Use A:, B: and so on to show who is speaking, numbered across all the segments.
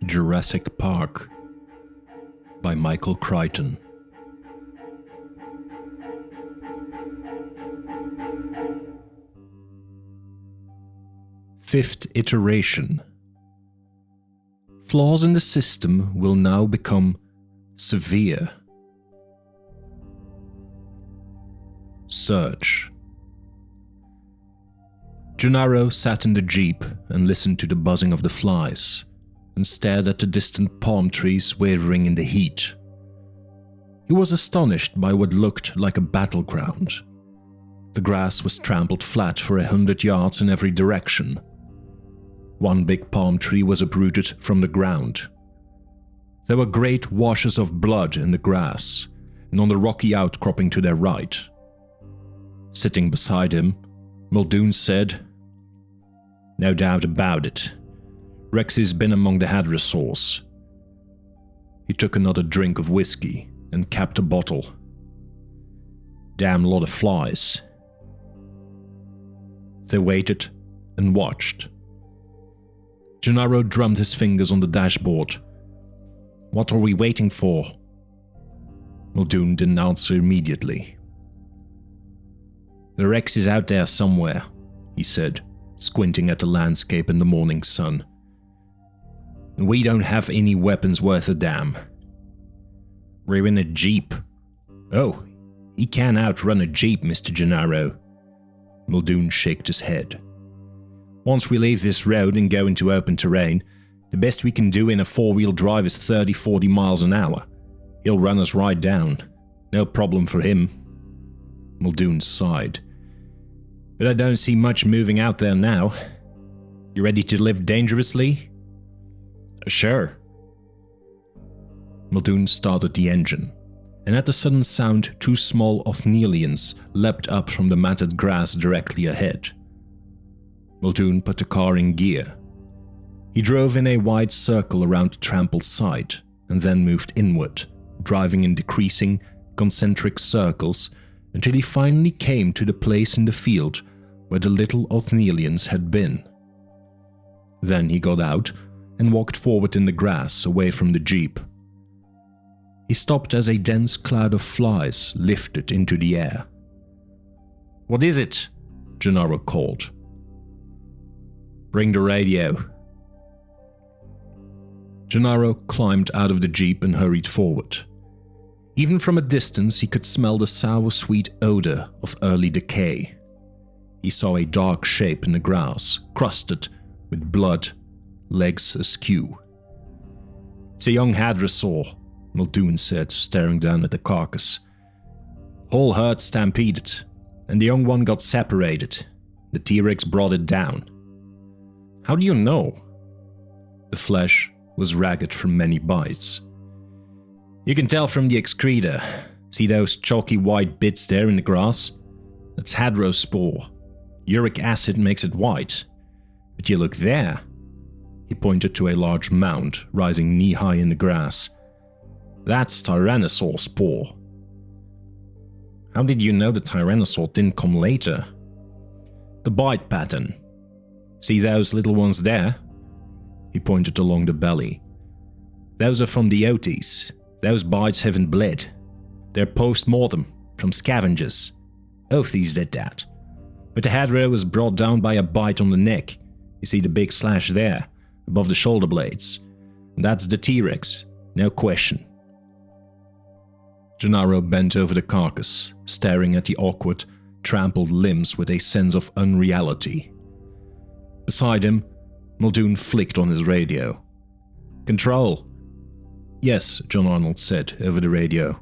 A: Jurassic Park by Michael Crichton. Fifth iteration. Flaws in the system will now become severe. Search. Gennaro sat in the jeep and listened to the buzzing of the flies, and stared at the distant palm trees wavering in the heat. He was astonished by what looked like a battleground. The grass was trampled flat for 100 yards in every direction. One big palm tree was uprooted from the ground. There were great washes of blood in the grass, and on the rocky outcropping to their right. Sitting beside him, Muldoon said, "No doubt about it. Rexy's been among the hadrosaurs." He took another drink of whiskey and capped a bottle. "Damn lot of flies." They waited and watched. Gennaro drummed his fingers on the dashboard. "What are we waiting for?" Muldoon didn't answer immediately. "The Rex is out there somewhere," he said, squinting at the landscape in the morning sun. "And we don't have any weapons worth a damn. We're in a jeep." "Oh, he can outrun a jeep, Mr. Gennaro." Muldoon shook his head. "Once we leave this road and go into open terrain, the best we can do in a four-wheel drive is 30-40 miles an hour. He'll run us right down. No problem for him." Muldoon sighed. "But I don't see much moving out there now. You ready to live dangerously?" "Sure." Muldoon started the engine, and at the sudden sound, two small Othnelians leapt up from the matted grass directly ahead. Muldoon put the car in gear. He drove in a wide circle around the trampled site, and then moved inward, driving in decreasing, concentric circles until he finally came to the place in the field where the little Othnelians had been. Then he got out and walked forward in the grass away from the jeep. He stopped as a dense cloud of flies lifted into the air. "What is it?" Gennaro called. "Bring the radio." Gennaro climbed out of the jeep and hurried forward. Even from a distance he could smell the sour-sweet odor of early decay. He saw a dark shape in the grass, crusted with blood, legs askew. "It's a young hadrosaur," Muldoon said, staring down at the carcass. "Whole herd stampeded, and the young one got separated. The T-Rex brought it down." "How do you know?" The flesh was ragged from many bites. "You can tell from the excreta. See those chalky white bits there in the grass? That's hadrospore. Uric acid makes it white. But you look there." He pointed to a large mound rising knee-high in the grass. "That's tyrannosaur spore." "How did you know the tyrannosaur didn't come later?" "The bite pattern. See those little ones there?" He pointed along the belly. "Those are from the oties. Those bites haven't bled. They're post-mortem, from scavengers. Othies did that. But the hadro was brought down by a bite on the neck. You see the big slash there, above the shoulder blades. And that's the T-Rex, no question." Gennaro bent over the carcass, staring at the awkward, trampled limbs with a sense of unreality. Beside him, Muldoon flicked on his radio. "Control." "Yes," John Arnold said over the radio.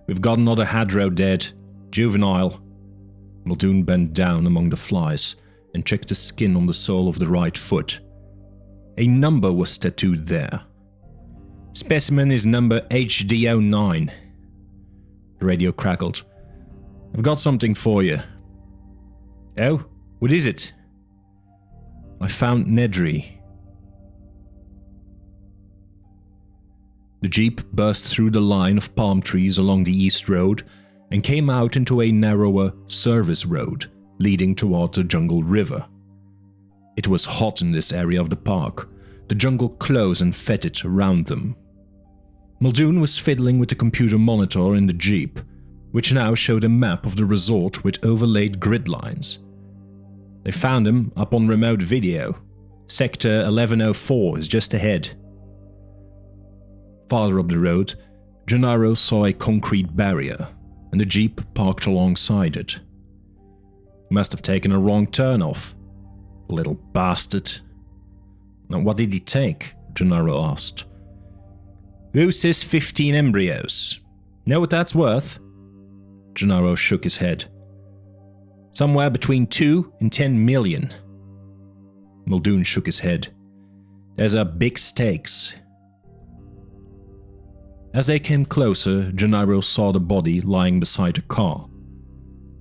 A: "We've got another hadro dead. Juvenile." Muldoon bent down among the flies and checked the skin on the sole of the right foot. A number was tattooed there. "Specimen is number HD09. The radio crackled. "I've got something for you." "Oh, what is it?" "I found Nedry." The jeep burst through the line of palm trees along the east road and came out into a narrower service road leading toward the jungle river. It was hot in this area of the park. the jungle closed and fetid around them. Muldoon was fiddling with the computer monitor in the jeep, which now showed a map of the resort with overlaid grid lines. They found him up on remote video. Sector 1104 is just ahead. Farther up the road, Gennaro saw a concrete barrier, and the jeep parked alongside it. He must have taken a wrong turn off. Little bastard. Now, what did he take? Gennaro asked. Who says 15 embryos? Know what that's worth? Gennaro shook his head. Somewhere between 2 and 10 million. Muldoon shook his head. There's a big stakes. As they came closer, Gennaro saw the body lying beside a car.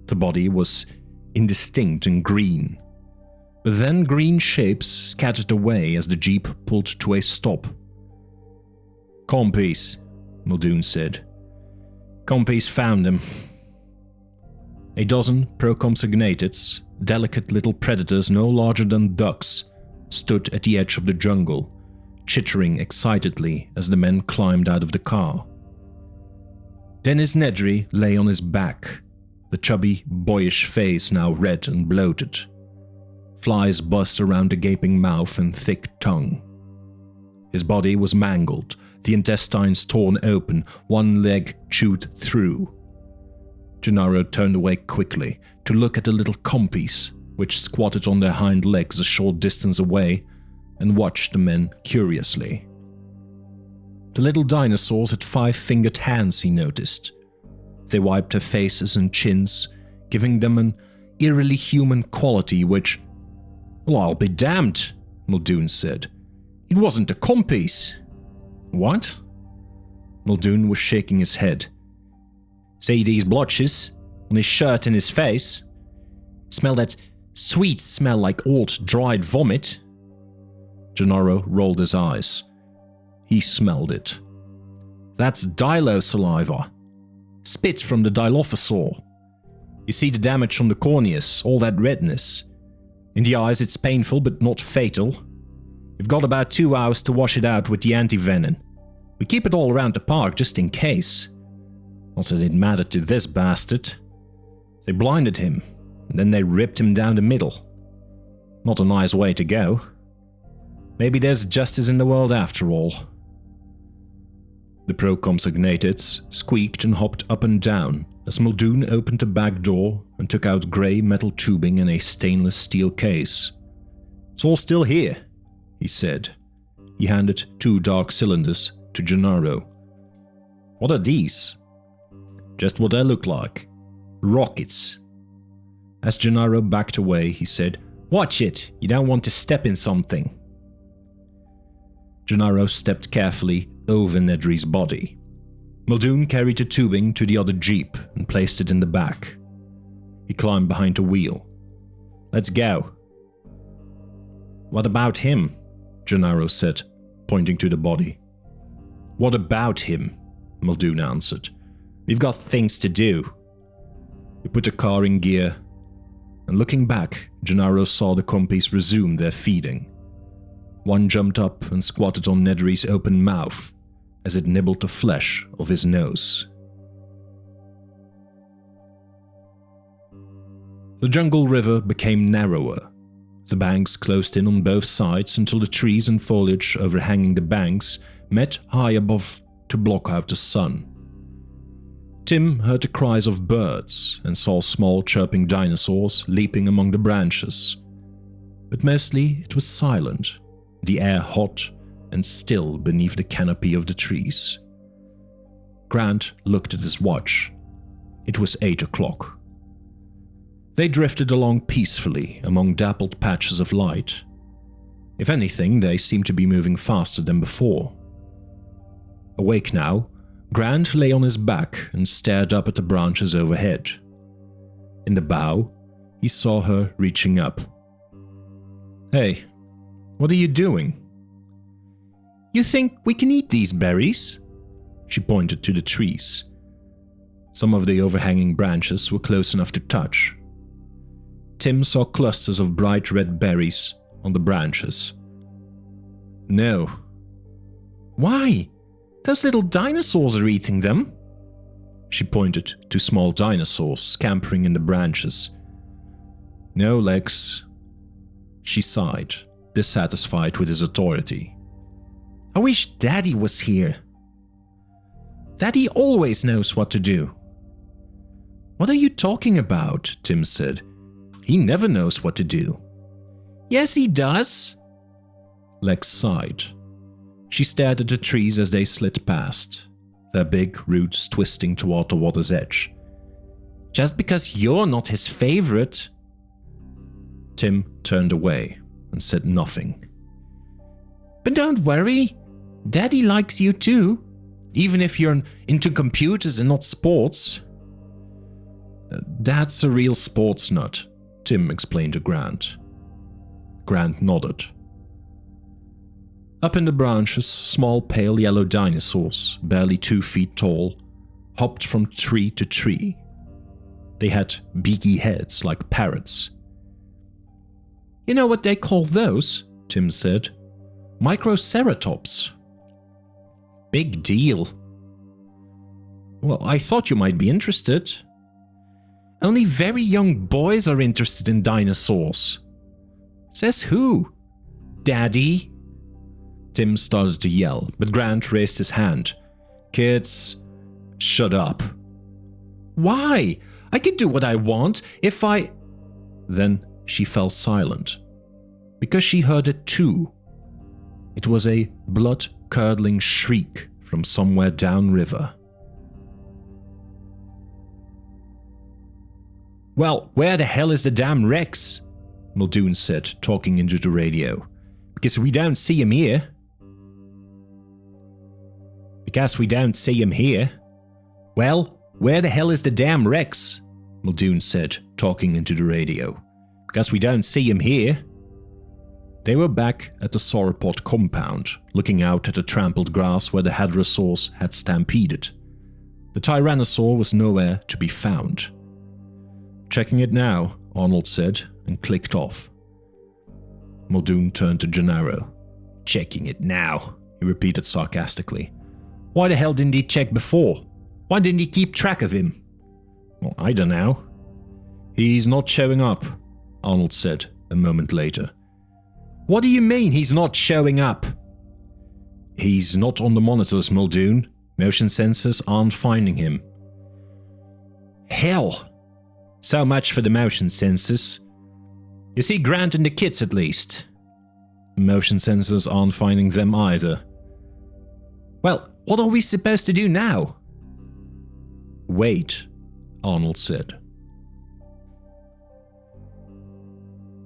A: The body was indistinct and green, but then green shapes scattered away as the jeep pulled to a stop. Compies, Muldoon said. Compies found him. A dozen proconsignated, delicate little predators no larger than ducks stood at the edge of the jungle, chittering excitedly as the men climbed out of the car. Dennis Nedry lay on his back, the chubby, boyish face now red and bloated. Flies buzzed around the gaping mouth and thick tongue. His body was mangled, the intestines torn open, one leg chewed through. Gennaro turned away quickly to look at the little compies, which squatted on their hind legs a short distance away, and watched the men curiously. The little dinosaurs had 5-fingered hands, he noticed. They wiped their faces and chins, giving them an eerily human quality which... Well, I'll be damned, Muldoon said. It wasn't the compies. What? Muldoon was shaking his head. See these blotches on his shirt and his face? Smell that sweet smell like old dried vomit? Gennaro rolled his eyes. He smelled it. That's dilo saliva. Spit from the Dilophosaur. You see the damage from the corneas, all that redness. In the eyes it's painful but not fatal. You've got about 2 hours to wash it out with the anti-venom. We keep it all around the park just in case. Not that it mattered to this bastard. They blinded him, and then they ripped him down the middle. Not a nice way to go. Maybe there's justice in the world after all. The proconsignateds squeaked and hopped up and down as Muldoon opened the back door and took out grey metal tubing in a stainless steel case. It's all still here, he said. He handed 2 dark cylinders to Gennaro. What are these? Just what they look like. Rockets. As Gennaro backed away, he said, Watch it, you don't want to step in something. Gennaro stepped carefully over Nedry's body. Muldoon carried the tubing to the other jeep and placed it in the back. He climbed behind the wheel. Let's go. What about him? Gennaro said, pointing to the body. What about him? Muldoon answered. We've got things to do. He put the car in gear, and looking back, Gennaro saw the compies resume their feeding. One jumped up and squatted on Nedry's open mouth as it nibbled the flesh of his nose. The jungle river became narrower. The banks closed in on both sides until the trees and foliage overhanging the banks met high above to block out the sun. Tim heard the cries of birds and saw small chirping dinosaurs leaping among the branches. But mostly it was silent, the air hot and still beneath the canopy of the trees. Grant looked at his watch. It was 8 o'clock. They drifted along peacefully among dappled patches of light. If anything, they seemed to be moving faster than before. Awake now, Grant lay on his back and stared up at the branches overhead. In the bow, he saw her reaching up. Hey, what are you doing? You think we can eat these berries? She pointed to the trees. Some of the overhanging branches were close enough to touch. Tim saw clusters of bright red berries on the branches. No. Why? Those little dinosaurs are eating them. She pointed to small dinosaurs scampering in the branches. No, Lex. She sighed, dissatisfied with his authority. I wish Daddy was here. Daddy always knows what to do. What are you talking about? Tim said. He never knows what to do. Yes, he does. Lex sighed. She stared at the trees as they slid past, their big roots twisting toward the water's edge. Just because you're not his favorite. Tim turned away and said nothing. But don't worry, Daddy likes you too, even if you're into computers and not sports. Dad's a real sports nut, Tim explained to Grant. Grant nodded. Up in the branches, small pale yellow dinosaurs, barely 2 feet tall, hopped from tree to tree. They had beaky heads like parrots. You know what they call those? Tim said. Microceratops. Big deal. Well, I thought you might be interested. Only very young boys are interested in dinosaurs. Says who? Daddy? Tim started to yell, but Grant raised his hand. Kids, shut up. Why? I can do what I want if I... Then she fell silent, because she heard it too. It was a blood-curdling shriek from somewhere downriver. Well, where the hell is the damn Rex? Muldoon said, talking into the radio. Because we don't see him here. Because we don't see him here. Well, where the hell is the damn Rex? Muldoon said, talking into the radio. Because we don't see him here. They were back at the sauropod compound, looking out at the trampled grass where the hadrosaurs had stampeded. The tyrannosaur was nowhere to be found. Checking it now, Arnold said, and clicked off. Muldoon turned to Gennaro. Checking it now, he repeated sarcastically. Why the hell didn't he check before? Why didn't he keep track of him? Well, I don't know. He's not showing up, Arnold said a moment later. What do you mean he's not showing up? He's not on the monitors, Muldoon. Motion sensors aren't finding him. Hell! So much for the motion sensors. You see Grant and the kids at least. Motion sensors aren't finding them either. Well, what are we supposed to do now? Wait, Arnold said.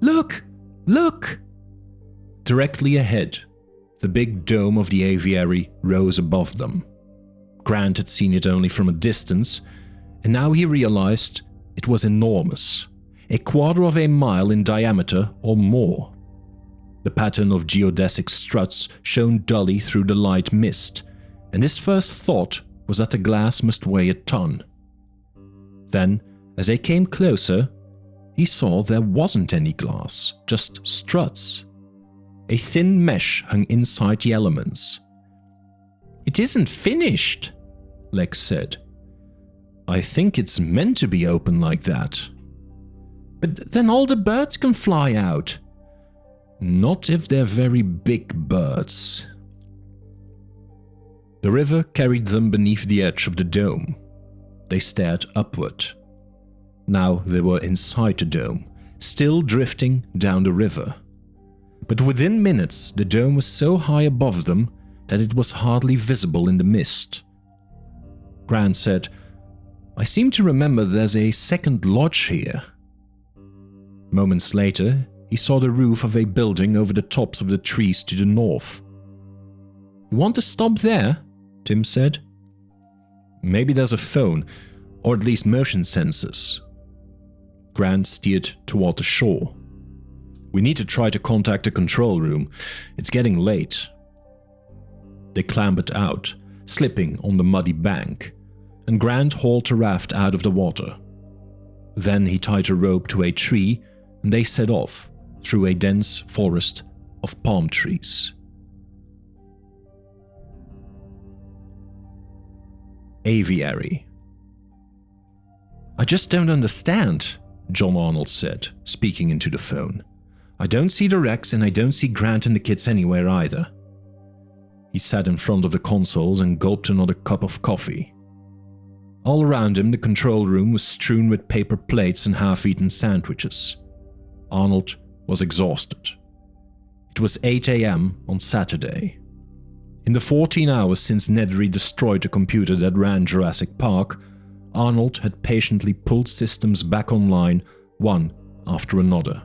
A: Look! Look! Directly ahead, the big dome of the aviary rose above them. Grant had seen it only from a distance, and now he realized it was enormous, a quarter of a mile in diameter or more. The pattern of geodesic struts shone dully through the light mist, and his first thought was that the glass must weigh a ton. Then, as they came closer, he saw there wasn't any glass, just struts. A thin mesh hung inside the elements. It isn't finished, Lex said. I think it's meant to be open like that. But then all the birds can fly out. Not if they're very big birds. The river carried them beneath the edge of the dome. They stared upward. Now they were inside the dome, still drifting down the river. But within minutes, the dome was so high above them that it was hardly visible in the mist. Grant said, I seem to remember there's a second lodge here. Moments later, he saw the roof of a building over the tops of the trees to the north. You want to stop there? Tim said. Maybe there's a phone, or at least motion sensors. Grant steered toward the shore. We need to try to contact the control room. It's getting late. They clambered out, slipping on the muddy bank, and Grant hauled the raft out of the water. Then he tied a rope to a tree, and they set off through a dense forest of palm trees. aviary. "I just don't understand," John Arnold said, speaking into the phone. "I don't see the Rex and I don't see Grant and the kids anywhere either." He sat in front of the consoles and gulped another cup of coffee. All around him, the control room was strewn with paper plates and half-eaten sandwiches. Arnold was exhausted. It was 8 a.m. on Saturday. In the 14 hours since Nedry destroyed the computer that ran Jurassic Park, Arnold had patiently pulled systems back online, one after another.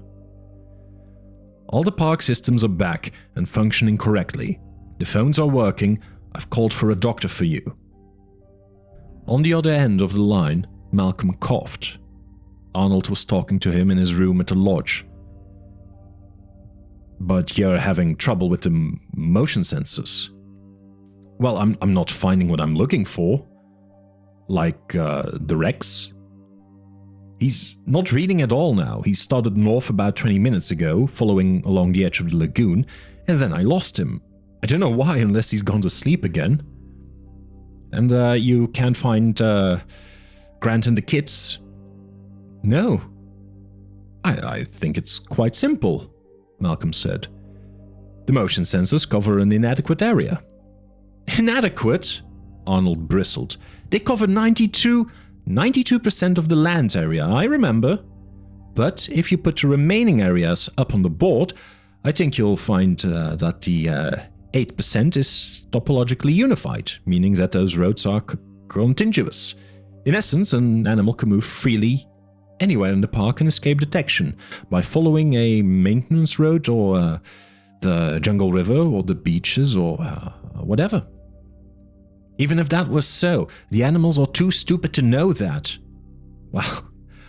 A: "All the park systems are back and functioning correctly. The phones are working. I've called for a doctor for you." On the other end of the line, Malcolm coughed. Arnold was talking to him in his room at the lodge. "But you're having trouble with the motion sensors." "Well, I'm not finding what I'm looking for. Like the Rex." "He's not reading at all now. He started north about 20 minutes ago, following along the edge of the lagoon, and then I lost him. I don't know why, unless he's gone to sleep again." "And you can't find Grant and the kids?" "No." I think it's quite simple," Malcolm said. "The motion sensors cover an inadequate area." "Inadequate?" Arnold bristled. "They cover 92% of the land area, I remember. But if you put the remaining areas up on the board, I think you'll find that the 8% is topologically unified, meaning that those roads are contiguous. In essence, an animal can move freely anywhere in the park and escape detection by following a maintenance road or the jungle river or the beaches or whatever. Even if that was so, the animals are too stupid to know that." "Well,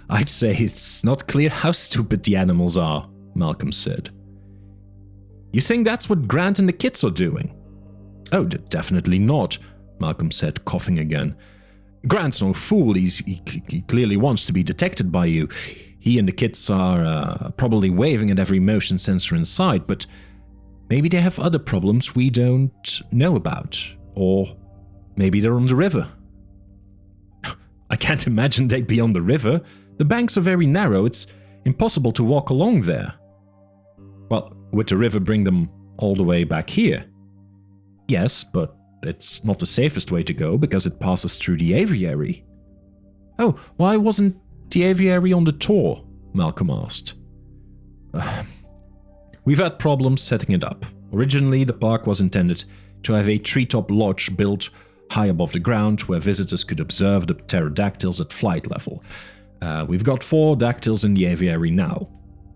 A: I'd say it's not clear how stupid the animals are," Malcolm said. "You think that's what Grant and the kids are doing?" "Oh, definitely not," Malcolm said, coughing again. "Grant's no fool. He clearly wants to be detected by you. He and the kids are probably waving at every motion sensor in sight, but maybe they have other problems we don't know about. Or maybe they're on the river." "I can't imagine they'd be on the river. The banks are very narrow. It's impossible to walk along there." "Well, would the river bring them all the way back here?" "Yes, but it's not the safest way to go because it passes through the aviary." "Oh, why wasn't the aviary on the tour?" Malcolm asked. "We've had problems setting it up. Originally, the park was intended to have a treetop lodge built high above the ground where visitors could observe the pterodactyls at flight level. We've got 4 dactyls in the aviary now.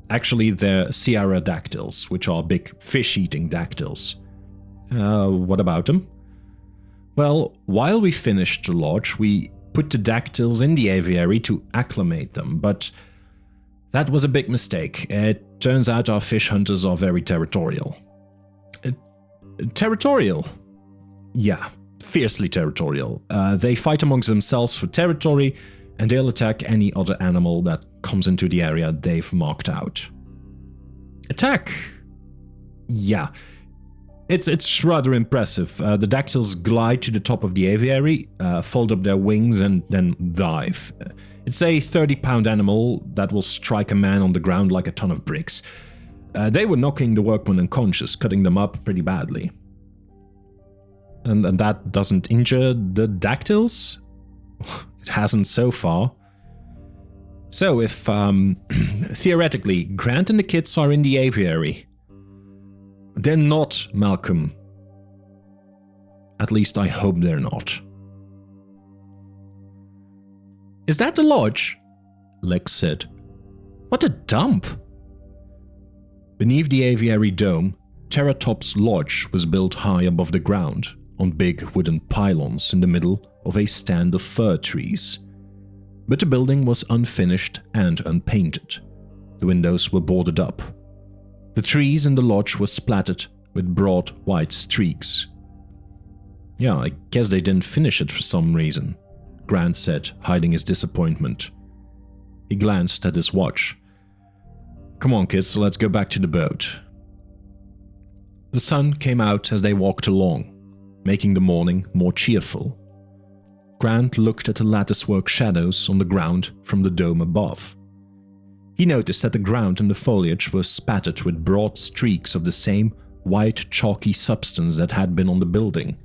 A: Actually, they're sierradactyls, which are big fish-eating dactyls." "What about them?" "Well, while we finished the lodge, we put the dactyls in the aviary to acclimate them, but that was a big mistake. It turns out our fish hunters are very territorial." "Territorial?" "Yeah, fiercely territorial. They fight amongst themselves for territory, and they'll attack any other animal that comes into the area they've marked out." "Attack?" "Yeah. It's rather impressive. The dactyls glide to the top of the aviary, fold up their wings, and then dive. It's a 30-pound animal that will strike a man on the ground like a ton of bricks. They were knocking the workmen unconscious, cutting them up pretty badly." And that doesn't injure the dactyls?" "It hasn't so far." "So if, theoretically, Grant and the kids are in the aviary..." "They're not, Malcolm. At least I hope they're not." "Is that the lodge?" Lex said. "What a dump." Beneath the aviary dome, Teratop's lodge was built high above the ground, on big wooden pylons in the middle of a stand of fir trees. But the building was unfinished and unpainted. The windows were boarded up. The trees in the lodge were splattered with broad white streaks. "Yeah, I guess they didn't finish it for some reason," Grant said, hiding his disappointment. He glanced at his watch. "Come on, kids, let's go back to the boat." The sun came out as they walked along, making the morning more cheerful. Grant looked at the latticework shadows on the ground from the dome above. He noticed that the ground and the foliage were spattered with broad streaks of the same white chalky substance that had been on the building.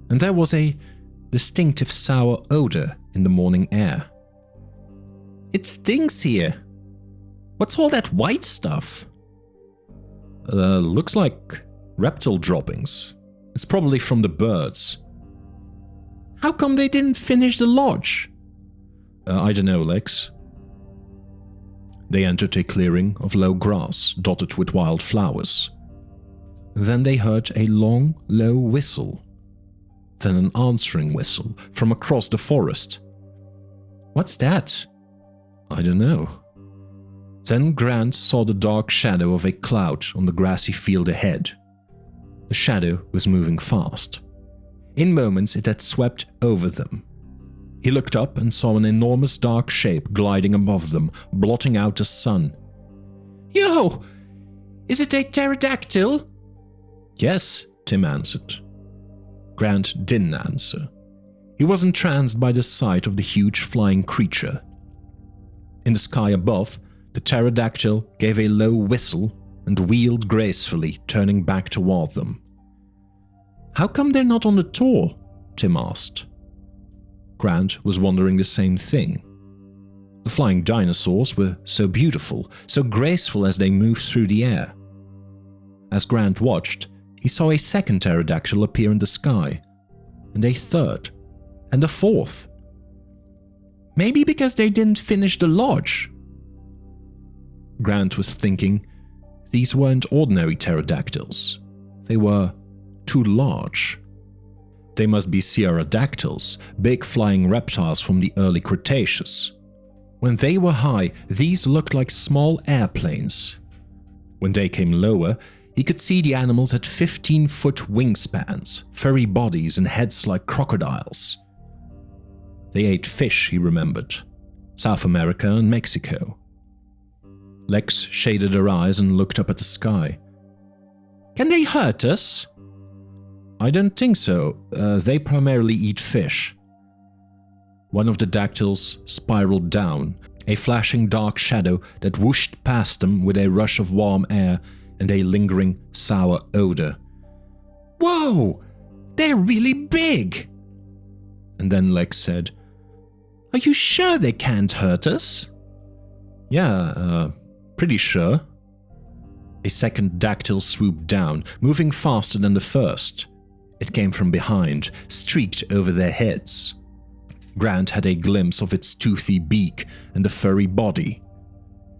A: And there was a distinctive sour odor in the morning air. "It stinks here. What's all that white stuff?" Looks like reptile droppings. It's probably from the birds." "How come they didn't finish the lodge?" I don't know, Lex." They entered a clearing of low grass dotted with wild flowers. Then they heard a long, low whistle. Then an answering whistle from across the forest. "What's that?" "I don't know." Then Grant saw the dark shadow of a cloud on the grassy field ahead. The shadow was moving fast. In moments it had swept over them. He looked up and saw an enormous dark shape gliding above them, blotting out the sun. "Yo! Is it a pterodactyl?" "Yes," Tim answered. Grant didn't answer. He was entranced by the sight of the huge flying creature. In the sky above, the pterodactyl gave a low whistle and wheeled gracefully, turning back toward them. "How come they're not on the tour?" Tim asked. Grant was wondering the same thing. The flying dinosaurs were so beautiful, so graceful as they moved through the air. As Grant watched, he saw a second pterodactyl appear in the sky, and a third, and a fourth. "Maybe because they didn't finish the lodge." Grant was thinking, these weren't ordinary pterodactyls. They were too large. They must be pterodactyls, big flying reptiles from the early Cretaceous. When they were high, these looked like small airplanes. When they came lower, he could see the animals had 15-foot wingspans, furry bodies, and heads like crocodiles. They ate fish, he remembered. South America and Mexico. Lex shaded her eyes and looked up at the sky. "Can they hurt us?" "I don't think so. They primarily eat fish." One of the dactyls spiraled down, a flashing dark shadow that whooshed past them with a rush of warm air and a lingering sour odor. "Whoa! They're really big!" And then Lex said, "Are you sure they can't hurt us?" "Yeah, pretty sure." A second dactyl swooped down, moving faster than the first. It came from behind, streaked over their heads. Grant had a glimpse of its toothy beak and the furry body.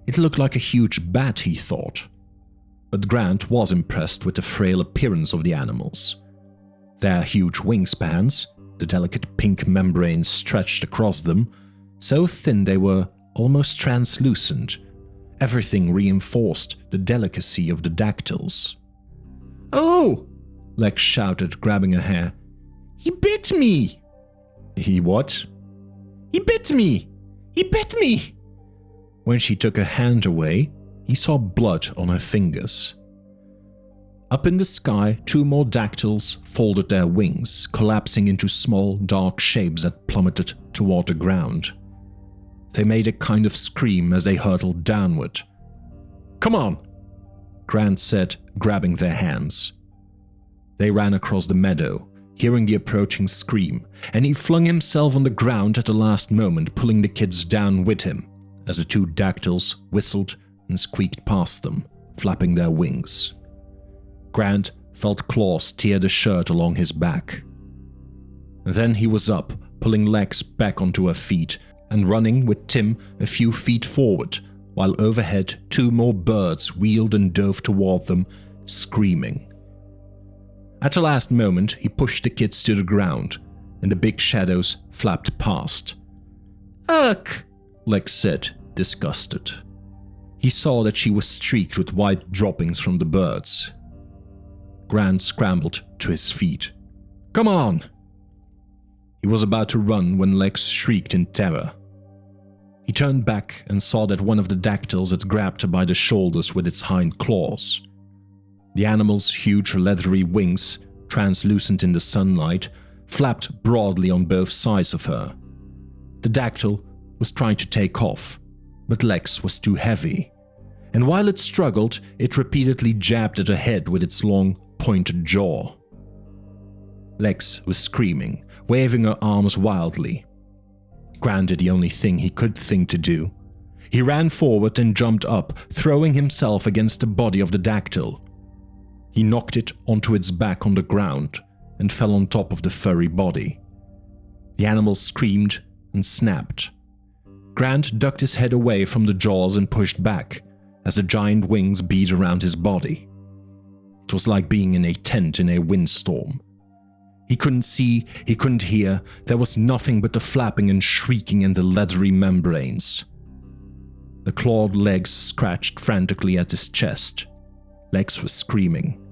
A: It looked like a huge bat, he thought. But Grant was impressed with the frail appearance of the animals. Their huge wingspans, the delicate pink membranes stretched across them, so thin they were almost translucent. Everything reinforced the delicacy of the dactyls. "Oh!" Lex shouted, grabbing her hair. "He bit me!" "He what?" "He bit me! He bit me!" When she took her hand away, he saw blood on her fingers. Up in the sky, 2 more dactyls folded their wings, collapsing into small, dark shapes that plummeted toward the ground. They made a kind of scream as they hurtled downward. "Come on," Grant said, grabbing their hands. They ran across the meadow, hearing the approaching scream, and he flung himself on the ground at the last moment, pulling the kids down with him, as the 2 dactyls whistled and squeaked past them, flapping their wings. Grant felt claws tear the shirt along his back. Then he was up, pulling Lex back onto her feet, and running with Tim a few feet forward, while overhead 2 more birds wheeled and dove toward them, screaming. At the last moment, he pushed the kids to the ground, and the big shadows flapped past. "Ugh!" Lex said, disgusted. He saw that she was streaked with white droppings from the birds. Grant scrambled to his feet. "Come on!" He was about to run when Lex shrieked in terror. He turned back and saw that one of the dactyls had grabbed her by the shoulders with its hind claws. The animal's huge leathery wings, translucent in the sunlight, flapped broadly on both sides of her. The dactyl was trying to take off, but Lex was too heavy, and while it struggled, it repeatedly jabbed at her head with its long, pointed jaw. Lex was screaming, waving her arms wildly. Grant did the only thing he could think to do. He ran forward and jumped up, throwing himself against the body of the dactyl. He knocked it onto its back on the ground and fell on top of the furry body. The animal screamed and snapped. Grant ducked his head away from the jaws and pushed back as the giant wings beat around his body. It was like being in a tent in a windstorm. He couldn't see, he couldn't hear, there was nothing but the flapping and shrieking in the leathery membranes. The clawed legs scratched frantically at his chest. Lex was screaming.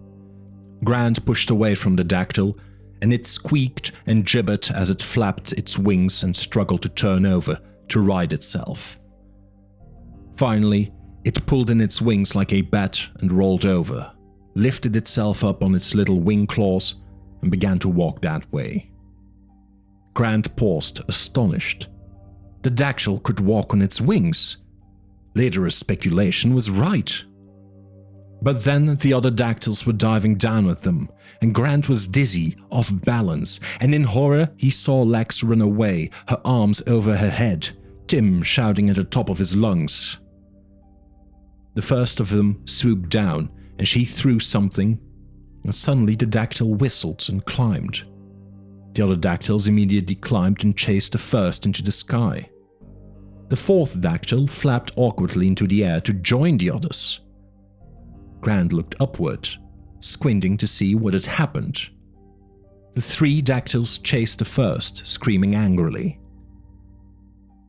A: Grant pushed away from the dactyl, and it squeaked and gibbered as it flapped its wings and struggled to turn over to right itself. Finally, it pulled in its wings like a bat and rolled over, lifted itself up on its little wing claws, and began to walk that way. Grant paused, astonished. The dactyl could walk on its wings. Later, his speculation was right. But then the other dactyls were diving down at them, and Grant was dizzy, off balance, and in horror he saw Lex run away, her arms over her head, Tim shouting at the top of his lungs. The first of them swooped down, and she threw something, and suddenly the dactyl whistled and climbed. The other dactyls immediately climbed and chased the first into the sky. The fourth dactyl flapped awkwardly into the air to join the others. Grant looked upward, squinting to see what had happened. The three dactyls chased the first, screaming angrily.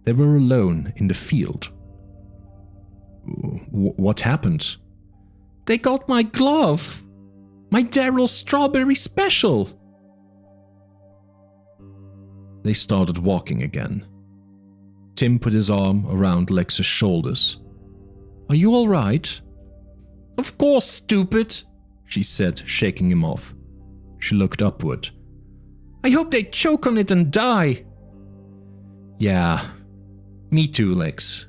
A: They were alone in the field. What happened?
B: They got my glove! My Daryl Strawberry Special!
A: They started walking again. Tim put his arm around Lex's shoulders.
B: Are you all right?
C: Of course, stupid,
A: she said, shaking him off. She looked upward.
C: I hope they choke on it and die.
A: Yeah, me too, Lex.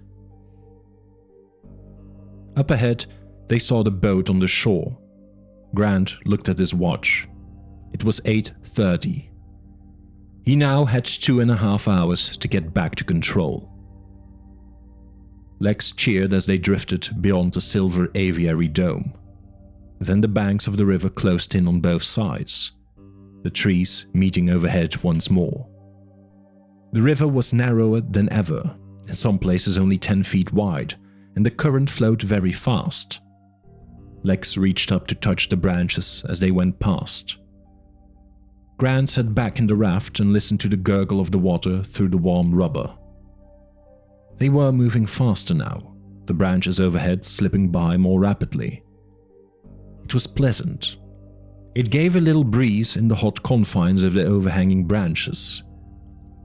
A: Up ahead, they saw the boat on the shore. Grant looked at his watch. It was 8:30. He now had 2.5 hours to get back to control. Lex cheered as they drifted beyond the silver aviary dome. Then the banks of the river closed in on both sides, the trees meeting overhead once more. The river was narrower than ever, in some places only 10 feet wide, and the current flowed very fast. Lex reached up to touch the branches as they went past. Grant sat back in the raft and listened to the gurgle of the water through the warm rubber. They were moving faster now, the branches overhead slipping by more rapidly. It was pleasant. It gave a little breeze in the hot confines of the overhanging branches,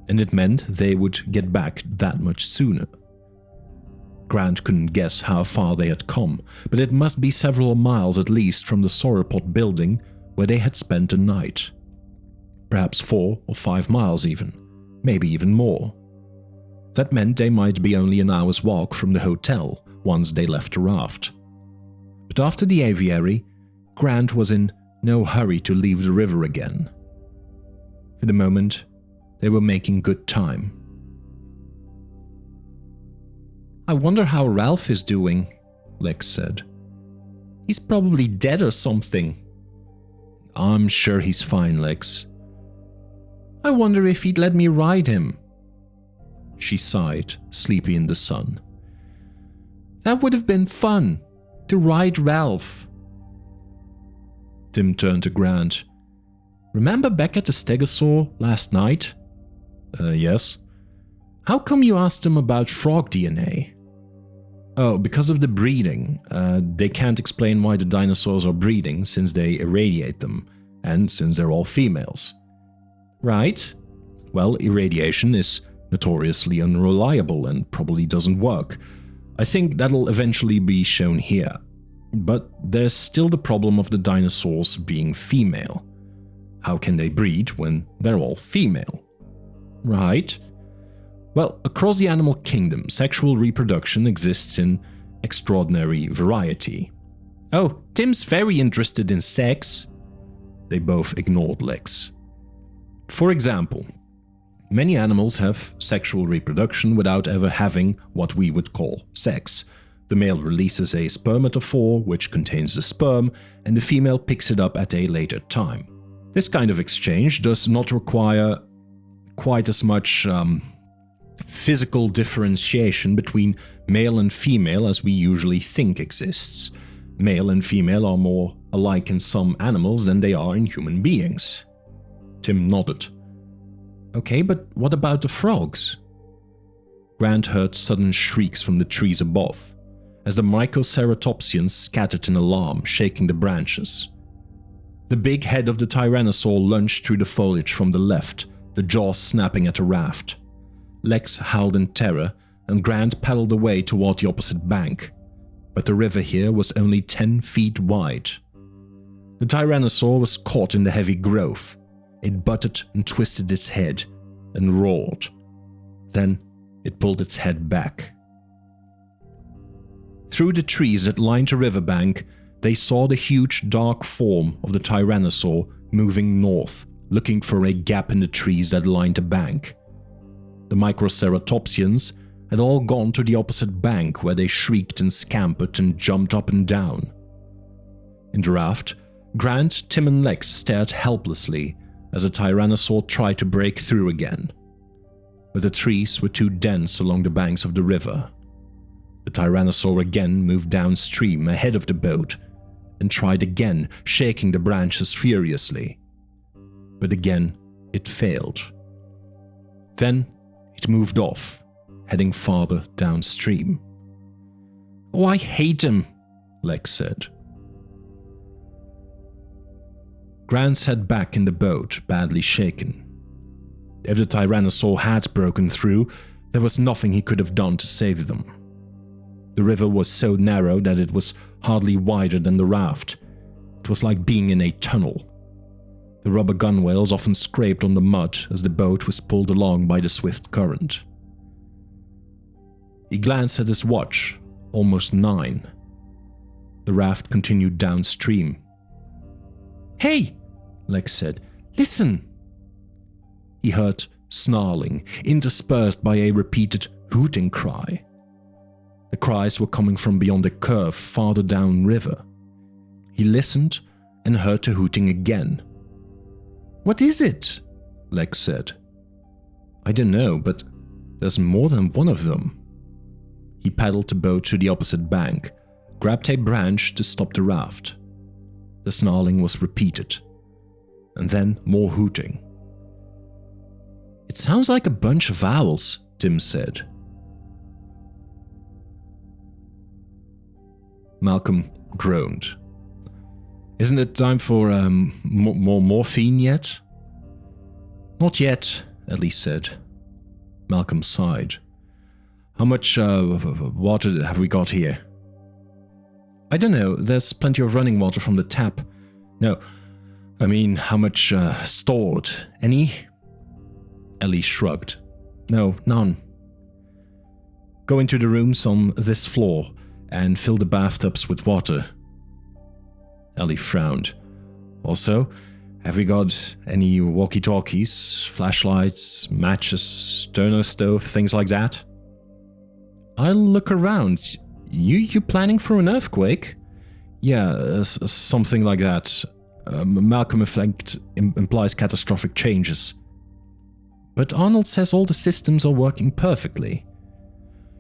A: and it meant they would get back that much sooner. Grant couldn't guess how far they had come, but it must be several miles at least from the sauropod building where they had spent the night. Perhaps 4 or 5 miles even, maybe even more. That meant they might be only an hour's walk from the hotel once they left the raft. But after the aviary, Grant was in no hurry to leave the river again. For the moment, they were making good time.
B: I wonder how Ralph is doing,
A: Lex said.
B: He's probably dead or something.
A: I'm sure he's fine, Lex.
B: I wonder if he'd let me ride him.
A: She sighed, sleepy in the sun.
B: That would have been fun, to ride Ralph.
A: Tim turned to Grant.
B: Remember back at the Stegosaur last night?
A: Yes.
B: How come you asked them about frog DNA?
A: Oh, because of the breeding. They can't explain why the dinosaurs are breeding since they irradiate them, and since they're all females.
B: Right.
A: Well, irradiation is notoriously unreliable and probably doesn't work. I think that'll eventually be shown here. But there's still the problem of the dinosaurs being female. how can they breed when they're all female? Right. Well, across the animal kingdom, sexual reproduction exists in extraordinary variety.
B: Oh, Tim's very interested in sex.
A: They both ignored Lex. For example, many animals have sexual reproduction without ever having what we would call sex. The male releases a spermatophore, which contains the sperm, and the female picks it up at a later time. This kind of exchange does not require quite as much physical differentiation between male and female as we usually think exists. Male and female are more alike in some animals than they are in human beings. Tim nodded.
B: Okay, but what about the frogs?
A: Grant heard sudden shrieks from the trees above, as the Microceratopsians scattered in alarm, shaking the branches. The big head of the Tyrannosaur lunged through the foliage from the left, the jaws snapping at a raft. Lex howled in terror, and Grant paddled away toward the opposite bank. But the river here was only 10 feet wide. The Tyrannosaur was caught in the heavy growth. It butted and twisted its head, and roared. Then it pulled its head back. Through the trees that lined the riverbank, they saw the huge dark form of the Tyrannosaur moving north, looking for a gap in the trees that lined the bank. The Microceratopsians had all gone to the opposite bank, where they shrieked and scampered and jumped up and down. In the raft, Grant, Tim and Lex stared helplessly as the Tyrannosaur tried to break through again. But the trees were too dense along the banks of the river. The Tyrannosaur again moved downstream ahead of the boat and tried again, shaking the branches furiously. But again, it failed. Then it moved off, heading farther downstream.
B: Oh, I hate him,
A: Lex said. Grant sat back in the boat, badly shaken. If the Tyrannosaur had broken through, there was nothing he could have done to save them. The river was so narrow that it was hardly wider than the raft. It was like being in a tunnel. The rubber gunwales often scraped on the mud as the boat was pulled along by the swift current. He glanced at his watch, almost 9. The raft continued downstream.
B: Hey,
A: Lex said.
B: Listen.
A: He heard snarling, interspersed by a repeated hooting cry. The cries were coming from beyond a curve farther downriver. He listened and heard the hooting again.
B: What is it?
A: Lex said. I don't know, but there's more than one of them. He paddled the boat to the opposite bank, grabbed a branch to stop the raft. The snarling was repeated, and then more hooting.
B: It sounds like a bunch of owls, Tim said.
A: Malcolm groaned. Isn't it time for more morphine yet?
B: Not yet,
A: Ellie said. Malcolm sighed. How much water have we got here?
B: I don't know, there's plenty of running water from the tap.
A: No, I mean, how much stored? Any? Ellie shrugged.
B: No, none.
A: Go into the rooms on this floor and fill the bathtubs with water. Ellie frowned. Also, have we got any walkie-talkies, flashlights, matches, sterno stove, things like that?
B: I'll look around. You planning for an earthquake?
A: Yeah, something like that. Malcolm effect implies catastrophic changes.
B: But Arnold says all the systems are working perfectly.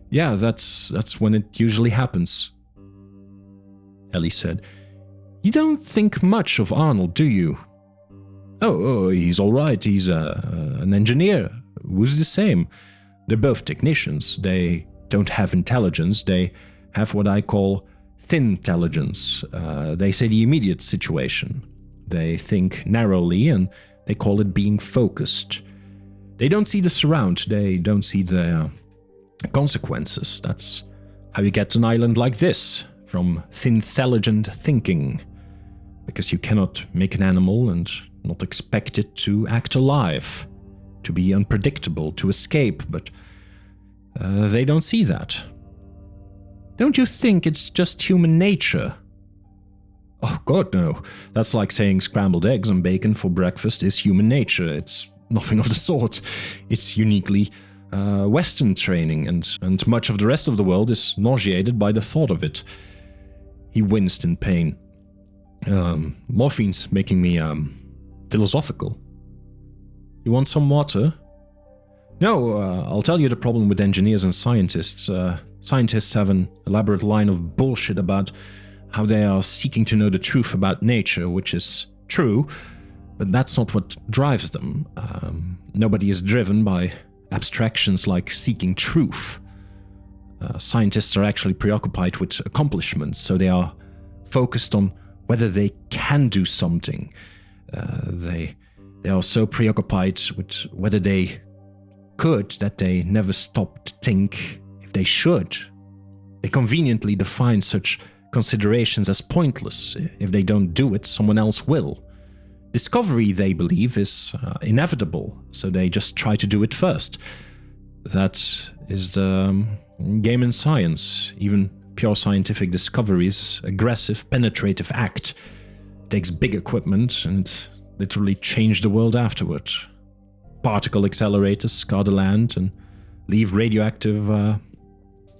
A: Yeah, that's when it usually happens. Ellie said. You don't think much of Arnold, do you? Oh, he's all right. He's an engineer. Who's the same? They're both technicians. They don't have intelligence. They have what I call thin intelligence. They say the immediate situation. They think narrowly, and they call it being focused. They don't see the surround. They don't see the consequences. That's how you get an island like this, from thin-intelligent thinking. Because you cannot make an animal and not expected to act alive, to be unpredictable, to escape, but they don't see that. Don't you think it's just human nature? Oh God, no. That's like saying scrambled eggs and bacon for breakfast is human nature. It's nothing of the sort. It's uniquely Western training, and much of the rest of the world is nauseated by the thought of it. He winced in pain. Morphine's making me philosophical. You want some water? No, I'll tell you the problem with engineers and scientists. Scientists have an elaborate line of bullshit about how they are seeking to know the truth about nature, which is true, but that's not what drives them. Nobody is driven by abstractions like seeking truth. Scientists are actually preoccupied with accomplishments, so they are focused on whether they can do something. They are so preoccupied with whether they could that they never stop to think if they should. They conveniently define such considerations as pointless. If they don't do it, someone else will. Discovery, they believe, is inevitable, so they just try to do it first. That is the game in science. Even pure scientific discovery is aggressive, penetrative act. It takes big equipment and literally change the world afterward. Particle accelerators scar the land and leave radioactive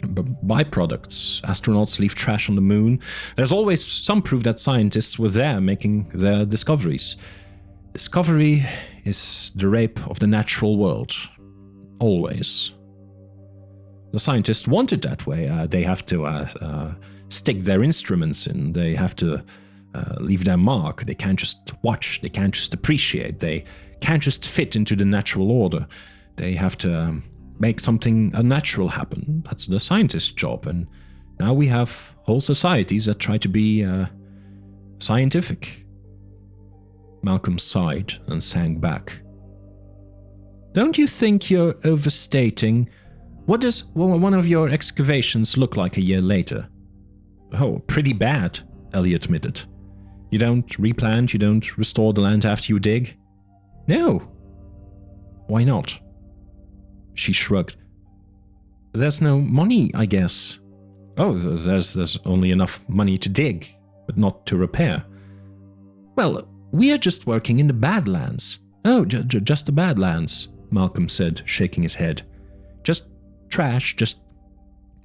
A: byproducts. Astronauts leave trash on the moon. There's always some proof that scientists were there making their discoveries. Discovery is the rape of the natural world. Always. The scientists want it that way. They have to stick their instruments in. They have to leave their mark. They can't just watch. They can't just appreciate. They can't just fit into the natural order. They have to make something unnatural happen. That's the scientist's job. And now we have whole societies that try to be scientific. Malcolm sighed and sank back. Don't you think you're overstating? What does one of your excavations look like a year later? Oh, pretty bad, Ellie admitted. You don't replant, you don't restore the land after you dig? No. Why not? She shrugged. There's no money, I guess. Oh, there's only enough money to dig, but not to repair. Well, we are just working in the Badlands. Oh, just the Badlands, Malcolm said, shaking his head. Just trash, just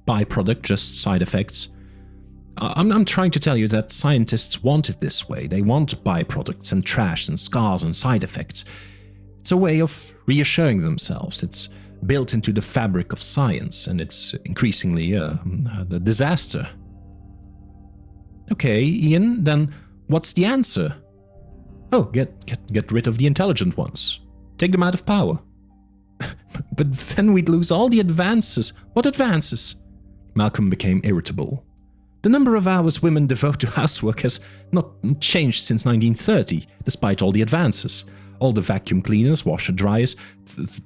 A: byproduct, just side effects. I'm trying to tell you that scientists want it this way. They want byproducts and trash and scars and side effects. It's a way of reassuring themselves. It's built into the fabric of science, and it's increasingly a disaster. Okay, Ian, then what's the answer? Oh, get rid of the intelligent ones. Take them out of power. But then we'd lose all the advances. What advances? Malcolm became irritable. The number of hours women devote to housework has not changed since 1930, despite all the advances. All the vacuum cleaners, washer dryers,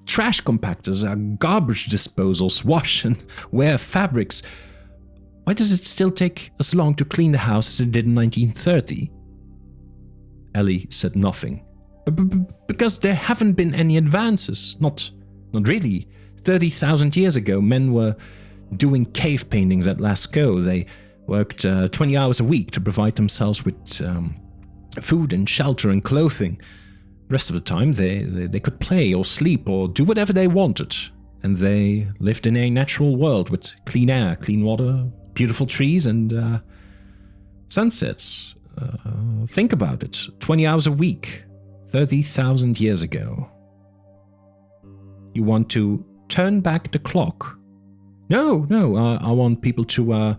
A: trash compactors, garbage disposals, wash and wear fabrics. Why does it still take as long to clean the house as it did in 1930? Ellie said nothing. Because there haven't been any advances. Not really. 30,000 years ago, men were doing cave paintings at Lascaux. They worked 20 hours a week to provide themselves with food and shelter and clothing. The rest of the time, they could play or sleep or do whatever they wanted. And they lived in a natural world with clean air, clean water, beautiful trees, and sunsets. Think about it. 20 hours a week. 30,000 years ago. You want to turn back the clock? No, I want people to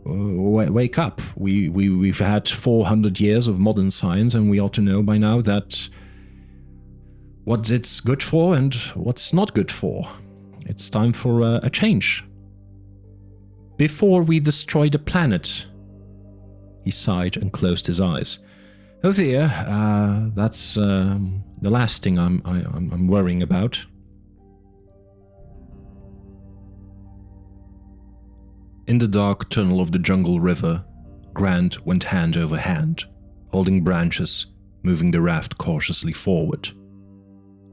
A: wake up. We've had 400 years of modern science, and we ought to know by now that what it's good for and what's not good for. It's time for a change. Before we destroy the planet. He sighed and closed his eyes. Oh dear, that's the last thing I'm worrying about. In the dark tunnel of the jungle river, Grant went hand over hand, holding branches, moving the raft cautiously forward.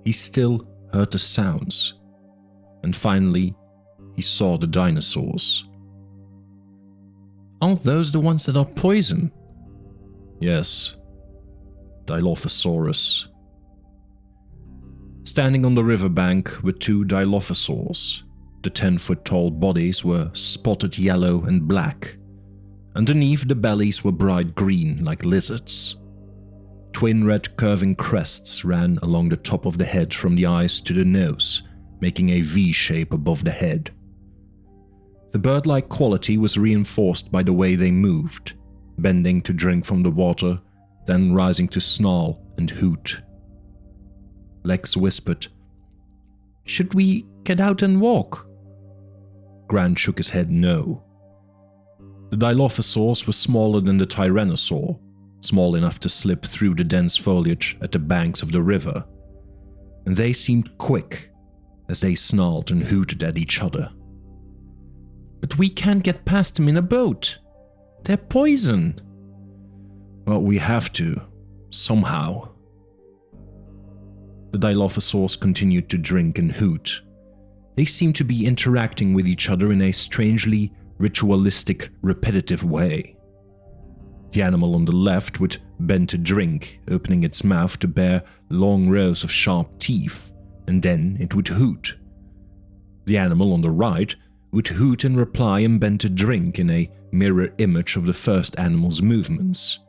A: He still heard the sounds, and finally he saw the dinosaurs.
C: Aren't those the ones that are poison?
A: Yes, Dilophosaurus. Standing on the riverbank were two Dilophosaurs. The 10-foot-tall bodies were spotted yellow and black. Underneath, the bellies were bright green like lizards. Twin red curving crests ran along the top of the head from the eyes to the nose, making a V shape above the head. The bird-like quality was reinforced by the way they moved, bending to drink from the water, then rising to snarl and hoot. Lex whispered,
C: "Should we get out and walk?"
A: Grant shook his head no. The Dilophosaurs were smaller than the Tyrannosaur, small enough to slip through the dense foliage at the banks of the river, and they seemed quick as they snarled and hooted at each other.
C: "But we can't get past them in a boat. They're poison."
A: "Well, we have to, somehow." The Dilophosaurs continued to drink and hoot. They seemed to be interacting with each other in a strangely ritualistic, repetitive way. The animal on the left would bend to drink, opening its mouth to bear long rows of sharp teeth, and then it would hoot. The animal on the right would hoot in reply and bend to drink in a mirror image of the first animal's movements.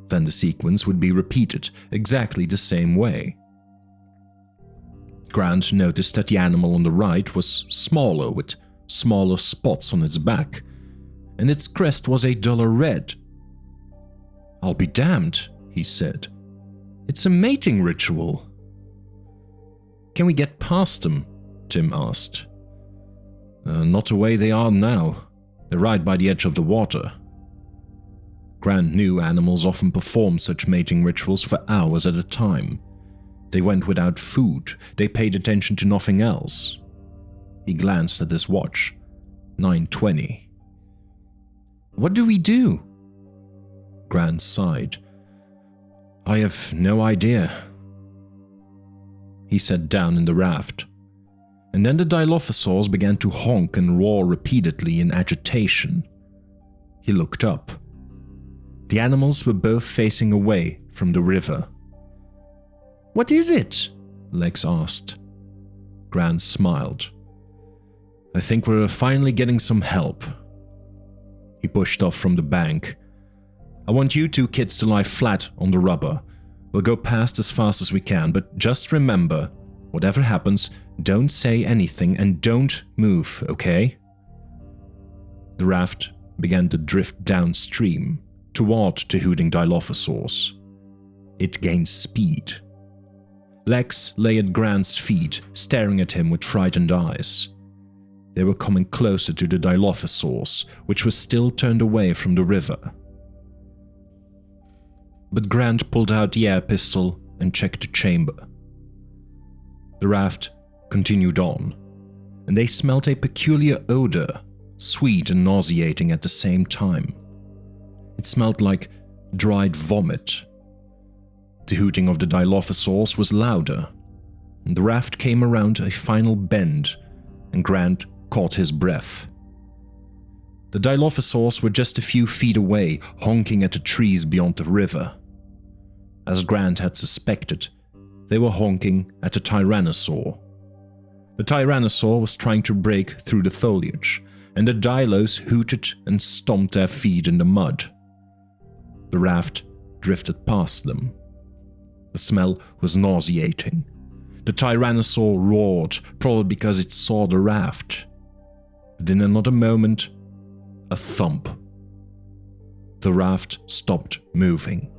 A: Then the sequence would be repeated exactly the same way. Grant noticed that the animal on the right was smaller, with smaller spots on its back, and its crest was a duller red. "I'll be damned," he said. "It's a mating ritual."
C: "Can we get past them?" Tim asked.
A: Not the way they are now. They're right by the edge of the water." Grant knew animals often performed such mating rituals for hours at a time. They went without food. They paid attention to nothing else. He glanced at his watch. 9:20.
C: "What do we do?"
A: Grant sighed. "I have no idea." He sat down in the raft, and then the Dilophosaurs began to honk and roar repeatedly in agitation. He looked up. The animals were both facing away from the river.
C: "What is it?"
A: Lex asked. Grant smiled. "I think we're finally getting some help." He pushed off from the bank. "I want you two kids to lie flat on the rubber. We'll go past as fast as we can, but just remember, whatever happens, don't say anything and don't move, okay?" The raft began to drift downstream, toward the hooting Dilophosaurs. It gained speed. Lex lay at Grant's feet, staring at him with frightened eyes. They were coming closer to the Dilophosaurs, which were still turned away from the river. But Grant pulled out the air pistol and checked the chamber. The raft continued on, and they smelt a peculiar odor, sweet and nauseating at the same time. It smelled like dried vomit. The hooting of the Dilophosaurs was louder, and the raft came around a final bend, and Grant caught his breath. The Dilophosaurs were just a few feet away, honking at the trees beyond the river. As Grant had suspected, they were honking at the Tyrannosaur. The Tyrannosaur was trying to break through the foliage, and the Dilos hooted and stomped their feet in the mud. The raft drifted past them. The smell was nauseating. The Tyrannosaur roared, probably because it saw the raft. But in another moment, a thump. The raft stopped moving.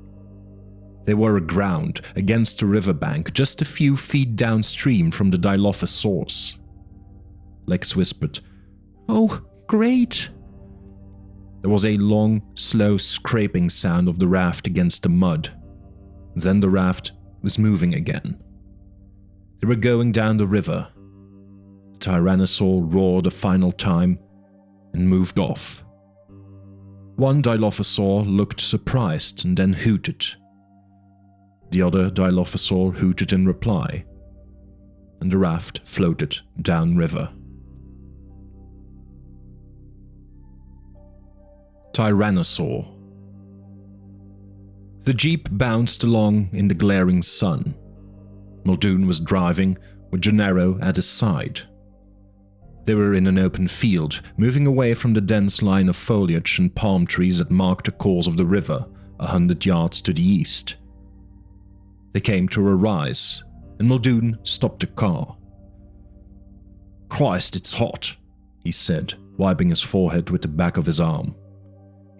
A: They were aground, against the riverbank, just a few feet downstream from the Dilophosaurs. Lex whispered,
C: "Oh, great!"
A: There was a long, slow scraping sound of the raft against the mud. Then the raft was moving again. They were going down the river. The Tyrannosaur roared a final time and moved off. One Dilophosaur looked surprised and then hooted. The other Dilophosaur hooted in reply, and the raft floated downriver. Tyrannosaur. The jeep bounced along in the glaring sun. Muldoon was driving, with Gennaro at his side. They were in an open field, moving away from the dense line of foliage and palm trees that marked the course of the river 100 yards to the east. They came to a rise, and Muldoon stopped the car. "Christ, it's hot," he said, wiping his forehead with the back of his arm.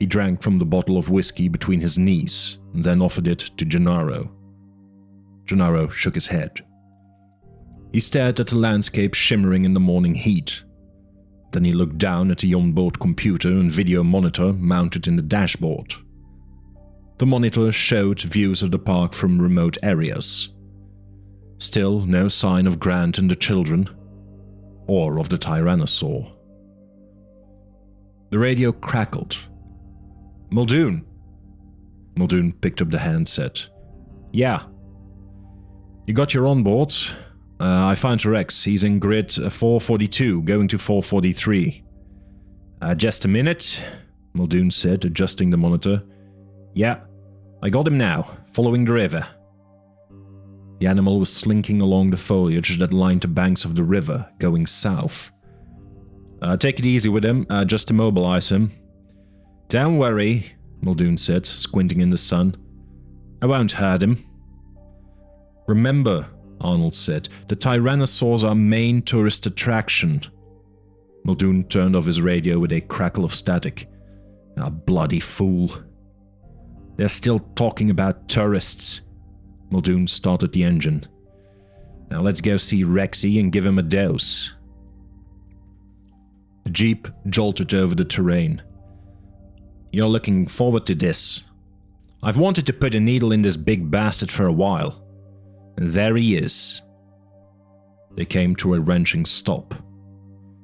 A: He drank from the bottle of whiskey between his knees, and then offered it to Gennaro. Gennaro shook his head. He stared at the landscape shimmering in the morning heat. Then he looked down at the onboard computer and video monitor mounted in the dashboard. The monitor showed views of the park from remote areas. Still no sign of Grant and the children, or of the Tyrannosaur. The radio crackled. "Muldoon." Muldoon picked up the handset. "Yeah." "You got your onboards? I found Rex. He's in grid 442, going to 443. Just a minute," Muldoon said, adjusting the monitor. "Yeah, I got him now, following the river." The animal was slinking along the foliage that lined the banks of the river, going south. "Take it easy with him, just immobilize him." "Don't worry," Muldoon said, squinting in the sun. "I won't hurt him." "Remember," Arnold said, "the Tyrannosaurs are main tourist attraction." Muldoon turned off his radio with a crackle of static. "Ah, bloody fool. They're still talking about tourists." Muldoon started the engine. "Now let's go see Rexy and give him a dose." The jeep jolted over the terrain. "You're looking forward to this. I've wanted to put a needle in this big bastard for a while. And there he is." They came to a wrenching stop.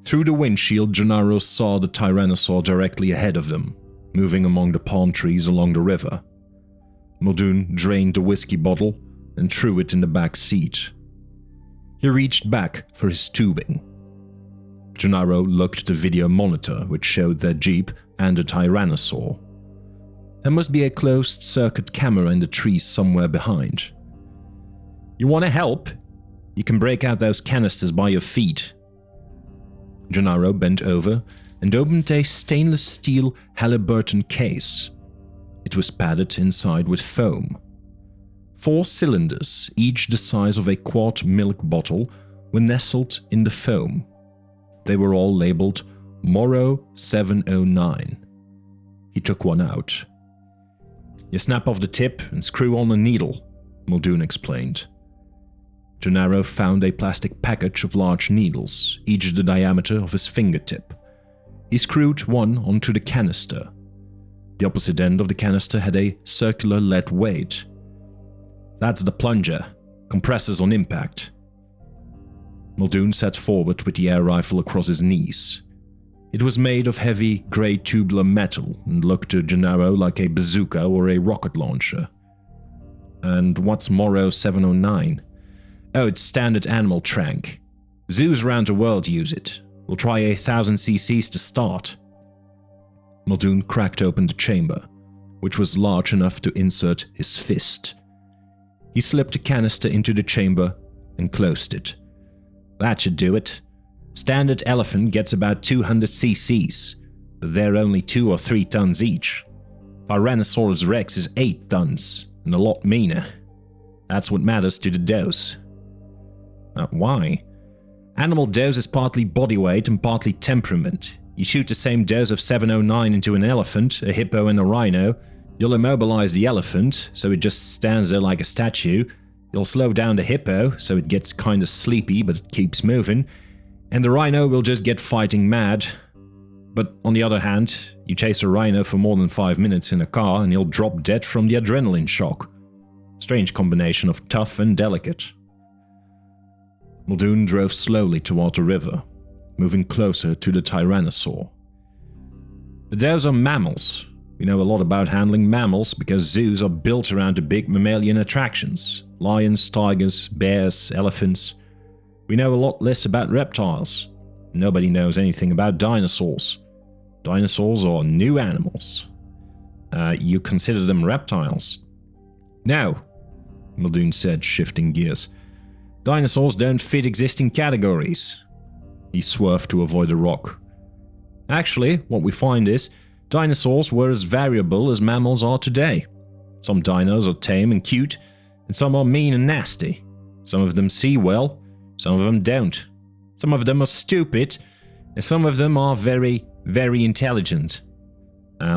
A: Through the windshield, Gennaro saw the Tyrannosaur directly ahead of them, moving among the palm trees along the river. Muldoon drained the whiskey bottle and threw it in the back seat. He reached back for his tubing. Gennaro looked at the video monitor, which showed their jeep and the Tyrannosaur. There must be a closed-circuit camera in the trees somewhere behind. "You want to help? You can break out those canisters by your feet." Gennaro bent over and opened a stainless steel Halliburton case. It was padded inside with foam. 4 cylinders, each the size of a quart milk bottle, were nestled in the foam. They were all labeled Morrow 709. He took one out. "You snap off the tip and screw on a needle," Muldoon explained. Gennaro found a plastic package of large needles, each the diameter of his fingertip. He screwed one onto the canister. The opposite end of the canister had a circular lead weight. "That's the plunger. Compresses on impact." Muldoon sat forward with the air rifle across his knees. It was made of heavy, grey tubular metal and looked to Gennaro like a bazooka or a rocket launcher. "And what's Morrow 709? "Oh, it's standard animal trank. Zoos around the world use it. We'll try 1,000 cc's to start." Muldoon cracked open the chamber, which was large enough to insert his fist. He slipped the canister into the chamber and closed it. "That should do it. Standard elephant gets about 200 cc's, but they're only 2 or 3 tons each. Tyrannosaurus Rex is 8 tons, and a lot meaner. That's what matters to the dose." "Why?" "Animal dose is partly body weight and partly temperament. You shoot the same dose of 709 into an elephant, a hippo and a rhino, you'll immobilize the elephant, so it just stands there like a statue. You'll slow down the hippo, so it gets kinda sleepy but it keeps moving, and the rhino will just get fighting mad. But on the other hand, you chase a rhino for more than 5 minutes in a car and he'll drop dead from the adrenaline shock. Strange combination of tough and delicate." Muldoon drove slowly toward the river, moving closer to the Tyrannosaur. "But those are mammals. We know a lot about handling mammals because zoos are built around the big mammalian attractions. Lions, tigers, bears, elephants. We know a lot less about reptiles. Nobody knows anything about dinosaurs. Dinosaurs are new animals. You consider them reptiles? No, Muldoon said, shifting gears. Dinosaurs don't fit existing categories. He swerved to avoid a rock. Actually, what we find is, dinosaurs were as variable as mammals are today. Some dinos are tame and cute, and some are mean and nasty. Some of them see well, some of them don't. Some of them are stupid, and some of them are very, very intelligent.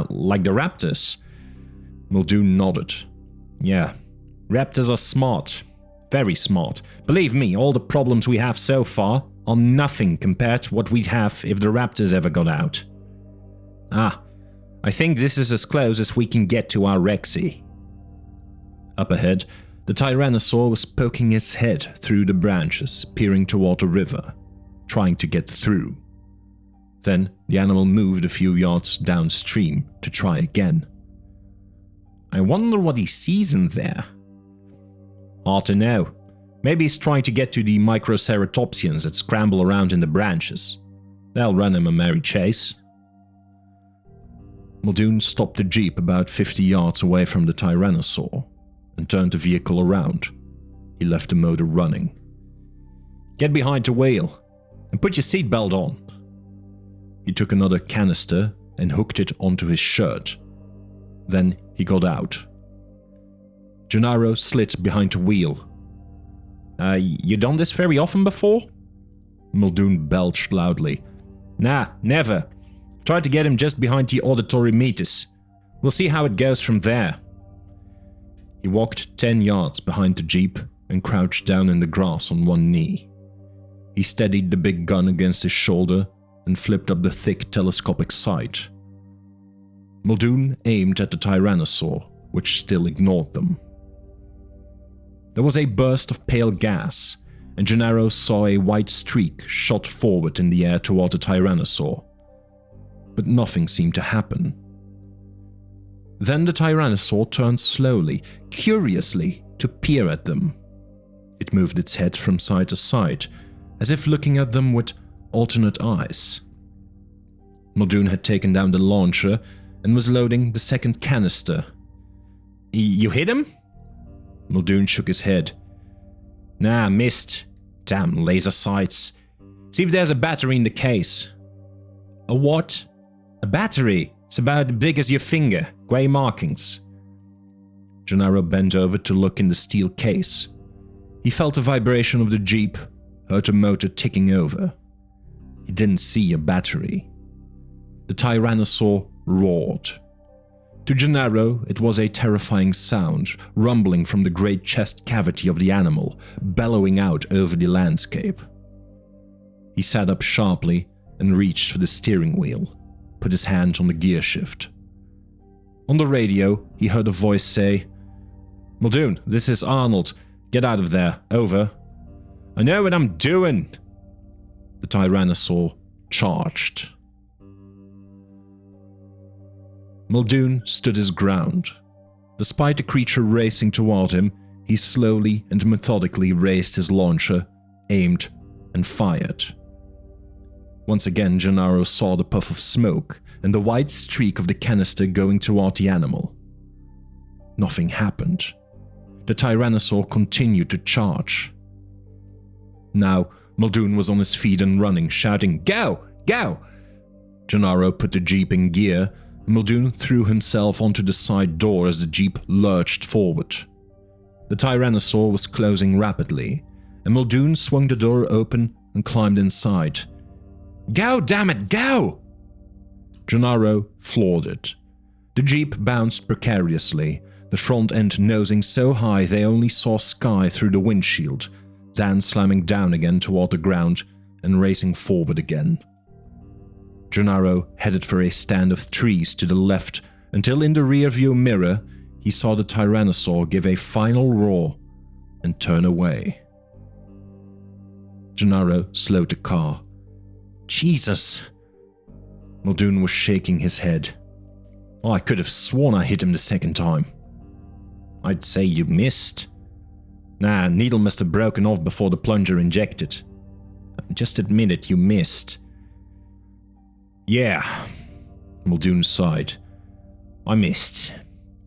A: Like the raptors. Muldoon nodded. Yeah, raptors are smart. Very smart. Believe me, all the problems we have so far are nothing compared to what we'd have if the raptors ever got out. I think this is as close as we can get to our Rexy. Up ahead, the Tyrannosaur was poking his head through the branches, peering toward the river, trying to get through. Then the animal moved a few yards downstream to try again. I wonder what he sees in there. Hard to know. Maybe he's trying to get to the microceratopsians that scramble around in the branches. They'll run him a merry chase. Muldoon stopped the jeep about 50 yards away from the Tyrannosaur and turned the vehicle around. He left the motor running. Get behind the wheel and put your seatbelt on. He took another canister and hooked it onto his shirt. Then he got out. Gennaro slid behind the wheel. You done this very often before? Muldoon belched loudly. Nah, never. Tried to get him just behind the auditory meatus. We'll see how it goes from there. He walked 10 yards behind the jeep and crouched down in the grass on one knee. He steadied the big gun against his shoulder and flipped up the thick telescopic sight. Muldoon aimed at the Tyrannosaur, which still ignored them. There was a burst of pale gas, and Gennaro saw a white streak shot forward in the air toward the Tyrannosaur. But nothing seemed to happen. Then the Tyrannosaur turned slowly, curiously, to peer at them. It moved its head from side to side, as if looking at them with alternate eyes. Muldoon had taken down the launcher and was loading the second canister. You hit him? Muldoon shook his head. Nah, missed. Damn laser sights. See if there's a battery in the case. A what? A battery. It's about as big as your finger. Grey markings. Gennaro bent over to look in the steel case. He felt the vibration of the jeep, heard the motor ticking over. He didn't see a battery. The Tyrannosaur roared. To Gennaro, it was a terrifying sound, rumbling from the great chest cavity of the animal, bellowing out over the landscape. He sat up sharply and reached for the steering wheel, put his hand on the gear shift. On the radio, he heard a voice say, Muldoon, this is Arnold. Get out of there. Over. I know what I'm doing. The Tyrannosaur charged. Muldoon stood his ground. Despite the creature racing toward him, he slowly and methodically raised his launcher, aimed, and fired. Once again, Gennaro saw the puff of smoke and the white streak of the canister going toward the animal. Nothing happened. The Tyrannosaur continued to charge. Now, Muldoon was on his feet and running, shouting, Go! Go! Gennaro put the jeep in gear, and Muldoon threw himself onto the side door as the jeep lurched forward. The Tyrannosaur was closing rapidly, and Muldoon swung the door open and climbed inside. Go, damn it, go! Gennaro floored it. The jeep bounced precariously, the front end nosing so high they only saw sky through the windshield, then slamming down again toward the ground and racing forward again. Gennaro headed for a stand of trees to the left until in the rearview mirror he saw the Tyrannosaur give a final roar and turn away. Gennaro slowed the car. Jesus! Muldoon was shaking his head. I could have sworn I hit him the second time. I'd say you missed. Nah, needle must have broken off before the plunger injected. Just admit it, you missed. Yeah, Muldoon sighed. I missed.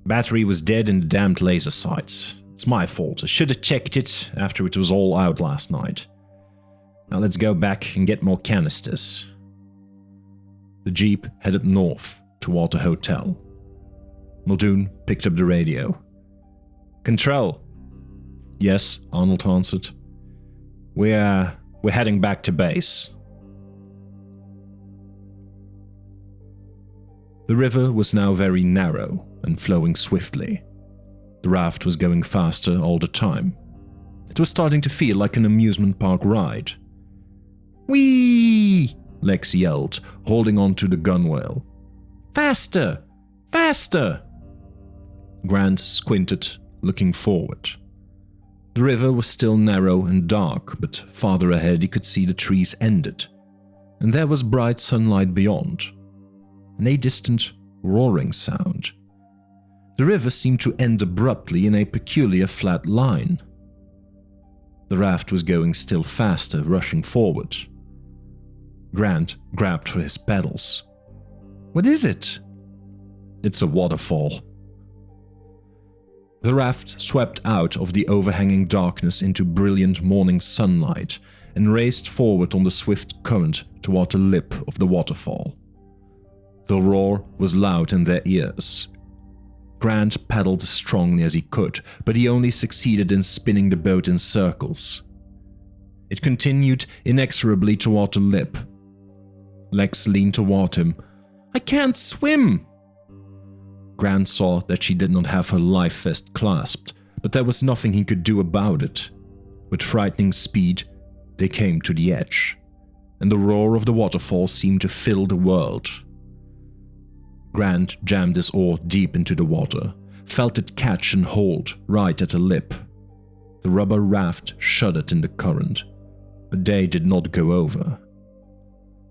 A: Battery was dead in the damned laser sights. It's my fault. I should have checked it after it was all out last night. Now let's go back and get more canisters. The jeep headed north toward the hotel. Muldoon picked up the radio. Control. Yes, Arnold answered. We're heading back to base. The river was now very narrow and flowing swiftly. The raft was going faster all the time. It was starting to feel like an amusement park ride. Whee! Lex yelled, holding on to the gunwale. Faster! Faster! Grant squinted, looking forward. The river was still narrow and dark, but farther ahead he could see the trees ended, and there was bright sunlight beyond, and a distant roaring sound. The river seemed to end abruptly in a peculiar flat line. The raft was going still faster, rushing forward. Grant grabbed for his paddles. What is it? It's a waterfall. The raft swept out of the overhanging darkness into brilliant morning sunlight and raced forward on the swift current toward the lip of the waterfall. The roar was loud in their ears. Grant paddled as strongly as he could, but he only succeeded in spinning the boat in circles. It continued inexorably toward the lip. Lex leaned toward him. I can't swim! Grant saw that she did not have her life vest clasped, but there was nothing he could do about it. With frightening speed, they came to the edge, and the roar of the waterfall seemed to fill the world. Grant jammed his oar deep into the water, felt it catch and hold right at the lip. The rubber raft shuddered in the current, but they did not go over.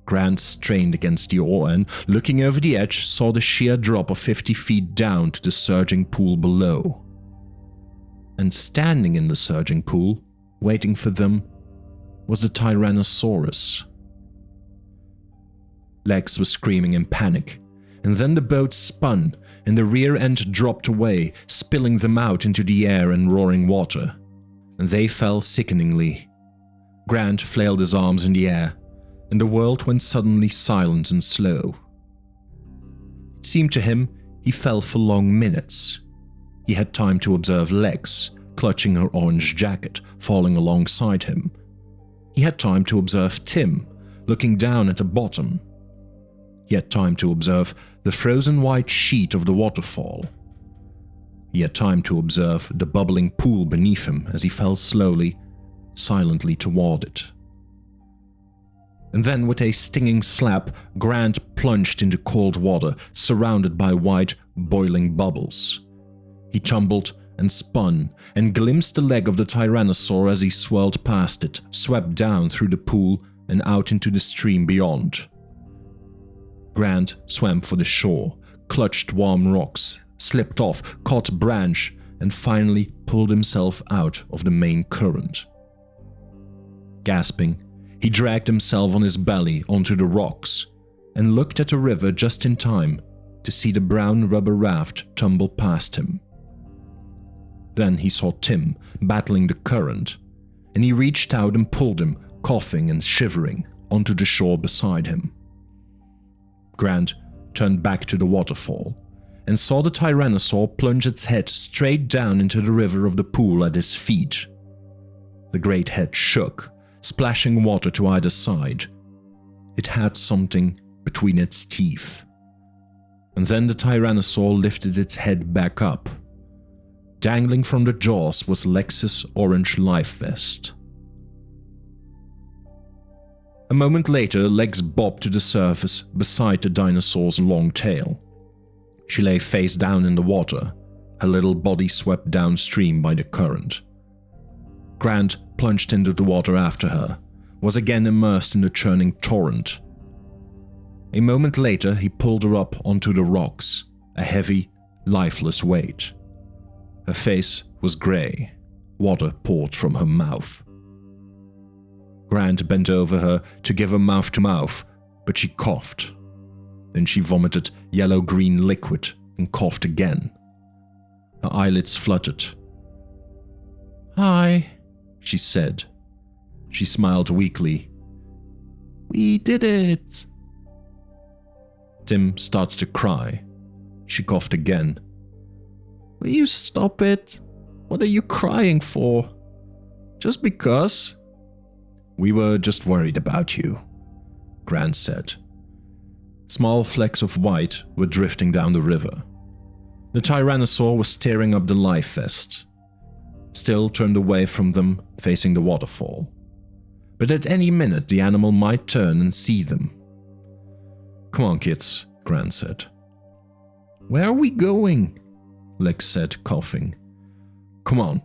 A: Grant strained against the oar and, looking over the edge, saw the sheer drop of 50 feet down to the surging pool below. And standing in the surging pool, waiting for them, was the Tyrannosaurus. Lex was screaming in panic, and then the boat spun, and the rear end dropped away, spilling them out into the air and roaring water, and they fell sickeningly. Grant flailed his arms in the air, and the world went suddenly silent and slow. It seemed to him he fell for long minutes. He had time to observe Lex, clutching her orange jacket, falling alongside him. He had time to observe Tim, looking down at the bottom. He had time to observe the frozen white sheet of the waterfall. He had time to observe the bubbling pool beneath him as he fell slowly, silently toward it. And then, with a stinging slap, Grant plunged into cold water, surrounded by white, boiling bubbles. He tumbled and spun, and glimpsed the leg of the Tyrannosaur as he swirled past it, swept down through the pool and out into the stream beyond. Grant swam for the shore, clutched warm rocks, slipped off, caught a branch, and finally pulled himself out of the main current. Gasping, he dragged himself on his belly onto the rocks and looked at the river just in time to see the brown rubber raft tumble past him. Then he saw Tim battling the current, and he reached out and pulled him, coughing and shivering, onto the shore beside him. Grant turned back to the waterfall and saw the Tyrannosaur plunge its head straight down into the river of the pool at his feet. The great head shook, splashing water to either side. It had something between its teeth. And then the Tyrannosaur lifted its head back up. Dangling from the jaws was Lex's orange life vest. A moment later, Lex bobbed to the surface beside the dinosaur's long tail. She lay face down in the water, her little body swept downstream by the current. Grant plunged into the water after her, was again immersed in the churning torrent. A moment later, he pulled her up onto the rocks, a heavy, lifeless weight. Her face was grey, water poured from her mouth. Grant bent over her to give her mouth-to-mouth, but she coughed. Then she vomited yellow-green liquid and coughed again. Her eyelids fluttered.
C: "Hi,"
A: she said. She smiled weakly.
C: "We did it."
A: Tim started to cry. She coughed again.
C: "Will you stop it? What are you crying for? Just because?"
A: "We were just worried about you," Grant said. Small flecks of white were drifting down the river. The Tyrannosaur was tearing up the life vest, still turned away from them, facing the waterfall. But at any minute the animal might turn and see them. "Come on, kids," Grant said.
C: "Where are we going?"
A: Lex said, coughing. "Come on."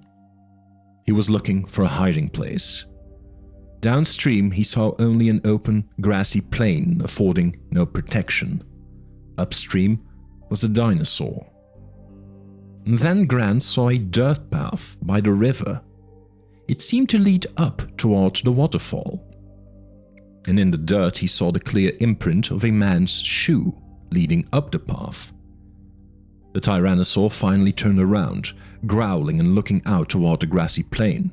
A: He was looking for a hiding place. Downstream, he saw only an open, grassy plain affording no protection. Upstream was the dinosaur. And then Grant saw a dirt path by the river. It seemed to lead up toward the waterfall. And in the dirt, he saw the clear imprint of a man's shoe leading up the path. The Tyrannosaur finally turned around, growling and looking out toward the grassy plain.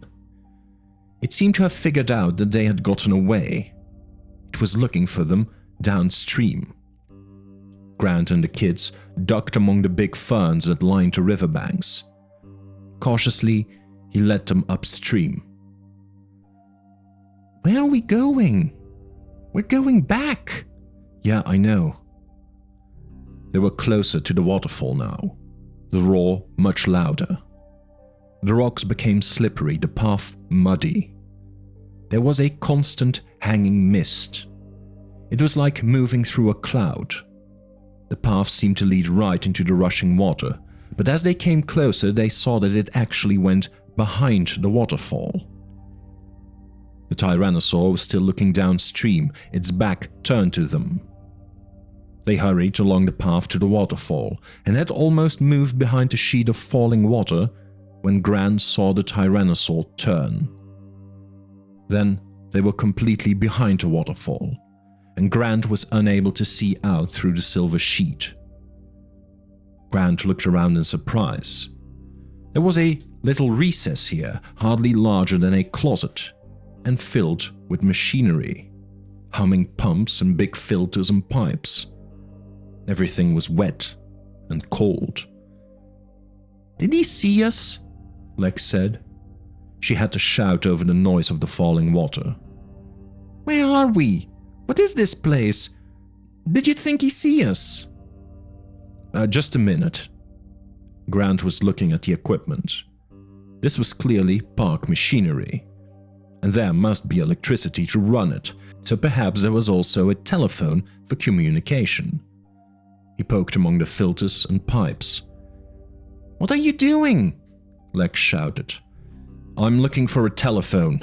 A: It seemed to have figured out that they had gotten away. It was looking for them downstream. Grant and the kids ducked among the big ferns that lined the riverbanks. Cautiously, he led them upstream.
C: "Where are we going? We're going back."
A: "Yeah, I know." They were closer to the waterfall now, the roar much louder. The rocks became slippery, the path muddy. There was a constant hanging mist. It was like moving through a cloud. The path seemed to lead right into the rushing water, but as they came closer, they saw that it actually went behind the waterfall. The Tyrannosaur was still looking downstream, its back turned to them. They hurried along the path to the waterfall, and had almost moved behind the sheet of falling water when Grant saw the Tyrannosaur turn. Then they were completely behind the waterfall, and Grant was unable to see out through the silver sheet. Grant looked around in surprise. There was a little recess here, hardly larger than a closet, and filled with machinery, humming pumps and big filters and pipes. Everything was wet and cold.
C: "Did he see us?"
A: Lex said. She had to shout over the noise of the falling water.
C: "Where are we? What is this place? Did you think he see us?"
A: Just a minute." Grant was looking at the equipment. This was clearly park machinery, and there must be electricity to run it, so perhaps there was also a telephone for communication. He poked among the filters and pipes.
C: "What are you doing?"
A: Lex shouted. "I'm looking for a telephone."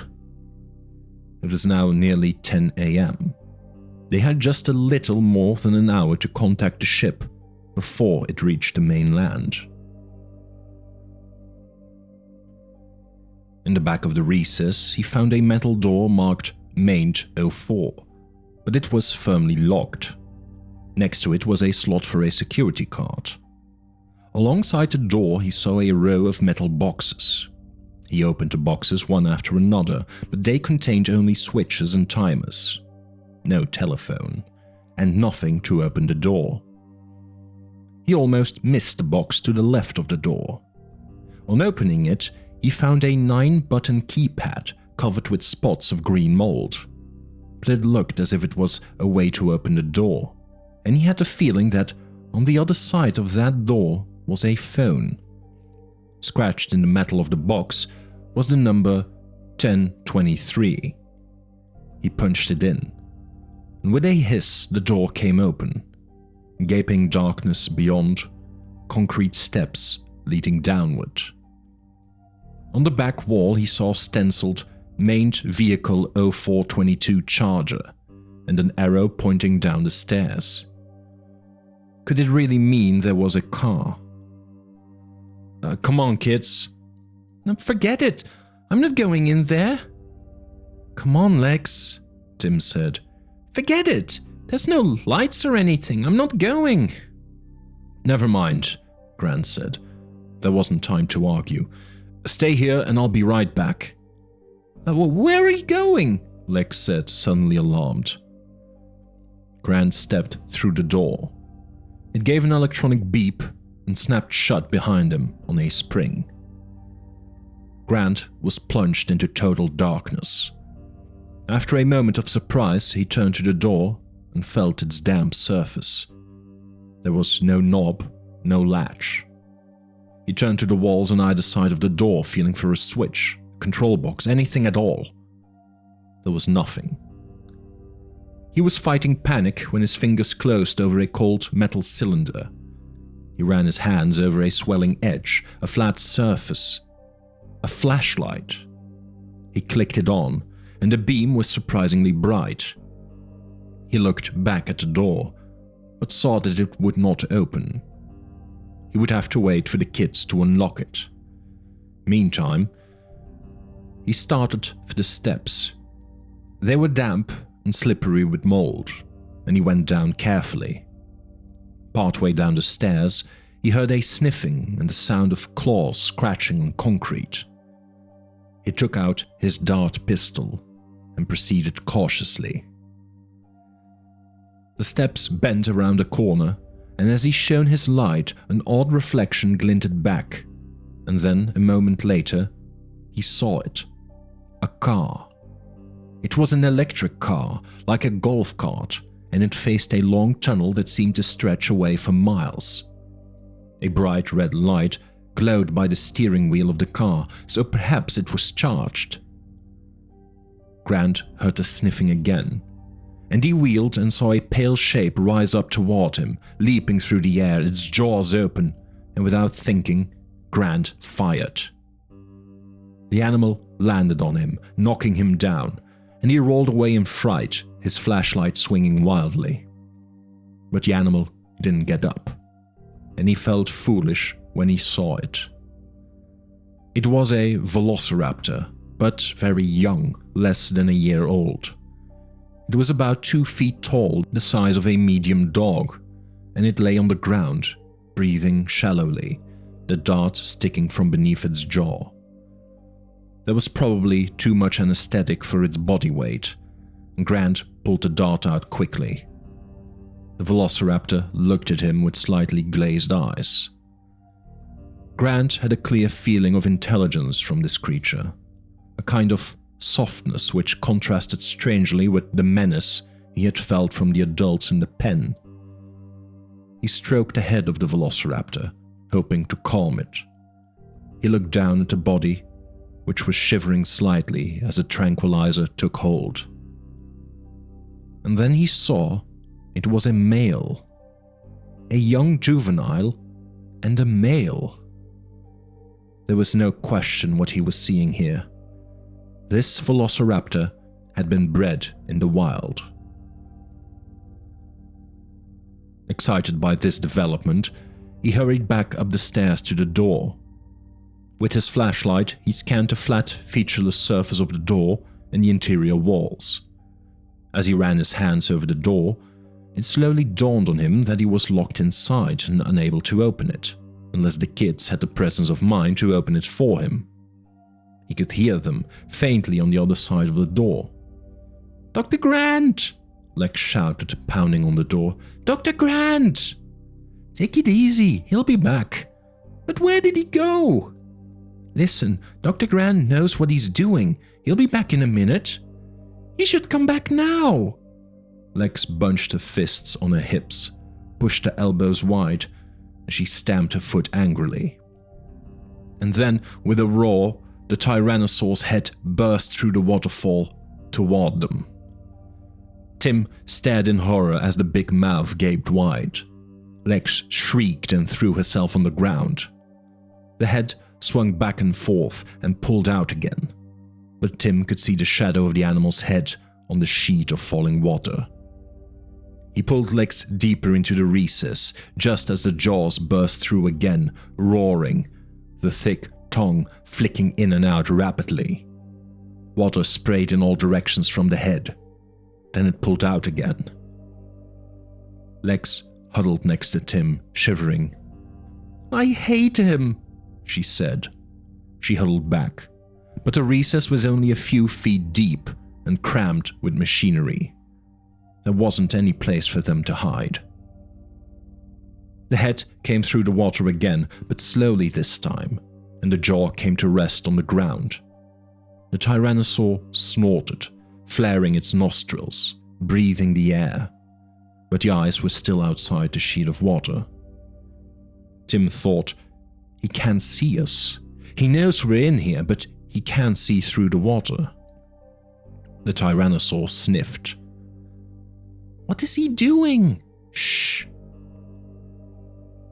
A: It was now nearly 10 a.m. They had just a little more than an hour to contact the ship before it reached the mainland. In the back of the recess, he found a metal door marked Maint 04, but it was firmly locked. Next to it was a slot for a security card. Alongside the door, he saw a row of metal boxes. He opened the boxes one after another, but they contained only switches and timers. No telephone, and nothing to open the door. He almost missed the box to the left of the door. On opening it, he found a 9-button keypad covered with spots of green mold. But it looked as if it was a way to open the door, and he had the feeling that on the other side of that door was a phone. Scratched in the metal of the box was the number 1023. He punched it in, and with a hiss the door came open. Gaping darkness beyond, concrete steps leading downward. On the back wall he saw stenciled Maint Vehicle 0422 Charger and an arrow pointing down the stairs. Could it really mean there was a car? Come on, kids.
B: No, forget it. I'm not going in there.
A: Come on, Lex, Tim said.
B: Forget it. There's no lights or anything. I'm not going.
A: Never mind, Grant said. There wasn't time to argue. Stay here and I'll be right back.
B: Where are you going?
A: Lex said, suddenly alarmed. Grant stepped through the door. It gave an electronic beep and snapped shut behind him on a spring. Grant was plunged into total darkness. After a moment of surprise, he turned to the door and felt its damp surface. There was no knob, no latch. He turned to the walls on either side of the door, feeling for a switch, a control box, anything at all. There was nothing. He was fighting panic when his fingers closed over a cold metal cylinder. He ran his hands over a swelling edge, a flat surface. A flashlight. He clicked it on, and the beam was surprisingly bright. He looked back at the door, but saw that it would not open. He would have to wait for the kids to unlock it. Meantime, he started for the steps. They were damp and slippery with mold, and he went down carefully. Partway down the stairs, he heard a sniffing and the sound of claws scratching on concrete. He took out his dart pistol and proceeded cautiously. The steps bent around a corner, and as he shone his light, an odd reflection glinted back, and then, a moment later, he saw it. A car. It was an electric car, like a golf cart, and it faced a long tunnel that seemed to stretch away for miles. A bright red light glowed by the steering wheel of the car, so perhaps it was charged. Grant heard the sniffing again, and he wheeled and saw a pale shape rise up toward him, leaping through the air, its jaws open, and without thinking, Grant fired. The animal landed on him, knocking him down, and he rolled away in fright, his flashlight swinging wildly. But the animal didn't get up, and he felt foolish when he saw it. It was a velociraptor, but very young, less than a year old. It was about 2 feet tall, the size of a medium dog, and it lay on the ground, breathing shallowly, the dart sticking from beneath its jaw. There was probably too much anesthetic for its body weight, and Grant pulled the dart out quickly. The velociraptor looked at him with slightly glazed eyes. Grant had a clear feeling of intelligence from this creature, a kind of softness which contrasted strangely with the menace he had felt from the adults in the pen. He stroked the head of the velociraptor, hoping to calm it. He looked down at the body, which was shivering slightly as a tranquilizer took hold. And then he saw it was a male, a young juvenile, and a male. There was no question what he was seeing here. This velociraptor had been bred in the wild. Excited by this development, he hurried back up the stairs to the door. With his flashlight, he scanned the flat, featureless surface of the door and the interior walls. As he ran his hands over the door, it slowly dawned on him that he was locked inside and unable to open it, unless the kids had the presence of mind to open it for him. He could hear them faintly on the other side of the door.
B: "Dr. Grant!"
A: Lex shouted, pounding on the door.
B: "Dr. Grant!"
C: "Take it easy, he'll be back."
B: "But where did he go?"
C: "Listen, Dr. Grant knows what he's doing. He'll be back in a minute."
B: "He should come back now."
A: Lex bunched her fists on her hips, pushed her elbows wide, and she stamped her foot angrily. And then, with a roar, the Tyrannosaur's head burst through the waterfall toward them. Tim stared in horror as the big mouth gaped wide. Lex shrieked and threw herself on the ground. The head swung back and forth and pulled out again, but Tim could see the shadow of the animal's head on the sheet of falling water. He pulled Lex deeper into the recess, just as the jaws burst through again, roaring, the thick tongue flicking in and out rapidly. Water sprayed in all directions from the head. Then it pulled out again. Lex huddled next to Tim, shivering.
C: I hate him,
A: she said. She huddled back, but the recess was only a few feet deep and crammed with machinery. There wasn't any place for them to hide. The head came through the water again, but slowly this time, and the jaw came to rest on the ground. The tyrannosaur snorted, flaring its nostrils, breathing the air, but the eyes were still outside the sheet of water. Tim thought, he can't see us. He knows we're in here, but he can't see through the water. The tyrannosaur sniffed.
C: What is he doing?
A: Shh.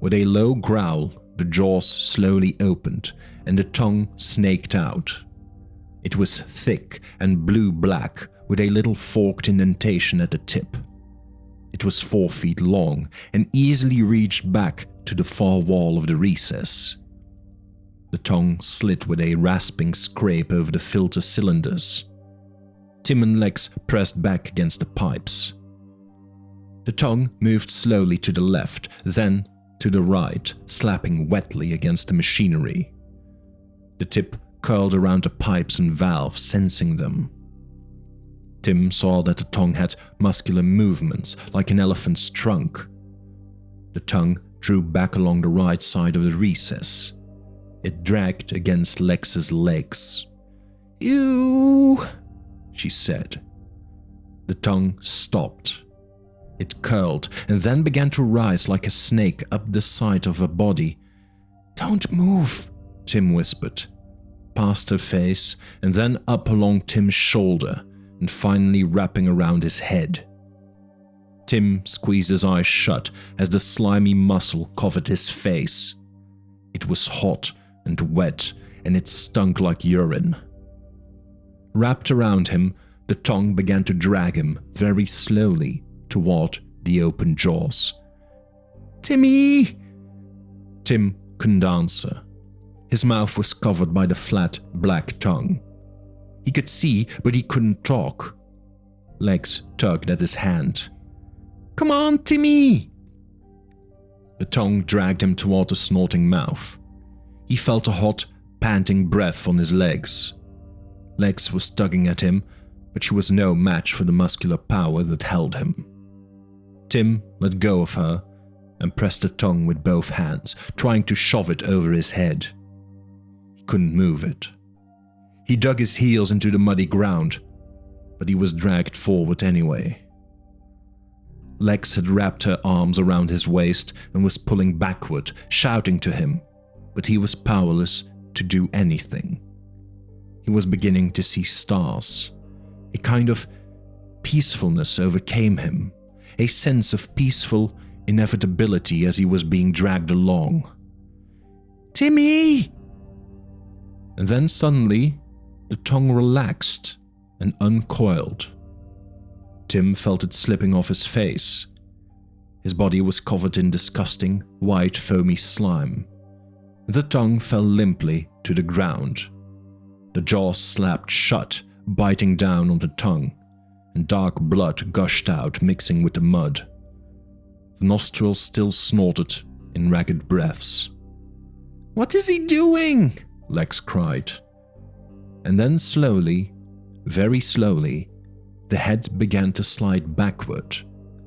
A: With a low growl, the jaws slowly opened and the tongue snaked out. It was thick and blue-black with a little forked indentation at the tip. It was 4 feet long and easily reached back to the far wall of the recess. The tongue slit with a rasping scrape over the filter cylinders. Tim and Lex pressed back against the pipes. The tongue moved slowly to the left, then to the right, slapping wetly against the machinery. The tip curled around the pipes and valves, sensing them. Tim saw that the tongue had muscular movements, like an elephant's trunk. The tongue drew back along the right side of the recess. It dragged against Lex's legs.
C: Ew,
A: she said. The tongue stopped. It curled and then began to rise like a snake up the side of her body.
C: Don't move,
A: Tim whispered, past her face and then up along Tim's shoulder and finally wrapping around his head. Tim squeezed his eyes shut as the slimy muscle covered his face. It was hot and wet, and it stunk like urine. Wrapped around him, the tongue began to drag him very slowly toward the open jaws.
C: Timmy!
A: Tim couldn't answer. His mouth was covered by the flat, black tongue. He could see, but he couldn't talk. Lex tugged at his hand.
C: Come on, Timmy!
A: The tongue dragged him toward the snorting mouth. He felt a hot, panting breath on his legs. Lex was tugging at him, but she was no match for the muscular power that held him. Tim let go of her and pressed the tongue with both hands, trying to shove it over his head. He couldn't move it. He dug his heels into the muddy ground, but he was dragged forward anyway. Lex had wrapped her arms around his waist and was pulling backward, shouting to him, but he was powerless to do anything. He was beginning to see stars. A kind of peacefulness overcame him, a sense of peaceful inevitability as he was being dragged along.
C: Timmy!
A: And then suddenly, the tongue relaxed and uncoiled. Tim felt it slipping off his face. His body was covered in disgusting, white, foamy slime. The tongue fell limply to the ground. The jaws slapped shut, biting down on the tongue, and dark blood gushed out, mixing with the mud. The nostrils still snorted in ragged breaths.
C: What is he doing?
A: Lex cried. And then slowly, very slowly, the head began to slide backward,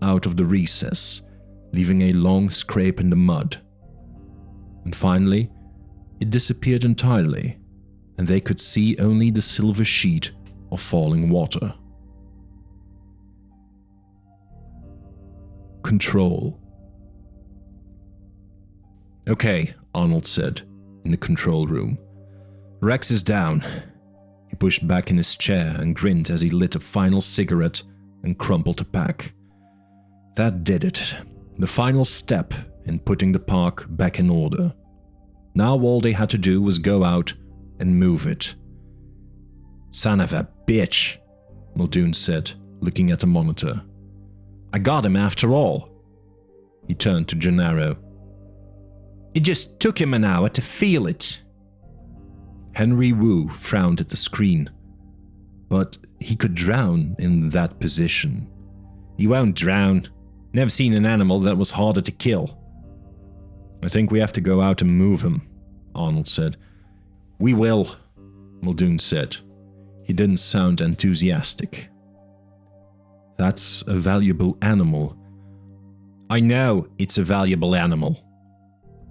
A: out of the recess, leaving a long scrape in the mud. And finally, it disappeared entirely, and they could see only the silver sheet of falling water. Control. Okay, Arnold said, in the control room. Rex is down. He pushed back in his chair and grinned as he lit a final cigarette and crumpled a pack. That did it. The final step in putting the park back in order. Now all they had to do was go out and move it. Son of a bitch, Muldoon said, looking at the monitor. I got him after all. He turned to Gennaro. It just took him an hour to feel it. Henry Wu frowned at the screen. But he could drown in that position. He won't drown. Never seen an animal that was harder to kill. I think we have to go out and move him, Arnold said. We will, Muldoon said. He didn't sound enthusiastic. That's a valuable animal. I know it's a valuable animal.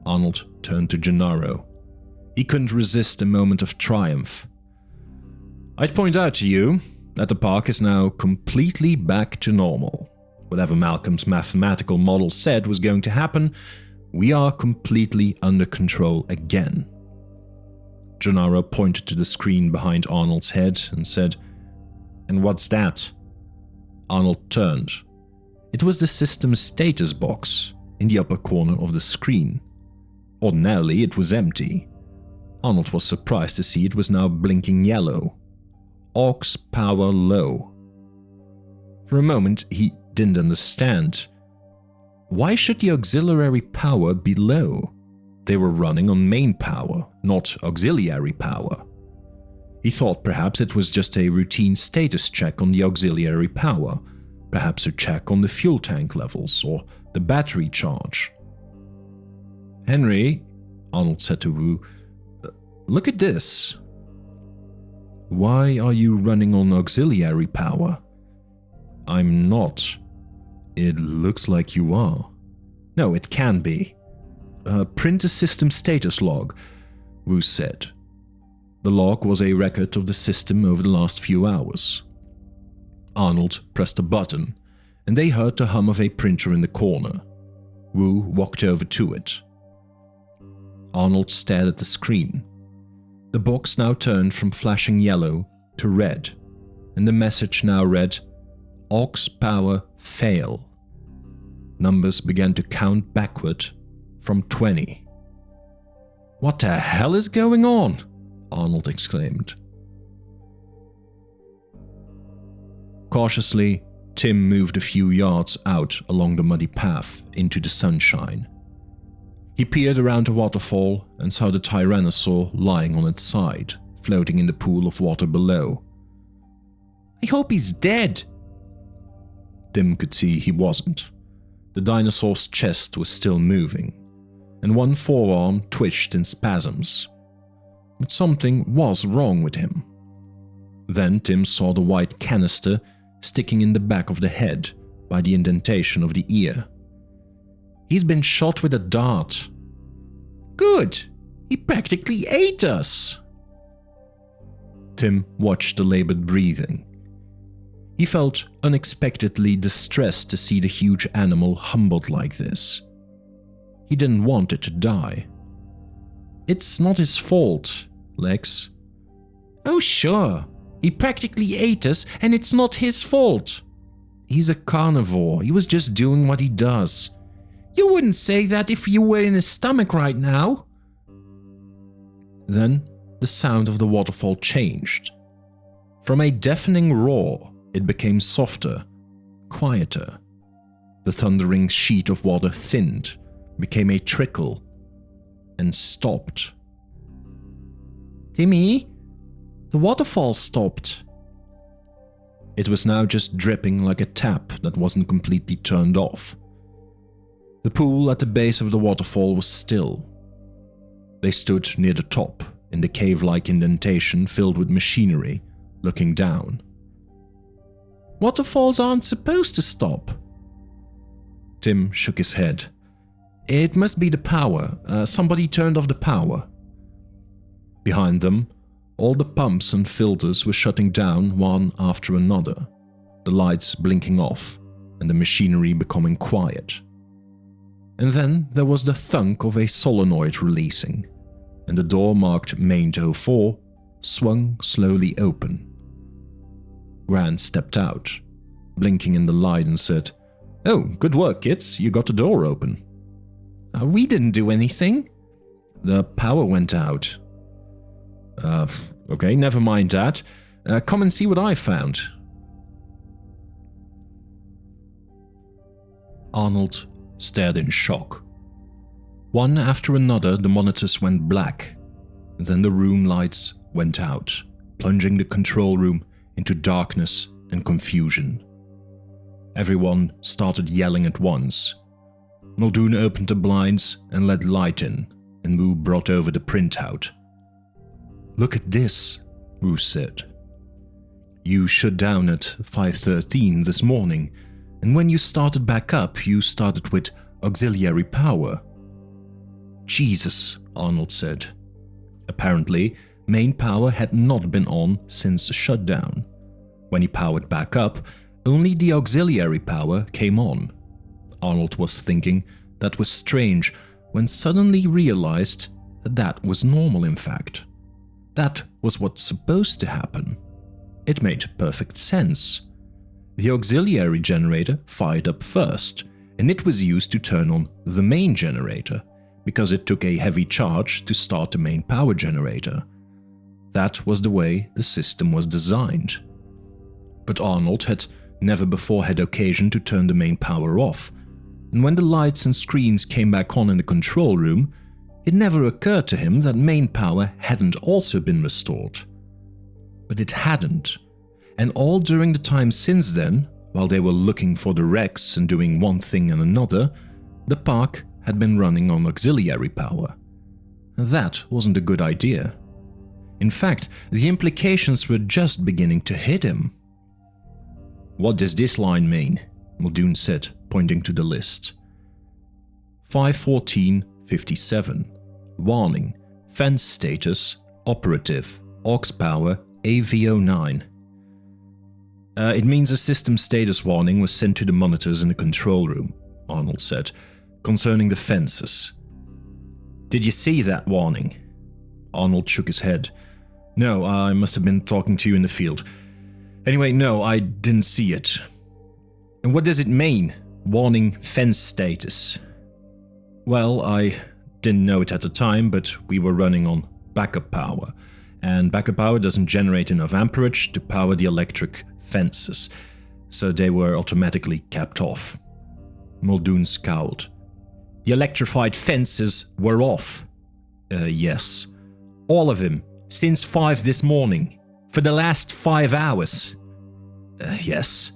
A: Arnold turned to Gennaro. He couldn't resist a moment of triumph. I'd point out to you that the park is now completely back to normal. Whatever Malcolm's mathematical model said was going to happen, we are completely under control again. Gennaro pointed to the screen behind Arnold's head and said, And what's that? Arnold turned. It was the system status box in the upper corner of the screen. Ordinarily, it was empty. Arnold was surprised to see it was now blinking yellow. Aux power low. For a moment, he didn't understand. Why should the auxiliary power be low? They were running on main power, not auxiliary power. He thought perhaps it was just a routine status check on the auxiliary power, perhaps a check on the fuel tank levels or the battery charge. Henry, Arnold said to Wu, look at this. Why are you running on auxiliary power? I'm not. It looks like you are. No, it can be. Print a system status log, Wu said. The log was a record of the system over the last few hours. Arnold pressed a button, and they heard the hum of a printer in the corner. Wu walked over to it. Arnold stared at the screen. The box now turned from flashing yellow to red, and the message now read, Aux power fail. Numbers began to count backward from 20. What the hell is going on? Arnold exclaimed. Cautiously, Tim moved a few yards out along the muddy path into the sunshine. He peered around the waterfall and saw the tyrannosaur lying on its side, floating in the pool of water below. I hope he's dead. Tim could see he wasn't. The dinosaur's chest was still moving, and one forearm twitched in spasms. But something was wrong with him. Then Tim saw the white canister sticking in the back of the head by the indentation of the ear. He's been shot with a dart. Good! He practically ate us! Tim watched the labored breathing. He felt unexpectedly distressed to see the huge animal humbled like this. He didn't want it to die. It's not his fault, Lex. Oh sure, he practically ate us and it's not his fault. He's a carnivore, he was just doing what he does. You wouldn't say that if you were in his stomach right now. Then the sound of the waterfall changed. From a deafening roar, it became softer, quieter. The thundering sheet of water thinned, became a trickle, and stopped. Timmy, the waterfall stopped. It was now just dripping like a tap that wasn't completely turned off. The pool at the base of the waterfall was still. They stood near the top, in the cave-like indentation filled with machinery, looking down. Waterfalls aren't supposed to stop. Tim shook his head. It must be the power. Somebody turned off the power. Behind them, all the pumps and filters were shutting down one after another, the lights blinking off, and the machinery becoming quiet. And then there was the thunk of a solenoid releasing, and the door marked Main 04 swung slowly open. Grant stepped out, blinking in the light and said, Oh, good work, kids, you got the door open. We didn't do anything. The power went out. Okay, never mind that. Come and see what I found. Arnold stared in shock. One after another, the monitors went black, and then the room lights went out, plunging the control room into darkness and confusion. Everyone started yelling at once. Muldoon opened the blinds and let light in, and Moo brought over the printout. "Look at this," Moo said. "You shut down at 5:13 this morning, and when you started back up, you started with auxiliary power." "Jesus," Arnold said. Apparently, main power had not been on since the shutdown. When he powered back up, only the auxiliary power came on. Arnold was thinking that was strange when suddenly realized that that was normal in fact. That was what's supposed to happen. It made perfect sense. The auxiliary generator fired up first, and it was used to turn on the main generator, because it took a heavy charge to start the main power generator. That was the way the system was designed. But Arnold had never before had occasion to turn the main power off, and when the lights and screens came back on in the control room, it never occurred to him that main power hadn't also been restored. But it hadn't, and all during the time since then, while they were looking for the wrecks and doing one thing and another, the park had been running on auxiliary power. And that wasn't a good idea. In fact, the implications were just beginning to hit him. "What does this line mean?" Muldoon said, pointing to the list. 5:14:57. Warning. Fence status. Operative. Aux power. AV09. It means a system status warning was sent to the monitors in the control room, Arnold said, concerning the fences. "Did you see that warning?" Arnold shook his head. "No, I must have been talking to you in the field. Anyway, no, I didn't see it." "And what does it mean, warning fence status?" "Well, I didn't know it at the time, but we were running on backup power, and backup power doesn't generate enough amperage to power the electric fences, so they were automatically capped off." Muldoon scowled. "The electrified fences were off?" Yes. "All of them, since 5 this morning, for the last 5 hours?" Yes.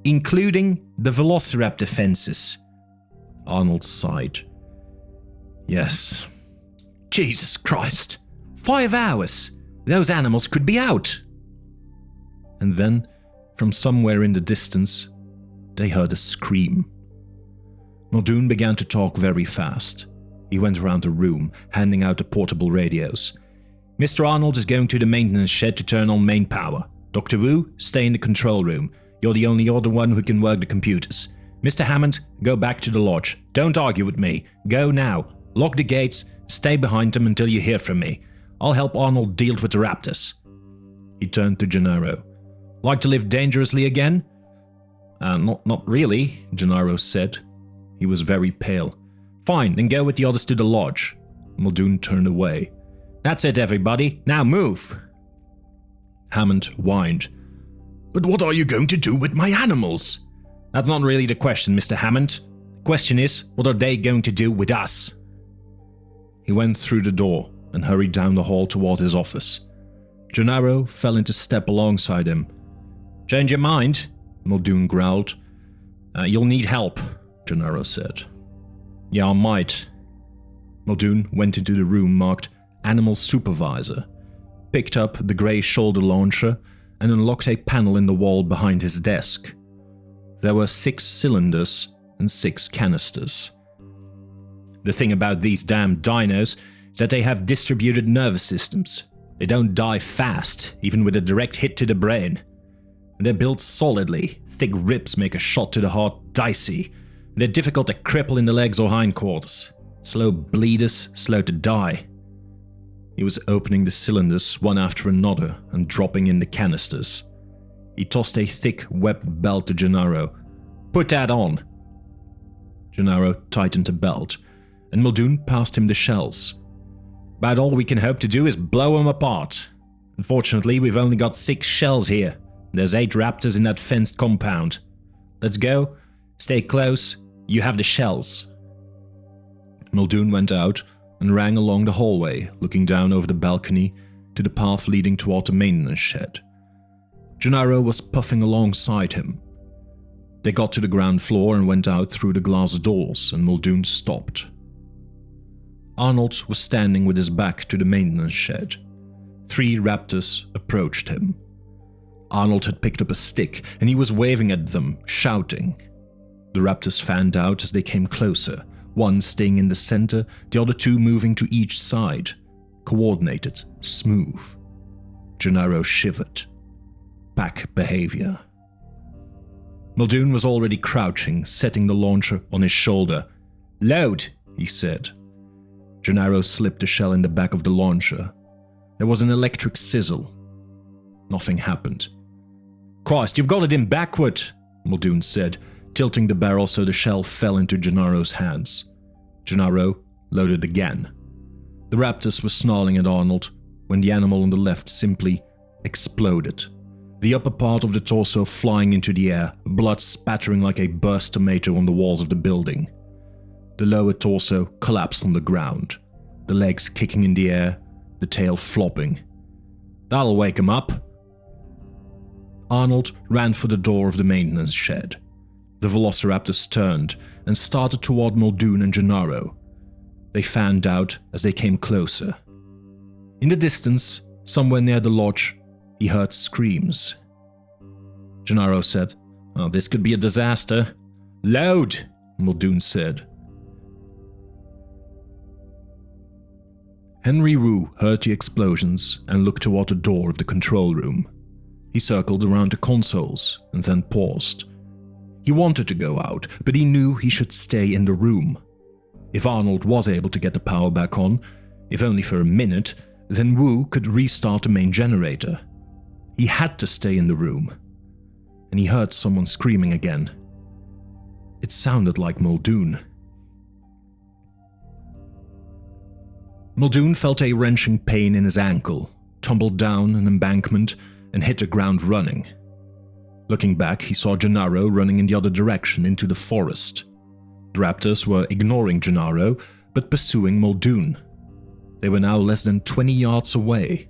A: "Including the velociraptor fences?" Arnold sighed. "Yes." "Jesus Christ! 5 hours! Those animals could be out!" And then, from somewhere in the distance, they heard a scream. Muldoon began to talk very fast. He went around the room, handing out the portable radios. "Mr. Arnold is going to the maintenance shed to turn on main power. Dr. Wu, stay in the control room. You're the only other one who can work the computers. Mr. Hammond, go back to the lodge. Don't argue with me. Go now. Lock the gates. Stay behind them until you hear from me. I'll help Arnold deal with the Raptors." He turned to Gennaro. "Like to live dangerously again?" Not really," Gennaro said. He was very pale. "Fine, then go with the others to the lodge." Muldoon turned away. "That's it, everybody. Now move." Hammond whined. "But what are you going to do with my animals?" "That's not really the question, Mr. Hammond. The question is, what are they going to do with us?" He went through the door and hurried down the hall toward his office. Gennaro fell into step alongside him. "Change your mind?" Muldoon growled. You'll need help," Gennaro said. "Yeah, I might." Muldoon went into the room marked Animal Supervisor, picked up the grey shoulder launcher, and unlocked a panel in the wall behind his desk. There were 6 cylinders and 6 canisters. "The thing about these damn dinos is that they have distributed nervous systems. They don't die fast, even with a direct hit to the brain. And they're built solidly. Thick ribs make a shot to the heart dicey. And they're difficult to cripple in the legs or hindquarters. Slow bleeders, slow to die." He was opening the cylinders one after another and dropping in the canisters. He tossed a thick webbed belt to Gennaro. "Put that on." Gennaro tightened the belt, and Muldoon passed him the shells. "About all we can hope to do is blow them apart. Unfortunately, we've only got 6 shells here. There's 8 raptors in that fenced compound. Let's go, stay close, You have the shells. Muldoon went out and ran along the hallway, looking down over the balcony to the path leading toward the maintenance shed. Gennaro was puffing alongside him. They got to the ground floor and went out through the glass doors, and Muldoon stopped. Arnold was standing with his back to the maintenance shed. 3 raptors approached him. Arnold had picked up a stick, and he was waving at them, shouting. The raptors fanned out as they came closer, one staying in the center, the other 2 moving to each side. Coordinated, smooth. Gennaro shivered. Pack behavior. Muldoon was already crouching, setting the launcher on his shoulder. "Load," he said. Gennaro slipped the shell in the back of the launcher. There was an electric sizzle. Nothing happened. "Christ, you've got it in backward," Muldoon said, tilting the barrel so the shell fell into Gennaro's hands. Gennaro loaded again. The raptors were snarling at Arnold when the animal on the left simply exploded. The upper part of the torso flying into the air, blood spattering like a burst tomato on the walls of the building. The lower torso collapsed on the ground, the legs kicking in the air, the tail flopping. "That'll wake him up." Arnold ran for the door of the maintenance shed. The velociraptors turned and started toward Muldoon and Gennaro. They fanned out as they came closer. In the distance, somewhere near the lodge, he heard screams. Gennaro said, "Oh, this could be a disaster." "Load," Muldoon said. Henry Wu heard the explosions and looked toward the door of the control room. He circled around the consoles and then paused. He wanted to go out, but he knew he should stay in the room. If Arnold was able to get the power back on, if only for a minute, then Wu could restart the main generator. He had to stay in the room. And he heard someone screaming again. It sounded like Muldoon. Muldoon felt a wrenching pain in his ankle, tumbled down an embankment, and hit the ground running. Looking back, he saw Gennaro running in the other direction into the forest. The raptors were ignoring Gennaro, but pursuing Muldoon. They were now less than 20 yards away.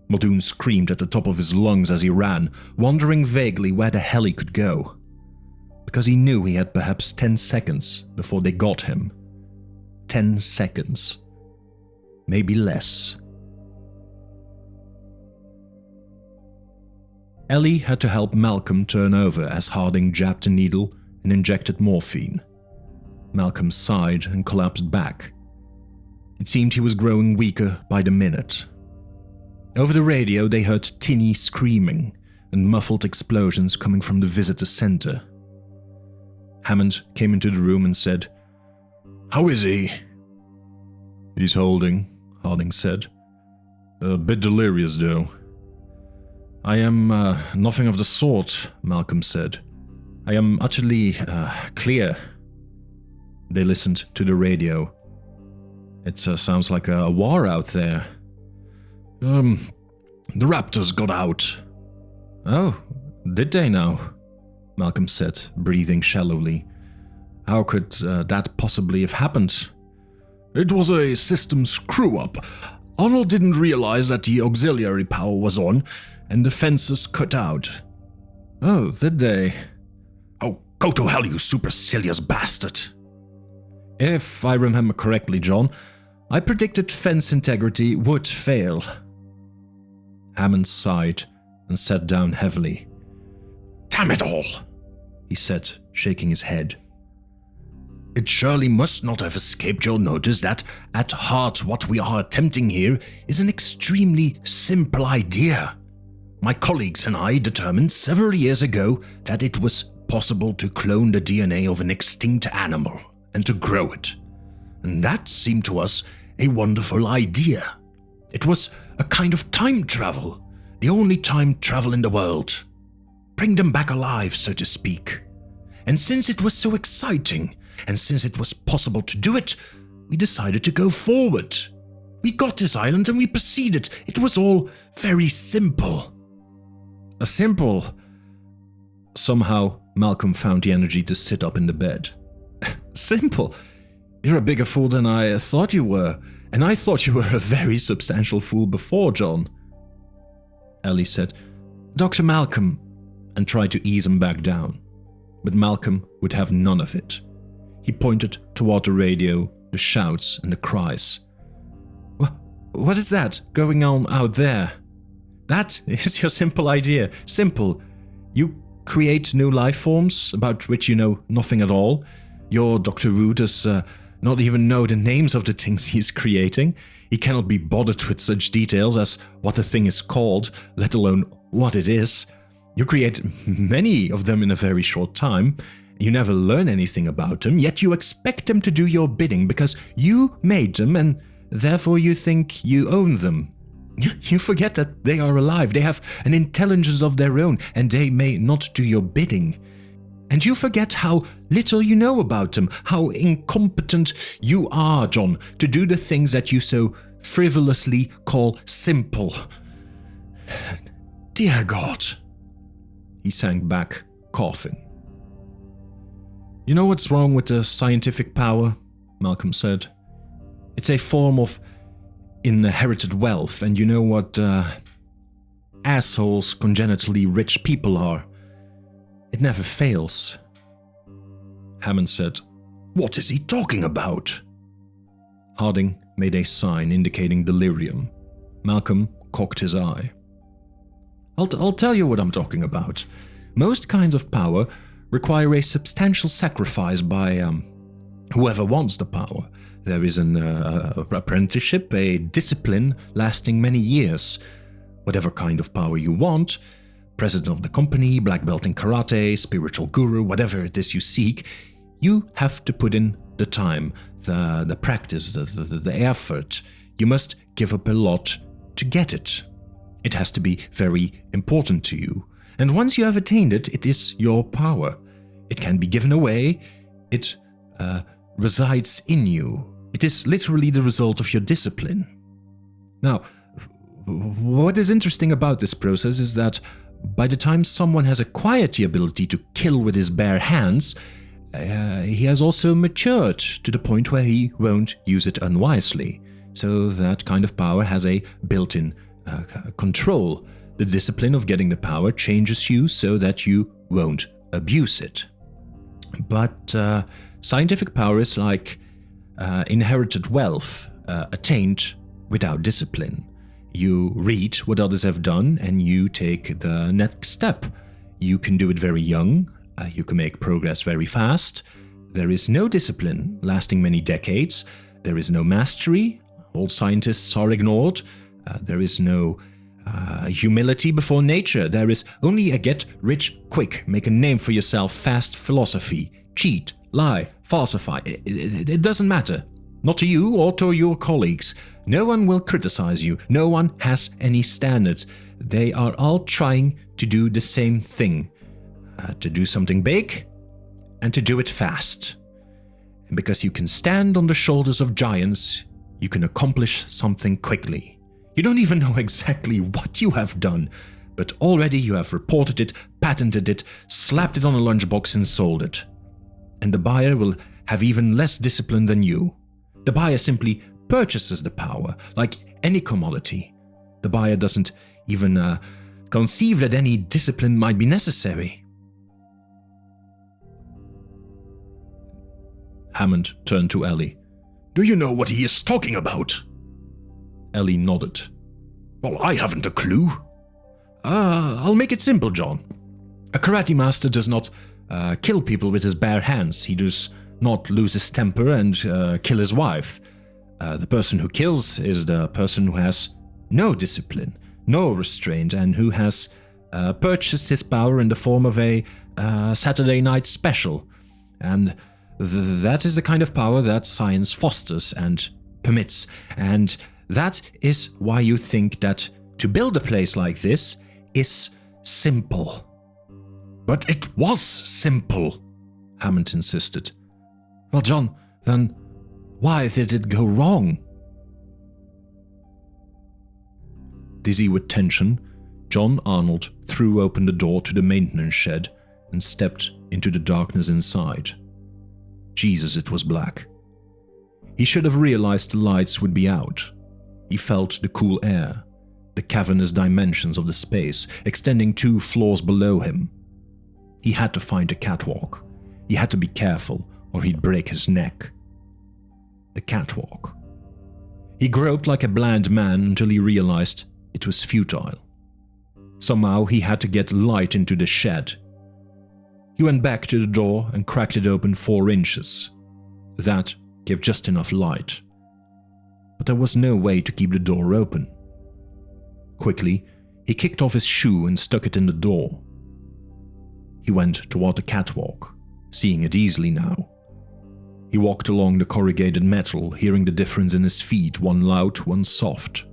A: Muldoon screamed at the top of his lungs as he ran, wondering vaguely where the hell he could go. Because he knew he had perhaps 10 seconds before they got him. 10 seconds. Maybe less. Ellie had to help Malcolm turn over as Harding jabbed a needle and injected morphine. Malcolm sighed and collapsed back. It seemed he was growing weaker by the minute. Over the radio, they heard tinny screaming and muffled explosions coming from the visitor center. Hammond came into the room and said, "How is he?" "He's holding," Harding said. "A bit delirious, though." "I am nothing of the sort," Malcolm said. "I am utterly clear." They listened to the radio. "It sounds like a war out there." The raptors got out." "Oh, did they now?" Malcolm said, breathing shallowly. "How could that possibly have happened?" "It was a system screw-up. Arnold didn't realize that the auxiliary power was on, and the fences cut out." "Oh, did they?" "Oh, go to hell, you supercilious bastard." "If I remember correctly, John, I predicted fence integrity would fail." Hammond sighed and sat down heavily. "Damn it all," he said, shaking his head. "It surely must not have escaped your notice that, at heart, what we are attempting here is an extremely simple idea. My colleagues and I determined several years ago that it was possible to clone the DNA of an extinct animal and to grow it. And that seemed to us a wonderful idea. It was a kind of time travel, the only time travel in the world. Bring them back alive, so to speak. And since it was so exciting, and since it was possible to do it, we decided to go forward. We got this island and we proceeded. It was all very simple." Simple? Somehow, Malcolm found the energy to sit up in the bed. Simple? You're a bigger fool than I thought you were, and I thought you were a very substantial fool before, John. Ellie said, Dr. Malcolm, and tried to ease him back down. But Malcolm would have none of it. He pointed toward the radio, the shouts and the cries. What is that going on out there? That is your simple idea. Simple. You create new life forms about which you know nothing at all. Your Dr. Wu does not even know the names of the things he is creating. He cannot be bothered with such details as what the thing is called, let alone what it is. You create many of them in a very short time. You never learn anything about them, yet you expect them to do your bidding because you made them and therefore you think you own them. You forget that they are alive, they have an intelligence of their own, and they may not do your bidding. And you forget how little you know about them, how incompetent you are, John, to do the things that you so frivolously call simple. Dear God. He sank back, coughing. You know what's wrong with the scientific power? Malcolm said. It's a form of inherited wealth, and you know what assholes congenitally rich people are. It never fails. Hammond said, What is he talking about? Harding made a sign indicating delirium. Malcolm cocked his eye. I'll tell you what I'm talking about. Most kinds of power require a substantial sacrifice by whoever wants the power. There is an apprenticeship, a discipline lasting many years. Whatever kind of power you want, president of the company, black belt in karate, spiritual guru, whatever it is you seek, you have to put in the time, the practice, the effort. You must give up a lot to get it. It has to be very important to you. And once you have attained it, it is your power. It can be given away. It resides in you. It is literally the result of your discipline. Now, what is interesting about this process is that by the time someone has acquired the ability to kill with his bare hands, he has also matured to the point where he won't use it unwisely. So that kind of power has a built-in control. The discipline of getting the power changes you so that you won't abuse it. But scientific power is like inherited wealth attained without discipline. You read what others have done and you take the next step. You can do it very young. You can make progress very fast. There is no discipline lasting many decades. There is no mastery. All scientists are ignored. There is no humility before nature. There is only a get-rich-quick, make-a-name-for-yourself fast philosophy. Cheat, lie, falsify. It doesn't matter. Not to you or to your colleagues. No one will criticize you. No one has any standards. They are all trying to do the same thing. To do something big and to do it fast. And because you can stand on the shoulders of giants, you can accomplish something quickly. You don't even know exactly what you have done, but already you have reported it, patented it, slapped it on a lunchbox and sold it. And the buyer will have even less discipline than you. The buyer simply purchases the power, like any commodity. The buyer doesn't even conceive that any discipline might be necessary. Hammond turned to Ellie. Do you know what he is talking about? Ellie nodded. Well, I haven't a clue. I'll make it simple, John. A karate master does not kill people with his bare hands. He does not lose his temper and kill his wife. The person who kills is the person who has no discipline, no restraint, and who has purchased his power in the form of a Saturday night special. And that is the kind of power that science fosters and permits. And that is why you think that to build a place like this is simple. But it was simple, Hammond insisted. Well, John, then why did it go wrong? Dizzy with tension, John Arnold threw open the door to the maintenance shed and stepped into the darkness inside. Jesus, it was black. He should have realized the lights would be out. He felt the cool air, the cavernous dimensions of the space extending 2 floors below him. He had to find a catwalk. He had to be careful, or he'd break his neck. The catwalk. He groped like a blind man until he realized it was futile. Somehow he had to get light into the shed. He went back to the door and cracked it open 4 inches. That gave just enough light. But there was no way to keep the door open. Quickly, he kicked off his shoe and stuck it in the door. He went toward the catwalk, seeing it easily now. He walked along the corrugated metal, hearing the difference in his feet, one loud, one soft.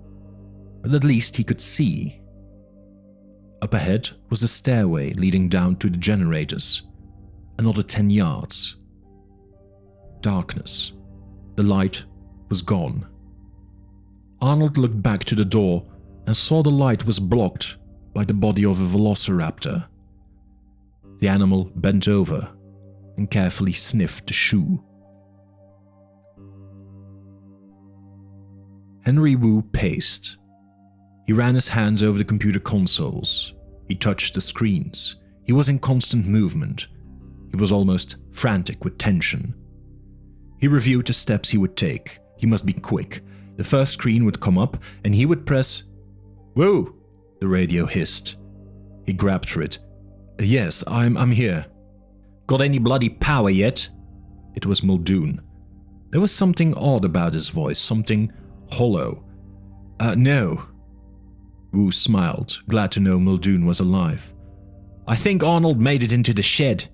A: But at least he could see. Up ahead was the stairway leading down to the generators. Another 10 yards. Darkness. The light was gone. Arnold looked back to the door and saw the light was blocked by the body of a velociraptor. The animal bent over and carefully sniffed the shoe. Henry Wu paced. He ran his hands over the computer consoles. He touched the screens. He was in constant movement. He was almost frantic with tension. He reviewed the steps he would take. He must be quick. The first screen would come up, and he would press... "Whoa!" the radio hissed. He grabbed for it. "Yes, I'm here." "Got any bloody power yet?" It was Muldoon. There was something odd about his voice, something hollow. No." Wu smiled, glad to know Muldoon was alive. "I think Arnold made it into the shed.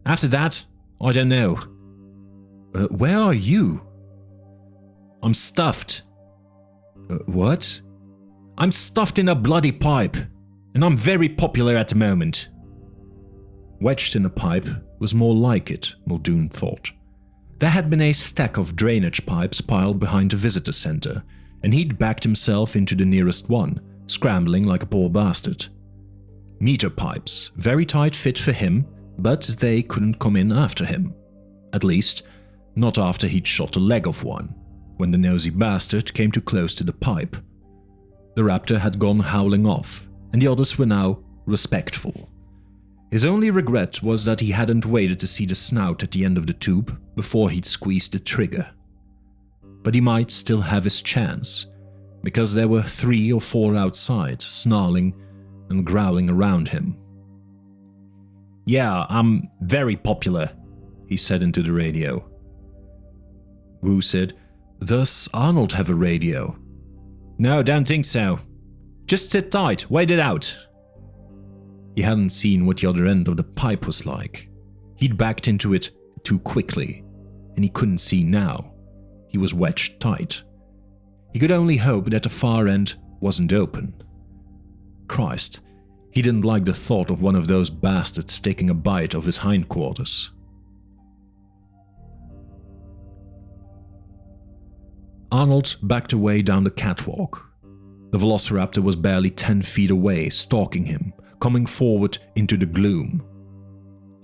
A: After that, I don't know." Where are you?" "I'm stuffed." What?" "I'm stuffed in a bloody pipe, and I'm very popular at the moment." Wedged in a pipe was more like it, Muldoon thought. There had been a stack of drainage pipes piled behind the visitor center, and he'd backed himself into the nearest one, scrambling like a poor bastard. Meter pipes, very tight fit for him, but they couldn't come in after him. At least, not after he'd shot the leg of one, when the nosy bastard came too close to the pipe. The raptor had gone howling off, and the others were now respectful. His only regret was that he hadn't waited to see the snout at the end of the tube before he'd squeezed the trigger. But he might still have his chance, because there were 3 or 4 outside, snarling and growling around him. "Yeah, I'm very popular," he said into the radio. Wu said, "Does Arnold have a radio?" "No, don't think so. Just sit tight, wait it out." He hadn't seen what the other end of the pipe was like. He'd backed into it too quickly, and he couldn't see now. He was wedged tight. He could only hope that the far end wasn't open. Christ, he didn't like the thought of one of those bastards taking a bite of his hindquarters. Arnold backed away down the catwalk. The velociraptor was barely 10 feet away, stalking him, coming forward into the gloom.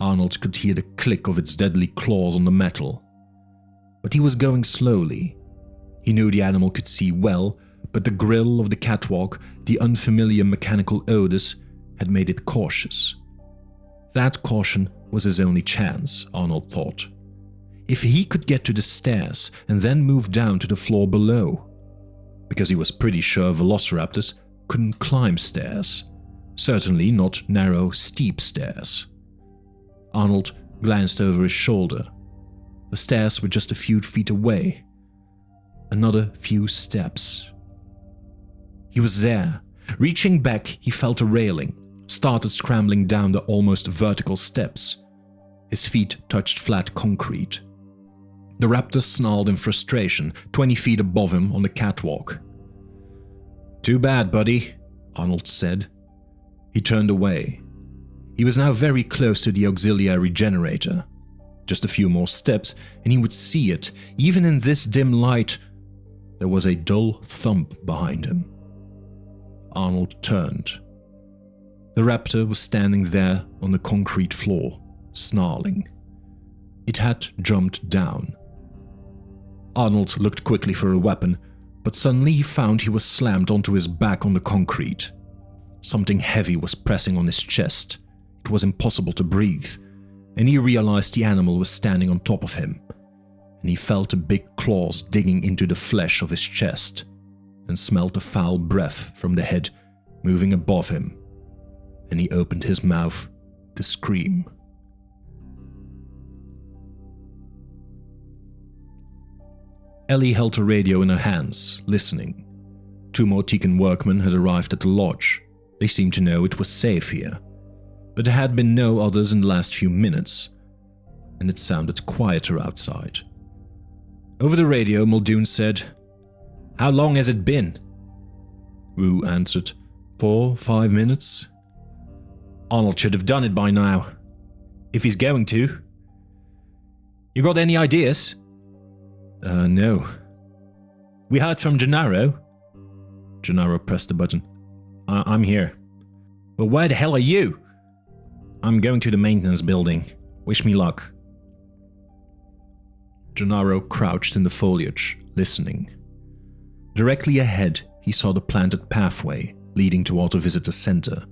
A: Arnold could hear the click of its deadly claws on the metal. But he was going slowly. He knew the animal could see well, but the grill of the catwalk, the unfamiliar mechanical odors, had made it cautious. That caution was his only chance, Arnold thought. If he could get to the stairs and then move down to the floor below. Because he was pretty sure velociraptors couldn't climb stairs. Certainly not narrow, steep stairs. Arnold glanced over his shoulder. The stairs were just a few feet away. Another few steps. He was there. Reaching back, he felt a railing, started scrambling down the almost vertical steps. His feet touched flat concrete. The raptor snarled in frustration, 20 feet above him on the catwalk. "Too bad, buddy," Arnold said. He turned away. He was now very close to the auxiliary generator. Just a few more steps, and he would see it. Even in this dim light, there was a dull thump behind him. Arnold turned. The raptor was standing there on the concrete floor, snarling. It had jumped down. Arnold looked quickly for a weapon, but suddenly he found he was slammed onto his back on the concrete. Something heavy was pressing on his chest. It was impossible to breathe, and he realized the animal was standing on top of him, and he felt the big claws digging into the flesh of his chest, and smelled the foul breath from the head moving above him, and he opened his mouth to scream. Ellie held the radio in her hands, listening. 2 more Tekan workmen had arrived at the lodge. They seemed to know it was safe here, but there had been no others in the last few minutes, and it sounded quieter outside. Over the radio, Muldoon said, "How long has it been?" Wu answered, 4-5 minutes. Arnold should have done it by now, if he's going to. You got any ideas? No. We heard from Gennaro. Gennaro pressed the button. I'm here. Well, where the hell are you? I'm going to the maintenance building. Wish me luck. Gennaro crouched in the foliage, listening. Directly ahead, he saw the planted pathway leading toward the visitor center.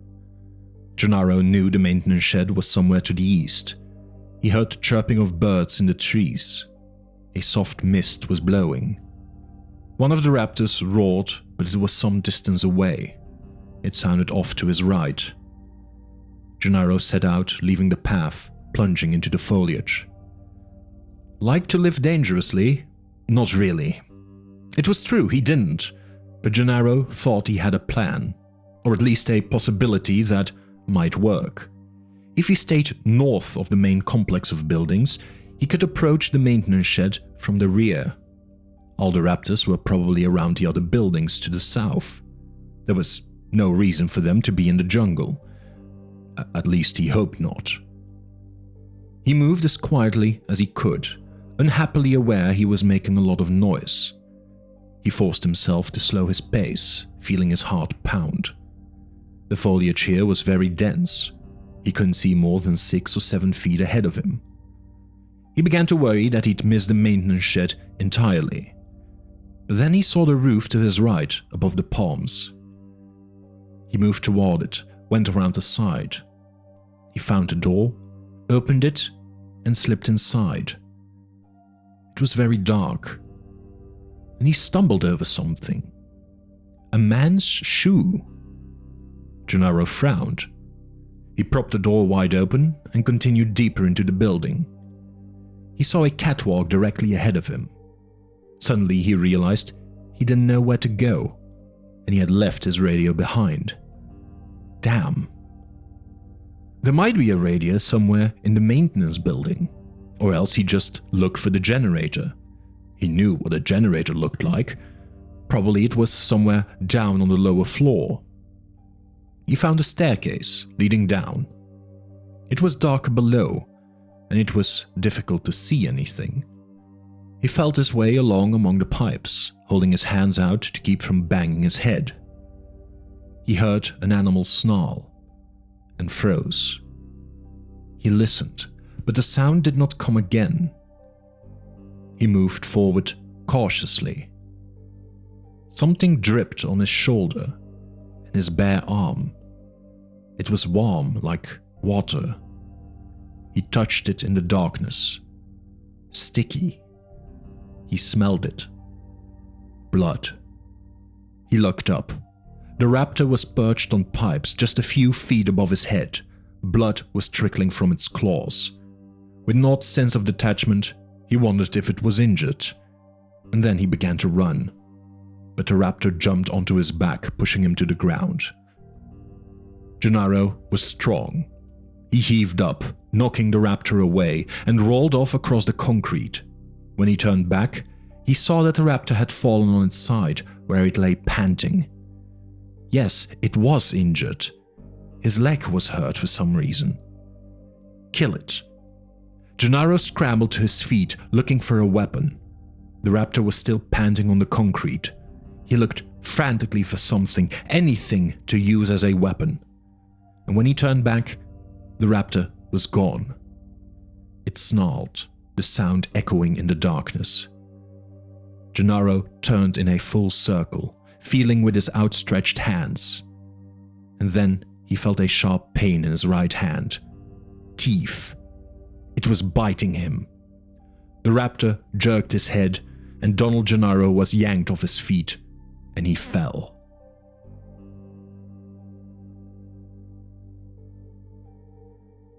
A: Gennaro knew the maintenance shed was somewhere to the east. He heard the chirping of birds in the trees. A soft mist was blowing. One of the raptors roared, but it was some distance away. It sounded off to his right. Gennaro set out, leaving the path, plunging into the foliage. Like to live dangerously? Not really. It was true, he didn't, but Gennaro thought he had a plan, or at least a possibility that might work. If he stayed north of the main complex of buildings, he could approach the maintenance shed from the rear. All the raptors were probably around the other buildings to the south. There was no reason for them to be in the jungle. At least he hoped not. He moved as quietly as he could, unhappily aware he was making a lot of noise. He forced himself to slow his pace, feeling his heart pound. The foliage here was very dense. He couldn't see more than 6 or 7 feet ahead of him. He began to worry that he'd missed the maintenance shed entirely. But then he saw the roof to his right, above the palms. He moved toward it, went around the side. He found a door, opened it, and slipped inside. It was very dark, and he stumbled over something. A man's shoe. Gennaro frowned. He propped the door wide open and continued deeper into the building. He saw a catwalk directly ahead of him. Suddenly he realized he didn't know where to go, and he had left his radio behind. Damn. There might be a radio somewhere in the maintenance building, or else he just looked for the generator. He knew what a generator looked like. Probably it was somewhere down on the lower floor. He found a staircase leading down. It was dark below, and it was difficult to see anything. He felt his way along among the pipes, holding his hands out to keep from banging his head. He heard an animal snarl and froze. He listened, but the sound did not come again. He moved forward cautiously. Something dripped on his shoulder and his bare arm. It was warm like water. He touched it in the darkness. Sticky. He smelled it. Blood. He looked up. The raptor was perched on pipes just a few feet above his head. Blood was trickling from its claws. With an odd sense of detachment, he wondered if it was injured. And then he began to run. But the raptor jumped onto his back, pushing him to the ground. Gennaro was strong. He heaved up, knocking the raptor away, and rolled off across the concrete. When he turned back, he saw that the raptor had fallen on its side, where it lay panting. Yes, it was injured. His leg was hurt for some reason. Kill it. Gennaro scrambled to his feet, looking for a weapon. The raptor was still panting on the concrete. He looked frantically for something, anything to use as a weapon. And when he turned back, the raptor was gone. It snarled the sound echoing in the darkness. Gennaro turned in a full circle, feeling with his outstretched hands. And then he felt a sharp pain in his right hand. Teeth. It was biting him. The raptor jerked his head, and Donald Gennaro was yanked off his feet, and he fell.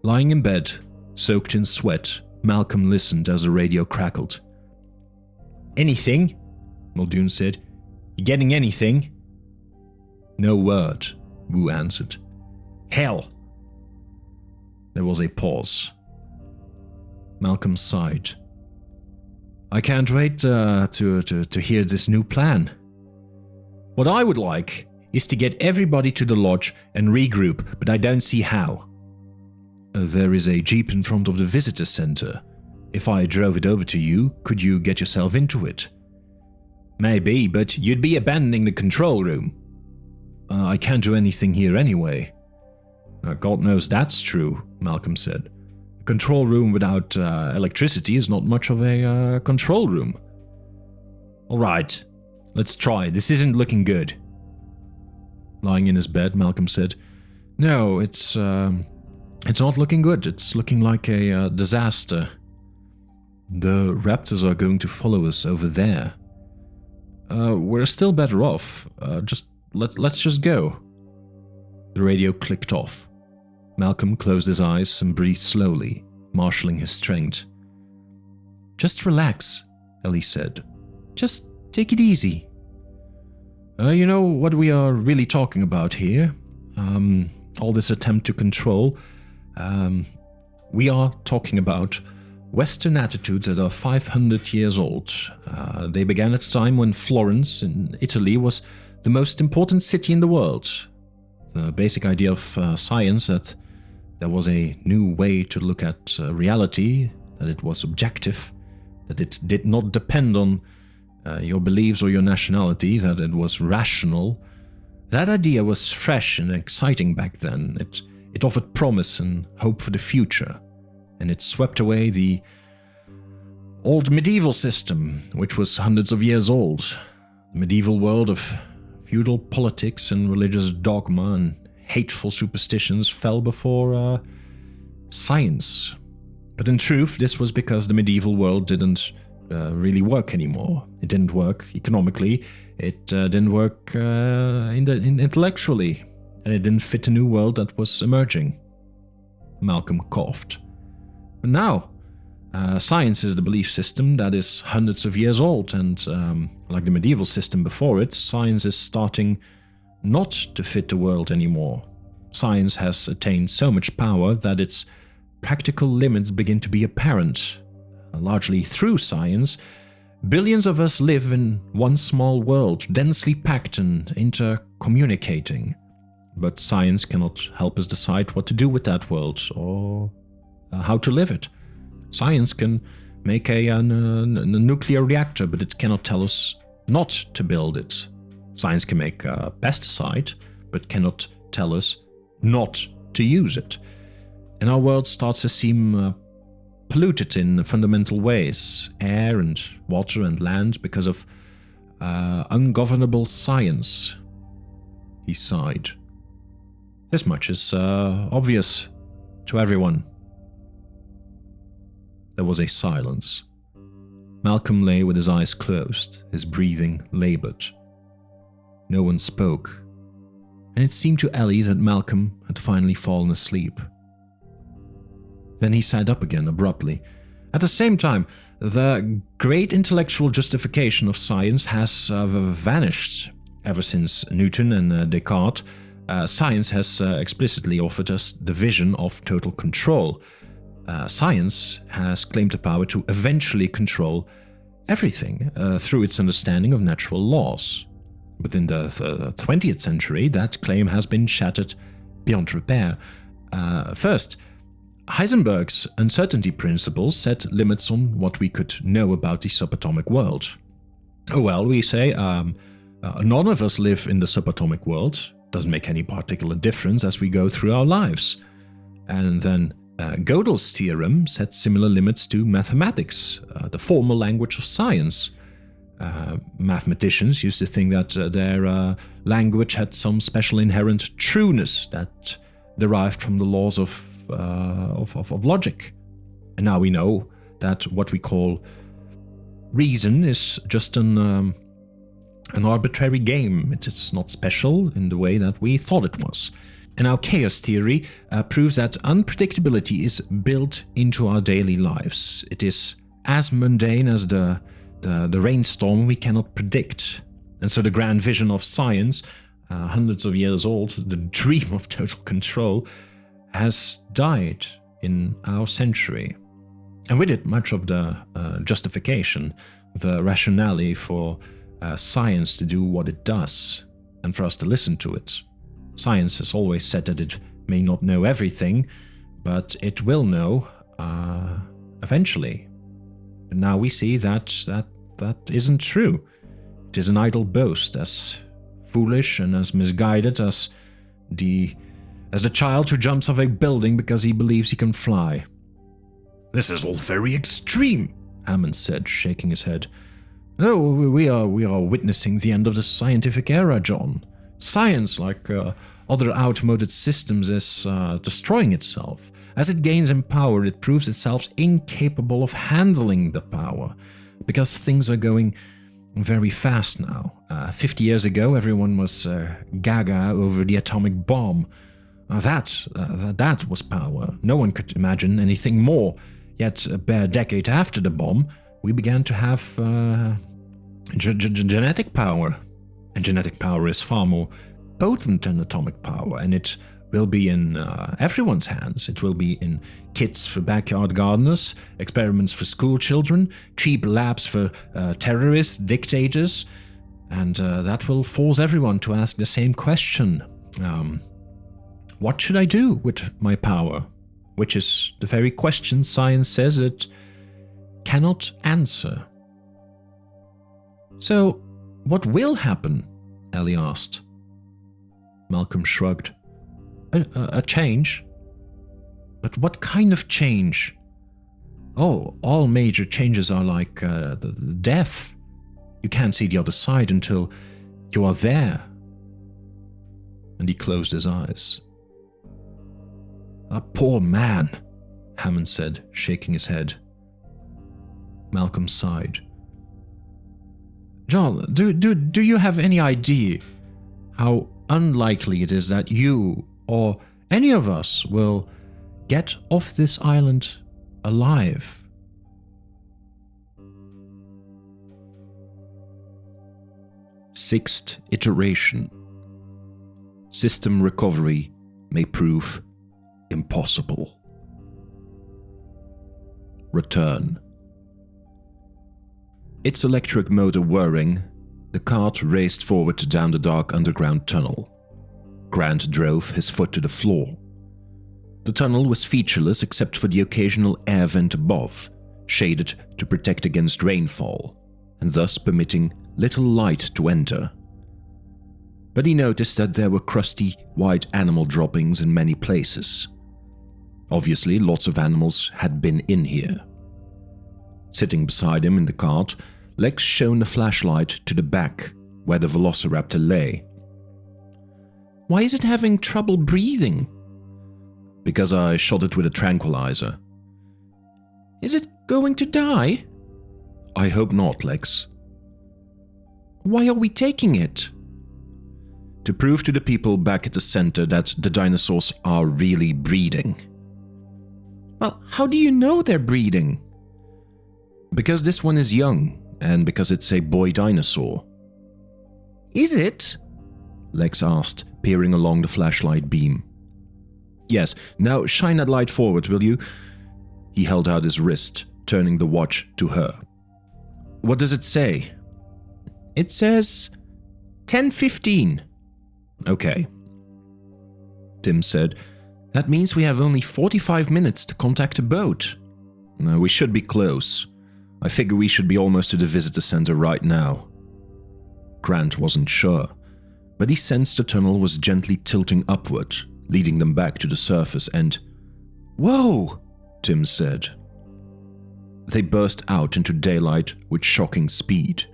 A: Lying in bed, soaked in sweat, Malcolm listened as the radio crackled. "Anything?" Muldoon said. "You getting anything?" "No word," Wu answered. "Hell!" There was a pause. Malcolm sighed. "I can't wait to hear this new plan. What I would like is to get everybody to the lodge and regroup, but I don't see how." "There is a jeep in front of the visitor center. If I drove it over to you, could you get yourself into it?" "Maybe, but you'd be abandoning the control room." "I can't do anything here anyway." "God knows that's true," Malcolm said. "A control room without electricity is not much of a control room." "All right, let's try. This isn't looking good." Lying in his bed, Malcolm said, "No, it's not looking good. It's looking like a disaster. The Raptors are going to follow us over there. We're still better off. Let's just go." The radio clicked off. Malcolm closed his eyes and breathed slowly, marshalling his strength. "Just relax," Ellie said. "Just take it easy. You know what we are really talking about here? All this attempt to control. We are talking about Western attitudes that are 500 years old. They began at a time when Florence in Italy was the most important city in the world. The basic idea of science, that there was a new way to look at reality, that it was objective, that it did not depend on your beliefs or your nationality, that it was rational. That idea was fresh and exciting back then. It offered promise and hope for the future, and it swept away the old medieval system, which was hundreds of years old. The medieval world of feudal politics and religious dogma and hateful superstitions fell before science. But in truth, this was because the medieval world didn't really work anymore. It didn't work economically, it didn't work intellectually, and it didn't fit the new world that was emerging. Malcolm coughed. But now, science is the belief system that is hundreds of years old, and like the medieval system before it, science is starting not to fit the world anymore. Science has attained so much power that its practical limits begin to be apparent. Largely through science, billions of us live in one small world, densely packed and intercommunicating. But science cannot help us decide what to do with that world, or how to live it. Science can make a nuclear reactor, but it cannot tell us not to build it. Science can make a pesticide, but cannot tell us not to use it. And our world starts to seem polluted in fundamental ways, air and water and land, because of ungovernable science. He sighed. This much is obvious to everyone. There was a silence. Malcolm lay with his eyes closed, his breathing labored. No one spoke, and it seemed to Ellie that Malcolm had finally fallen asleep. Then he sat up again abruptly. At the same time, the great intellectual justification of science has vanished. Ever since Newton and Descartes, science has explicitly offered us the vision of total control. Science has claimed the power to eventually control everything through its understanding of natural laws. But in the 20th century, that claim has been shattered beyond repair. First, Heisenberg's uncertainty principle set limits on what we could know about the subatomic world. Well, we say, none of us live in the subatomic world. Doesn't make any particular difference as we go through our lives. And then Gödel's theorem set similar limits to mathematics, the formal language of science. Mathematicians used to think that their language had some special inherent trueness that derived from the laws of logic. And now we know that what we call reason is just an arbitrary game. It's not special in the way that we thought it was. And our chaos theory proves that unpredictability is built into our daily lives. It is as mundane as the rainstorm we cannot predict. And so the grand vision of science, hundreds of years old, the dream of total control, has died in our century. And with it, much of the justification, the rationale for science to do what it does, and for us to listen to it. Science has always said that it may not know everything, but it will know eventually. But now we see that isn't true. It is an idle boast, as foolish and as misguided as the child who jumps off a building because he believes he can fly.
C: This is all very extreme, Hammond said, shaking his head.
A: No, we are witnessing the end of the scientific era, John. Science, like other outmoded systems, is destroying itself. As it gains in power, it proves itself incapable of handling the power, because things are going very fast now. 50 years ago, everyone was gaga over the atomic bomb. That was power. No one could imagine anything more. Yet, a bare decade after the bomb, we began to have genetic power. And genetic power is far more potent than atomic power, and it will be in everyone's hands. It will be in kits for backyard gardeners, experiments for school children, cheap labs for terrorists, dictators, and that will force everyone to ask the same question. What should I do with my power? Which is the very question science says it cannot answer.
C: So, what will happen? Ellie asked.
A: Malcolm shrugged.
C: A change?
A: But what kind of change?
C: Oh, all major changes are like death. You can't see the other side until you are there.
A: And he closed his eyes.
C: A poor man, Hammond said, shaking his head.
A: Malcolm sighed.
C: John, do you have any idea how unlikely it is that you or any of us will get off this island alive?
A: Sixth iteration. System recovery may prove impossible. Return. Its electric motor whirring, the cart raced forward down the dark underground tunnel. Grant drove, his foot to the floor. The tunnel was featureless except for the occasional air vent above, shaded to protect against rainfall, and thus permitting little light to enter. But he noticed that there were crusty, white animal droppings in many places. Obviously, lots of animals had been in here. Sitting beside him in the cart, Lex shone the flashlight to the back, where the velociraptor lay.
C: Why is it having trouble breathing?
A: Because I shot it with a tranquilizer.
C: Is it going to die?
A: I hope not, Lex.
C: Why are we taking it?
A: To prove to the people back at the center that the dinosaurs are really breeding.
C: Well, how do you know they're breeding?
A: Because this one is young, and because it's a boy dinosaur.
C: Is it?
A: Lex asked, peering along the flashlight beam. Yes, now shine that light forward, will you? He held out his wrist, turning the watch to her. What does it say?
C: It says 10:15.
A: Okay. Tim said, that means we have only 45 minutes to contact a boat. We should be close. I figure we should be almost to the visitor center right now. Grant wasn't sure, but he sensed the tunnel was gently tilting upward, leading them back to the surface, and "Whoa," Tim said. They burst out into daylight with shocking speed.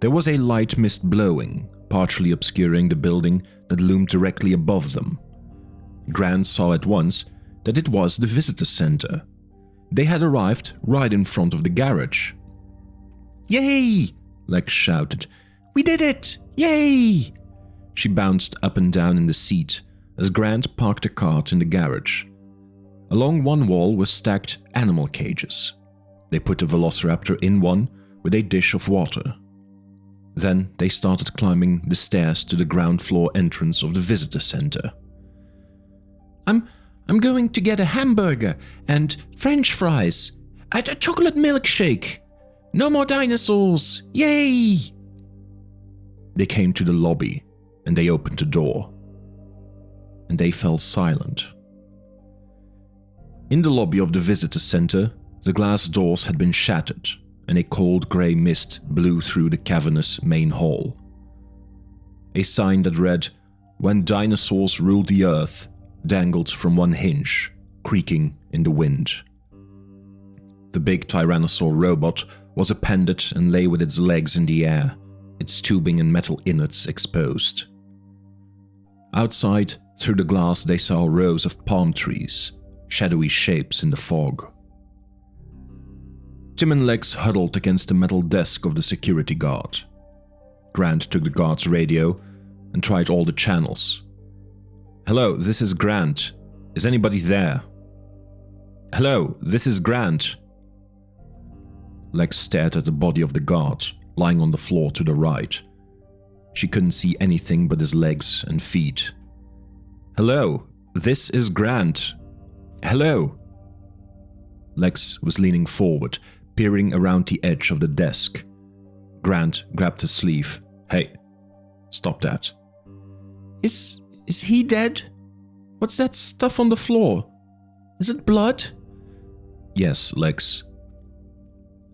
A: There was a light mist blowing, partially obscuring the building that loomed directly above them. Grant saw at once that it was the visitor center. They had arrived right in front of the garage. "Yay!" Lex shouted. "We did it! Yay!" She bounced up and down in the seat as Grant parked the cart in the garage. Along one wall were stacked animal cages. They put the velociraptor in one with a dish of water. Then they started climbing the stairs to the ground floor entrance of the visitor center. I'm going to get a hamburger and French fries, a chocolate milkshake. No more dinosaurs! Yay!" They came to the lobby and they opened the door. And they fell silent. In the lobby of the visitor center, the glass doors had been shattered and a cold grey mist blew through the cavernous main hall. A sign that read, "When dinosaurs ruled the earth," dangled from one hinge, creaking in the wind. The big tyrannosaur robot was appended and lay with its legs in the air, its tubing and metal innards exposed. Outside, through the glass, they saw rows of palm trees, shadowy shapes in the fog. Tim and Lex huddled against the metal desk of the security guard. Grant took the guard's radio and tried all the channels. "Hello, this is Grant. Is anybody there?" "Hello, this is Grant." Lex stared at the body of the guard, lying on the floor to the right. She couldn't see anything but his legs and feet. "Hello, this is Grant. Hello." Lex was leaning forward, peering around the edge of the desk. Grant grabbed his sleeve. "Hey, stop that."
B: Is he dead? What's that stuff on the floor? Is it blood?"
A: "Yes, Lex."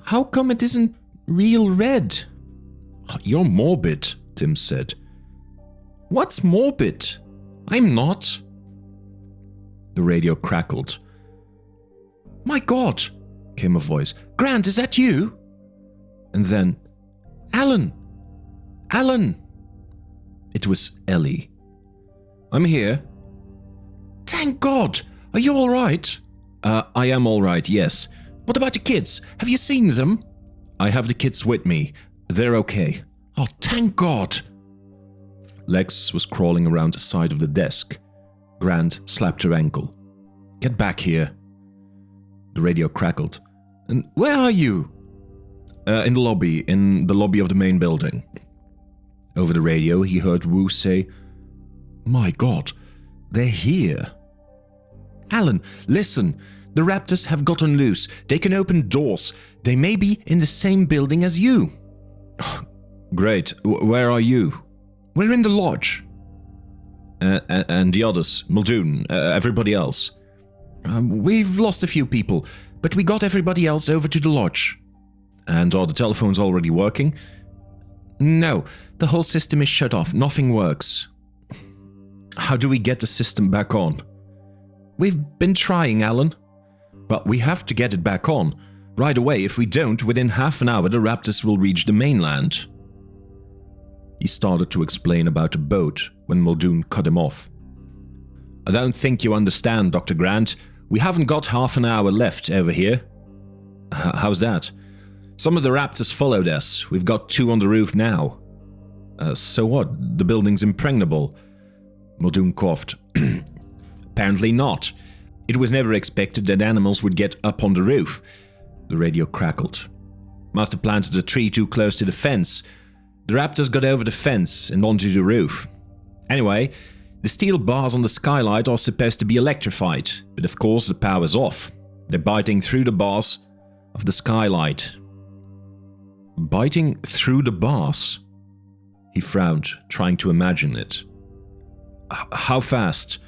B: "How come it isn't real red?"
A: "You're morbid," Tim said.
B: "What's morbid? I'm not."
A: The radio crackled.
B: "My God," came a voice. "Grant, is that you?"
A: And then,
B: "Alan! Alan!"
A: It was Ellie. "I'm here."
B: "Thank God! Are you all right?"
A: I am all right, yes.
B: "What about the kids? Have you seen them?"
A: "I have the kids with me. They're okay."
B: "Oh, thank God!"
A: Lex was crawling around the side of the desk. Grant slapped her ankle. "Get back here." The radio crackled.
B: "And where are you?"
A: In the lobby of the main building." Over the radio, he heard Wu say, "My God, they're here."
B: "Alan, listen. The Raptors have gotten loose. They can open doors. They may be in the same building as you."
A: "Great. Where are you?"
B: "We're in the lodge."
A: And the others? Muldoon? Everybody else?
B: We've lost a few people, but we got everybody else over to the lodge."
A: "And are the telephones already working?"
B: "No, the whole system is shut off. Nothing works."
A: "How do we get the system back on?"
B: "We've been trying, Alan."
A: "But we have to get it back on. Right away. If we don't, within half an hour the Raptors will reach the mainland." He started to explain about the boat when Muldoon cut him off. "I don't think you understand, Dr. Grant. We haven't got half an hour left over here." "How's that?" "Some of the Raptors followed us. We've got 2 on the roof now." So what? The building's impregnable." Muldoon coughed. "Apparently not. It was never expected that animals would get up on the roof." The radio crackled. "Must have planted a tree too close to the fence. The Raptors got over the fence and onto the roof. Anyway, the steel bars on the skylight are supposed to be electrified, but of course the power's off. They're biting through the bars of the skylight." "Biting through the bars?" He frowned, trying to imagine it. "How fast?"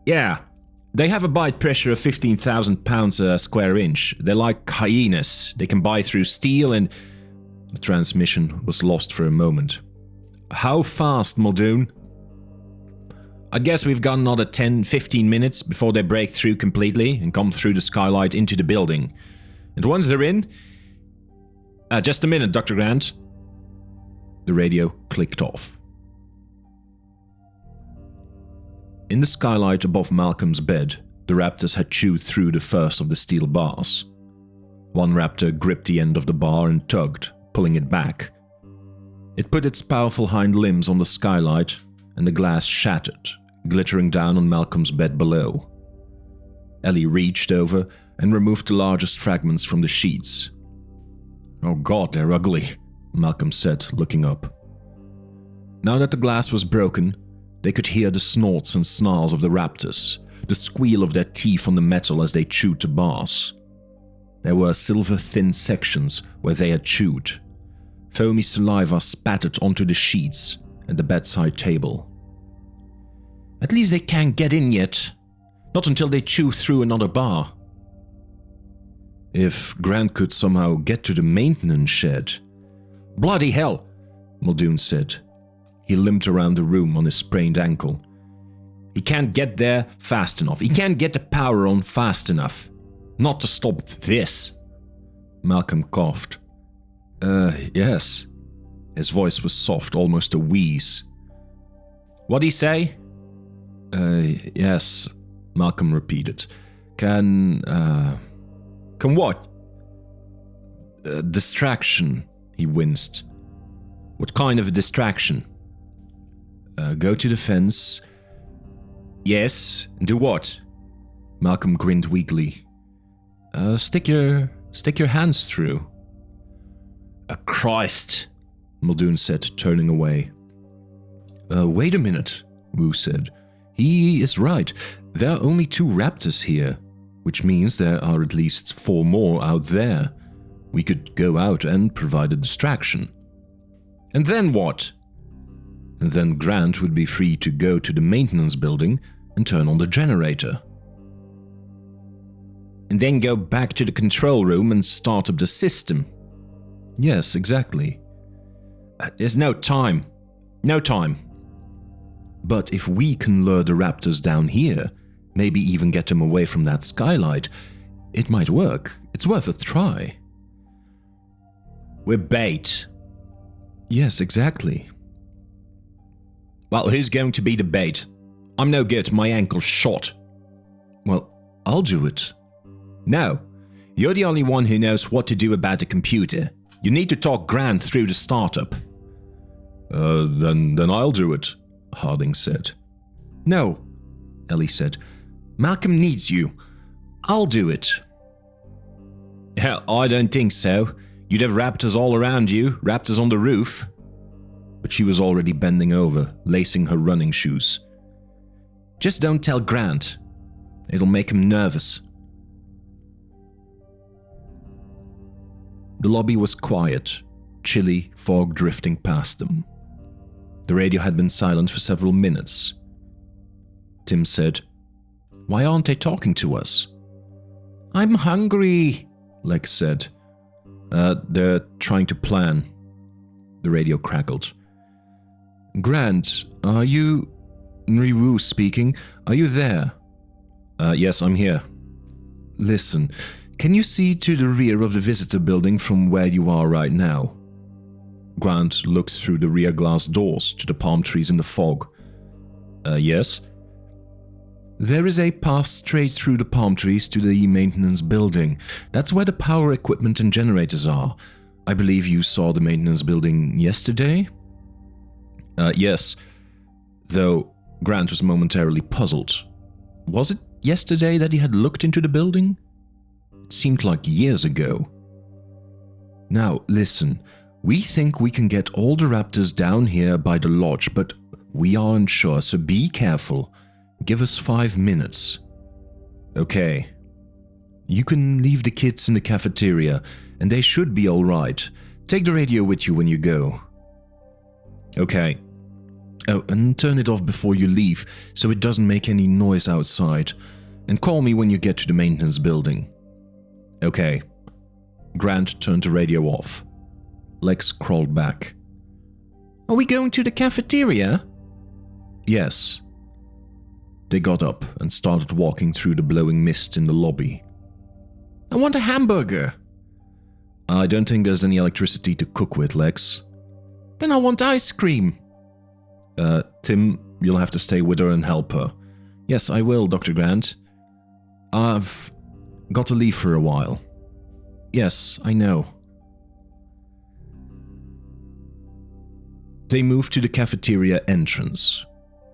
A: "Yeah, they have a bite pressure of 15,000 pounds a square inch. They're like hyenas. They can bite through steel and..." The transmission was lost for a moment. "How fast, Muldoon?" I guess we've got another 10-15 minutes before they break through completely and come through the skylight into the building. And once they're in... just a minute, Dr. Grant. The radio clicked off. In the skylight above Malcolm's bed, the raptors had chewed through the first of the steel bars. One raptor gripped the end of the bar and tugged, pulling it back. It put its powerful hind limbs on the skylight, and the glass shattered, glittering down on Malcolm's bed below. Ellie reached over and removed the largest fragments from the sheets. "Oh God, they're ugly," Malcolm said, looking up. Now that the glass was broken, they could hear the snorts and snarls of the raptors, the squeal of their teeth on the metal as they chewed the bars. There were silver-thin sections where they had chewed. Foamy saliva spattered onto the sheets and the bedside table. "At least they can't get in yet. Not until they chew through another bar." If Grant could somehow get to the maintenance shed... "Bloody hell," Muldoon said. He limped around the room on his sprained ankle. "He can't get there fast enough. He can't get the power on fast enough. Not to stop this." Malcolm coughed. Yes." His voice was soft, almost a wheeze. "What'd he say?" Yes," Malcolm repeated. Can what?" Distraction," he winced. "What kind of a distraction?" Go to the fence." "Yes, do what?" Malcolm grinned weakly. Stick your hands through." Christ," Muldoon said, turning away. Wait a minute," Wu said. "He is right. There are only 2 raptors here, which means there are at least 4 more out there. We could go out and provide a distraction." "And then what?" "And then Grant would be free to go to the maintenance building and turn on the generator." "And then go back to the control room and start up the system." "Yes, exactly." "There's no time. No time." "But if we can lure the raptors down here, maybe even get them away from that skylight, it might work. It's worth a try." "We're bait." "Yes, exactly." "Well, who's going to be the bait? I'm no good, my ankle's shot." "Well, I'll do it." "No, you're the only one who knows what to do about the computer. You need to talk Grant through the startup." Then I'll do it," Harding said. "No," Ellie said. "Malcolm needs you. I'll do it." "Hell, I don't think so. You'd have raptors all around you, raptors on the roof." But she was already bending over, lacing her running shoes. "Just don't tell Grant. It'll make him nervous." The lobby was quiet, chilly fog drifting past them. The radio had been silent for several minutes. Tim said, "Why aren't they talking to us?" "I'm hungry," Lex said. They're trying to plan." The radio crackled. "Grant, are you... Nriwu speaking. Are you there?" Yes, I'm here." "Listen, can you see to the rear of the visitor building from where you are right now?" Grant looked through the rear glass doors to the palm trees in the fog. Yes." "There is a path straight through the palm trees to the maintenance building. That's where the power equipment and generators are. I believe you saw the maintenance building yesterday?" Yes. Though Grant was momentarily puzzled. Was it yesterday that he had looked into the building? It seemed like years ago. "Now, listen. We think we can get all the raptors down here by the lodge, but we aren't sure, so be careful. Give us 5 minutes." "Okay." "You can leave the kids in the cafeteria, and they should be all right. Take the radio with you when you go." "Okay." "Oh, and turn it off before you leave, so it doesn't make any noise outside. And call me when you get to the maintenance building." "Okay." Grant turned the radio off. Lex crawled back. "Are we going to the cafeteria?" "Yes." They got up and started walking through the blowing mist in the lobby.
B: I want a hamburger.
A: I don't think there's any electricity to cook with, Lex.
B: Then I want ice cream.
A: Tim, you'll have to stay with her and help her.
C: Yes, I will, Dr. Grant.
A: I've got to leave for a while.
C: Yes, I know.
A: They moved to the cafeteria entrance.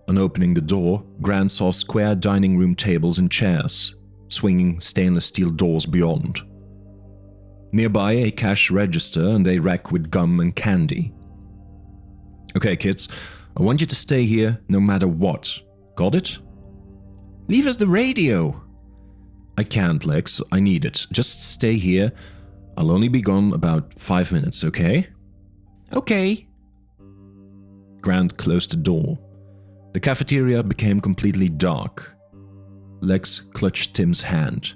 A: On opening the door, Grant saw square dining room tables and chairs, swinging stainless steel doors beyond. Nearby, a cash register and a rack with gum and candy. Okay, kids, I want you to stay here no matter what. Got it?
B: Leave us the radio.
A: I can't, Lex. I need it. Just stay here. I'll only be gone about 5 minutes, okay?
B: Okay.
A: Grant closed the door. The cafeteria became completely dark. Lex clutched Tim's hand.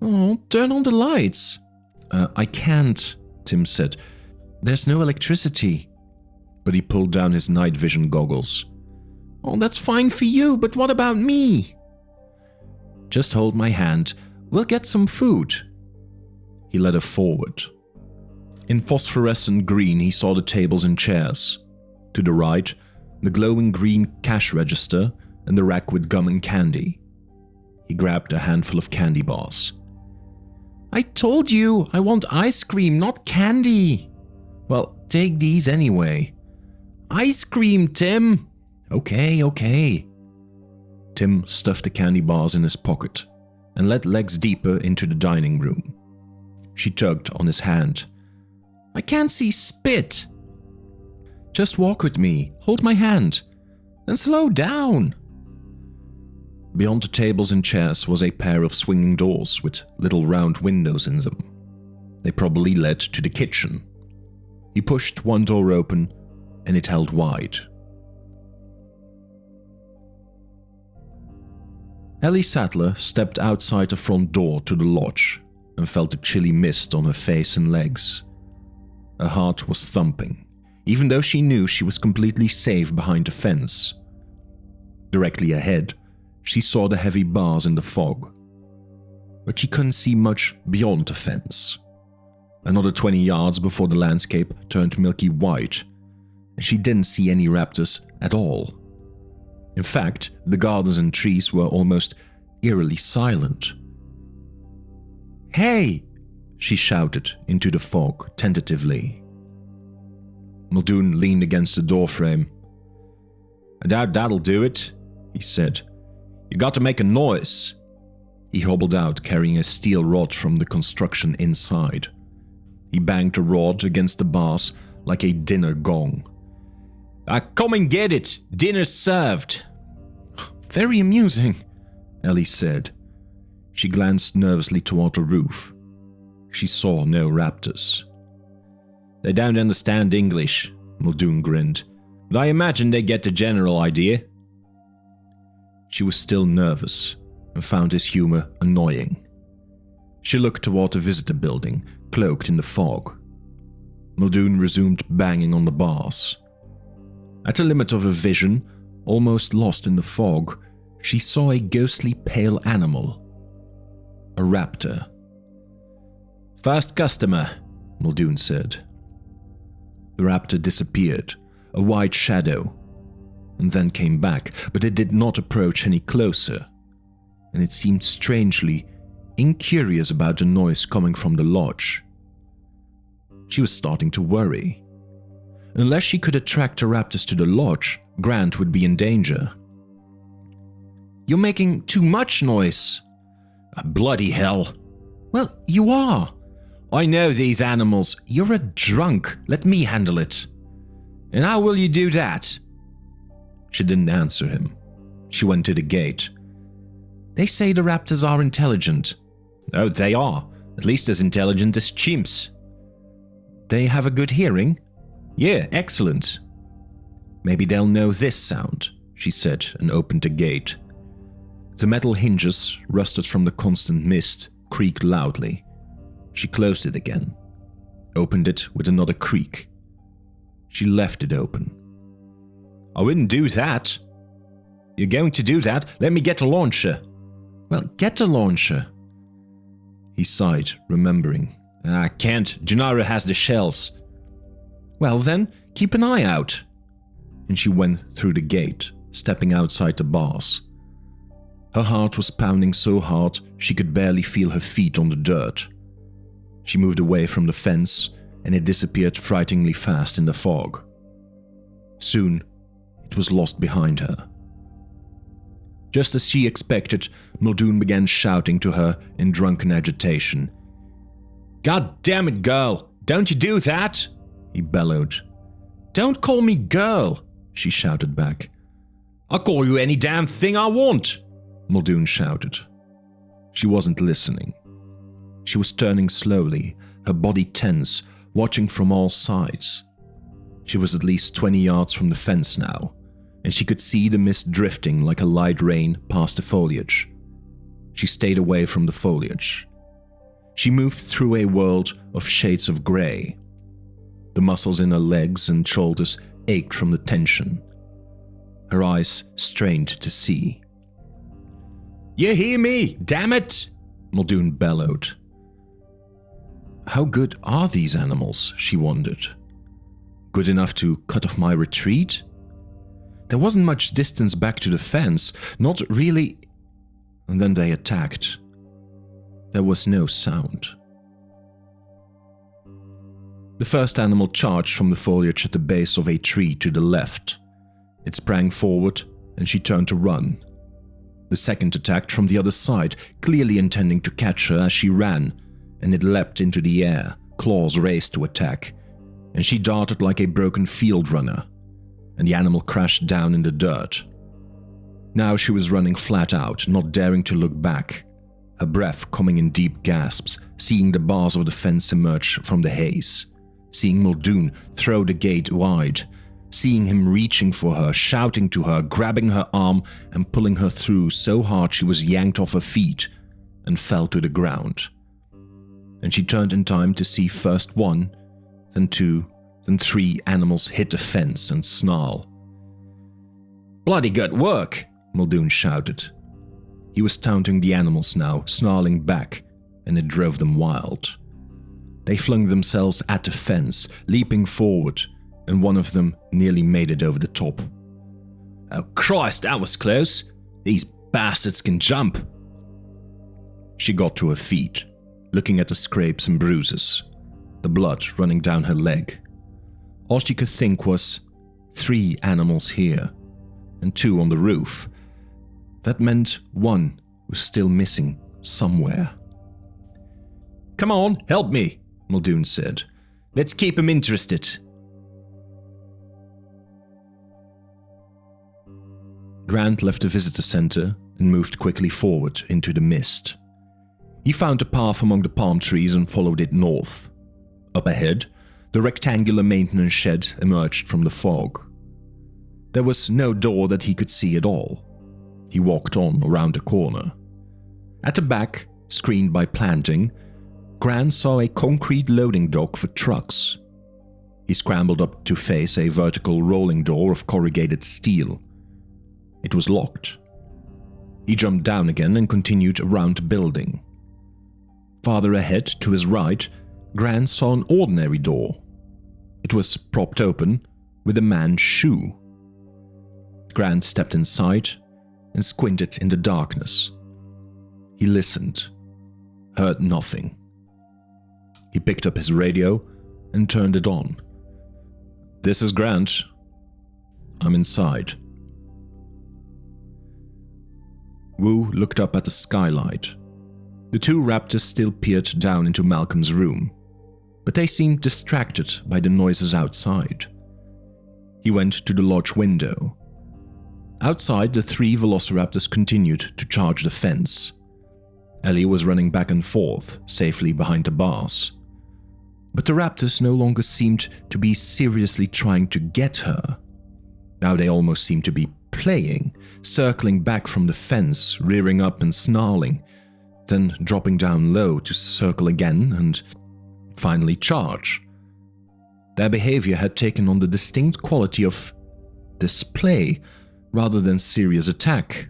B: Oh, turn on the lights.
A: I can't, Tim said. There's no electricity. But he pulled down his night vision goggles.
B: Oh, that's fine for you, but what about me?
A: Just hold my hand. We'll get some food. He led her forward. In phosphorescent green, he saw the tables and chairs. To the right, the glowing green cash register and the rack with gum and candy. He grabbed a handful of candy bars.
B: I told you, I want ice cream, not candy.
A: Well, take these anyway.
B: Ice cream, Tim.
A: Okay. Tim stuffed the candy bars in his pocket and led Lex deeper into the dining room. She tugged on his hand.
B: I can't see spit.
A: Just walk with me. Hold my hand.
B: Then slow down.
A: Beyond the tables and chairs was a pair of swinging doors with little round windows in them. They probably led to the kitchen. He pushed one door open, and it held wide. Ellie Sattler stepped outside the front door to the lodge and felt a chilly mist on her face and legs. Her heart was thumping, even though she knew she was completely safe behind the fence. Directly ahead, she saw the heavy bars in the fog, but she couldn't see much beyond the fence. Another 20 yards before the landscape turned milky white, and she didn't see any raptors at all. In fact, the gardens and trees were almost eerily silent.
B: Hey!
A: She shouted into the fog tentatively. Muldoon leaned against the doorframe.
C: I doubt that'll do it, he said. You got to make a noise.
A: He hobbled out carrying a steel rod from the construction inside. He banged the rod against the bars like a dinner gong.
C: Come and get it. Dinner's served.
B: Very amusing,
A: Ellie said. She glanced nervously toward the roof. She saw no raptors.
C: They don't understand English, Muldoon grinned, but I imagine they get the general idea.
A: She was still nervous and found his humor annoying. She looked toward the visitor building, cloaked in the fog. Muldoon resumed banging on the bars. At the limit of her vision, almost lost in the fog, she saw a ghostly pale animal. A raptor.
C: First customer,
A: Muldoon said. The raptor disappeared, a white shadow, and then came back, but it did not approach any closer, and it seemed strangely incurious about the noise coming from the lodge. She was starting to worry. Unless she could attract the raptors to the lodge, Grant would be in danger.
B: You're making too much noise.
C: Bloody hell.
B: Well, you are.
C: I know these animals.
B: You're a drunk. Let me handle it.
C: And how will you do that?
A: She didn't answer him. She went to the gate.
B: They say the raptors are intelligent.
C: Oh, they are. At least as intelligent as chimps.
B: They have a good hearing?
C: Yeah, excellent.
A: Maybe they'll know this sound, she said and opened the gate. The metal hinges, rusted from the constant mist, creaked loudly. She closed it again, opened it with another creak. She left it open.
C: I wouldn't do that.
B: You're going to do that? Let me get a launcher.
C: Well, get a launcher.
B: He sighed, remembering. I can't. Gennaro has the shells.
C: Well then, keep an eye out.
B: And she went through the gate, stepping outside the bars. Her heart was pounding so hard she could barely feel her feet on the dirt. She moved away from the fence, and it disappeared frighteningly fast in the fog. Soon, it was lost behind her. Just as she expected, Muldoon began shouting to her in drunken agitation. "God damn it, girl! Don't you do that!" he bellowed.
C: "Don't call me girl!"
B: she shouted back. "I'll call you any damn thing I want!" Muldoon shouted. She wasn't listening. She was turning slowly, her body tense, watching from all sides. She was at least 20 yards from the fence now, and she could see the mist drifting like a light rain past the foliage. She stayed away from the foliage. She moved through a world of shades of grey. The muscles in her legs and shoulders ached from the tension. Her eyes strained to see. "You hear me? Damn it!" Muldoon bellowed. How good are these animals, she wondered. Good enough to cut off my retreat? There wasn't much distance back to the fence, not really. And then they attacked. There was no sound. The first animal charged from the foliage at the base of a tree to the left. It sprang forward, and she turned to run. The second attacked from the other side, clearly intending to catch her as she ran, and it leapt into the air, claws raised to attack, and she darted like a broken field runner, and the animal crashed down in the dirt. Now she was running flat out, not daring to look back, her breath coming in deep gasps, seeing the bars of the fence emerge from the haze, seeing Muldoon throw the gate wide, seeing him reaching for her, shouting to her, grabbing her arm and pulling her through so hard she was yanked off her feet and fell to the ground. And she turned in time to see first one, then two, then three animals hit the fence and snarl. "Bloody good work!" Muldoon shouted. He was taunting the animals now, snarling back, and it drove them wild. They flung themselves at the fence, leaping forward, and one of them nearly made it over the top. "Oh Christ, that was close! These bastards can jump!" She got to her feet, looking at the scrapes and bruises, the blood running down her leg. All she could think was, 3 animals here, and 2 on the roof. That meant one was still missing somewhere. "Come on, help me," Muldoon said. "Let's keep him interested." Grant left the visitor center and moved quickly forward into the mist. He found a path among the palm trees and followed it north. Up ahead, the rectangular maintenance shed emerged from the fog. There was no door that he could see at all. He walked on around the corner. At the back, screened by planting, Grant saw a concrete loading dock for trucks. He scrambled up to face a vertical rolling door of corrugated steel. It was locked. He jumped down again and continued around the building. Farther ahead, to his right, Grant saw an ordinary door. It was propped open with a man's shoe. Grant stepped inside and squinted in the darkness. He listened, heard nothing. He picked up his radio and turned it on. "This is Grant. I'm inside." Wu looked up at the skylight. The 2 raptors still peered down into Malcolm's room, but they seemed distracted by the noises outside. He went to the lodge window. Outside, the 3 velociraptors continued to charge the fence. Ellie was running back and forth, safely behind the bars. But the raptors no longer seemed to be seriously trying to get her. Now they almost seemed to be playing, circling back from the fence, rearing up and snarling, then dropping down low to circle again and finally charge. Their behavior had taken on the distinct quality of display rather than serious attack.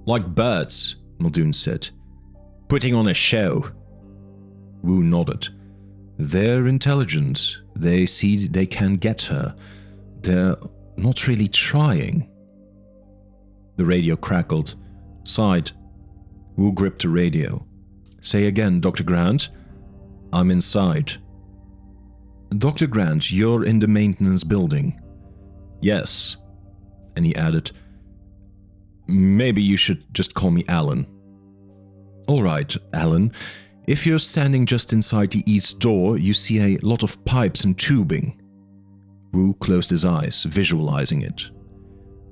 B: Like birds, Muldoon said. Putting on a show. Wu nodded. They're intelligent. They see they can get her. They're not really trying. The radio crackled. Sighed. Wu gripped the radio. Say again, Dr. Grant. I'm inside. Dr. Grant, you're in the maintenance building. Yes. And he added, maybe you should just call me Alan. All right, Alan. If you're standing just inside the east door, you see a lot of pipes and tubing. Wu closed his eyes, visualizing it.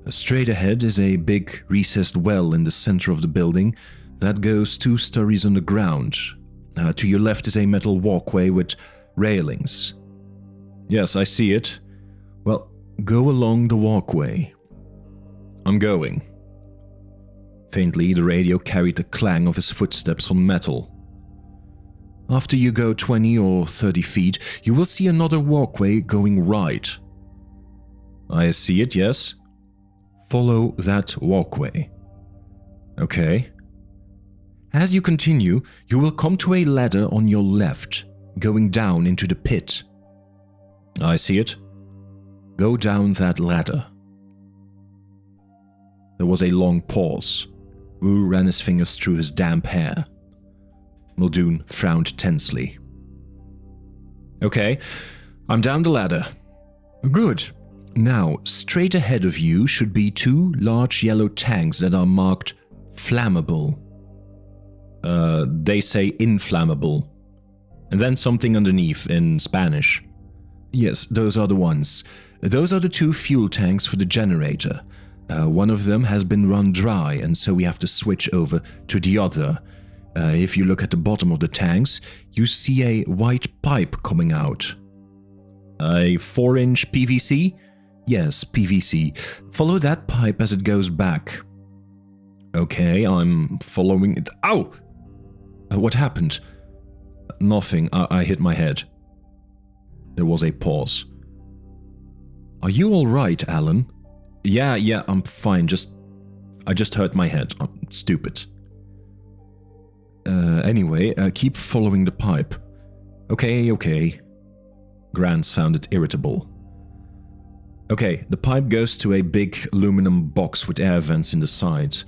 B: Straight ahead is a big recessed well in the center of the building that goes 2 stories underground. To your left is a metal walkway with railings. Yes, I see it. Well, go along the walkway. I'm going. Faintly, the radio carried the clang of his footsteps on metal. After you go 20 or 30 feet, you will see another walkway going right. I see it, yes. Follow that walkway. Okay. As you continue, you will come to a ladder on your left, going down into the pit. I see it. Go down that ladder. There was a long pause. Wu ran his fingers through his damp hair. Muldoon frowned tensely. Okay, I'm down the ladder. Good. Now, straight ahead of you should be 2 large yellow tanks that are marked flammable. They say inflammable. And then something underneath in Spanish. Yes, those are the ones. Those are the 2 fuel tanks for the generator. One of them has been run dry, and so we have to switch over to the other. If you look at the bottom of the tanks, you see a white pipe coming out. A 4-inch PVC? Yes, PVC. Follow that pipe as it goes back. Okay, I'm following it. Ow! What happened? Nothing. I hit my head. There was a pause. Are you all right, Alan? Yeah, I'm fine. I just hurt my head. I'm stupid. Anyway, keep following the pipe. Okay. Grant sounded irritable. Okay, the pipe goes to a big aluminum box with air vents in the sides.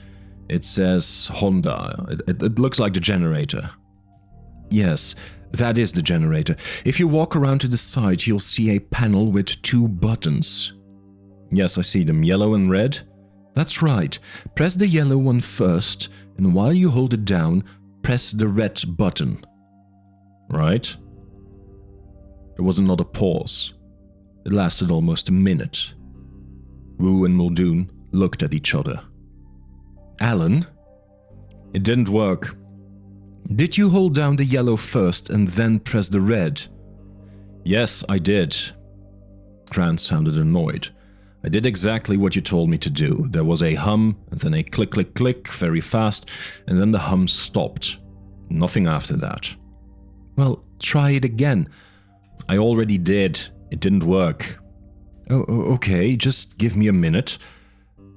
B: It says Honda. It looks like the generator. Yes, that is the generator. If you walk around to the side, you'll see a panel with 2 buttons. Yes, I see them, yellow and red. That's right. Press the yellow one first, and while you hold it down, press the red button. Right? There was another pause. It lasted almost a minute. Wu and Muldoon looked at each other. Alan? It didn't work. Did you hold down the yellow first and then press the red? Yes, I did. Grant sounded annoyed. I did exactly what you told me to do. There was a hum, and then a click, click, click, very fast, and then the hum stopped. Nothing after that. Well, try it again. I already did. It didn't work. Oh, okay, just give me a minute.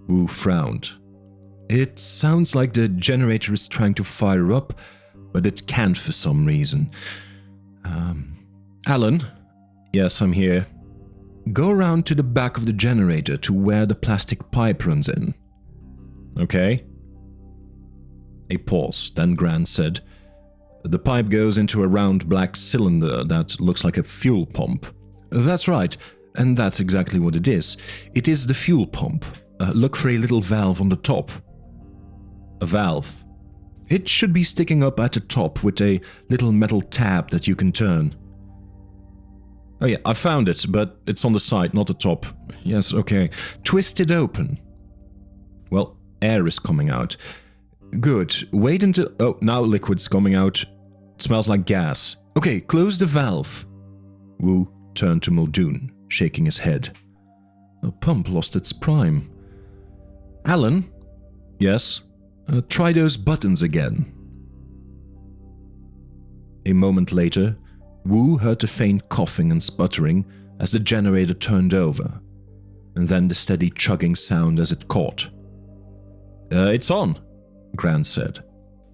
B: Wu frowned. It sounds like the generator is trying to fire up, but it can't for some reason. Alan? Yes, I'm here. Go around to the back of the generator to where the plastic pipe runs in. Okay. A pause, then Grant said, the pipe goes into a round black cylinder that looks like a fuel pump. That's right, and that's exactly what it is. It is the fuel pump. Look for a little valve on the top. A valve. It should be sticking up at the top with a little metal tab that you can turn. Oh yeah, I found it, but it's on the side, not the top. Yes, okay. Twist it open. Well, air is coming out. Good. Wait until... Oh, now liquid's coming out. It smells like gas. Okay, close the valve. Wu turned to Muldoon, shaking his head. The pump lost its prime. Alan? Yes? Try those buttons again. A moment later, Wu heard the faint coughing and sputtering as the generator turned over. and then the steady chugging sound as it caught. It's on, Grant said.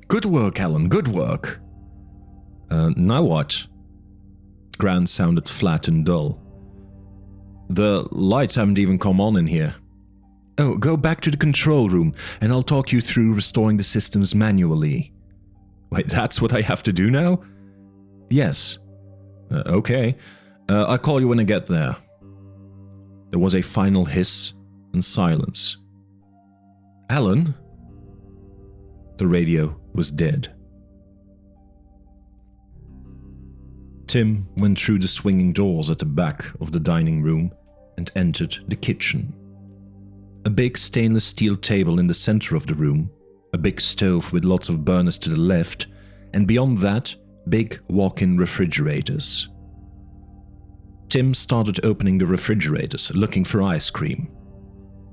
B: Good work, Alan, good work. Now what? Grant sounded flat and dull. The lights haven't even come on in here. Oh, go back to the control room, and I'll talk you through restoring the systems manually. Wait, that's what I have to do now? Yes. Okay. I'll call you when I get there. There was a final hiss and silence. Alan? The radio was dead. Tim went through the swinging doors at the back of the dining room and entered the kitchen. A big stainless steel table in the center of the room, a big stove with lots of burners to the left, and beyond that, big walk-in refrigerators. Tim started opening the refrigerators, looking for ice cream.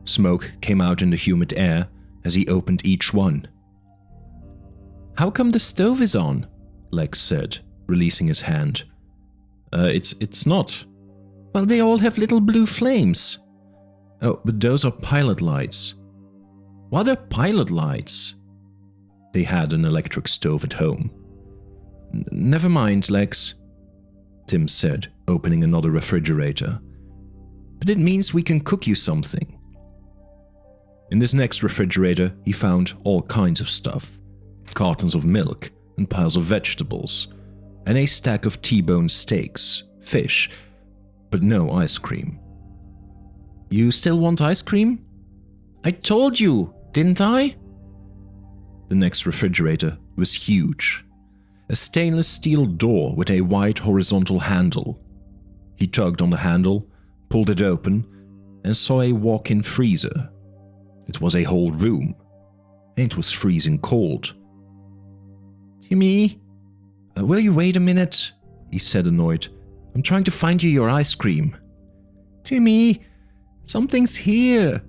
B: Smoke came out in the humid air as he opened each one. How come the stove is on? Lex said, releasing his hand. It's not. Well, they all have little blue flames. Oh, but those are pilot lights. What are pilot lights? They had an electric stove at home. Never mind, Lex, Tim said, opening another refrigerator. But it means we can cook you something. In this next refrigerator, he found all kinds of stuff. Cartons of milk and piles of vegetables, and a stack of T-bone steaks, fish, but no ice cream. You still want ice cream? I told you, didn't I? The next refrigerator was huge. A stainless steel door with a wide horizontal handle. He tugged on the handle, pulled it open, and saw a walk-in freezer. It was a whole room, and it was freezing cold. Timmy, will you wait a minute? He said, annoyed. I'm trying to find you your ice cream. Timmy, something's here.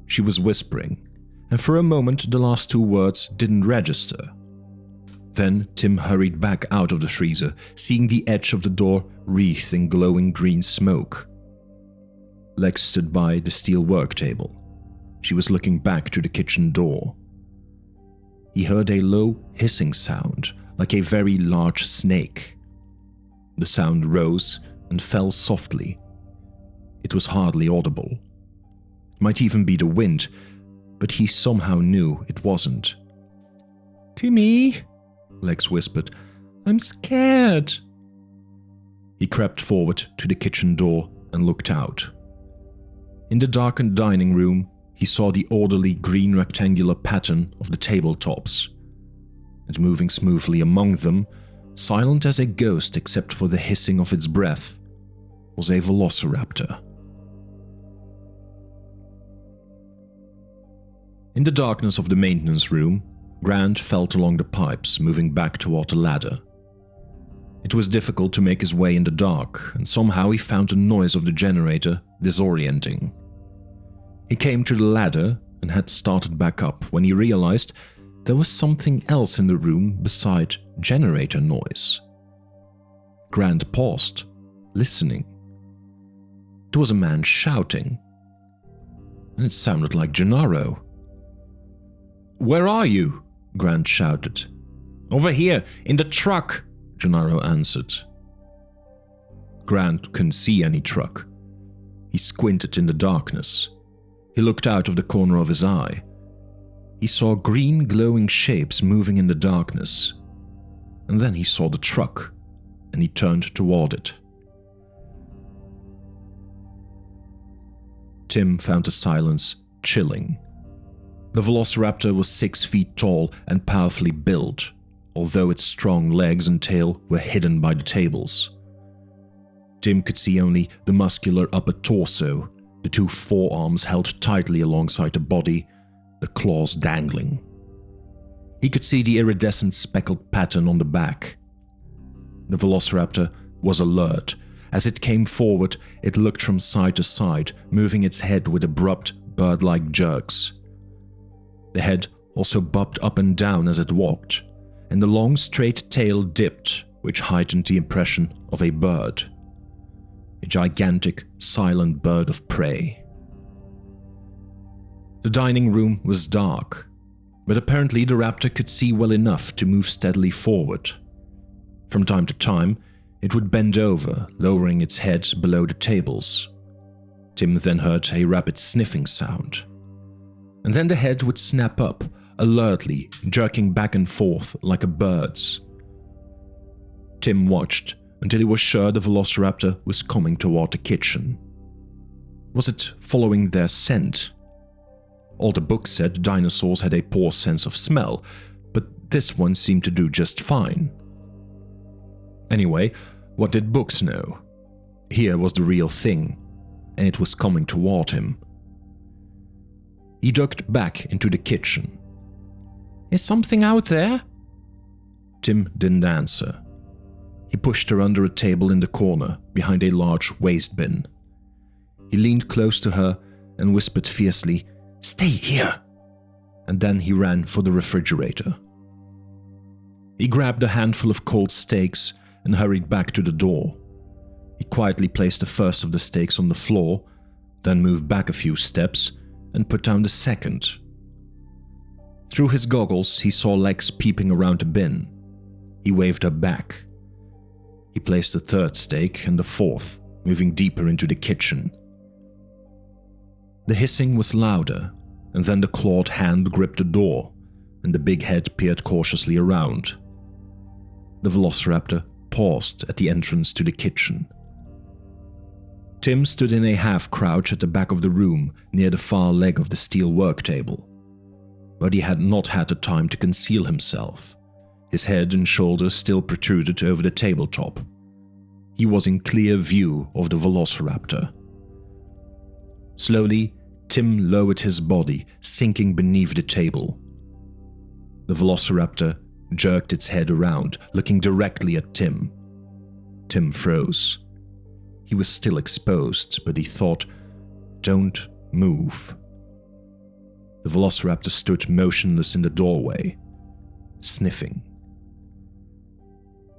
B: She was whispering, and for a moment the last two words didn't register. Then Tim hurried back out of the freezer, seeing the edge of the door wreathed in glowing green smoke. Lex stood by the steel work table. She was looking back to the kitchen door. He heard a low hissing sound, like a very large snake. The sound rose and fell softly. It was hardly audible. It might even be the wind, but he somehow knew it wasn't. Timmy, Lex whispered, I'm scared. He crept forward to the kitchen door and looked out. In the darkened dining room, he saw the orderly green rectangular pattern of the tabletops. And moving smoothly among them, silent as a ghost except for the hissing of its breath, was a velociraptor. In the darkness of the maintenance room, Grant felt along the pipes, moving back toward the ladder. It was difficult to make his way in the dark, and somehow he found the noise of the generator disorienting. He came to the ladder and had started back up when he realized there was something else in the room beside generator noise. Grant paused, listening. There was a man shouting, and it sounded like Gennaro. Where are you? Grant shouted. Over here, in the truck, Gennaro answered. Grant couldn't see any truck. He squinted in the darkness. He looked out of the corner of his eye. He saw green glowing shapes moving in the darkness. And then he saw the truck, and he turned toward it. Tim found the silence chilling. The velociraptor was 6 feet tall and powerfully built, although its strong legs and tail were hidden by the tables. Tim could see only the muscular upper torso, the two forearms held tightly alongside the body, the claws dangling. He could see the iridescent speckled pattern on the back. The velociraptor was alert. As it came forward, it looked from side to side, moving its head with abrupt, bird-like jerks. The head also bobbed up and down as it walked, and the long straight tail dipped, which heightened the impression of a bird. A gigantic, silent bird of prey. The dining room was dark, but apparently the raptor could see well enough to move steadily forward. From time to time, it would bend over, lowering its head below the tables. Tim then heard a rapid sniffing sound. And then the head would snap up, alertly, jerking back and forth like a bird's. Tim watched until he was sure the velociraptor was coming toward the kitchen. Was it following their scent? All the books said dinosaurs had a poor sense of smell, but this one seemed to do just fine. Anyway, what did books know? Here was the real thing, and it was coming toward him. He ducked back into the kitchen.
C: Is something out there?
B: Tim didn't answer. He pushed her under a table in the corner, behind a large waste bin. He leaned close to her and whispered fiercely, "Stay here!" And then he ran for the refrigerator. He grabbed a handful of cold steaks and hurried back to the door. He quietly placed the first of the steaks on the floor, then moved back a few steps and put down the second. Through his goggles, he saw legs peeping around the bin. He waved her back. He placed the third steak and the fourth, moving deeper into the kitchen. The hissing was louder, and then the clawed hand gripped the door, and the big head peered cautiously around. The velociraptor paused at the entrance to the kitchen. Tim stood in a half-crouch at the back of the room near the far leg of the steel work table. But he had not had the time to conceal himself. His head and shoulders still protruded over the tabletop. He was in clear view of the velociraptor. Slowly, Tim lowered his body, sinking beneath the table. The velociraptor jerked its head around, looking directly at Tim. Tim froze. He was still exposed, but he thought, "Don't move." The velociraptor stood motionless in the doorway, sniffing.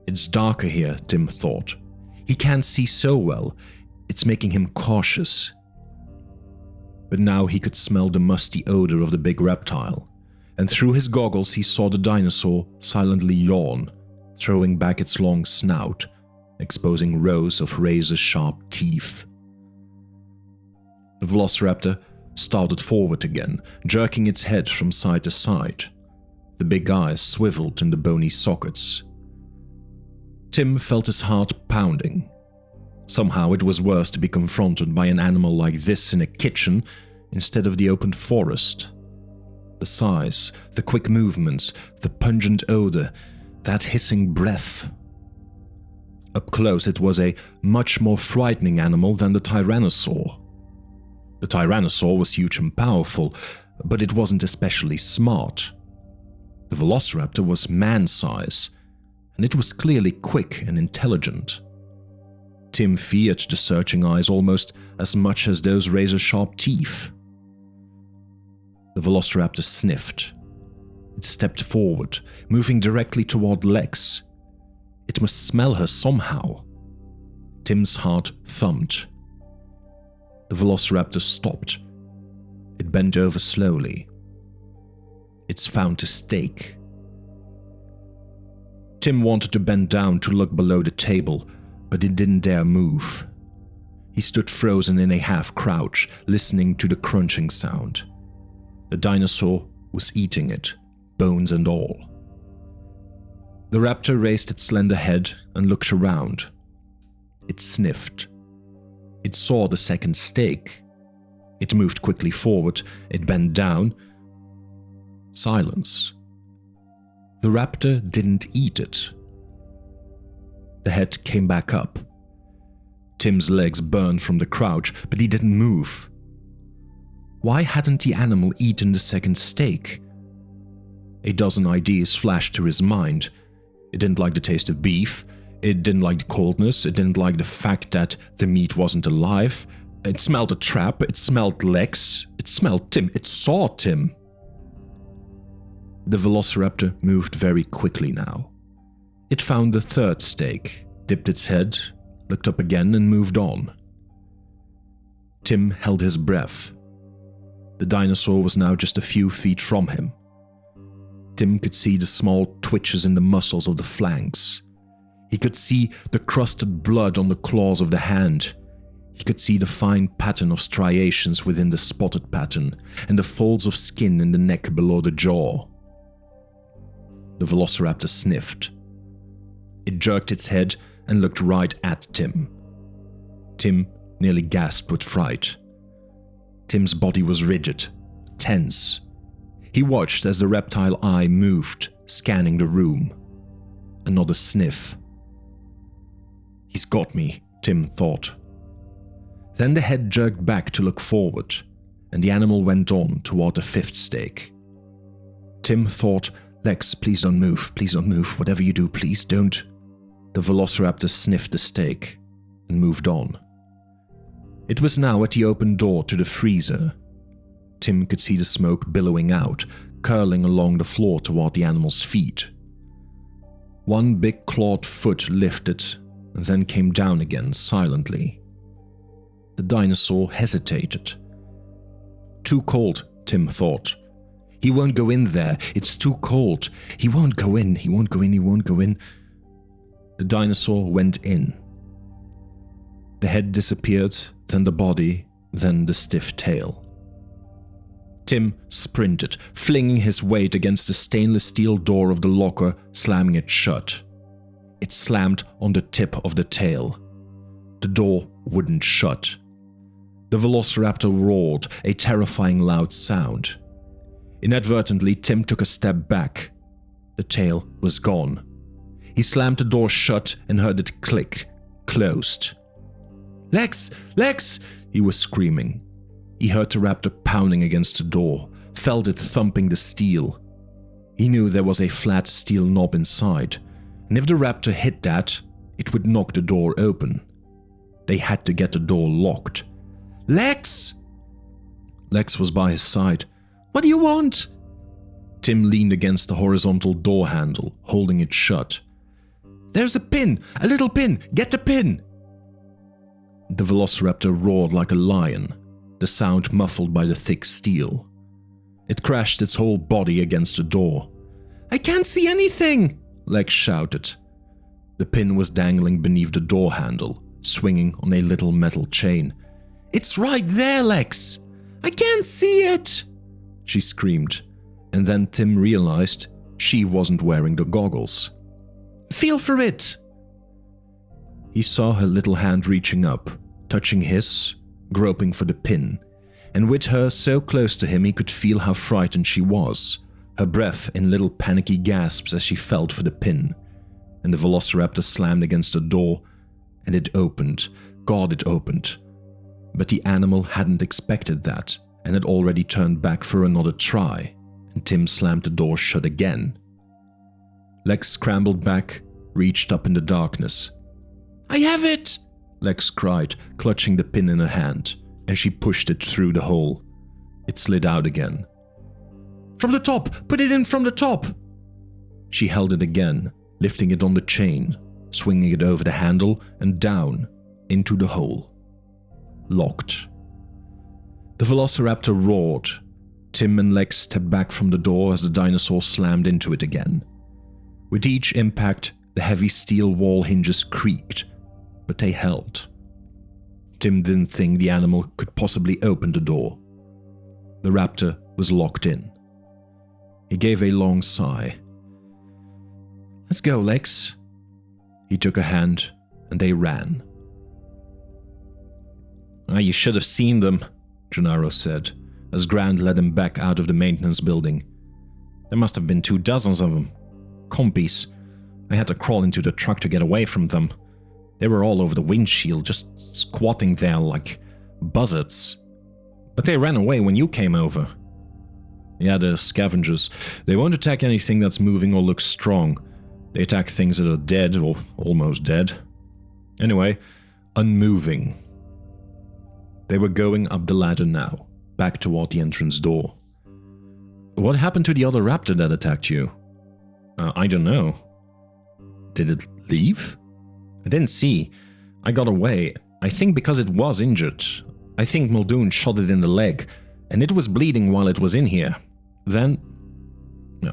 B: It's darker here, Tim thought. He can't see so well. It's making him cautious. But now he could smell the musty odor of the big reptile, and through his goggles he saw the dinosaur silently yawn, throwing back its long snout, exposing rows of razor-sharp teeth. The velociraptor started forward again, jerking its head from side to side. The big eyes swiveled in the bony sockets. Tim felt his heart pounding. Somehow it was worse to be confronted by an animal like this in a kitchen instead of the open forest. The size, the quick movements, the pungent odor, that hissing breath. Up close it was a much more frightening animal than the tyrannosaur. The tyrannosaur was huge and powerful, but it wasn't especially smart. The velociraptor was man-size, and it was clearly quick and intelligent. Tim feared the searching eyes almost as much as those razor-sharp teeth. The velociraptor sniffed. It stepped forward, moving directly toward Lex. It must smell her somehow. Tim's heart thumped. The velociraptor stopped. It bent over slowly. It's found a steak. Tim wanted to bend down to look below the table, but he didn't dare move. He stood frozen in a half-crouch, listening to the crunching sound. The dinosaur was eating it, bones and all. The raptor raised its slender head and looked around. It sniffed. It saw the second steak. It moved quickly forward. It bent down. Silence. The raptor didn't eat it. The head came back up. Tim's legs burned from the crouch, but he didn't move. Why hadn't the animal eaten the second steak? A dozen ideas flashed through his mind. It didn't like the taste of beef. It didn't like the coldness. It didn't like the fact that the meat wasn't alive. It smelled a trap. It smelled Lex. It smelled Tim. It saw Tim. The velociraptor moved very quickly now. It found the third steak, dipped its head, looked up again and moved on. Tim held his breath. The dinosaur was now just a few feet from him. Tim could see the small twitches in the muscles of the flanks. He could see the crusted blood on the claws of the hand. He could see the fine pattern of striations within the spotted pattern, and the folds of skin in the neck below the jaw. The velociraptor sniffed. It jerked its head and looked right at Tim. Tim nearly gasped with fright. Tim's body was rigid, tense. He watched as the reptile eye moved, scanning the room. Another sniff. "He's got me," Tim thought. Then the head jerked back to look forward, and the animal went on toward the fifth stake. Tim thought, "Lex, please don't move, whatever you do, please don't." The velociraptor sniffed the stake and moved on. It was now at the open door to the freezer. Tim could see the smoke billowing out, curling along the floor toward the animal's feet. One big clawed foot lifted and then came down again silently. The dinosaur hesitated. Too cold, Tim thought. He won't go in there, it's too cold. He won't go in. The dinosaur went in. The head disappeared, then the body, then the stiff tail. Tim sprinted, flinging his weight against the stainless steel door of the locker, slamming it shut. It slammed on the tip of the tail. The door wouldn't shut. The velociraptor roared, a terrifying loud sound. Inadvertently, Tim took a step back. The tail was gone. He slammed the door shut and heard it click, closed. "Lex! Lex!" he was screaming. He heard the raptor pounding against the door, felt it thumping the steel. He knew there was a flat steel knob inside, and if the raptor hit that, it would knock the door open. They had to get the door locked. "Lex!" Lex was by his side. "What do you want?" Tim leaned against the horizontal door handle, holding it shut. "There's a pin! A little pin! Get the pin!" The velociraptor roared like a lion, the sound muffled by the thick steel. It crashed its whole body against the door. "I can't see anything!" Lex shouted. The pin was dangling beneath the door handle, swinging on a little metal chain. "It's right there, Lex! I can't see it!" she screamed, and then Tim realized she wasn't wearing the goggles. "Feel for it!" He saw her little hand reaching up, touching his, groping for the pin, and with her so close to him he could feel how frightened she was, her breath in little panicky gasps as she felt for the pin. And the velociraptor slammed against the door, and it opened. God, it opened. But the animal hadn't expected that, and had already turned back for another try, and Tim slammed the door shut again. Lex scrambled back, reached up in the darkness. "I have it!" Lex cried, clutching the pin in her hand, and she pushed it through the hole. It slid out again. "From the top! Put it in from the top!" She held it again, lifting it on the chain, swinging it over the handle and down into the hole. Locked. The velociraptor roared. Tim and Lex stepped back from the door as the dinosaur slammed into it again. With each impact, the heavy steel wall hinges creaked, but they held. Tim didn't think the animal could possibly open the door. The raptor was locked in. He gave a long sigh. "Let's go, Lex." He took her hand, and they ran. "You should have seen them," Gennaro said, as Grant led him back out of the maintenance building. "There must have been 24 of them. Compies. I had to crawl into the truck to get away from them. They were all over the windshield, just squatting there like buzzards. But they ran away when you came over." "Yeah, they're scavengers. They won't attack anything that's moving or looks strong. They attack things that are dead or almost dead. Anyway, unmoving." They were going up the ladder now, back toward the entrance door. "What happened to the other raptor that attacked you?" I don't know." "Did it leave?" "I didn't see. I got away. I think because it was injured. I think Muldoon shot it in the leg.
A: And it was bleeding while it was in here. Then,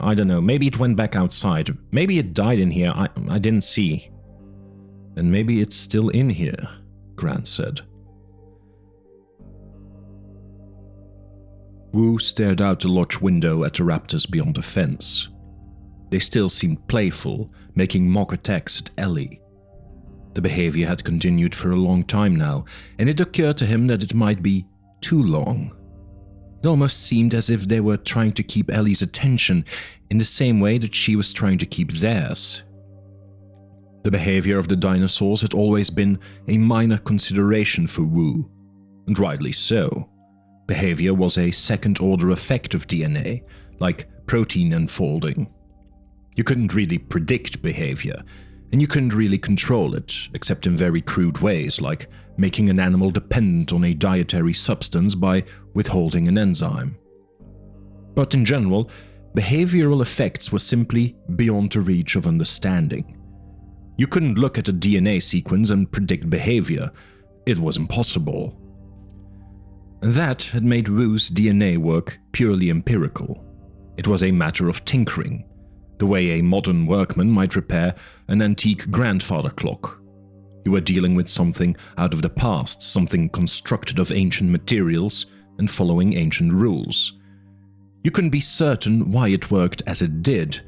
A: I don't know, maybe it went back outside. Maybe it died in here, I didn't see.
B: And maybe it's still in here, Grant said. Wu stared out the lodge window at the raptors beyond the fence. They still seemed playful, making mock attacks at Ellie. The behavior had continued for a long time now, and it occurred to him that it might be too long. It almost seemed as if they were trying to keep Ellie's attention in the same way that she was trying to keep theirs. The behavior of the dinosaurs had always been a minor consideration for Wu, and rightly so. Behavior was a second-order effect of DNA, like protein unfolding. You couldn't really predict behavior, and you couldn't really control it, except in very crude ways, like making an animal dependent on a dietary substance by withholding an enzyme. But in general, behavioral effects were simply beyond the reach of understanding. You couldn't look at a DNA sequence and predict behavior. It was impossible. And that had made Wu's DNA work purely empirical. It was a matter of tinkering, the way a modern workman might repair an antique grandfather clock. You were dealing with something out of the past, something constructed of ancient materials and following ancient rules. You couldn't be certain why it worked as it did,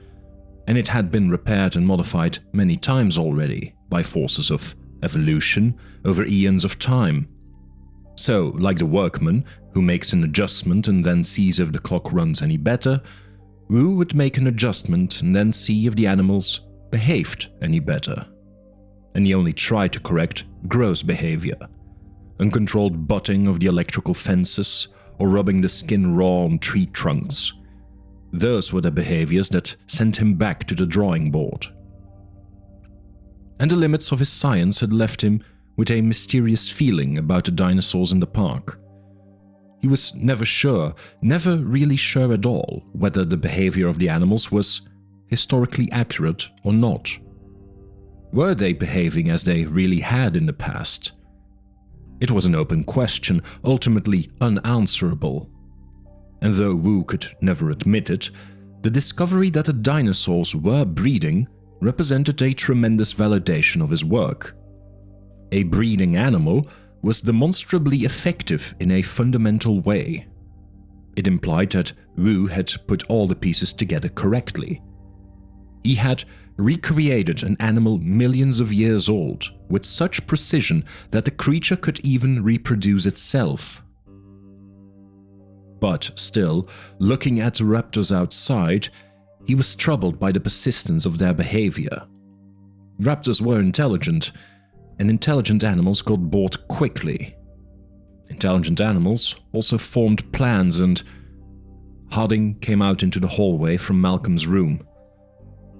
B: and it had been repaired and modified many times already by forces of evolution over eons of time. So, like the workman, who makes an adjustment and then sees if the clock runs any better, Wu would make an adjustment and then see if the animals behaved any better. And he only tried to correct gross behavior. Uncontrolled butting of the electrical fences or rubbing the skin raw on tree trunks. Those were the behaviors that sent him back to the drawing board. And the limits of his science had left him with a mysterious feeling about the dinosaurs in the park. He was never really sure at all, whether the behavior of the animals was historically accurate or not. Were they behaving as they really had in the past? It was an open question, ultimately unanswerable. And though Wu could never admit it, the discovery that the dinosaurs were breeding represented a tremendous validation of his work. A breeding animal was demonstrably effective in a fundamental way. It implied that Wu had put all the pieces together correctly. He had recreated an animal millions of years old with such precision that the creature could even reproduce itself. But still, looking at the raptors outside, he was troubled by the persistence of their behavior. Raptors were intelligent, and intelligent animals got bored quickly. Intelligent animals also formed plans, and Harding came out into the hallway from Malcolm's room.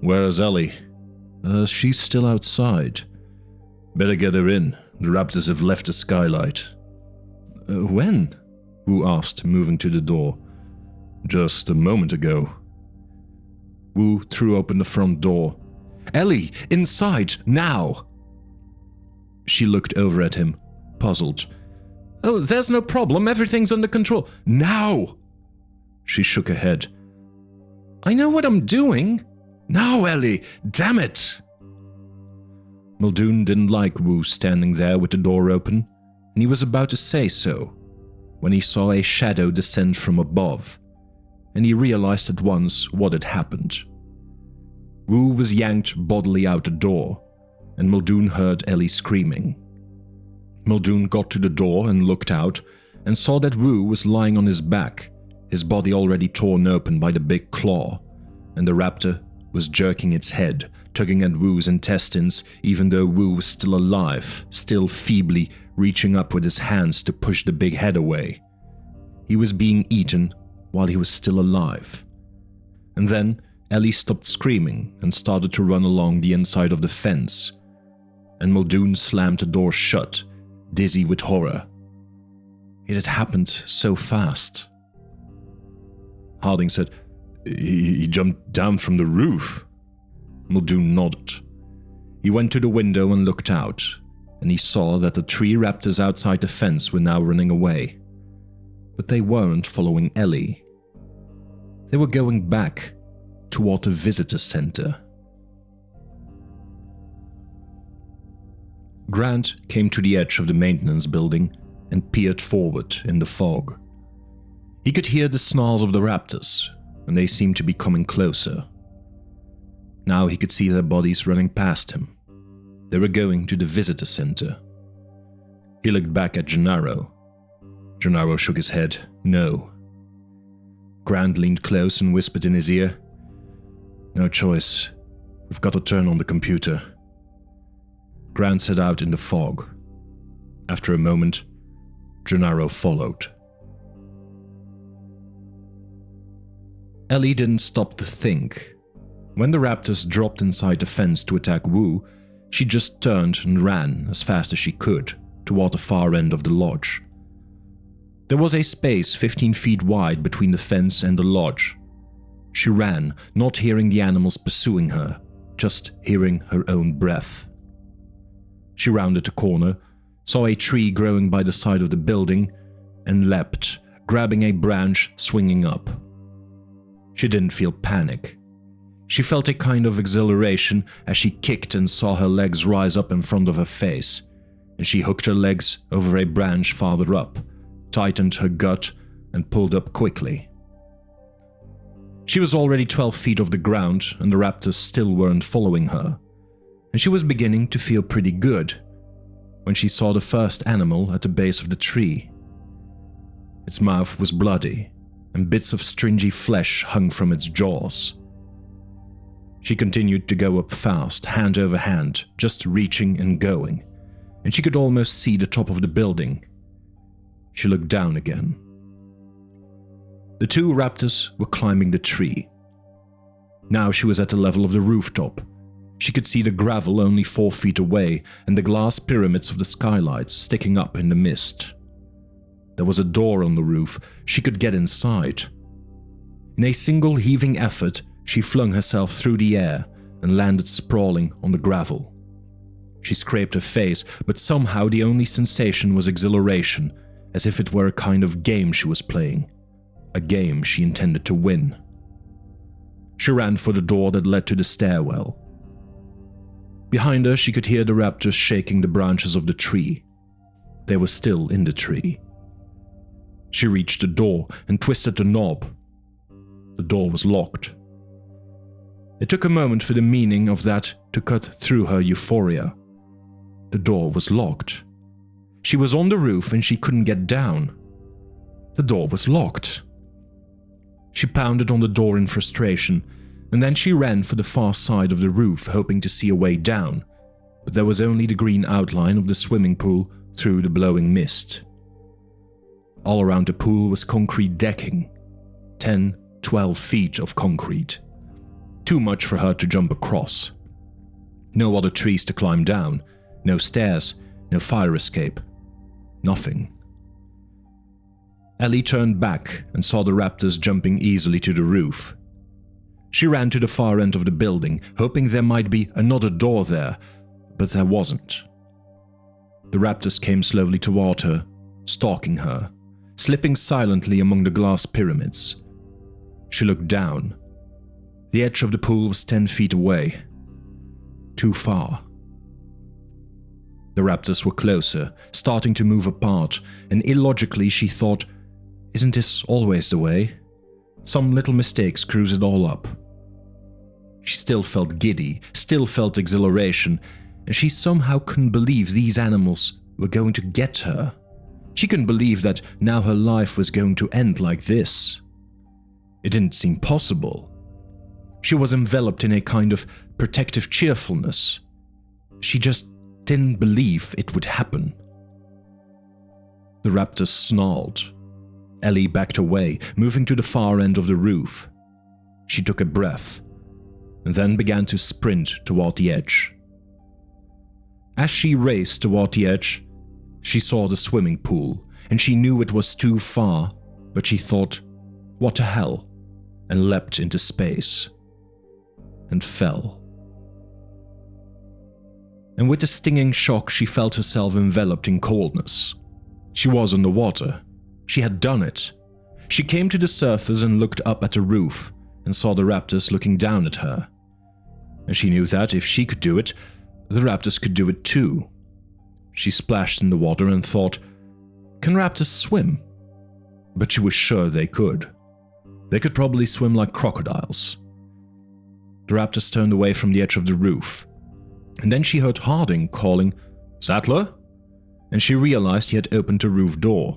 B: "Where is Ellie?" She's still outside. "Better get her in. The raptors have left the skylight." When?" Wu asked, moving to the door. "Just a moment ago." Wu threw open the front door. "Ellie, inside, now!" She looked over at him, puzzled. "Oh, there's no problem, everything's under control." "Now!" She shook her head. "I know what I'm doing." "Now, Ellie! Damn it!" Muldoon didn't like Wu standing there with the door open, and he was about to say so, when he saw a shadow descend from above, and he realized at once what had happened. Wu was yanked bodily out the door, and Muldoon heard Ellie screaming. Muldoon got to the door and looked out, and saw that Wu was lying on his back, his body already torn open by the big claw, and the raptor was jerking its head, tugging at Wu's intestines, even though Wu was still alive, still feebly reaching up with his hands to push the big head away. He was being eaten while he was still alive. And then Ellie stopped screaming and started to run along the inside of the fence, and Muldoon slammed the door shut, dizzy with horror. It had happened so fast. Harding said, He jumped down from the roof." Muldoon nodded. He went to the window and looked out, and he saw that the 3 raptors outside the fence were now running away. but they weren't following Ellie. They were going back toward the visitor center. Grant came to the edge of the maintenance building and peered forward in the fog. He could hear the snarls of the raptors, and they seemed to be coming closer. Now he could see their bodies running past him. They were going to the visitor center. He looked back at Gennaro. Gennaro shook his head, no. Grant leaned close and whispered in his ear, "No choice. We've got to turn on the computer." Grant set out in the fog. After a moment, Gennaro followed. Ellie didn't stop to think. When the raptors dropped inside the fence to attack Wu, she just turned and ran as fast as she could toward the far end of the lodge. There was a space 15 feet wide between the fence and the lodge. She ran, not hearing the animals pursuing her, just hearing her own breath. She rounded the corner, saw a tree growing by the side of the building, and leapt, grabbing a branch, swinging up. She didn't feel panic. She felt a kind of exhilaration as she kicked and saw her legs rise up in front of her face, and she hooked her legs over a branch farther up, tightened her gut, and pulled up quickly. She was already 12 feet off the ground, and the raptors still weren't following her, and she was beginning to feel pretty good when she saw the first animal at the base of the tree. Its mouth was bloody, and bits of stringy flesh hung from its jaws. She continued to go up fast, hand over hand, just reaching and going, and she could almost see the top of the building. She looked down again. The two raptors were climbing the tree. Now she was at the level of the rooftop. She could see the gravel only 4 feet away and the glass pyramids of the skylights sticking up in the mist. There was a door on the roof. She could get inside. In a single heaving effort, she flung herself through the air and landed sprawling on the gravel. She scraped her face, but somehow the only sensation was exhilaration, as if it were a kind of game she was playing, a game she intended to win. She ran for the door that led to the stairwell. Behind her, she could hear the raptors shaking the branches of the tree. They were still in the tree. She reached the door and twisted the knob. The door was locked. It took a moment for the meaning of that to cut through her euphoria. The door was locked. She was on the roof and she couldn't get down. The door was locked. She pounded on the door in frustration, and then she ran for the far side of the roof, hoping to see a way down, but there was only the green outline of the swimming pool through the blowing mist. All around the pool was concrete decking, 10, 12 feet of concrete. Too much for her to jump across. No other trees to climb down, no stairs, no fire escape, nothing. Ellie turned back and saw the raptors jumping easily to the roof. She ran to the far end of the building, hoping there might be another door there, but there wasn't. The raptors came slowly toward her, stalking her, slipping silently among the glass pyramids. She looked down. The edge of the pool was 10 feet away. Too far. The raptors were closer, starting to move apart, and illogically she thought, isn't this always the way? Some little mistake screws it all up. She still felt giddy, still felt exhilaration, and she somehow couldn't believe these animals were going to get her. She couldn't believe that now her life was going to end like this. It didn't seem possible. She was enveloped in a kind of protective cheerfulness. She just didn't believe it would happen. The raptors snarled. Ellie backed away, moving to the far end of the roof. She took a breath, and then began to sprint toward the edge. As she raced toward the edge, she saw the swimming pool, and she knew it was too far, but she thought, what the hell, and leapt into space, and fell. And with a stinging shock, she felt herself enveloped in coldness. She was underwater. She had done it. She came to the surface and looked up at the roof and saw the raptors looking down at her. And she knew that if she could do it, the raptors could do it too. She splashed in the water and thought, can raptors swim? But she was sure they could. They could probably swim like crocodiles. The raptors turned away from the edge of the roof, and then she heard Harding calling, "Sattler?" And she realized he had opened the roof door.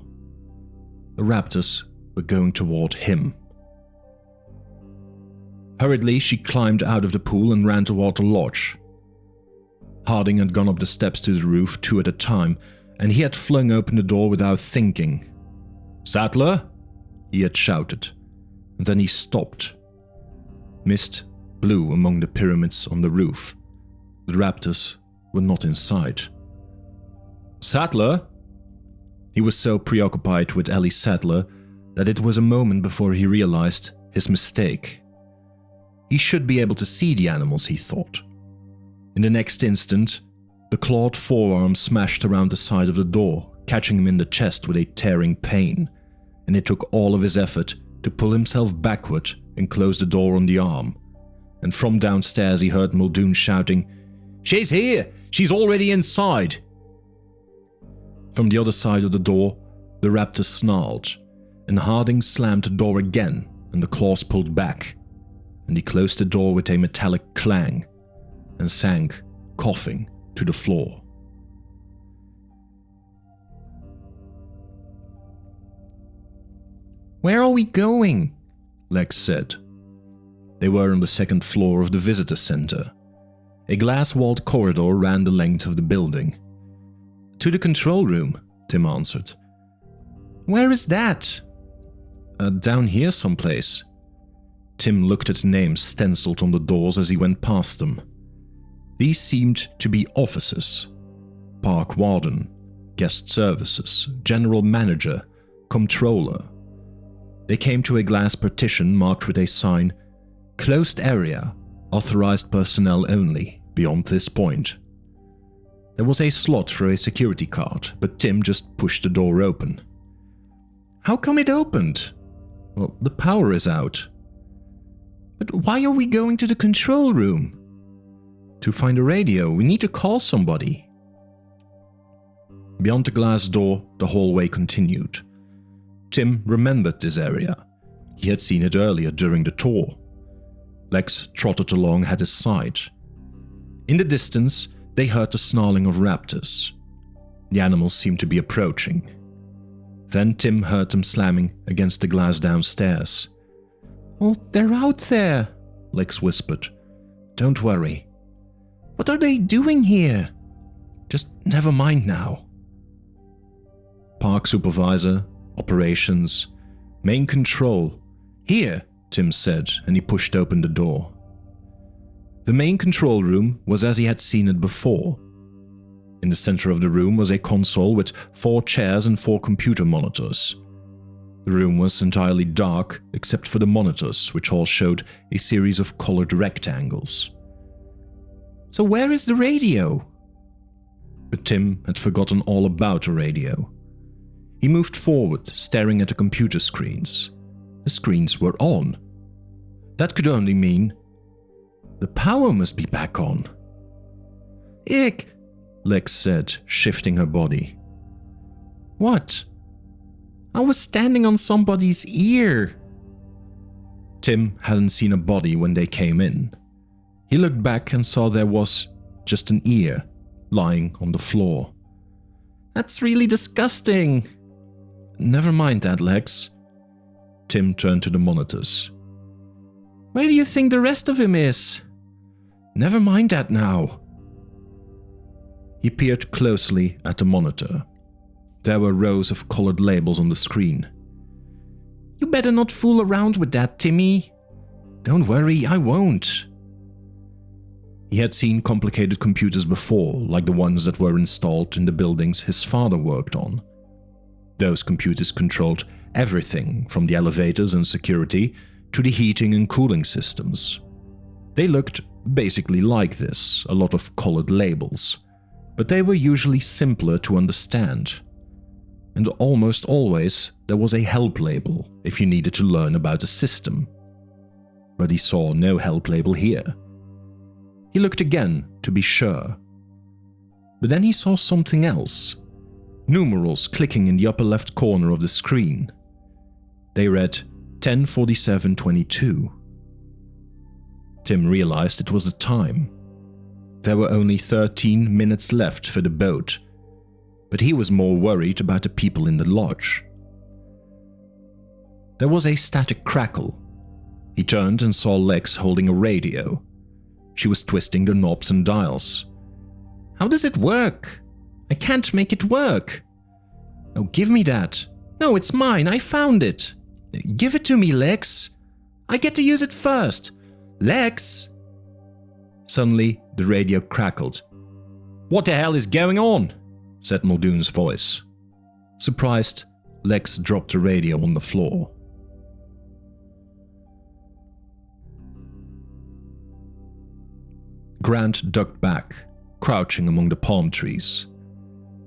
B: The raptors were going toward him. Hurriedly, she climbed out of the pool and ran toward the lodge. Harding had gone up the steps to the roof 2 at a time, and he had flung open the door without thinking. "Sattler?" he had shouted, and then he stopped. Mist blew among the pyramids on the roof. The raptors were not in sight. "Sattler?" He was so preoccupied with Ellie Sattler that it was a moment before he realized his mistake. He should be able to see the animals, he thought. In the next instant, the clawed forearm smashed around the side of the door, catching him in the chest with a tearing pain, and it took all of his effort to pull himself backward and close the door on the arm. And from downstairs he heard Muldoon shouting, "She's here! She's already inside!" From the other side of the door, the raptor snarled, and Harding slammed the door again, and the claws pulled back, and he closed the door with a metallic clang, and sank, coughing, to the floor.
C: "Where are we going?"
B: Lex said. They were on the second floor of the visitor center. A glass-walled corridor ran the length of the building. "To the control room," Tim answered.
C: "Where is that?"
B: Down here someplace." Tim looked at the names stenciled on the doors as he went past them. These seemed to be offices. Park Warden, Guest Services, General Manager, Comptroller. They came to a glass partition marked with a sign, "Closed area, authorized personnel only, beyond this point." There was a slot for a security card, but Tim just pushed the door open.
C: "How come it opened?"
B: "Well, the power is out."
C: "But why are we going to the control room?"
B: "To find a radio, we need to call somebody." Beyond the glass door, the hallway continued. Tim remembered this area. He had seen it earlier during the tour. Lex trotted along at his side. In the distance, they heard the snarling of raptors. The animals seemed to be approaching. Then Tim heard them slamming against the glass downstairs.
C: "Oh, they're out there,"
B: Lex whispered. "Don't worry."
C: "What are they doing here?"
B: "Just never mind now." Park Supervisor, Operations, Main Control. "Here," Tim said, and he pushed open the door. The main control room was as he had seen it before. In the center of the room was a console with 4 chairs and 4 computer monitors. The room was entirely dark except for the monitors, which all showed a series of colored rectangles.
C: "So where is the radio?"
B: But Tim had forgotten all about the radio. He moved forward, staring at the computer screens. The screens were on. That could only mean the power must be back on.
C: "Ick,"
B: Lex said, shifting her body.
C: "What?" "I was standing on somebody's ear."
B: Tim hadn't seen a body when they came in. He looked back and saw there was just an ear lying on the floor.
C: "That's really disgusting."
B: "Never mind that, Lex." Tim turned to the monitors.
C: "Where do you think the rest of him is?"
B: "Never mind that now." He peered closely at the monitor. There were rows of colored labels on the screen.
C: "You better not fool around with that, Timmy."
B: "Don't worry, I won't." He had seen complicated computers before, like the ones that were installed in the buildings his father worked on. Those computers controlled everything from the elevators and security to the heating and cooling systems. They looked basically like this, a lot of colored labels, but they were usually simpler to understand. and almost always there was a help label if you needed to learn about the system. But he saw no help label here. He looked again to be sure. But then he saw something else. Numerals clicking in the upper left corner of the screen. They read 10:47:22. Tim realized it was the time. There were only 13 minutes left for the boat, but he was more worried about the people in the lodge. There was a static crackle. He turned and saw Lex holding a radio. She was twisting the knobs and dials.
C: How does it work? I can't make it work. Oh, give me that. No, it's mine. I found it. Give it to me, Lex. I get to use it first. Lex!
B: Suddenly, the radio crackled.
C: What the hell is going on?
B: Said Muldoon's voice. Surprised, Lex dropped the radio on the floor. Grant ducked back, crouching among the palm trees.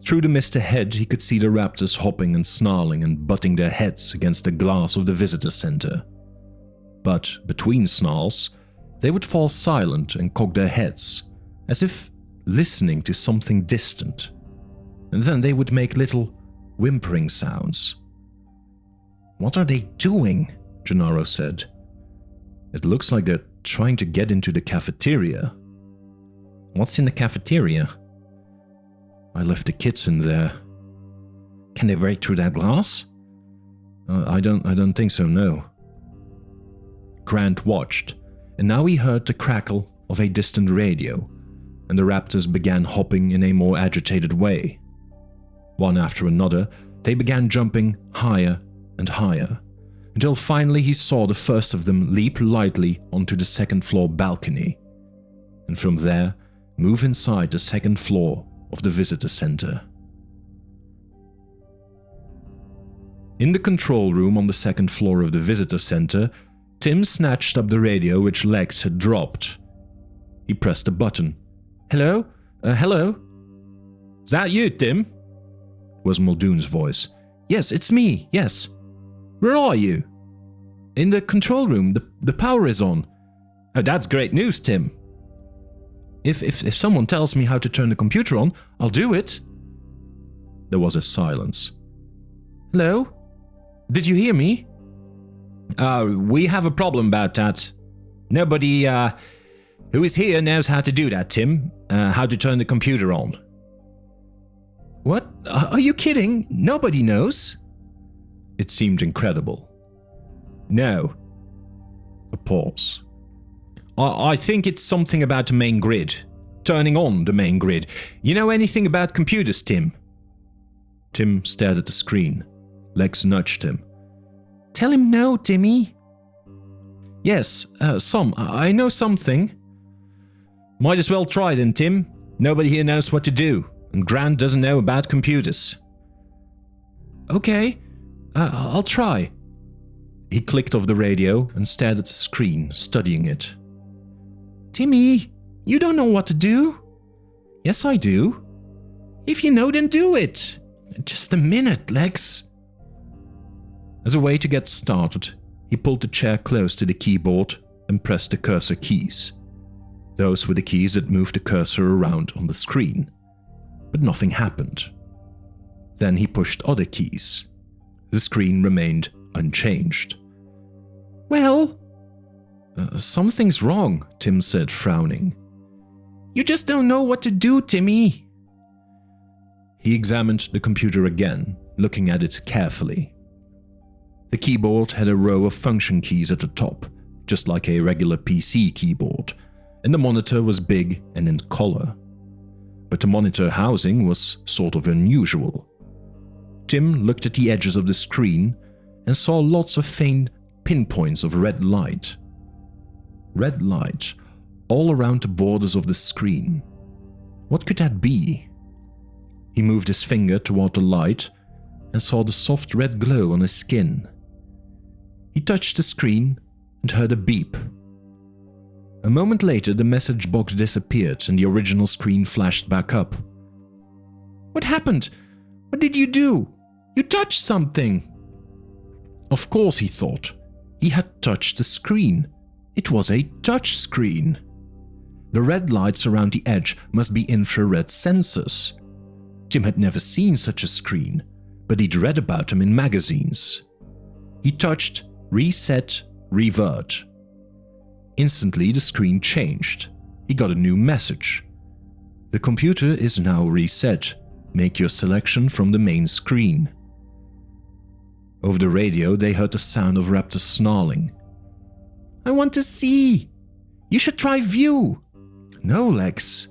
B: Through the mist ahead, he could see the raptors hopping and snarling and butting their heads against the glass of the visitor center. But between snarls, they would fall silent and cock their heads, as if listening to something distant. And then they would make little whimpering sounds.
C: What are they doing?
B: Gennaro said. It looks like they're trying to get into the cafeteria.
C: What's in the cafeteria?
B: I left the kids in there.
C: Can they break through that glass?
B: I don't think so, no. Grant watched, and now he heard the crackle of a distant radio, and the raptors began hopping in a more agitated way. One after another, they began jumping higher and higher, until finally he saw the first of them leap lightly onto the second-floor balcony, and from there move inside the second floor of the visitor center. In the control room on the second floor of the visitor center, Tim snatched up the radio which Lex had dropped. He pressed a button.
C: Hello? Hello?
B: Is that you, Tim? Was Muldoon's voice.
C: Yes, it's me, yes.
B: Where are you?
C: In the control room. The power is on.
B: Oh, that's great news, Tim.
C: If someone tells me how to turn the computer on, I'll do it.
B: There was a silence.
C: Hello? Did you hear me?
B: We have a problem about that. Nobody who is here knows how to do that, Tim. How to turn the computer on.
C: What? Are you kidding? Nobody knows?
B: It seemed incredible.
C: No.
B: A pause.
C: I think it's something about the main grid. Turning on the main grid. You know anything about computers, Tim?
B: Tim stared at the screen. Lex nudged him.
C: Tell him no, Timmy. Yes, some. I know something.
B: Might as well try then, Tim. Nobody here knows what to do, and Grant doesn't know about computers.
C: Okay, I'll try.
B: He clicked off the radio and stared at the screen, studying it.
C: Timmy, you don't know what to do?
B: Yes, I do.
C: If you know, then do it. Just a minute, Lex.
B: As a way to get started, he pulled the chair close to the keyboard and pressed the cursor keys. Those were the keys that moved the cursor around on the screen. But nothing happened. Then he pushed other keys. The screen remained unchanged.
C: Well?
B: Something's wrong, Tim said, frowning.
C: You just don't know what to do, Timmy.
B: He examined the computer again, looking at it carefully. The keyboard had a row of function keys at the top, just like a regular PC keyboard, and the monitor was big and in color. But the monitor housing was sort of unusual. Tim looked at the edges of the screen and saw lots of faint pinpoints of red light. Red light all around the borders of the screen. What could that be? He moved his finger toward the light and saw the soft red glow on his skin. He touched the screen and heard a beep. A moment later, the message box disappeared and the original screen flashed back up.
C: What happened? What did you do? You touched something!
B: Of course, he thought. He had touched the screen. It was a touch screen. The red lights around the edge must be infrared sensors. Tim had never seen such a screen, but he'd read about them in magazines. He touched Reset, Revert. Instantly, the screen changed. He got a new message. The computer is now reset. Make your selection from the main screen. Over the radio, they heard the sound of Raptors snarling.
C: I want to see! You should try view!
B: No, Lex.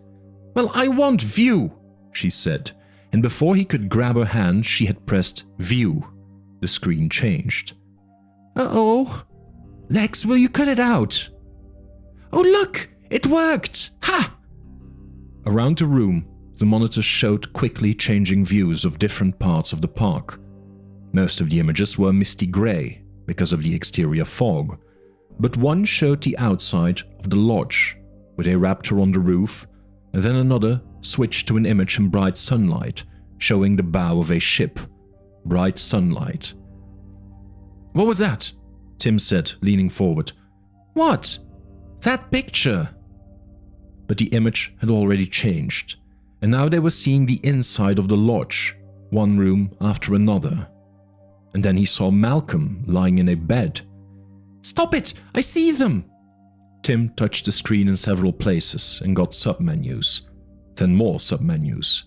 C: Well, I want view,
B: she said, and before he could grab her hand, she had pressed view. The screen changed.
C: Uh-oh.
B: Lex, will you cut it out?
C: Oh, look! It worked! Ha!
B: Around the room, the monitors showed quickly changing views of different parts of the park. Most of the images were misty grey because of the exterior fog, but one showed the outside of the lodge, with a raptor on the roof, and then another switched to an image in bright sunlight, showing the bow of a ship. Bright sunlight.
C: What was that?
B: Tim said, leaning forward.
C: What? That picture.
B: But the image had already changed, and now they were seeing the inside of the lodge, one room after another. And then he saw Malcolm lying in a bed.
C: Stop it! I see them!
B: Tim touched the screen in several places and got submenus, then more submenus.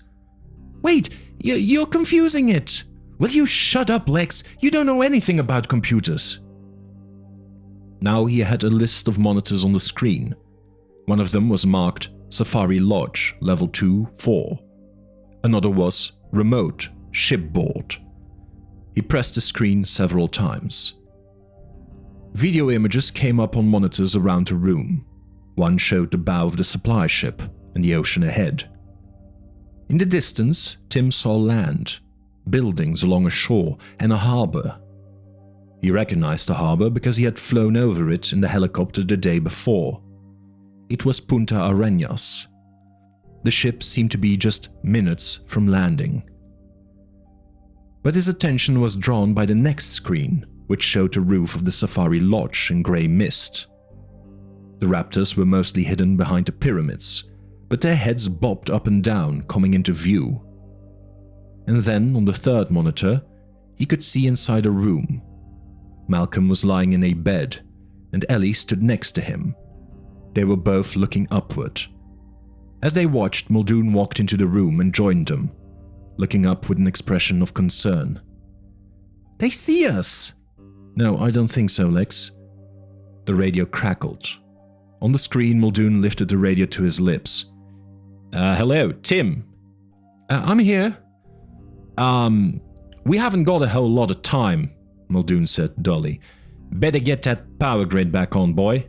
C: Wait, you're confusing it!
B: Will you shut up, Lex? You don't know anything about computers. Now he had a list of monitors on the screen. One of them was marked Safari Lodge, Level 2, 4. Another was Remote, Shipboard. He pressed the screen several times. Video images came up on monitors around the room. One showed the bow of the supply ship and the ocean ahead. In the distance, Tim saw land, buildings along a shore, and a harbor. He recognized the harbor because he had flown over it in the helicopter the day before. It was Punta Arenas. The ship seemed to be just minutes from landing. But his attention was drawn by the next screen, which showed the roof of the Safari Lodge in grey mist. The raptors were mostly hidden behind the pyramids, but their heads bobbed up and down, coming into view. And then, on the third monitor, he could see inside a room. Malcolm was lying in a bed, and Ellie stood next to him. They were both looking upward. As they watched, Muldoon walked into the room and joined them, looking up with an expression of concern.
C: They see us!
B: No, I don't think so, Lex. The radio crackled. On the screen, Muldoon lifted the radio to his lips.
C: Hello, Tim.
B: I'm here.
C: We haven't got a whole lot of time, Muldoon said dully. Better get that power grid back on, boy.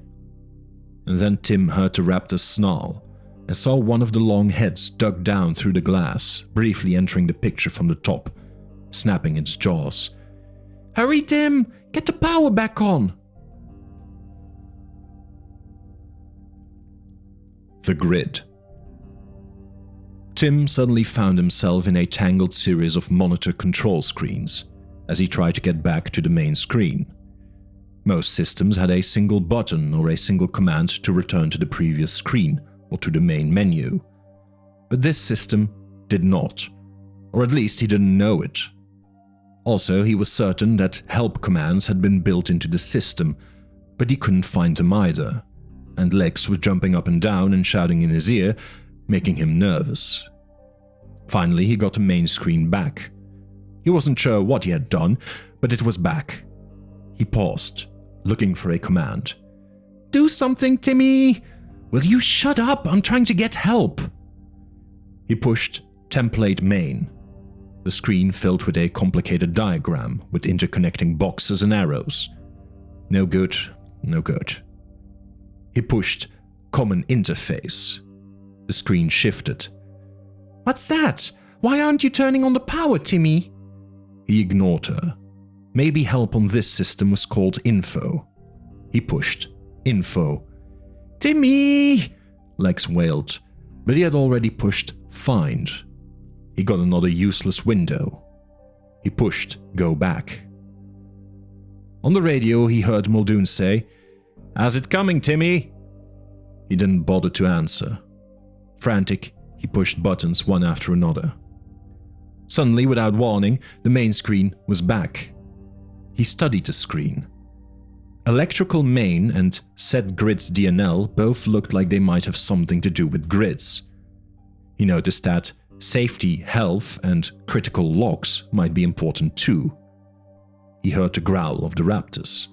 B: And then Tim heard the raptor snarl and saw one of the long heads dug down through the glass, briefly entering the picture from the top, snapping its jaws.
C: Hurry, Tim! Get the power back on!
B: The grid. Tim suddenly found himself in a tangled series of monitor control screens as he tried to get back to the main screen. Most systems had a single button or a single command to return to the previous screen or to the main menu. But this system did not, or at least he didn't know it. Also, he was certain that help commands had been built into the system, but he couldn't find them either, and Lex was jumping up and down and shouting in his ear, making him nervous. Finally, he got the main screen back. He wasn't sure what he had done, but it was back. He paused, looking for a command.
C: Do something, Timmy!
B: Will you shut up? I'm trying to get help. He pushed Template Main. The screen filled with a complicated diagram with interconnecting boxes and arrows. No good, no good. He pushed Common Interface. The screen shifted.
C: What's that? Why aren't you turning on the power, Timmy?
B: He ignored her. Maybe help on this system was called Info. He pushed Info.
C: Timmy!
B: Lex wailed, but he had already pushed Find. He got another useless window. He pushed go back. On the radio, he heard Muldoon say, "How's it coming, Timmy?" He didn't bother to answer. Frantic, he pushed buttons one after another. Suddenly, without warning, the main screen was back. He studied the screen. Electrical main and set grids DNL both looked like they might have something to do with grids. He noticed that safety, health, and critical locks might be important too. He heard the growl of the Raptors.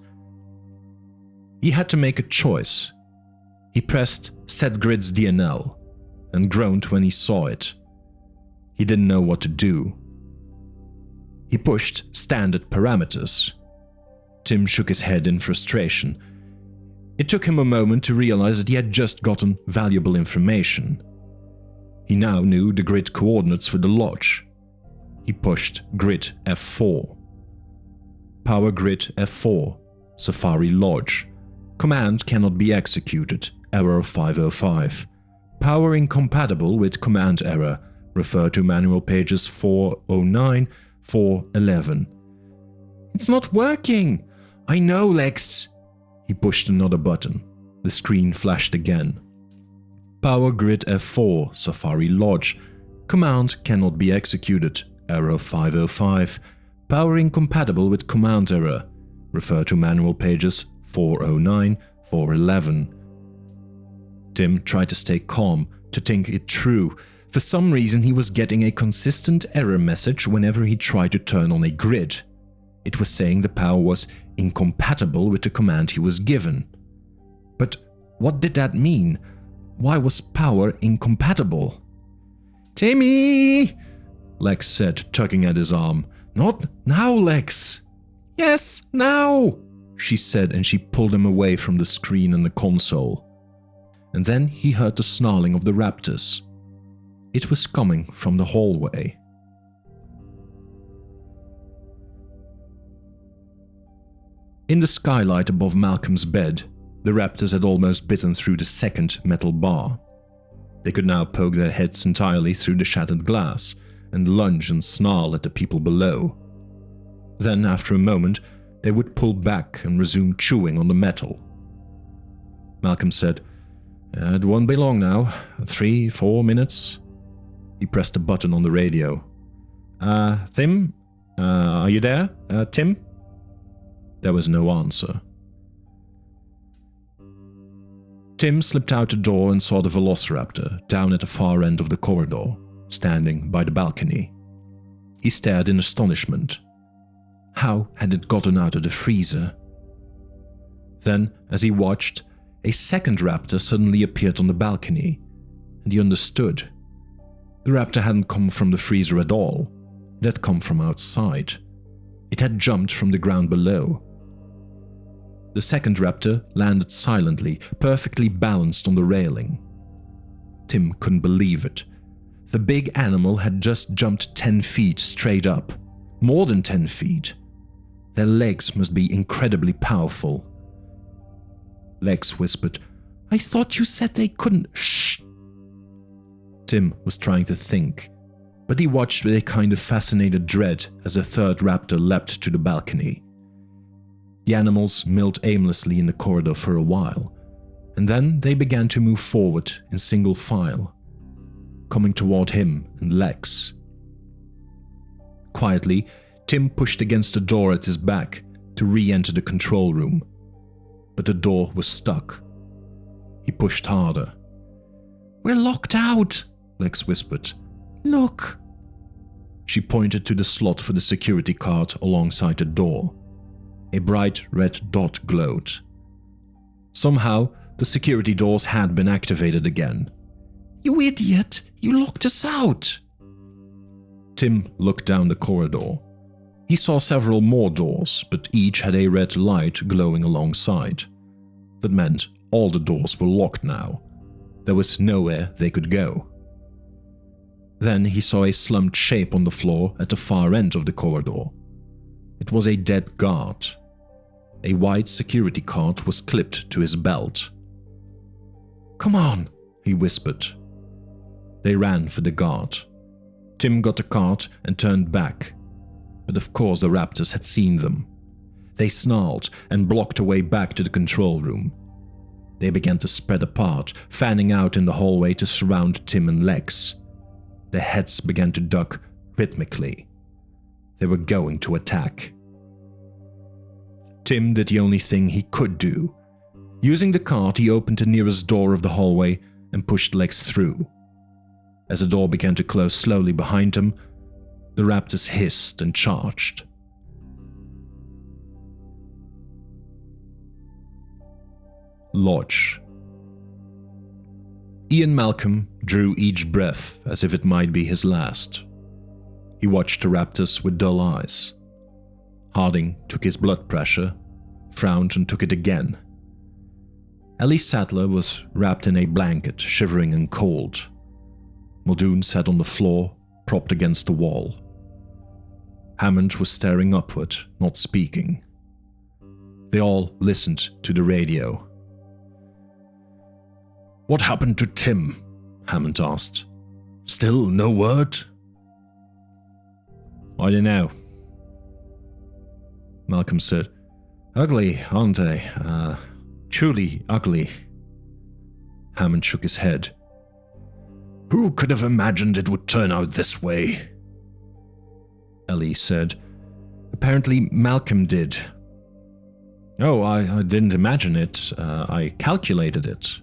B: He had to make a choice. He pressed Set Grids DNL and groaned when he saw it. He didn't know what to do. He pushed Standard Parameters. Tim shook his head in frustration. It took him a moment to realize that he had just gotten valuable information. He now knew the grid coordinates for the lodge. He pushed Grid F4. Power Grid F4, Safari Lodge. Command cannot be executed, error 505. Power incompatible with command error, refer to manual pages 409, 411.
C: It's not working! I know, Lex.
B: He pushed another button. The screen flashed again. Power Grid F4, Safari Lodge. Command cannot be executed, error 505. Power incompatible with command error. Refer to manual pages 409, 411. Tim tried to stay calm, to think it through. For some reason, he was getting a consistent error message whenever he tried to turn on a grid. It was saying the power was incompatible with the command he was given. But what did that mean? Why was power incompatible?
C: Timmy!
B: Lex said, tugging at his arm.
C: Not now, Lex. Yes, now,
B: she said, and she pulled him away from the screen and the console. And then he heard the snarling of the Raptors. It was coming from the hallway. In the skylight above Malcolm's bed, the Raptors had almost bitten through the second metal bar. They could now poke their heads entirely through the shattered glass and lunge and snarl at the people below. Then, after a moment, they would pull back and resume chewing on the metal. Malcolm said, "It won't be long now. 3-4 minutes." He pressed a button on the radio. Tim? Are you there? Tim?" There was no answer. Tim slipped out the door and saw the velociraptor down at the far end of the corridor, standing by the balcony. He stared in astonishment. How had it gotten out of the freezer? Then, as he watched, a second raptor suddenly appeared on the balcony, and he understood. The raptor hadn't come from the freezer at all. It had come from outside. It had jumped from the ground below. The second raptor landed silently, perfectly balanced on the railing. Tim couldn't believe it. The big animal had just jumped 10 feet straight up. More than 10 feet. Their legs must be incredibly powerful. Lex whispered, "I thought you said they couldn't." Shh! Tim was trying to think, but he watched with a kind of fascinated dread as a third raptor leapt to the balcony. The animals milled aimlessly in the corridor for a while, and then they began to move forward in single file, coming toward him and Lex. Quietly, Tim pushed against the door at his back to re-enter the control room, but the door was stuck. He pushed harder.
C: "We're locked out,"
B: Lex whispered.
C: "Look."
B: She pointed to the slot for the security card alongside the door. A bright red dot glowed. Somehow, the security doors had been activated again.
C: "You idiot! You locked us out!"
B: Tim looked down the corridor. He saw several more doors, but each had a red light glowing alongside. That meant all the doors were locked now. There was nowhere they could go. Then he saw a slumped shape on the floor at the far end of the corridor. It was a dead guard. A white security card was clipped to his belt. "Come on," he whispered. They ran for the guard. Tim got the card and turned back. but of course the raptors had seen them. They snarled and blocked a way back to the control room. They began to spread apart, fanning out in the hallway to surround Tim and Lex. Their heads began to duck rhythmically. They were going to attack. Tim did the only thing he could do. Using the cart, he opened the nearest door of the hallway and pushed Lex through. As the door began to close slowly behind him, the raptors hissed and charged. Lodge. Ian Malcolm drew each breath as if it might be his last. He watched the raptors with dull eyes. Harding took his blood pressure, frowned and took it again. Ellie Sadler was wrapped in a blanket, shivering and cold. Muldoon sat on the floor, propped against the wall. Hammond was staring upward, not speaking. They all listened to the radio. "What happened to Tim?" Hammond asked. "Still no word?" "I don't know," Malcolm said. "Ugly, aren't they? Truly ugly." Hammond shook his head. "Who could have imagined it would turn out this way?" Ellie said. "Apparently Malcolm did." "Oh, I didn't imagine it. I calculated it."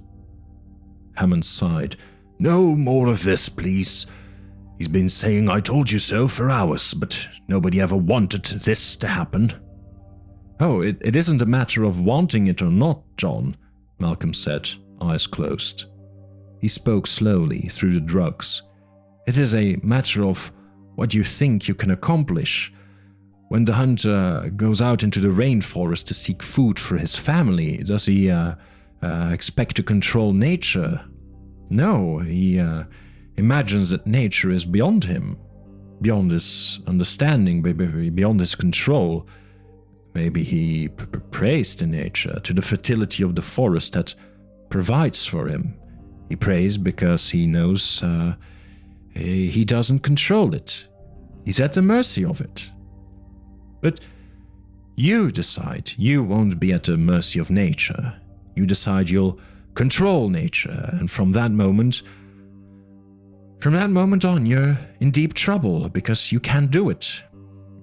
B: Hammond sighed. "No more of this, please. He's been saying 'I told you so' for hours, but nobody ever wanted this to happen." "Oh, it isn't a matter of wanting it or not, John," Malcolm said, eyes closed. He spoke slowly through the drugs. "It is a matter of what you think you can accomplish. When the hunter goes out into the rainforest to seek food for his family, does he expect to control nature? No, he imagines that nature is beyond him, beyond his understanding, beyond his control. Maybe he prays to nature, to the fertility of the forest that provides for him. He prays because he knows he doesn't control it. He's at the mercy of it. But you decide you won't be at the mercy of nature. You decide you'll control nature, and from that moment on, you're in deep trouble because you can't do it.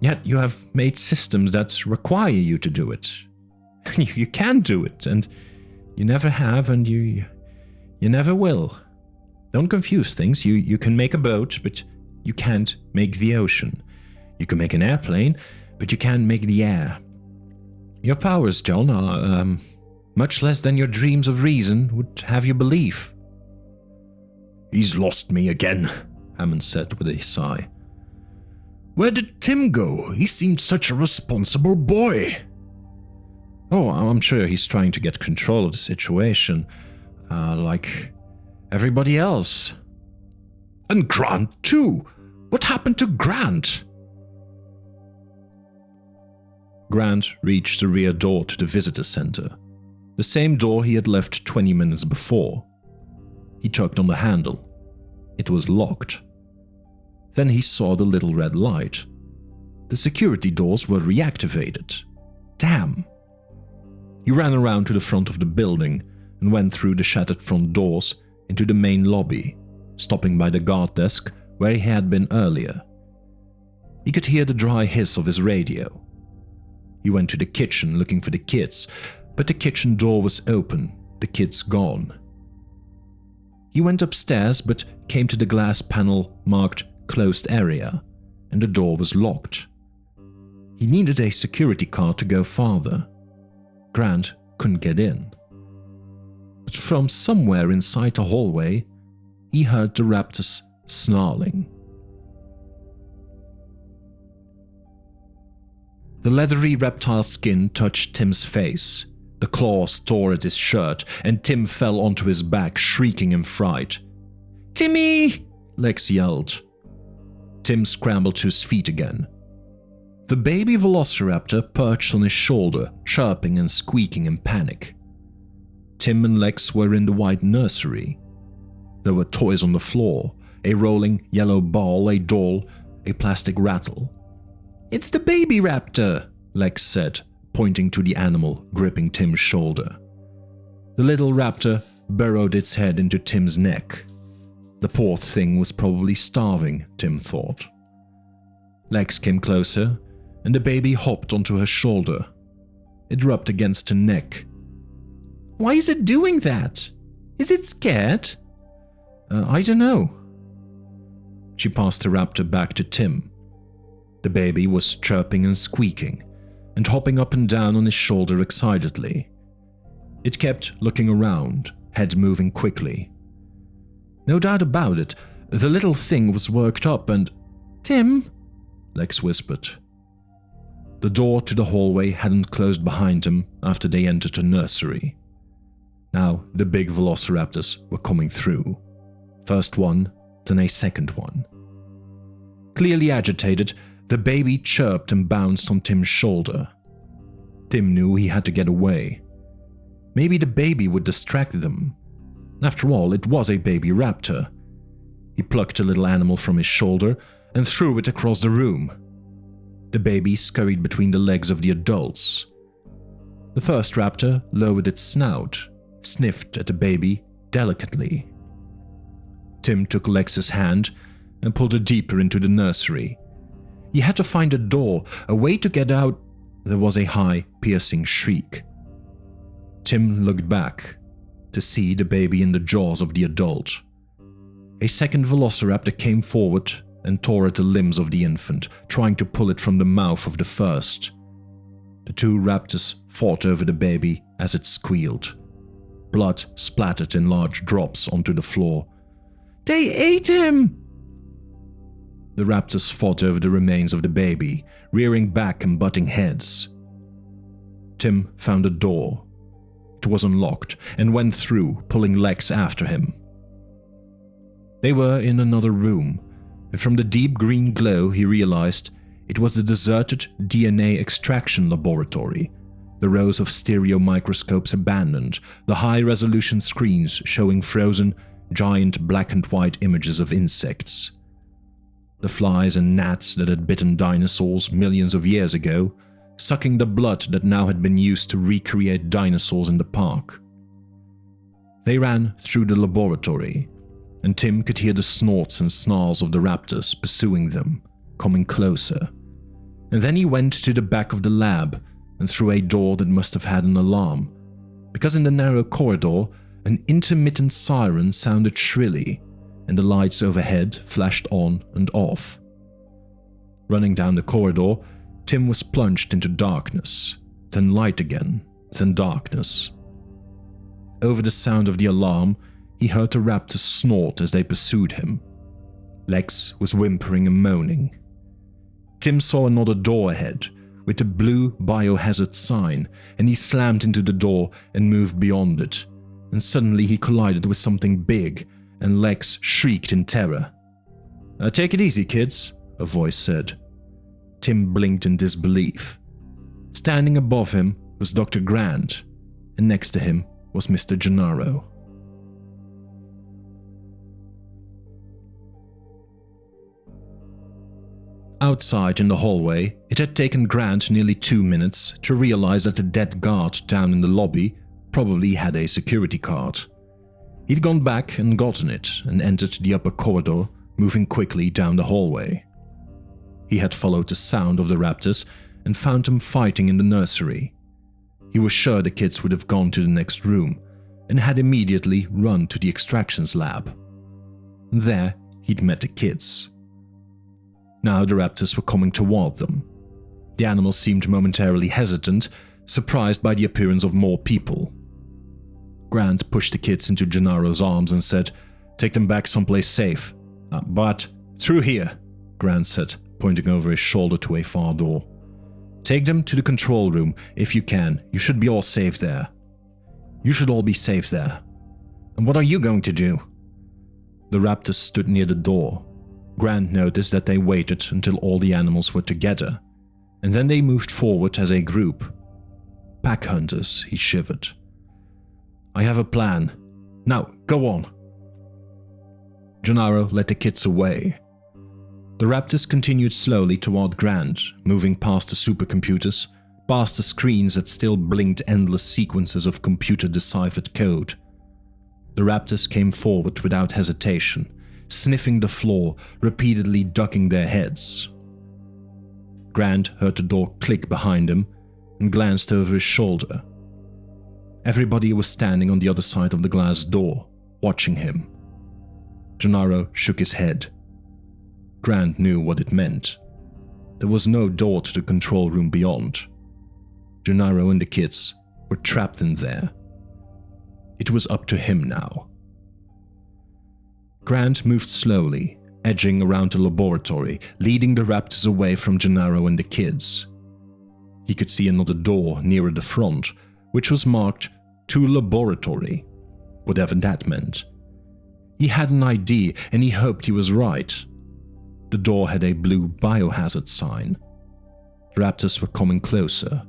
B: Yet you have made systems that require you to do it. You can do it, and you never have, and you never will. Don't confuse things. You can make a boat, but you can't make the ocean. You can make an airplane, but you can't make the air. Your powers, John, are much less than your dreams of reason would have you believe." "He's lost me again," Hammond said with a sigh. "Where did Tim go? He seemed such a responsible boy." "Oh, I'm sure he's trying to get control of the situation, like everybody else." "And Grant, too. What happened to Grant?" Grant reached the rear door to the visitor center, the same door he had left 20 minutes before. He tugged on the handle. It was locked. Then he saw the little red light. The security doors were reactivated. Damn! He ran around to the front of the building and went through the shattered front doors into the main lobby, stopping by the guard desk where he had been earlier. He could hear the dry hiss of his radio. He went to the kitchen looking for the kids, but the kitchen door was open, the kids gone. He went upstairs but came to the glass panel marked closed area, and the door was locked. He needed a security card to go farther. Grant couldn't get in. But from somewhere inside the hallway, he heard the raptors snarling. The leathery reptile skin touched Tim's face. The claws tore at his shirt, and Tim fell onto his back, shrieking in fright. "Timmy!" Lex yelled. Tim scrambled to his feet again. The baby velociraptor perched on his shoulder, chirping and squeaking in panic. Tim and Lex were in the white nursery. There were toys on the floor, a rolling yellow ball, a doll, a plastic rattle.
C: It's the baby raptor,
B: Lex said, pointing to the animal gripping Tim's shoulder. The little raptor burrowed its head into Tim's neck. The poor thing was probably starving, Tim thought. Lex came closer, and the baby hopped onto her shoulder. It rubbed against her neck.
C: Why is it doing that? Is it scared?
B: I don't know. She passed the raptor back to Tim. The baby was chirping and squeaking, and hopping up and down on his shoulder excitedly. It kept looking around, head moving quickly. No doubt about it, the little thing was worked up and…
C: Tim,
B: Lex whispered. The door to the hallway hadn't closed behind him after they entered the nursery. Now the big velociraptors were coming through. First one, then a second one. Clearly agitated, the baby chirped and bounced on Tim's shoulder. Tim knew he had to get away. Maybe the baby would distract them. After all, it was a baby raptor. He plucked the little animal from his shoulder and threw it across the room. The baby scurried between the legs of the adults. The first raptor lowered its snout, sniffed at the baby delicately. Tim took Lex's hand and pulled her deeper into the nursery. He had to find a door, a way to get out. There was a high, piercing shriek. Tim looked back to see the baby in the jaws of the adult. A second velociraptor came forward and tore at the limbs of the infant, trying to pull it from the mouth of the first. The two raptors fought over the baby as it squealed. Blood splattered in large drops onto the floor.
C: They ate him!
B: The raptors fought over the remains of the baby, rearing back and butting heads. Tim found a door. It was unlocked and went through, pulling Lex after him. They were in another room, and from the deep green glow he realized it was the deserted DNA extraction laboratory, the rows of stereo microscopes abandoned, the high-resolution screens showing frozen, giant black and white images of insects. The flies and gnats that had bitten dinosaurs millions of years ago, sucking the blood that now had been used to recreate dinosaurs in the park. They ran through the laboratory, and Tim could hear the snorts and snarls of the raptors pursuing them, coming closer. And then he went to the back of the lab and through a door that must have had an alarm, because in the narrow corridor, an intermittent siren sounded shrilly, and the lights overhead flashed on and off. Running down the corridor, Tim was plunged into darkness, then light again, then darkness. Over the sound of the alarm, he heard the raptors snort as they pursued him. Lex was whimpering and moaning. Tim saw another door ahead, with a blue biohazard sign, and he slammed into the door and moved beyond it, and suddenly he collided with something big, and Lex shrieked in terror. Take it easy, kids, a voice said. Tim blinked in disbelief. Standing above him was Dr. Grant, and next to him was Mr. Gennaro. Outside in the hallway, it had taken Grant nearly 2 minutes to realize that the dead guard down in the lobby probably had a security card. He'd gone back and gotten it and entered the upper corridor, moving quickly down the hallway. He had followed the sound of the raptors and found them fighting in the nursery. He was sure the kids would have gone to the next room and had immediately run to the extractions lab. There, he'd met the kids. Now the raptors were coming toward them. The animals seemed momentarily hesitant, surprised by the appearance of more people. Grant pushed the kids into Gennaro's arms and said, "Take them back someplace safe." But through here," Grant said, pointing over his shoulder to a far door. "Take them to the control room if you can. You should be all safe there." "You should all be safe there." "And what are you going to do?" The raptors stood near the door. Grant noticed that they waited until all the animals were together, and then they moved forward as a group. "Pack hunters," he shivered. "I have a plan. Now, go on." Gennaro led the kids away. The Raptors continued slowly toward Grant, moving past the supercomputers, past the screens that still blinked endless sequences of computer-deciphered code. The Raptors came forward without hesitation, sniffing the floor, repeatedly ducking their heads. Grant heard the door click behind him and glanced over his shoulder. Everybody was standing on the other side of the glass door, watching him. Gennaro shook his head. Grant knew what it meant. There was no door to the control room beyond. Gennaro and the kids were trapped in there. It was up to him now. Grant moved slowly, edging around the laboratory, leading the Raptors away from Gennaro and the kids. He could see another door nearer the front, which was marked "To Laboratory," whatever that meant. He had an idea, and he hoped he was right. The door had a blue biohazard sign. The Raptors were coming closer.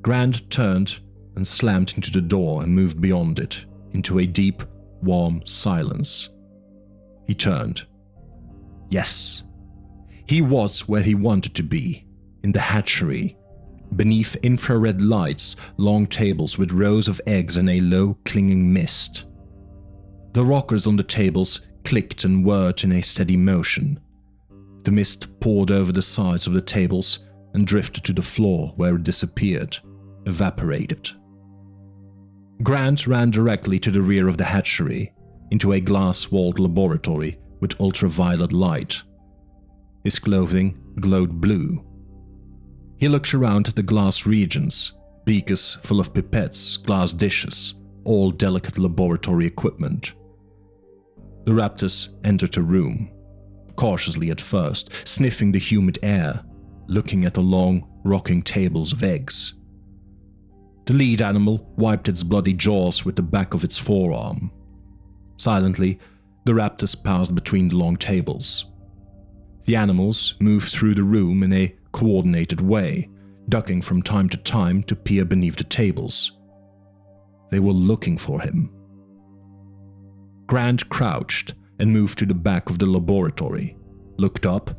B: Grant turned and slammed into the door and moved beyond it, into a deep, warm silence. He turned. Yes. He was where he wanted to be, in the hatchery. Beneath infrared lights, long tables with rows of eggs and a low, clinging mist. The rockers on the tables clicked and whirred in a steady motion. The mist poured over the sides of the tables and drifted to the floor where it disappeared, evaporated. Grant ran directly to the rear of the hatchery, into a glass-walled laboratory with ultraviolet light. His clothing glowed blue. He looked around at the glass regions, beakers full of pipettes, glass dishes, all delicate laboratory equipment. The Raptors entered the room, cautiously at first, sniffing the humid air, looking at the long, rocking tables of eggs. The lead animal wiped its bloody jaws with the back of its forearm. Silently, the Raptors passed between the long tables. The animals moved through the room in a coordinated way, ducking from time to time to peer beneath the tables. They were looking for him. Grant crouched and moved to the back of the laboratory, looked up,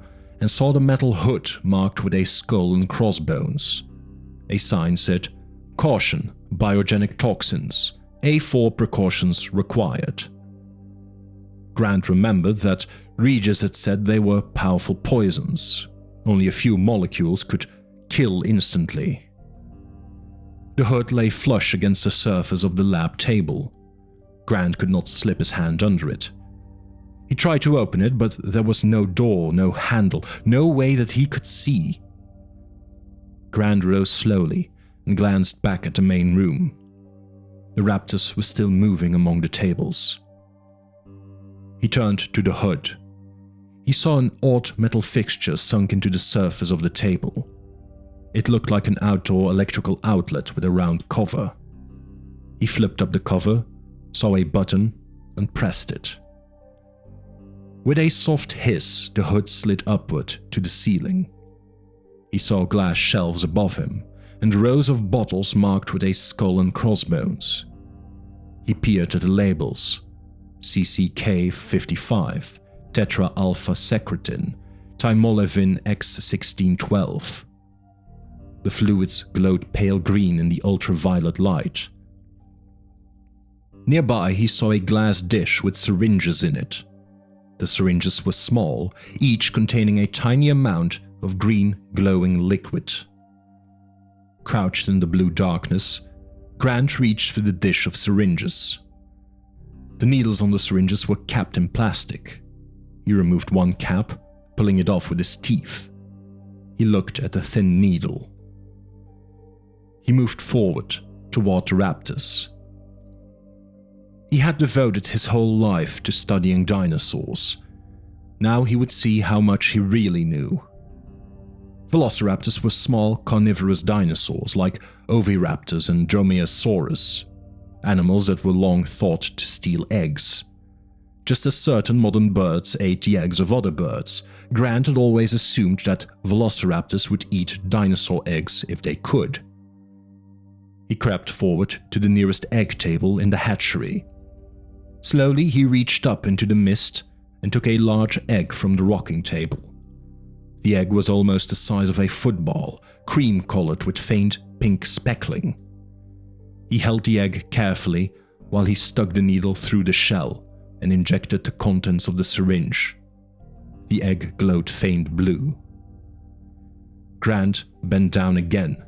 B: and saw the metal hood marked with a skull and crossbones. A sign said, "Caution, biogenic toxins, A4 precautions required." Grant remembered that Regis had said they were powerful poisons. Only a few molecules could kill instantly. The hood lay flush against the surface of the lab table. Grant could not slip his hand under it. He tried to open it, but there was no door, no handle, no way that he could see. Grant rose slowly and glanced back at the main room. The Raptors were still moving among the tables. He turned to the hood. He saw an odd metal fixture sunk into the surface of the table. It looked like an outdoor electrical outlet with a round cover. He flipped up the cover, saw a button, and pressed it. With a soft hiss, the hood slid upward to the ceiling. He saw glass shelves above him, and rows of bottles marked with a skull and crossbones. He peered at the labels: CCK55, tetra-alpha-secretin, thymolevin X1612. The fluids glowed pale green in the ultraviolet light. Nearby, he saw a glass dish with syringes in it. The syringes were small, each containing a tiny amount of green, glowing liquid. Crouched in the blue darkness, Grant reached for the dish of syringes. The needles on the syringes were capped in plastic. He removed one cap, pulling it off with his teeth. He looked at the thin needle. He moved forward toward the Raptors. He had devoted his whole life to studying dinosaurs. Now he would see how much he really knew. Velociraptors were small carnivorous dinosaurs like oviraptors and dromaeosaurus, animals that were long thought to steal eggs. Just as certain modern birds ate the eggs of other birds, Grant had always assumed that velociraptors would eat dinosaur eggs if they could. He crept forward to the nearest egg table in the hatchery. Slowly he reached up into the mist
A: and took a large egg from the rocking table. The egg was almost the size of a football, cream-colored with faint pink speckling. He held the egg carefully while he stuck the needle through the shell and injected the contents of the syringe. The egg glowed faint blue. Grant bent down again.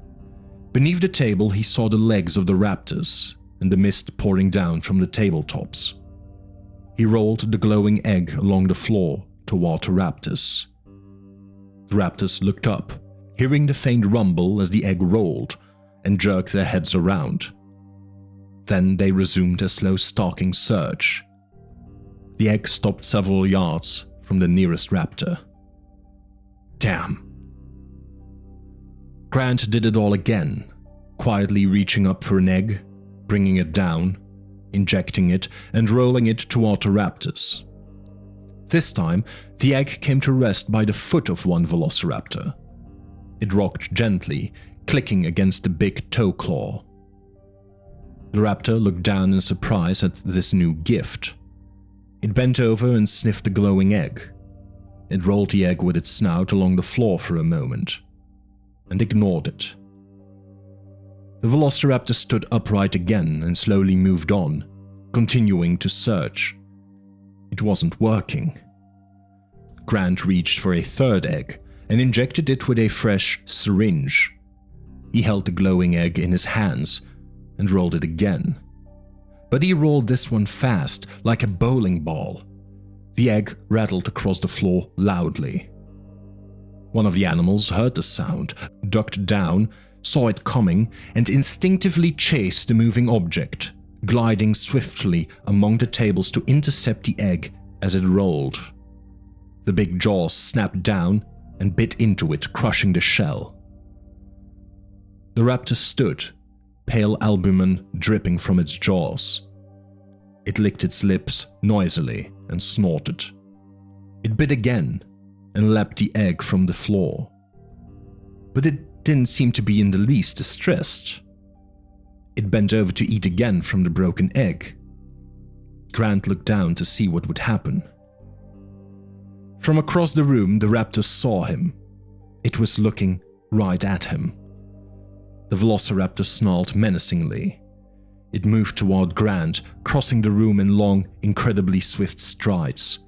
A: Beneath the table, he saw the legs of the raptors and the mist pouring down from the tabletops. He rolled the glowing egg along the floor toward the raptors. The raptors looked up, hearing the faint rumble as the egg rolled, and jerked their heads around. Then they resumed their slow stalking surge. The egg stopped several yards from the nearest raptor. Damn. Grant did it all again, quietly reaching up for an egg, bringing it down, injecting it, and rolling it toward the raptors. This time, the egg came to rest by the foot of one velociraptor. It rocked gently, clicking against the big toe claw. The raptor looked down in surprise at this new gift. It bent over and sniffed the glowing egg. It rolled the egg with its snout along the floor for a moment, and ignored it. The velociraptor stood upright again and slowly moved on, continuing to search. It wasn't working. Grant reached for a third egg and injected it with a fresh syringe. He held the glowing egg in his hands and rolled it again. But he rolled this one fast, like a bowling ball. The egg rattled across the floor loudly. One of the animals heard the sound, ducked down, saw it coming, and instinctively chased the moving object, gliding swiftly among the tables to intercept the egg as it rolled. The big jaws snapped down and bit into it, crushing the shell. The raptor stood, pale albumin dripping from its jaws. It licked its lips noisily and snorted. It bit again and lapped the egg from the floor. But it didn't seem to be in the least distressed. It bent over to eat again from the broken egg. Grant looked down to see what would happen. From across the room, the raptor saw him. It was looking right at him. The velociraptor snarled menacingly. It moved toward Grant, crossing the room in long, incredibly swift strides.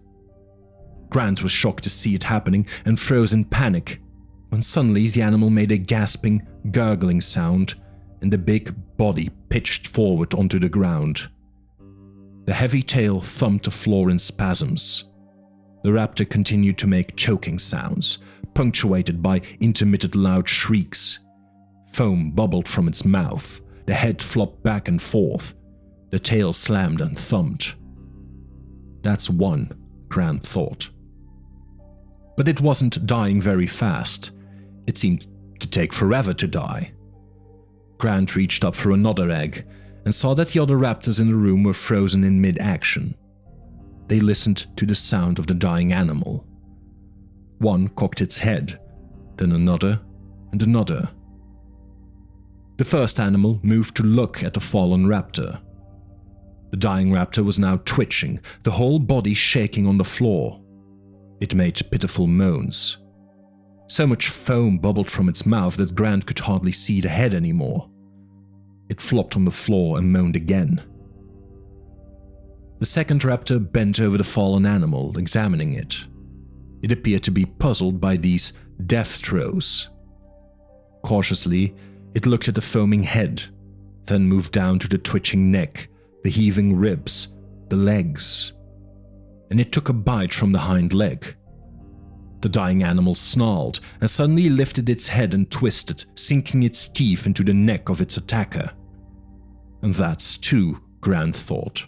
A: Grant was shocked to see it happening and froze in panic, when suddenly the animal made a gasping, gurgling sound, and the big body pitched forward onto the ground. The heavy tail thumped the floor in spasms. The raptor continued to make choking sounds, punctuated by intermittent loud shrieks. Foam bubbled from its mouth, the head flopped back and forth, the tail slammed and thumped. That's one, Grant thought. But it wasn't dying very fast. It seemed to take forever to die. Grant reached up for another egg and saw that the other raptors in the room were frozen in mid-action. They listened to the sound of the dying animal. One cocked its head, then another and another. The first animal moved to look at the fallen raptor. The dying raptor was now twitching, the whole body shaking on the floor. It made pitiful moans. So much foam bubbled from its mouth that Grant could hardly see the head anymore. It flopped on the floor and moaned again. The second raptor bent over the fallen animal, examining it. It appeared to be puzzled by these death throes. Cautiously, it looked at the foaming head, then moved down to the twitching neck, the heaving ribs, the legs. And it took a bite from the hind leg. The dying animal snarled and suddenly lifted its head and twisted, sinking its teeth into the neck of its attacker. And that's two, Grant thought.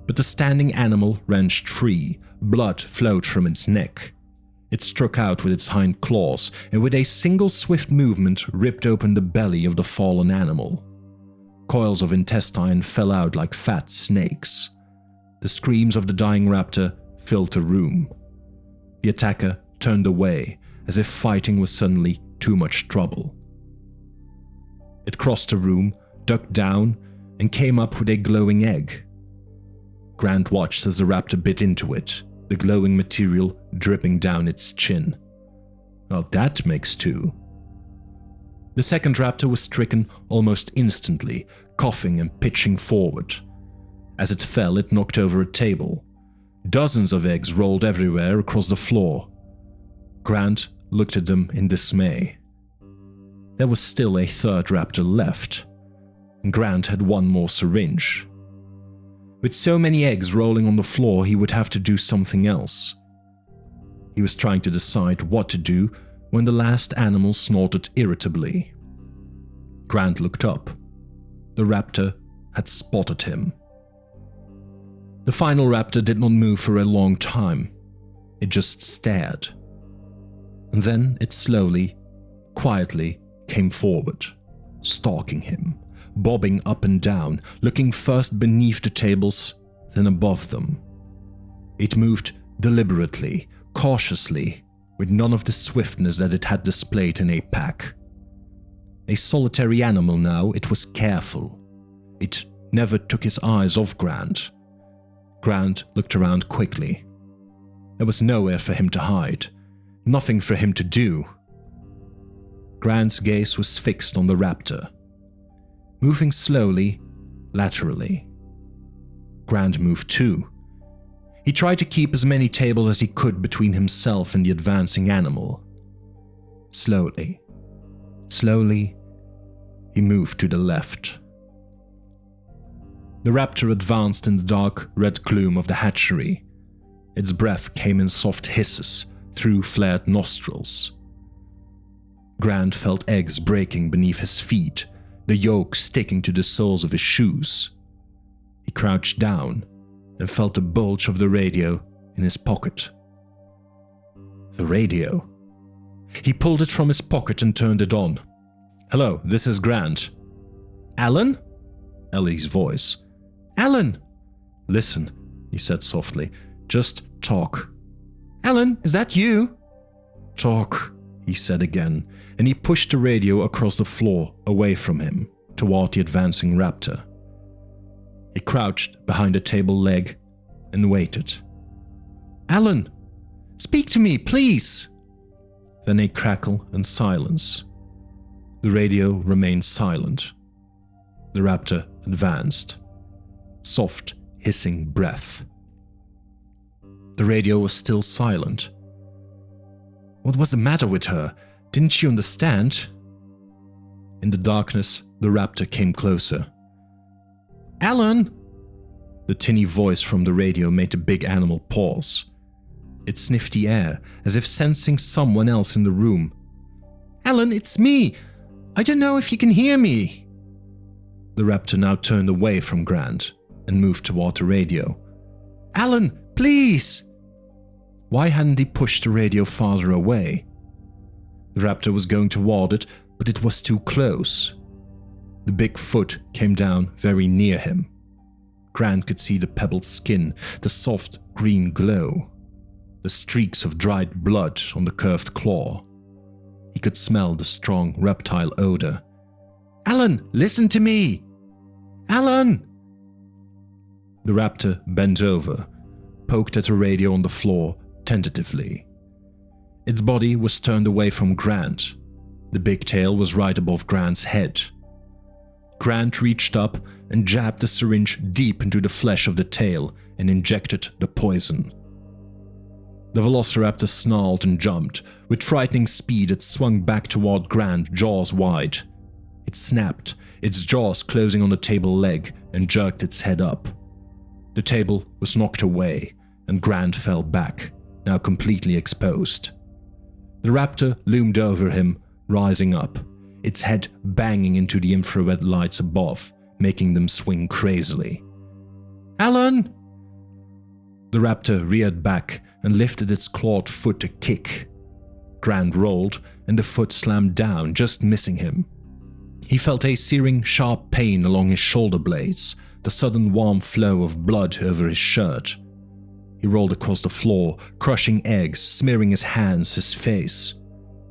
A: But the standing animal wrenched free, blood flowed from its neck. It struck out with its hind claws and with a single swift movement ripped open the belly of the fallen animal. Coils of intestine fell out like fat snakes. The screams of the dying raptor filled the room. The attacker turned away, as if fighting was suddenly too much trouble. It crossed the room, ducked down, and came up with a glowing egg. Grant watched as the raptor bit into it,
B: the glowing material dripping down its chin. Well, that makes two. The second raptor was stricken almost instantly, coughing and pitching forward. As it fell, it knocked over a table. Dozens of eggs rolled everywhere across the floor. Grant looked at them in dismay. There was still a third raptor left, and Grant had one more syringe. With so many eggs rolling on the floor, he would have to do something else. He was trying to decide what to do when the last animal snorted irritably. Grant looked up. The raptor had spotted him. The final raptor did not move for a long time. It just stared. And then it slowly, quietly came forward, stalking him, bobbing up and down, looking first beneath the tables, then above them. It moved deliberately, cautiously, with none of the swiftness that it had displayed in a pack. A solitary animal now, it was careful. It never took his eyes off Grant. Grant looked around quickly. There was nowhere for him to hide, nothing for him to do. Grant's gaze was fixed on the raptor, moving slowly, laterally. Grant moved too. He tried to keep as many tables as he could between himself and the advancing animal. Slowly, he moved to the left. The raptor advanced in the dark red gloom of the hatchery. Its breath came in soft hisses through flared nostrils. Grant felt eggs breaking beneath his feet, the yolk sticking to the soles of his shoes. He crouched down and felt the bulge of the radio in his pocket. The radio. He pulled it from his pocket and turned it on. "Hello, this is Grant." "Alan?" Ellie's voice. "Alan!" "Listen," he said softly. "Just talk." "Alan, is that you?" "Talk," he said again, and he pushed the radio across the floor away from him, toward the advancing raptor. He crouched behind a table leg and waited. "Alan, speak to me, please!" Then a crackle and silence. The radio remained silent. The raptor advanced. Soft, hissing breath. The radio was still silent. What was the matter with her? Didn't she understand? In the darkness, the raptor came closer. "Alan!" The tinny voice from the radio made the big animal pause. It sniffed the air, as if sensing someone else in the room. "Alan, it's me! I don't know if you can hear me!" The raptor now turned away from Grant and moved toward the radio. "Alan, please!" Why hadn't he pushed the radio farther away? The raptor was going toward it, but it was too close. The big foot came down very near him. Grant could see the pebbled skin, the soft green glow, the streaks of dried blood on the curved claw. He could smell the strong reptile odor. "Alan, listen to me! Alan!" The raptor bent over, poked at the radio on the floor tentatively. Its body was turned away from Grant. The big tail was right above Grant's head. Grant reached up and jabbed the syringe deep into the flesh of the tail and injected the poison. The velociraptor snarled and jumped. With frightening speed, it swung back toward Grant, jaws wide. It snapped, its jaws closing on the table leg, and jerked its head up. The table was knocked away, and Grant fell back, now completely exposed. The raptor loomed over him, rising up, its head banging into the infrared lights above, making them swing crazily. "Alan!" The raptor reared back and lifted its clawed foot to kick. Grant rolled, and the foot slammed down, just missing him. He felt a searing, sharp pain along his shoulder blades, the sudden warm flow of blood over his shirt. He rolled across the floor, crushing eggs, smearing his hands, his face.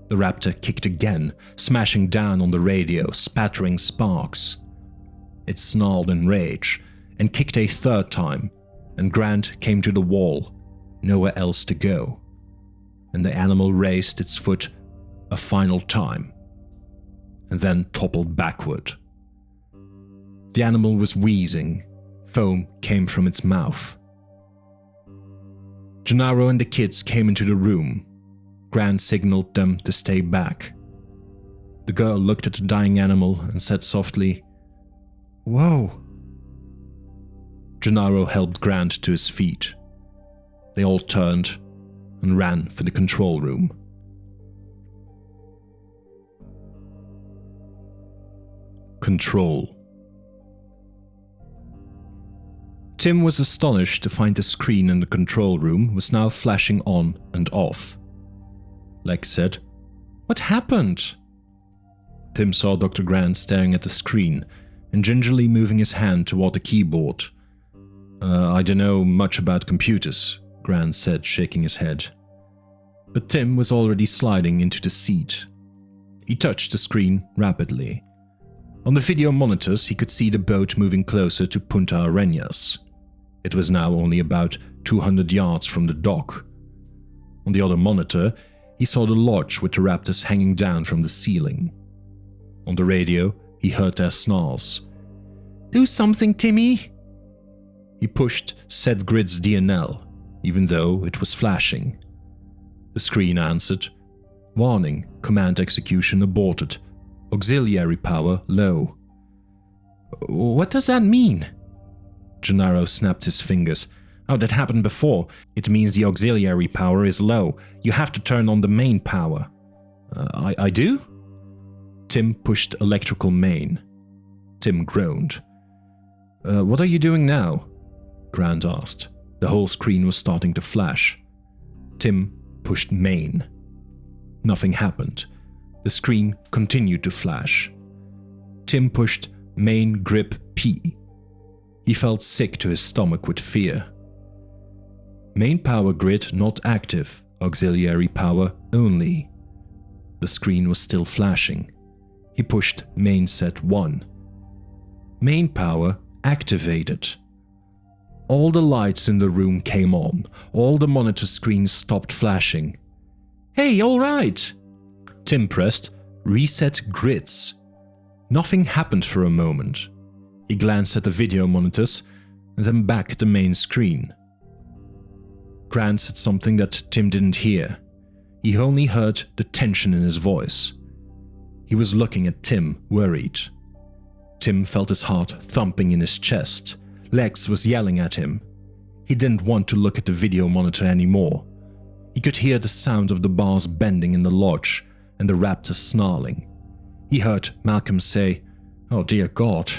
B: The raptor kicked again, smashing down on the radio, spattering sparks. It snarled in rage, and kicked a third time, and Grant came to the wall,
A: nowhere else to go, and the animal raised its foot a final time, and then toppled backward. The animal was wheezing. Foam came from its mouth. Gennaro and the kids came into the room. Grant signaled them to stay back. The girl looked at the dying animal and said softly, "Whoa." Gennaro helped Grant to his feet. They all turned and ran for the control room. Control. Tim was astonished to find the screen in the control room was now flashing on and off. Lex said, "What happened?" Tim saw Dr. Grant staring at the screen and gingerly moving his hand toward the keyboard. I don't know much about computers," Grant said, shaking his head. But Tim was already sliding into the seat. He touched the screen rapidly. On the video monitors, he could see the boat moving closer to Punta Arenas. It was now only about 200 yards from the dock. On the other monitor, he saw the lodge with the raptors hanging down from the ceiling. On the radio, he heard their snarls. "Do something, Timmy!" He pushed Set Grid's DNL, even though it was flashing. The screen answered, "Warning, command execution aborted. Auxiliary power low." "What does that mean?" Gennaro snapped his fingers. "Oh, that happened before. It means the auxiliary power is low. You have to turn on the main power." I do?" Tim pushed electrical main. Tim groaned. What are you doing now?" Grant asked. The whole screen was starting to flash. Tim pushed main. Nothing happened. The screen continued to flash. Tim pushed main grip P. He felt sick to his stomach with fear. Main power grid not active, auxiliary power only. The screen was still flashing. He pushed main set 1. Main power activated. All the lights in the room came on. All the monitor screens stopped flashing. "Hey, all right!" Tim pressed reset grids. Nothing happened for a moment. He glanced at the video monitors and then back at the main screen. Grant said something that Tim didn't hear. He only heard the tension in his voice. He was looking at Tim, worried. Tim felt his heart thumping in his chest. Lex was yelling at him. He didn't want to look at the video monitor anymore. He could hear the sound of the bars bending in the lodge and the raptors snarling. He heard Malcolm say, "Oh dear God."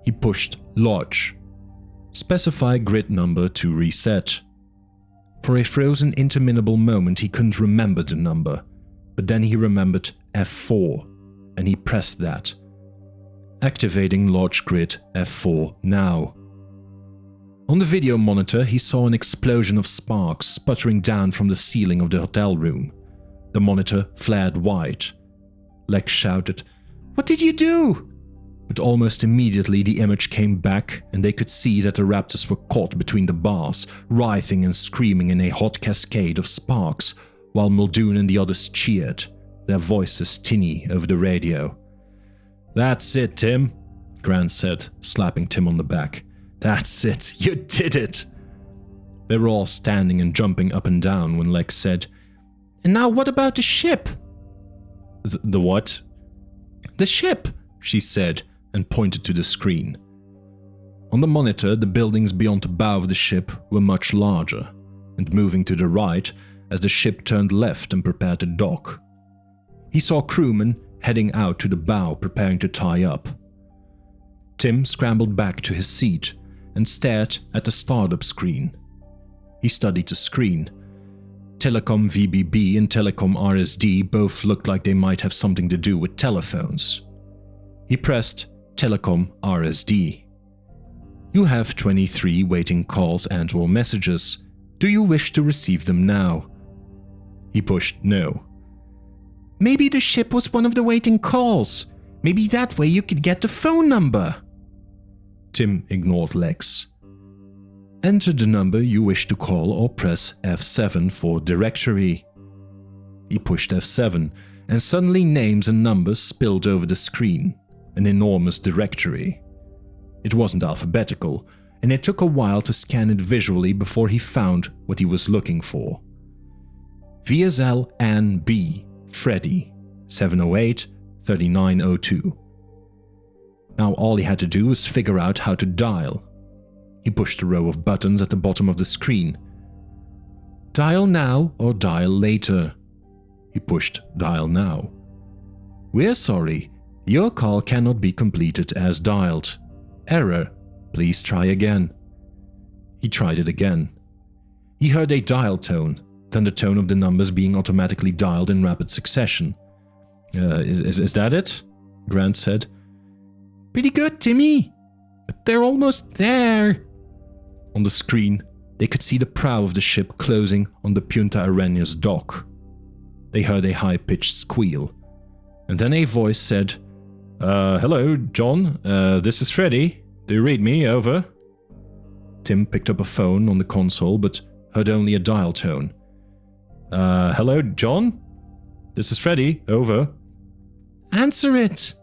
A: He pushed Lodge. Specify grid number to reset. For a frozen interminable moment he couldn't remember the number, but then he remembered F4, and he pressed that. Activating Lodge grid F4 now. On the video monitor he saw an explosion of sparks sputtering down from the ceiling of the hotel room. The monitor flared white. Lex shouted, "What did you do?" But almost immediately the image came back and they could see that the raptors were caught between the bars, writhing and screaming in a hot cascade of sparks, while Muldoon and the others cheered, their voices tinny over the radio. "That's it, Tim," Grant said, slapping Tim on the back. "That's it, you did it." They were all standing and jumping up and down when Lex said, "And now what about the ship?" The what?" "The ship," she said, and pointed to the screen. On the monitor, the buildings beyond the bow of the ship were much larger, and moving to the right as the ship turned left and prepared to dock. He saw crewmen heading out to the bow preparing to tie up. Tim scrambled back to his seat and stared at the startup screen. He studied the screen. Telecom VBB and Telecom RSD both looked like they might have something to do with telephones. He pressed Telecom RSD. "You have 23 waiting calls and/or messages. Do you wish to receive them now?" He pushed no. "Maybe the ship was one of the waiting calls. Maybe that way you could get the phone number." Tim ignored Lex.
B: Enter the number you wish to call or press F7 for directory. He pushed F7, and suddenly names and numbers spilled over the screen, an enormous directory. It wasn't alphabetical, and it took a while to scan it visually before he found what he was looking for. VSL Ann B. Freddy, 708-3902. Now all he had to do was figure out how to dial. He pushed a row of buttons at the bottom of the screen. Dial now or dial later. He pushed dial now. We're sorry, your call cannot be completed as dialed. Error, please try again. He tried it again. He heard a dial tone, then the tone of the numbers being automatically dialed in rapid succession. Is that it? Grant said. Pretty good, Timmy, but they're almost there. On the screen, they could see the prow of the ship closing on the Punta Arenas dock. They heard a high-pitched squeal, and then a voice said, hello, John, this is Freddy. Do you read me? Over. Tim picked up a phone on the console, but heard only a dial tone. Hello, John? This is Freddy. Over. Answer it!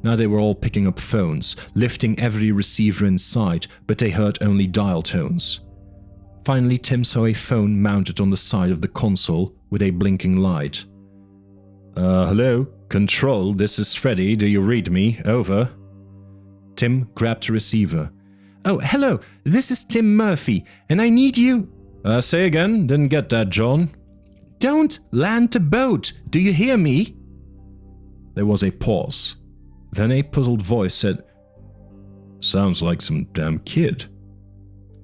B: Now they were all picking up phones, lifting every receiver in sight, but they heard only dial tones. Finally, Tim saw a phone mounted on the side of the console with a blinking light. Hello? Control, this is Freddy. Do you read me? Over. Tim grabbed the receiver. Oh, hello, this is Tim Murphy, and I need you... Say again, didn't get that, John. Don't land the boat, do you hear me? There was a pause. Then a puzzled voice said, Sounds like some damn kid.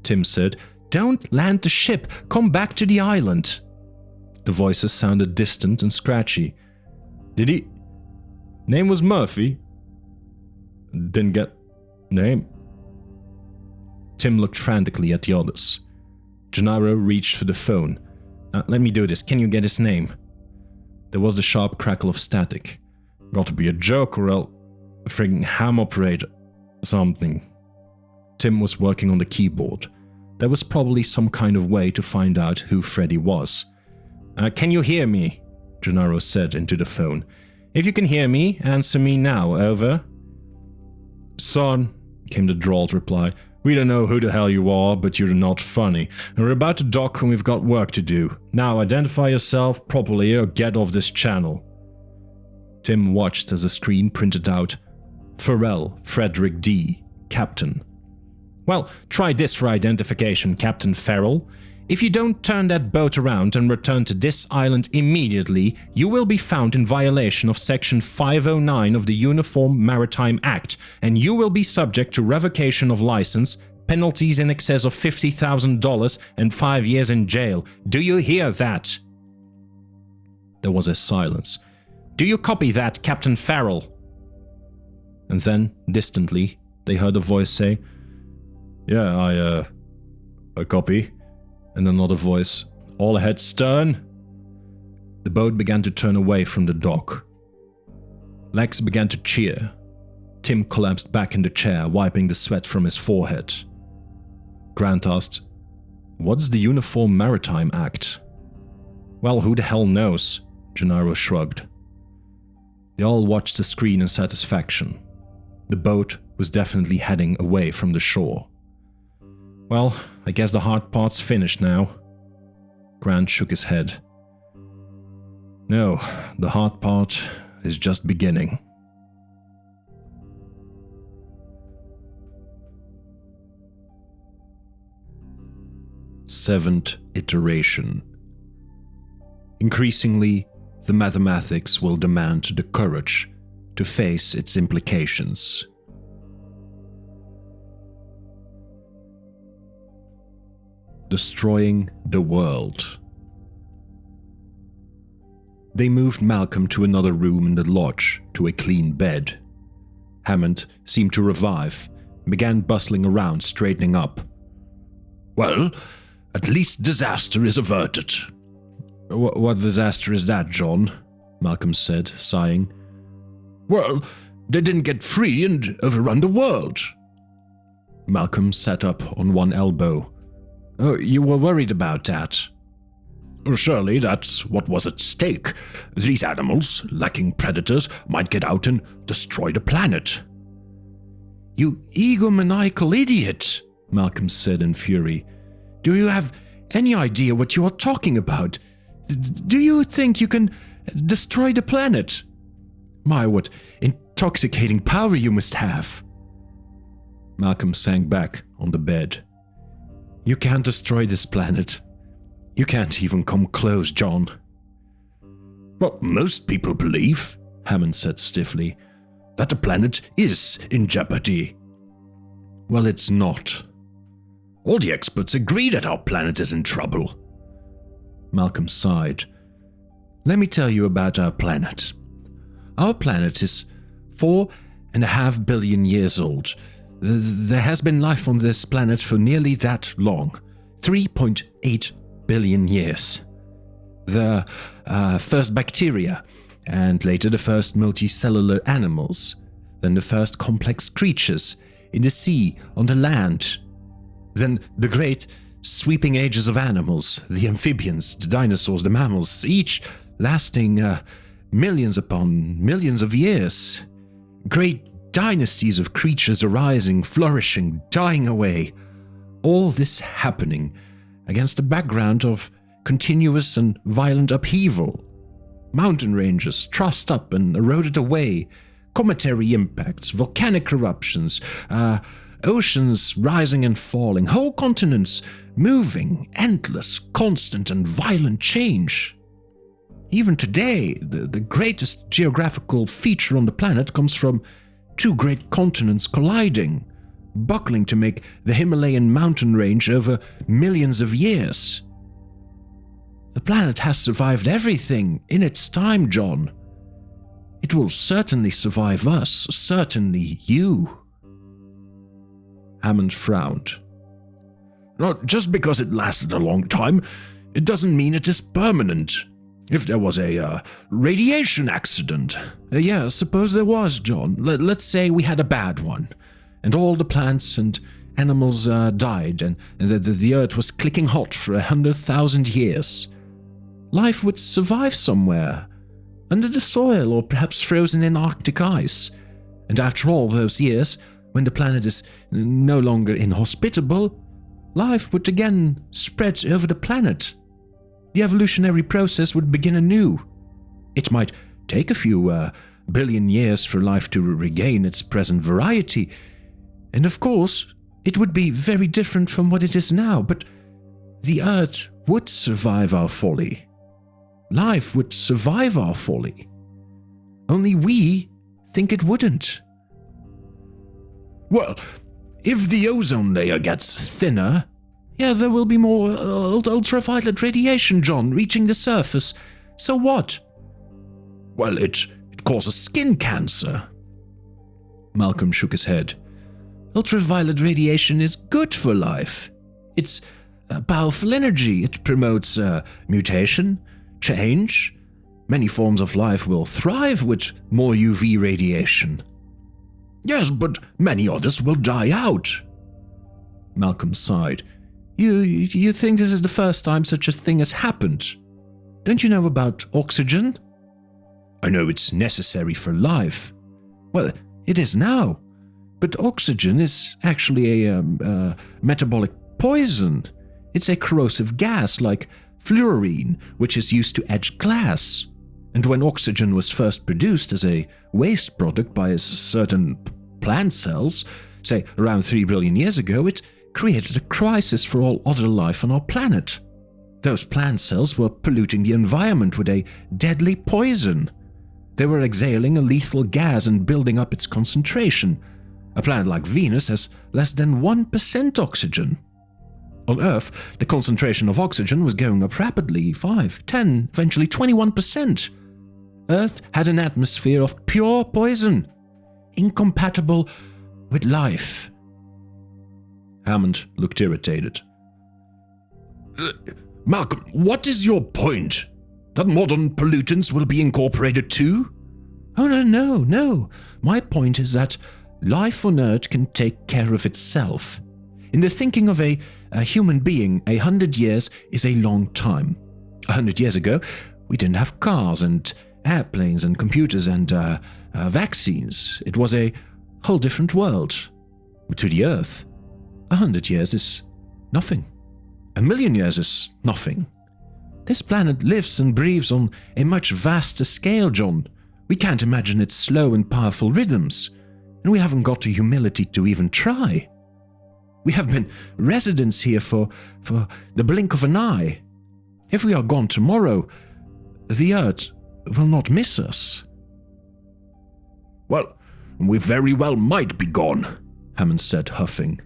B: Tim said, Don't land the ship, come back to the island. The voices sounded distant and scratchy. Did he... Name was Murphy? Didn't get... Name? Tim looked frantically at the others. Gennaro reached for the phone. Let me do this, can you get his name? There was the sharp crackle of static. Got to be a joke or else... A frigging ham operator. Something. Tim was working on the keyboard. There was probably some kind of way to find out who Freddy was. Can you hear me? Gennaro said into the phone. If you can hear me, answer me now, over. Son, came the drawled reply, we don't know who the hell you are, but you're not funny. And we're about to dock and we've got work to do. Now identify yourself properly or get off this channel. Tim watched as the screen printed out Pharrell Frederick D, Captain. Well, try this for identification, Captain Farrell. If you don't turn that boat around and return to this island immediately, you will be found in violation of Section 509 of the Uniform Maritime Act, and you will be subject to revocation of license, penalties in excess of $50,000, and 5 years in jail. Do you hear that? There was a silence. Do you copy that, Captain Farrell? And then, distantly, they heard a voice say, Yeah, I copy. And another voice, All ahead stern. The boat began to turn away from the dock. Lex began to cheer. Tim collapsed back in the chair, wiping the sweat from his forehead. Grant asked, What's the Uniform Maritime Act? Well, who the hell knows? Gennaro shrugged. They all watched the screen in satisfaction. The boat was definitely heading away from the shore. Well, I guess the hard part's finished now. Grant shook his head. No, the hard part is just beginning. Seventh iteration. Increasingly, the mathematics will demand the courage to face its implications. Destroying the world. They moved Malcolm to another room in the lodge, to a clean bed. Hammond seemed to revive, began bustling around, straightening up. Well, at least disaster is averted. What disaster is that, John? Malcolm said, sighing. Well, they didn't get free and overrun the world. Malcolm sat up on one elbow. "Oh, you were worried about that?"
A: Surely that's what was at stake. These animals, lacking predators, might get out and destroy the planet.
B: "You egomaniacal idiot," Malcolm said in fury. "Do you have any idea what you are talking about? Do you think you can destroy the planet? My, what intoxicating power you must have." Malcolm sank back on the bed. "You can't destroy this planet. You can't even come close, John."
A: "Well, most people believe," Hammond said stiffly, "that the planet is in jeopardy."
B: "Well, it's not."
A: "All the experts agree that our planet is in trouble."
B: Malcolm sighed. "Let me tell you about our planet. Our planet is 4.5 billion years old. There has been life on this planet for nearly that long, 3.8 billion years. The first bacteria, and later the first multicellular animals, then the first complex creatures in the sea, on the land, then the great sweeping ages of animals, the amphibians, the dinosaurs, the mammals, each lasting millions upon millions of years. Great dynasties of creatures arising, flourishing, dying away. All this happening against a background of continuous and violent upheaval. Mountain ranges trussed up and eroded away, cometary impacts, volcanic eruptions, oceans rising and falling, whole continents moving, endless, constant and violent change. Even today, the greatest geographical feature on the planet comes from two great continents colliding, buckling to make the Himalayan mountain range over millions of years. The planet has survived everything in its time, John. It will certainly survive us, certainly you." Hammond frowned.
A: "Not just because it lasted a long time, it doesn't mean it is permanent. If there was a radiation accident..."
B: Yeah, suppose there was, John. Let's say we had a bad one, and all the plants and animals died, and the earth was clicking hot for 100,000 years. Life would survive somewhere, under the soil or perhaps frozen in Arctic ice. And after all those years, when the planet is no longer inhospitable, life would again spread over the planet. The evolutionary process would begin anew. It might take a few billion years for life to regain its present variety, and of course, it would be very different from what it is now, but the Earth would survive our folly. Life would survive our folly. Only we think it wouldn't.
A: "Well, if the ozone layer gets thinner..."
B: "Yeah, there will be more ultraviolet radiation, John, reaching the surface. So what?"
A: "Well, it causes skin cancer."
B: Malcolm shook his head. "Ultraviolet radiation is good for life. It's powerful energy. It promotes mutation, change. Many forms of life will thrive with more UV radiation."
A: "Yes, but many others will die out."
B: Malcolm sighed. You think this is the first time such a thing has happened? Don't you know about oxygen?"
A: "I know it's necessary for life."
B: "Well, it is now. But oxygen is actually a metabolic poison. It's a corrosive gas like fluorine, which is used to etch glass. And when oxygen was first produced as a waste product by certain plant cells, say around 3 billion years ago, it created a crisis for all other life on our planet. Those plant cells were polluting the environment with a deadly poison. They were exhaling a lethal gas and building up its concentration. A planet like Venus has less than 1% oxygen. On Earth, the concentration of oxygen was going up rapidly, 5, 10, eventually 21%. Earth had an atmosphere of pure poison, incompatible with life." Hammond looked irritated.
A: "Malcolm, what is your point? That modern pollutants will be incorporated too?"
B: "Oh, no. My point is that Life on Earth can take care of itself. In the thinking of a human being, 100 years is a long time. 100 years ago, we didn't have cars and airplanes and computers and vaccines. It was a whole different world. To the Earth, 100 years is nothing. 1,000,000 years is nothing. This planet lives and breathes on a much vaster scale, John. We can't imagine its slow and powerful rhythms, and we haven't got the humility to even try. We have been residents here for the blink of an eye. If we are gone tomorrow, the Earth will not miss us.
A: Well, we very well might be gone, Hammond said, huffing.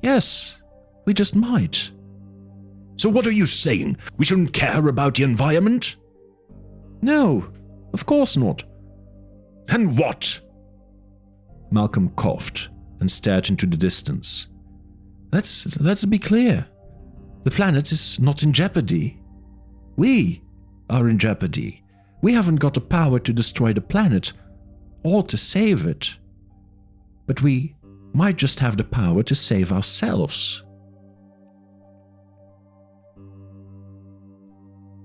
B: Yes, we just might.
A: So what are you saying? We shouldn't care about the environment?
B: No, of course not.
A: Then what?
B: Malcolm coughed and stared into the distance. Let's be clear. The planet is not in jeopardy. We are in jeopardy. We haven't got the power to destroy the planet or to save it. But we might just have the power to save ourselves.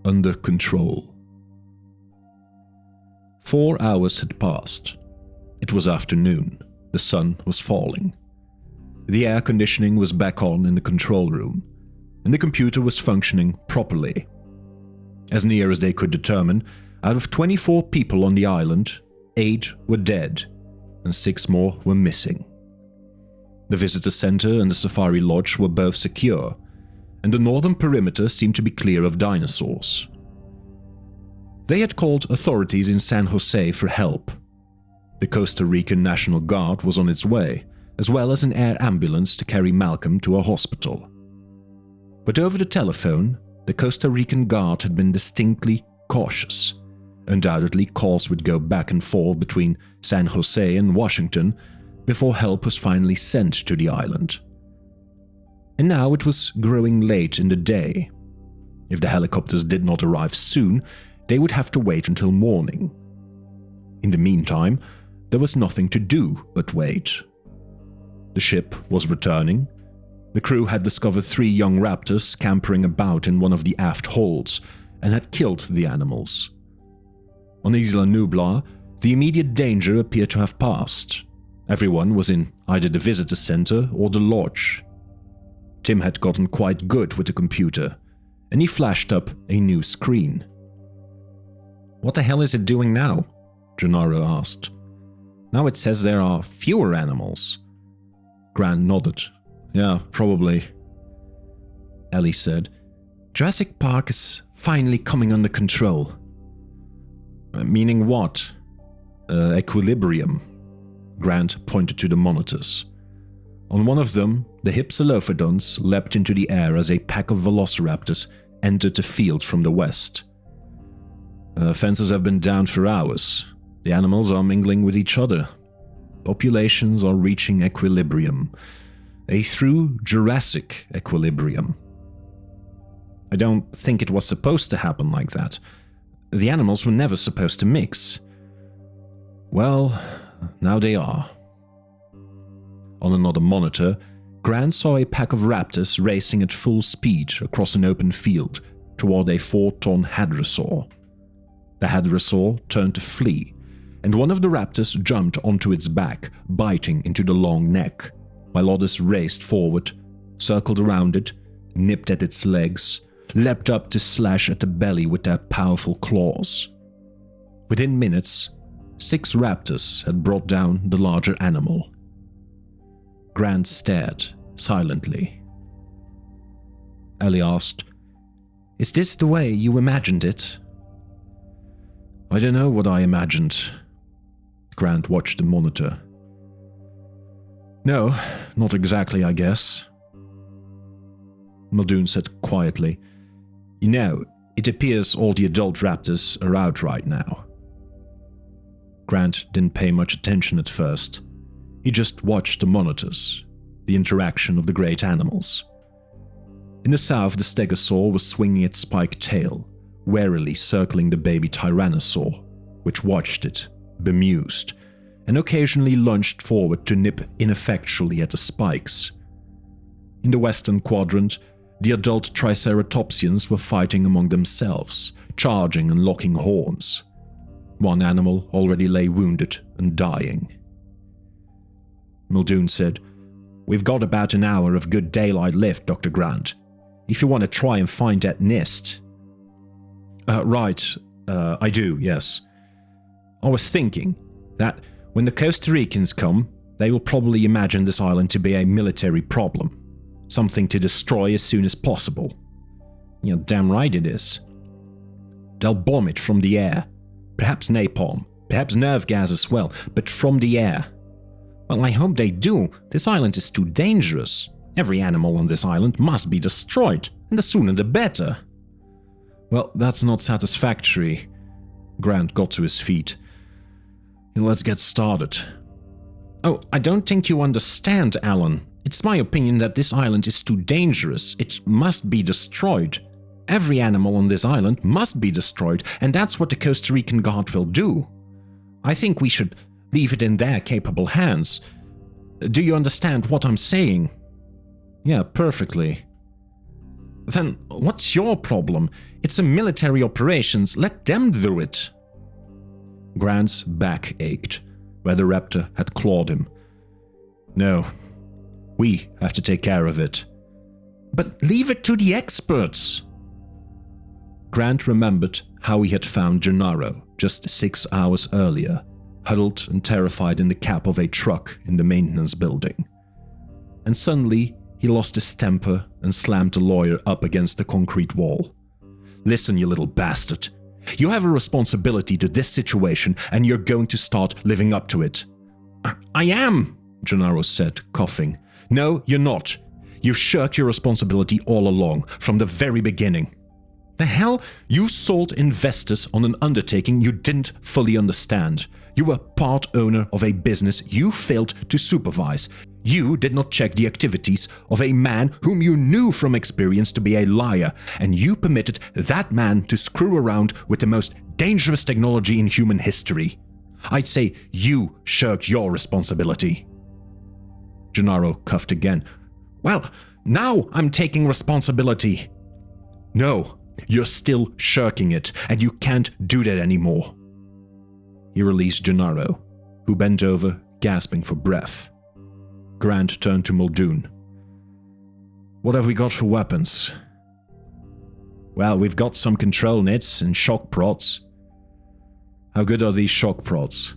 A: Under control. 4 hours had passed. It was afternoon. The sun was falling. The air conditioning was back on in the control room, and the computer was functioning properly. As near as they could determine, out of 24 people on the island, 8 were dead, and 6 more were missing. The visitor center and the safari lodge were both secure, and the northern perimeter seemed to be clear of dinosaurs. They had called authorities in San Jose for help. The Costa Rican National Guard was on its way, as well as an air ambulance to carry Malcolm to a hospital. But over the telephone, the Costa Rican Guard had been distinctly cautious. Undoubtedly, calls would go back and forth between San Jose and Washington before help was finally sent to the island. And now it was growing late in the day. If the helicopters did not arrive soon, they would have to wait until morning. In the meantime, there was nothing to do but wait. The ship was returning. The crew had discovered 3 young raptors scampering about in one of the aft holds and had killed the animals. On Isla Nublar, the immediate danger appeared to have passed. Everyone was in either the visitor center or the lodge. Tim had gotten quite good with the computer, and he flashed up a new screen.
C: "What the hell is it doing now?"
A: Gennaro asked.
C: "Now it says there are fewer animals."
A: Grant nodded. "Yeah, probably."
B: Ellie said, "Jurassic Park is finally coming under control."
C: "Meaning what?"
A: Equilibrium. Grant pointed to the monitors. On one of them, the Hypsilophodons leapt into the air as a pack of velociraptors entered the field from the west. Fences have been down for hours. The animals are mingling with each other. Populations are reaching equilibrium. A true Jurassic equilibrium.
C: "I don't think it was supposed to happen like that. The animals were never supposed to mix."
A: "Well, now they are." On another monitor, Grant saw a pack of raptors racing at full speed across an open field toward a 4-ton hadrosaur. The hadrosaur turned to flee, and one of the raptors jumped onto its back, biting into the long neck, while others raced forward, circled around it, nipped at its legs, leapt up to slash at the belly with their powerful claws. Within minutes, 6 raptors had brought down the larger animal. Grant stared, silently.
B: Ellie asked, "Is this the way you imagined it?"
A: "I don't know what I imagined." Grant watched the monitor. "No, not exactly, I guess." Muldoon said quietly, "You know, it appears all the adult raptors are out right now." Grant didn't pay much attention at first. He just watched the monitors, the interaction of the great animals. In the south, the stegosaur was swinging its spiked tail, warily circling the baby tyrannosaur, which watched it, bemused,
B: and occasionally lunged forward to nip ineffectually at the spikes. In the western quadrant, the adult Triceratopsians were fighting among themselves, charging and locking horns. One animal already lay wounded and dying. Muldoon said, "We've got about an hour of good daylight left, Dr. Grant, if you want to try and find that nest." Right, I do, yes. I was thinking that when the Costa Ricans come, they will probably imagine this island to be a military problem, something to destroy as soon as possible. You're damn right it is. They'll bomb it from the air, perhaps napalm, perhaps nerve gas as well, but from the air. Well, I hope they do. This island is too dangerous. Every animal on this island must be destroyed, and the sooner the better. Well, that's not satisfactory. Grant got to his feet. Let's get started. Oh, I don't think you understand, Alan. It's my opinion that this island is too dangerous. It must be destroyed. Every animal on this island must be destroyed, and that's what the Costa Rican Guard will do. I think we should leave it in their capable hands. Do you understand what I'm saying? Yeah, perfectly. Then what's your problem? It's a military operations. Let them do it. Grant's back ached, where the raptor had clawed him. No, we have to take care of it. But leave it to the experts. Grant remembered how he had found Gennaro just 6 hours earlier, huddled and terrified in the cab of a truck in the maintenance building. And suddenly, he lost his temper and slammed the lawyer up against the concrete wall. Listen, you little bastard. You have a responsibility to this situation, and you're going to start living up to it. I am, Gennaro said, coughing. No, you're not. You've shirked your responsibility all along, from the very beginning. The hell? You sold investors on an undertaking you didn't fully understand. You were part owner of a business you failed to supervise. You did not check the activities of a man whom you knew from experience to be a liar, and you permitted that man to screw around with the most dangerous technology in human history. I'd say you shirked your responsibility. Gennaro coughed again. Well, now I'm taking responsibility. No, you're still shirking it, and you can't do that anymore. He released Gennaro, who bent over, gasping for breath. Grant turned to Muldoon. What have we got for weapons? Well, we've got some control nits and shock prods. How good are these shock prods?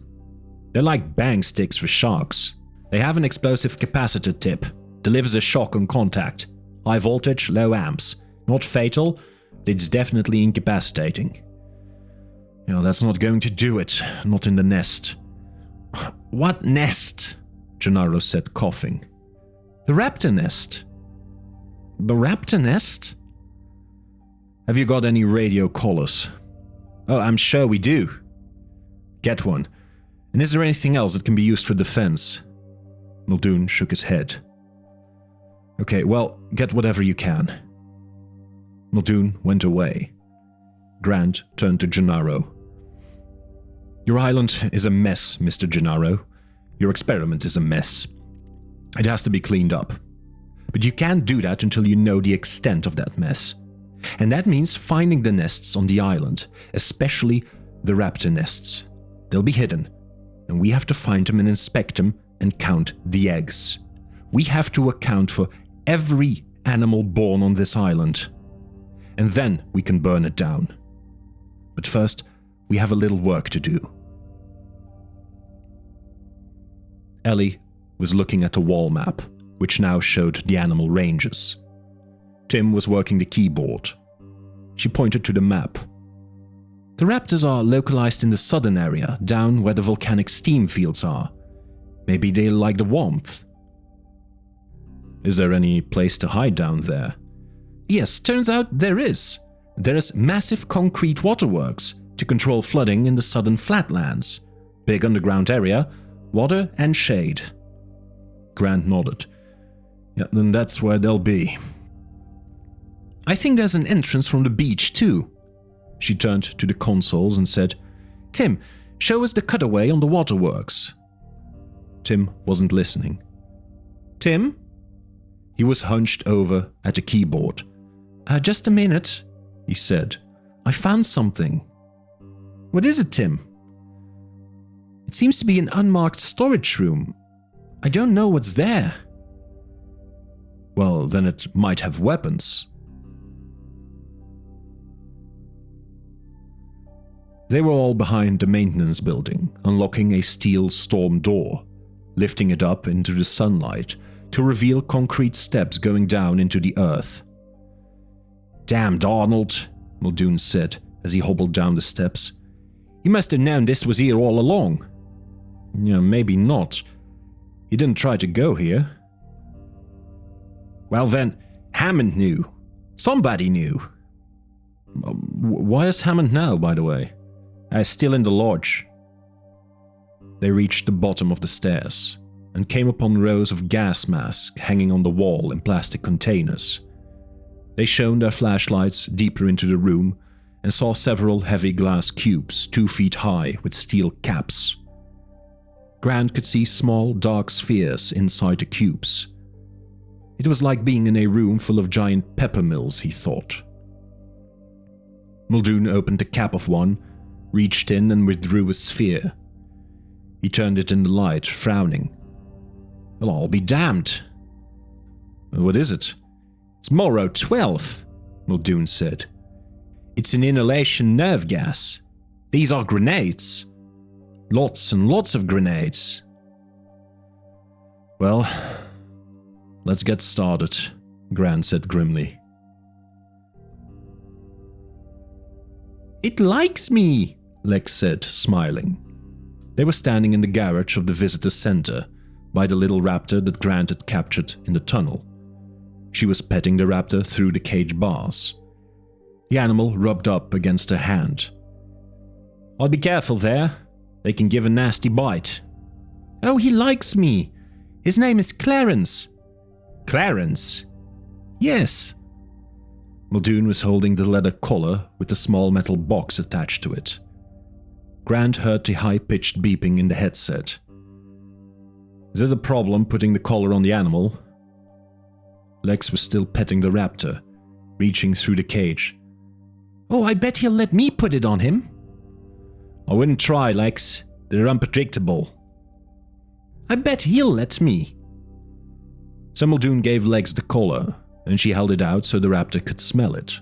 B: They're like bang sticks for sharks. They have an explosive capacitor tip. Delivers a shock on contact. High voltage, low amps. Not fatal, but it's definitely incapacitating. That's not going to do it. Not in the nest. What nest? Gennaro said, coughing. The raptor nest. The raptor nest? Have you got any radio collars? Oh, I'm sure we do. Get one. And is there anything else that can be used for defense? Muldoon shook his head. Okay, well, get whatever you can. Muldoon went away. Grant turned to Gennaro. Your island is a mess, Mr. Gennaro. Your experiment is a mess. It has to be cleaned up. But you can't do that until you know the extent of that mess. And that means finding the nests on the island, especially the raptor nests. They'll be hidden, and we have to find them and inspect them and count the eggs. We have to account for every animal born on this island. And then we can burn it down. But first, we have a little work to do. Ellie was looking at a wall map, which now showed the animal ranges. Tim was working the keyboard. She pointed to the map. The raptors are localized in the southern area, down where the volcanic steam fields are. Maybe they like the warmth. Is there any place to hide down there? Yes, turns out there is. There's massive concrete waterworks to control flooding in the southern flatlands. Big underground area, water and shade. Grant nodded. Yeah, then that's where they'll be. I think there's an entrance from the beach too. She turned to the consoles and said, Tim, show us the cutaway on the waterworks. Tim wasn't listening.
C: Tim?
B: He was hunched over at a keyboard.
C: Just a minute, he said. I found something. What is it, Tim? It seems to be an unmarked storage room. I don't know what's there.
B: Well, then it might have weapons. They were all behind the maintenance building, unlocking a steel storm door, lifting it up into the sunlight to reveal concrete steps going down into the earth.
C: Damned Arnold, Muldoon said as he hobbled down the steps. He must have known this was here all along.
B: Yeah, maybe not. He didn't try to go here.
C: Well then, Hammond knew. Somebody knew.
B: Why is Hammond now, by the way?
C: Still in the lodge.
B: They reached the bottom of the stairs and came upon rows of gas masks hanging on the wall in plastic containers. They shone their flashlights deeper into the room and saw several heavy glass cubes 2 feet high with steel caps. Grant could see small, dark spheres inside the cubes. It was like being in a room full of giant pepper mills, he thought. Muldoon opened the cap of one, reached in and withdrew a sphere. He turned it in the light, frowning.
C: Well, I'll be damned.
B: What is it?
C: It's Morrow 12, Muldoon said. It's an inhalation nerve gas. These are grenades. Lots and lots of grenades.
B: Well, let's get started, Grant said grimly.
C: It likes me,
B: Lex said, smiling. They were standing in the garage of the visitor center by the little raptor that Grant had captured in the tunnel. She was petting the raptor through the cage bars. The animal rubbed up against her hand.
C: I'll be careful there. They can give a nasty bite. Oh, he likes me. His name is Clarence.
B: Clarence?
C: Yes.
B: Muldoon was holding the leather collar with a small metal box attached to it. Grant heard the high-pitched beeping in the headset. Is it a problem putting the collar on the animal? Lex was still petting the raptor, reaching through the cage.
C: Oh, I bet he'll let me put it on him.
B: I wouldn't try, Lex. They're unpredictable.
C: I bet he'll let me.
B: So Muldoon gave Lex the collar, and she held it out so the raptor could smell it.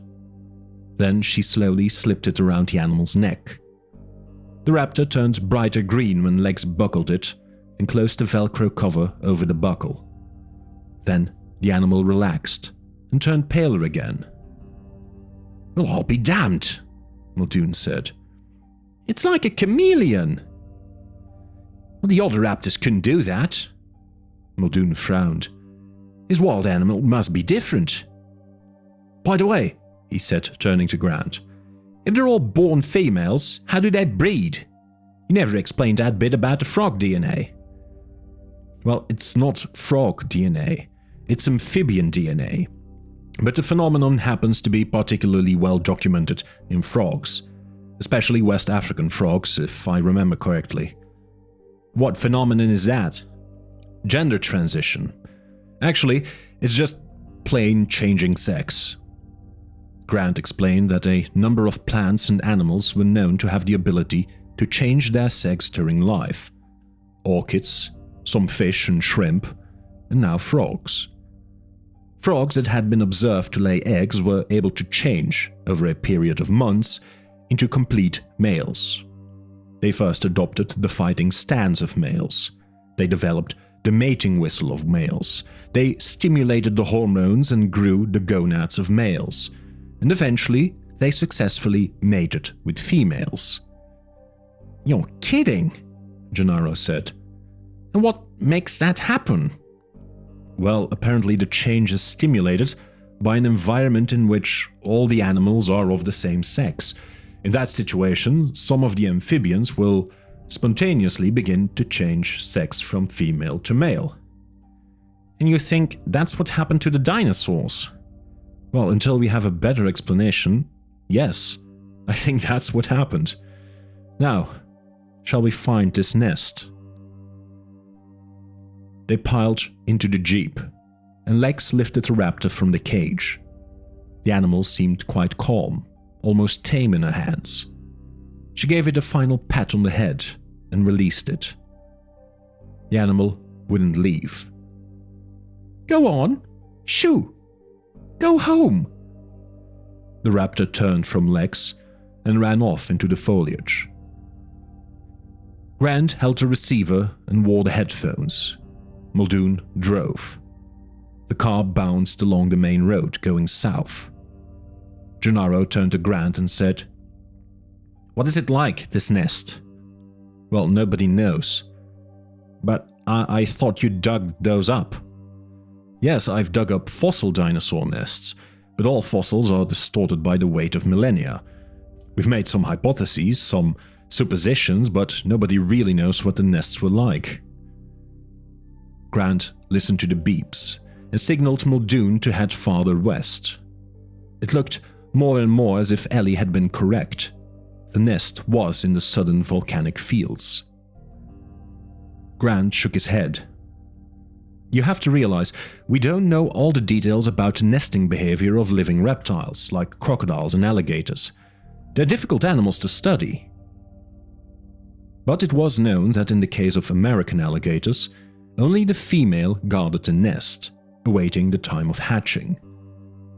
B: Then she slowly slipped it around the animal's neck. The raptor turned brighter green when Lex buckled it and closed the Velcro cover over the buckle. Then the animal relaxed and turned paler again.
C: Well, I'll be damned, Muldoon said. It's like a chameleon. Well, the other raptors couldn't do that.
B: Muldoon frowned.
C: His wild animal must be different.
B: By the way, he said, turning to Grant,
C: if they're all born females, how do they breed? You never explained that bit about the frog DNA.
B: Well, it's not frog DNA. It's amphibian DNA. But the phenomenon happens to be particularly well documented in frogs, especially West African frogs, if I remember correctly.
C: What phenomenon is that?
B: Gender transition. Actually, it's just plain changing sex. Grant explained that a number of plants and animals were known to have the ability to change their sex during life. Orchids, some fish and shrimp, and now frogs. Frogs that had been observed to lay eggs were able to change, over a period of months, into complete males. They first adopted the fighting stance of males. They developed the mating whistle of males. They stimulated the hormones and grew the gonads of males. And eventually, they successfully mated with females.
C: You're kidding,
B: Gennaro said.
C: And what makes that happen?
B: Well, apparently the change is stimulated by an environment in which all the animals are of the same sex. In that situation, some of the amphibians will spontaneously begin to change sex from female to male.
C: And you think that's what happened to the dinosaurs?
B: Well, until we have a better explanation, yes, I think that's what happened. Now, shall we find this nest? They piled into the jeep, and Lex lifted the raptor from the cage. The animal seemed quite calm, almost tame in her hands. She gave it a final pat on the head and released it. The animal wouldn't leave.
C: "Go on! Shoo! Go home!"
B: The raptor turned from Lex and ran off into the foliage. Grant held the receiver and wore the headphones. Muldoon drove. The car bounced along the main road going south. Gennaro turned to Grant and said, "What is it like, this nest?" "Well, nobody knows." "But I thought you dug those up." "Yes, I've dug up fossil dinosaur nests, but all fossils are distorted by the weight of millennia. We've made some hypotheses, some suppositions, but nobody really knows what the nests were like." Grant listened to the beeps and signaled Muldoon to head farther west. It looked more and more as if Ellie had been correct. The nest was in the southern volcanic fields. Grant shook his head. "You have to realize, we don't know all the details about the nesting behavior of living reptiles, like crocodiles and alligators. They're difficult animals to study. But it was known that in the case of American alligators, only the female guarded the nest, awaiting the time of hatching.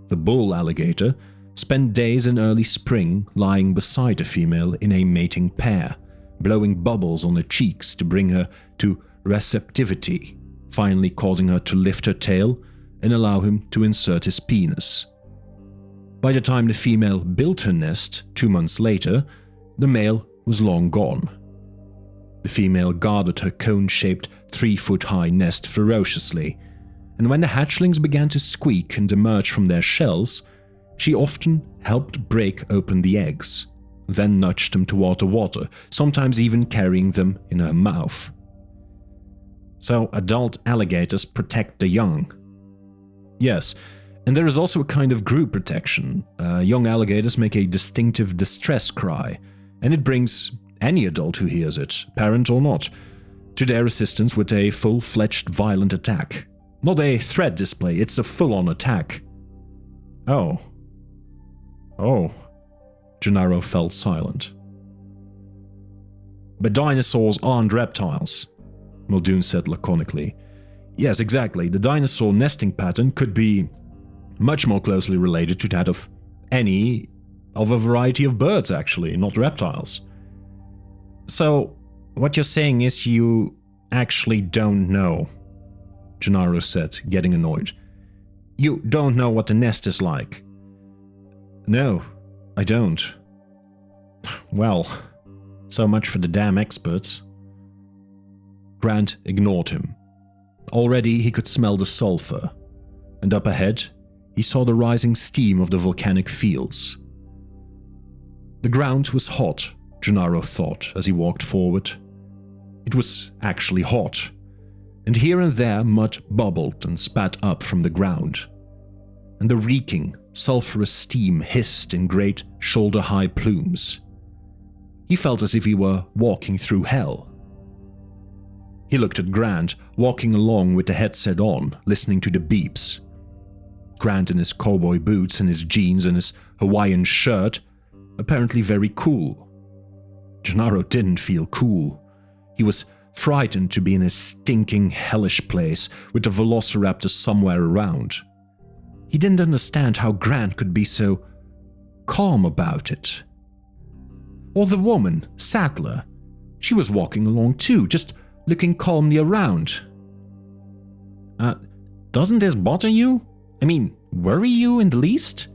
B: The bull alligator spent days in early spring lying beside the female in a mating pair, blowing bubbles on her cheeks to bring her to receptivity, finally causing her to lift her tail and allow him to insert his penis. By the time the female built her nest 2 months later, the male was long gone. The female guarded her cone-shaped 3-foot-high nest ferociously, and when the hatchlings began to squeak and emerge from their shells, she often helped break open the eggs, then nudged them toward the water, sometimes even carrying them in her mouth. So adult alligators protect the young. Yes, and there is also a kind of group protection. Young alligators make a distinctive distress cry, and it brings any adult who hears it, parent or not, to their assistance with a full-fledged violent attack. Not a threat display, it's a full-on attack. Oh. Gennaro fell silent. "But dinosaurs aren't reptiles," Muldoon said laconically. "Yes, exactly. The dinosaur nesting pattern could be much more closely related to that of a variety of birds, actually, not reptiles." "So, what you're saying is you actually don't know," Gennaro said, getting annoyed. "You don't know what the nest is like." "No, I don't." "Well, so much for the damn experts." Grant ignored him. Already he could smell the sulfur, and up ahead he saw the rising steam of the volcanic fields. The ground was hot, Gennaro thought as he walked forward. It was actually hot, and here and there mud bubbled and spat up from the ground, and the reeking, sulphurous steam hissed in great shoulder-high plumes. He felt as if he were walking through hell. He looked at Grant, walking along with the headset on, listening to the beeps. Grant in his cowboy boots and his jeans and his Hawaiian shirt, apparently very cool. Gennaro didn't feel cool. He was frightened to be in a stinking, hellish place with the velociraptor somewhere around. He didn't understand how Grant could be so calm about it. Or the woman, Sattler. She was walking along too, just looking calmly around. Doesn't this bother you? I mean, worry you in the least?"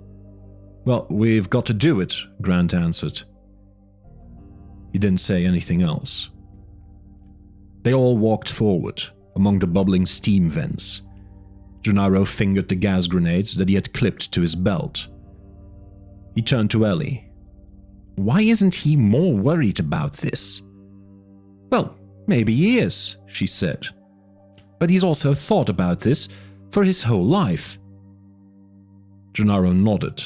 B: "Well, we've got to do it," Grant answered. He didn't say anything else. They all walked forward, among the bubbling steam vents. Gennaro fingered the gas grenades that he had clipped to his belt. He turned to Ellie. "Why isn't he more worried about this?" "Well, maybe he is," she said. "But he's also thought about this for his whole life." Gennaro nodded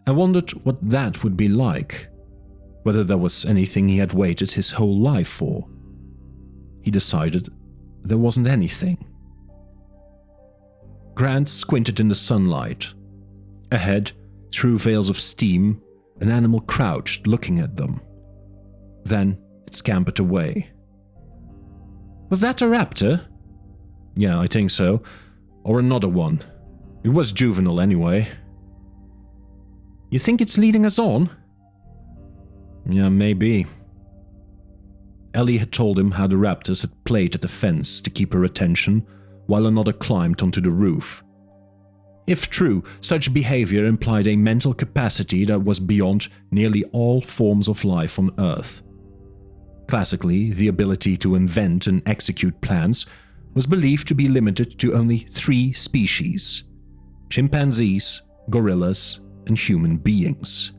B: and wondered what that would be like, whether there was anything he had waited his whole life for. He decided there wasn't anything. Grant squinted in the sunlight. Ahead, through veils of steam, an animal crouched looking at them. Then it scampered away.
C: Was that a raptor?
B: Yeah, I think so. Or another one. It was juvenile anyway.
C: You think it's leading us on?
B: Yeah, maybe. Ellie had told him how the raptors had played at the fence to keep her attention, while another climbed onto the roof. If true, such behavior implied a mental capacity that was beyond nearly all forms of life on Earth. Classically, the ability to invent and execute plans was believed to be limited to only 3 species: chimpanzees, gorillas, and human beings.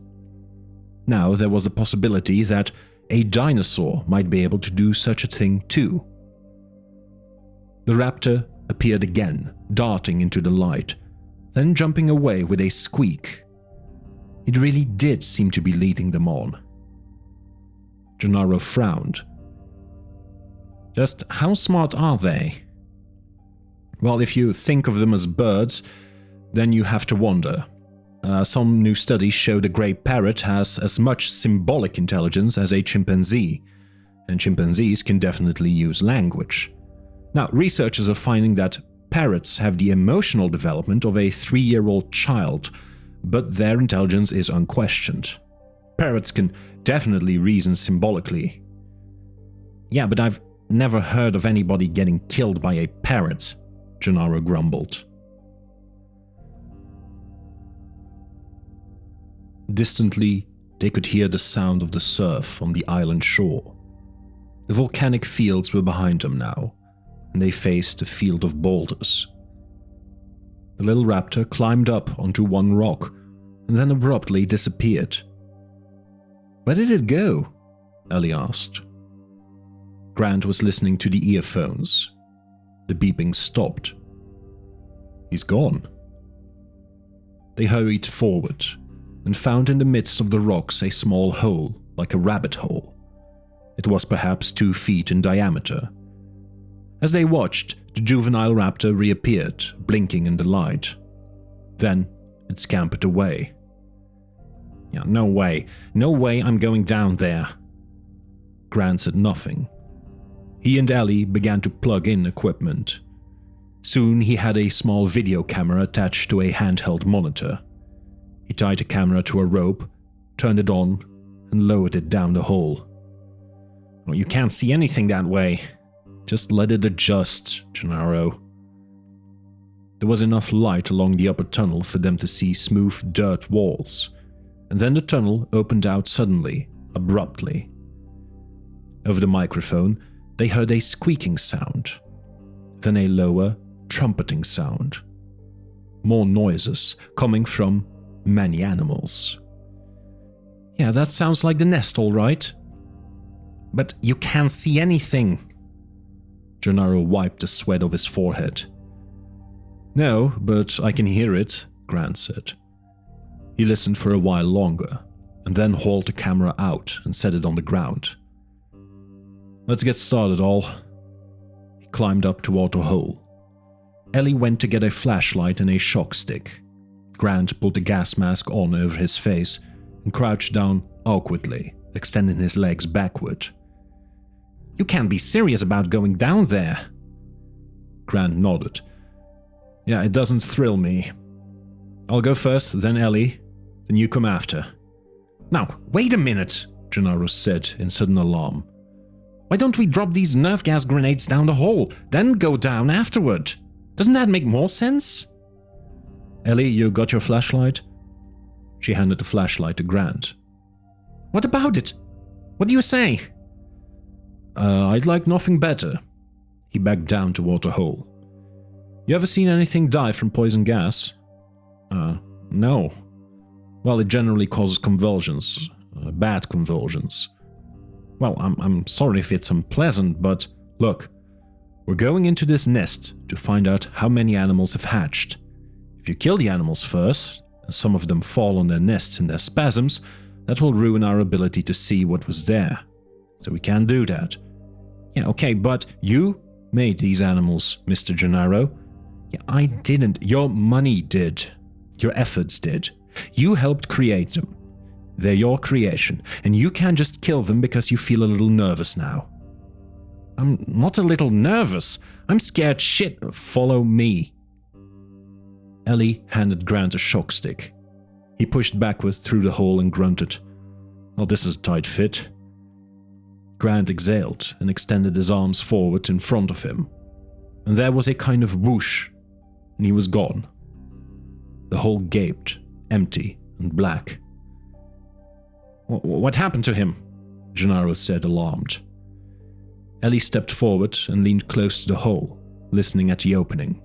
B: Now there was the possibility that a dinosaur might be able to do such a thing too. The raptor appeared again, darting into the light, then jumping away with a squeak. It really did seem to be leading them on. Gennaro frowned.
C: Just how smart are they?
B: Well, if you think of them as birds, then you have to wonder. Some new studies show the grey parrot has as much symbolic intelligence as a chimpanzee, and chimpanzees can definitely use language. Now, researchers are finding that parrots have the emotional development of a 3-year-old child, but their intelligence is unquestioned. Parrots can definitely reason symbolically.
C: Yeah, but I've never heard of anybody getting killed by a parrot, Gennaro grumbled.
B: Distantly, they could hear the sound of the surf on the island shore. The volcanic fields were behind them now, and they faced a field of boulders. The little raptor climbed up onto one rock and then abruptly disappeared.
C: Where did it go?
B: Ellie asked. Grant was listening to the earphones. The beeping stopped. He's gone. They hurried forward and found in the midst of the rocks a small hole, like a rabbit hole. It was perhaps 2 feet in diameter. As they watched, the juvenile raptor reappeared, blinking in the light. Then it scampered away.
C: Yeah, no way I'm going down there.
B: Grant said nothing. He and Ellie began to plug in equipment. Soon he had a small video camera attached to a handheld monitor. He tied the camera to a rope, turned it on, and lowered it down the hole.
C: Well, you can't see anything that way.
B: Just let it adjust, Gennaro. There was enough light along the upper tunnel for them to see smooth dirt walls, and then the tunnel opened out suddenly, abruptly. Over the microphone, they heard a squeaking sound, then a lower, trumpeting sound. More noises coming from many animals.
C: Yeah, that sounds like the nest, all right. But you can't see anything.
B: Gennaro wiped the sweat off his forehead. No, but I can hear it, Grant said. He listened for a while longer, and then hauled the camera out and set it on the ground. Let's get started, all. He climbed up toward the hole. Ellie went to get a flashlight and a shock stick. Grant pulled the gas mask on over his face and crouched down awkwardly, extending his legs backward.
C: You can't be serious about going down there.
B: Grant nodded. Yeah, it doesn't thrill me. I'll go first, then Ellie, then you come after.
C: Now, wait a minute,
B: Gennaro said in sudden alarm.
C: Why don't we drop these nerve gas grenades down the hole, then go down afterward? Doesn't that make more sense?
B: Ellie, you got your flashlight? She handed the flashlight to Grant.
C: What about it? What do you say?
B: I'd like nothing better. He backed down toward the hole. You ever seen anything die from poison gas?
C: No.
B: Well, it generally causes convulsions. Bad convulsions.
C: Well, I'm sorry if it's unpleasant, but
B: look, we're going into this nest to find out how many animals have hatched. If you kill the animals first, and some of them fall on their nests in their spasms, that will ruin our ability to see what was there. So we can't do that.
C: Yeah, okay, but
B: you made these animals, Mr. Gennaro.
C: Yeah, I didn't.
B: Your money did. Your efforts did. You helped create them. They're your creation, and you can't just kill them because you feel a little nervous now.
C: I'm not a little nervous. I'm scared shit.
B: Follow me. Ellie handed Grant a shock stick. He pushed backward through the hole and grunted. "Oh, this is a tight fit." Grant exhaled and extended his arms forward in front of him, and there was a kind of whoosh, and he was gone. The hole gaped, empty and black.
C: What happened to him?
B: Gennaro said, alarmed. Ellie stepped forward and leaned close to the hole, listening at the opening.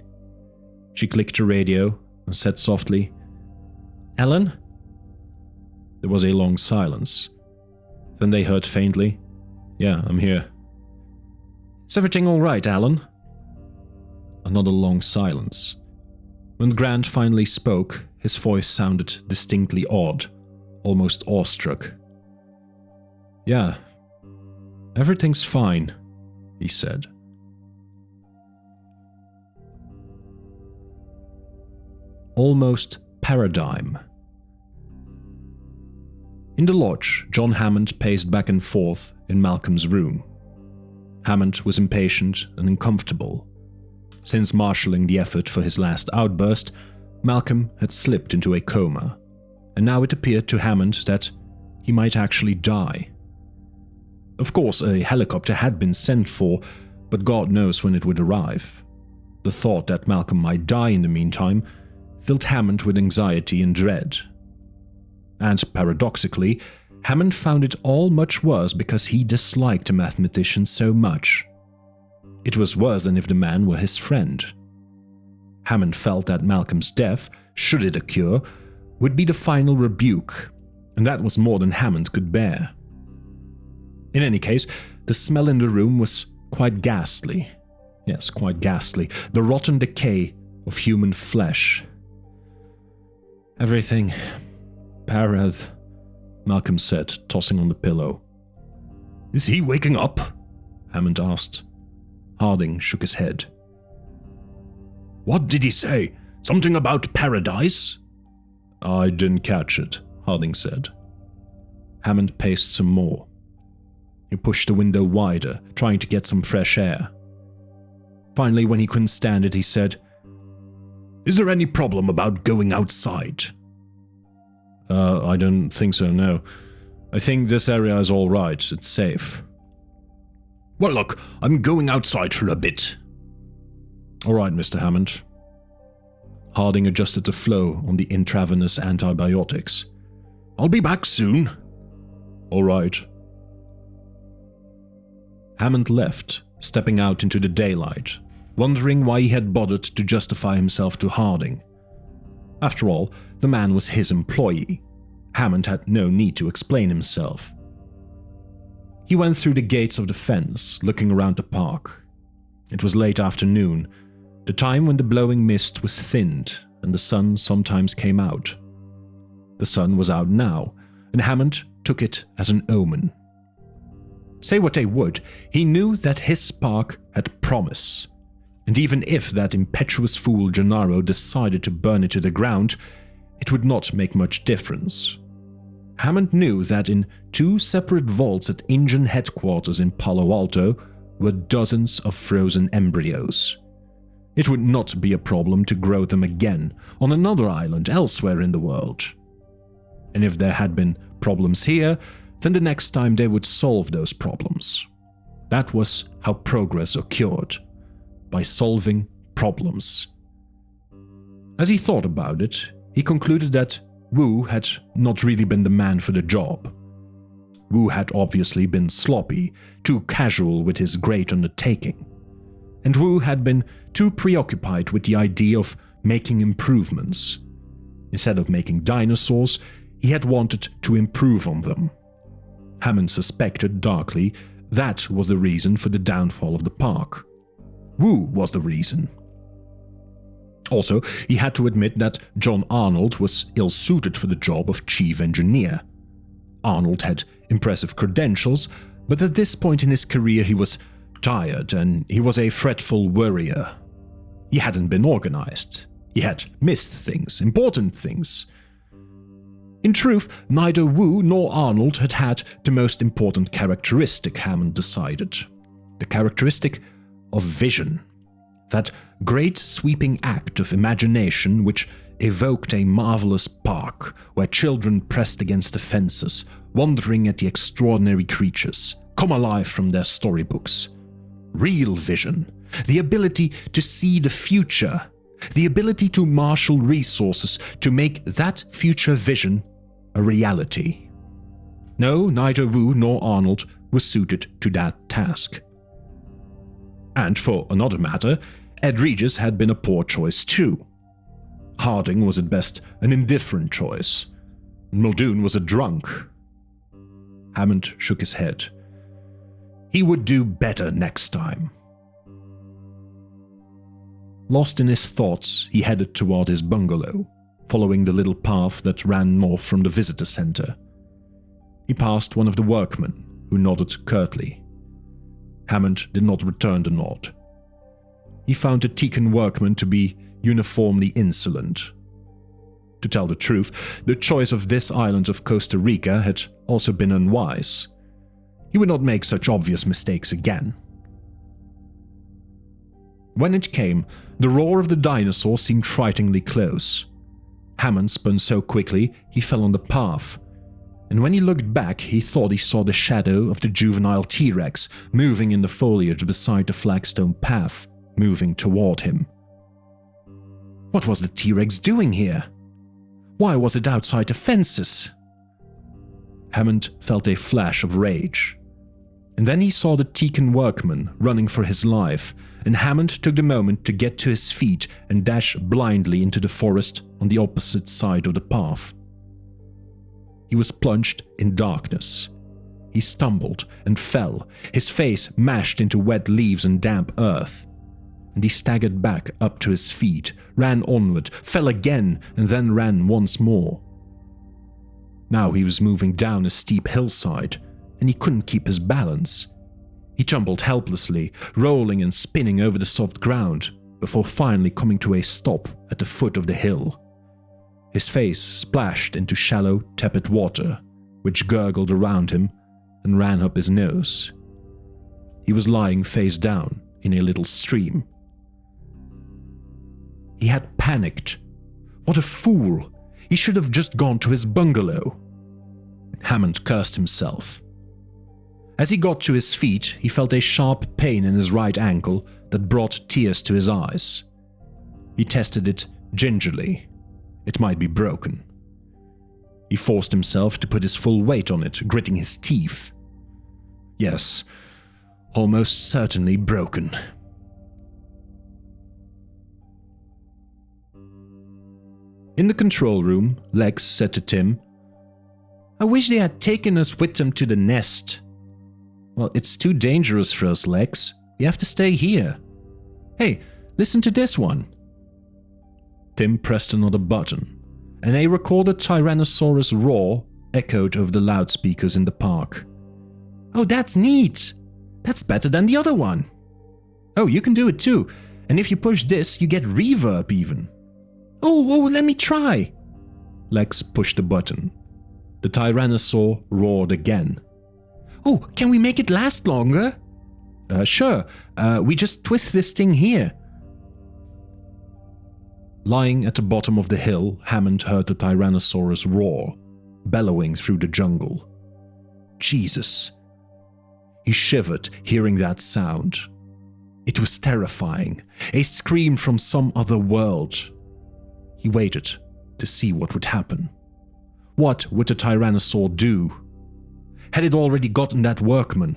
B: She clicked the radio and said softly,
C: "Ellen?"
B: There was a long silence. Then they heard faintly, "Yeah, I'm here."
C: "Is everything all right, Alan?"
B: Another long silence. When Grant finally spoke, his voice sounded distinctly odd, almost awestruck. "Yeah, everything's fine," he said. Almost Paradigm. In the lodge, John Hammond paced back and forth in Malcolm's room. Hammond was impatient and uncomfortable. Since marshalling the effort for his last outburst, Malcolm had slipped into a coma, and now it appeared to Hammond that he might actually die. Of course, a helicopter had been sent for, but God knows when it would arrive. The thought that Malcolm might die in the meantime filled Hammond with anxiety and dread. And paradoxically, Hammond found it all much worse because he disliked the mathematician so much. It was worse than if the man were his friend. Hammond felt that Malcolm's death, should it occur, would be the final rebuke, and that was more than Hammond could bear. In any case, the smell in the room was quite ghastly. Yes, quite ghastly. The rotten decay of human flesh. "Everything, Malcolm said, tossing on the pillow. "Is he waking up?" Hammond asked. Harding shook his head. "What did he say? Something about paradise?" "I didn't catch it," Harding said. Hammond paced some more. He pushed the window wider, trying to get some fresh air. Finally, when he couldn't stand it, he said, "Is there any problem about going outside?" I don't think so, no. I think this area is all right. It's safe." "Well, look, I'm going outside for a bit." "All right, Mr. Hammond." Harding adjusted the flow on the intravenous antibiotics. "I'll be back soon." "All right." Hammond left, stepping out into the daylight, wondering why he had bothered to justify himself to Harding. After all, the man was his employee. Hammond had no need to explain himself. He went through the gates of the fence, looking around the park. It was late afternoon, the time when the blowing mist was thinned and the sun sometimes came out. The sun was out now, and Hammond took it as an omen. Say what they would, he knew that his park had promise. And even if that impetuous fool Gennaro decided to burn it to the ground, it would not make much difference. Hammond knew that in 2 separate vaults at InGen headquarters in Palo Alto were dozens of frozen embryos. It would not be a problem to grow them again on another island elsewhere in the world. And if there had been problems here, then the next time they would solve those problems. That was how progress occurred, by solving problems. As he thought about it, he concluded that Wu had not really been the man for the job. Wu had obviously been sloppy, too casual with his great undertaking. And Wu had been too preoccupied with the idea of making improvements. Instead of making dinosaurs, he had wanted to improve on them. Hammond suspected darkly that was the reason for the downfall of the park. Wu was the reason. Also, he had to admit that John Arnold was ill-suited for the job of chief engineer. Arnold had impressive credentials, but at this point in his career he was tired and he was a fretful worrier. He hadn't been organized. He had missed things, important things. In truth, neither Wu nor Arnold had had the most important characteristic, Hammond decided. The characteristic of vision. That great sweeping act of imagination which evoked a marvelous park where children pressed against the fences, wondering at the extraordinary creatures, come alive from their storybooks. Real vision. The ability to see the future. The ability to marshal resources to make that future vision a reality. No, neither Wu nor Arnold was suited to that task. And for another matter, Ed Regis had been a poor choice too. Harding was at best an indifferent choice. Muldoon was a drunk. Hammond shook his head. He would do better next time. Lost in his thoughts, he headed toward his bungalow, following the little path that ran north from the visitor center. He passed one of the workmen, who nodded curtly. Hammond did not return the nod. He found the Tecan workman to be uniformly insolent. To tell the truth, the choice of this island of Costa Rica had also been unwise. He would not make such obvious mistakes again. When it came, the roar of the dinosaur seemed frighteningly close. Hammond spun so quickly he fell on the path, and when he looked back he thought he saw the shadow of the juvenile T-Rex moving in the foliage beside the flagstone path, moving toward him. What was the T-Rex doing here? Why was it outside the fences? Hammond felt a flash of rage. And then he saw the Tecan workman running for his life, and Hammond took the moment to get to his feet and dash blindly into the forest on the opposite side of the path. He was plunged in darkness. He stumbled and fell, his face mashed into wet leaves and damp earth. And he staggered back up to his feet, ran onward, fell again, and then ran once more. Now he was moving down a steep hillside, and he couldn't keep his balance. He tumbled helplessly, rolling and spinning over the soft ground, before finally coming to a stop at the foot of the hill. His face splashed into shallow, tepid water, which gurgled around him and ran up his nose. He was lying face down in a little stream. He had panicked. What a fool! He should have just gone to his bungalow. Hammond cursed himself. As he got to his feet, he felt a sharp pain in his right ankle that brought tears to his eyes. He tested it gingerly. It might be broken. He forced himself to put his full weight on it, gritting his teeth. Yes, almost certainly broken. In the control room, Lex said to Tim, "I wish they had taken us with them to the nest." "Well, it's too dangerous for us, Lex. We have to stay here. Hey, listen to this one." Tim pressed another button, and a recorded Tyrannosaurus roar echoed over the loudspeakers in the park. "Oh, that's neat! That's better than the other one." "Oh, you can do it too, and if you push this, you get reverb even." Oh, let me try." Lex pushed the button. The Tyrannosaur roared again. "Oh, can we make it last longer?" Sure. We just twist this thing here." Lying at the bottom of the hill, Hammond heard the Tyrannosaurus roar, bellowing through the jungle. Jesus. He shivered, hearing that sound. It was terrifying, a scream from some other world. He waited to see what would happen. What would the Tyrannosaur do? Had it already gotten that workman?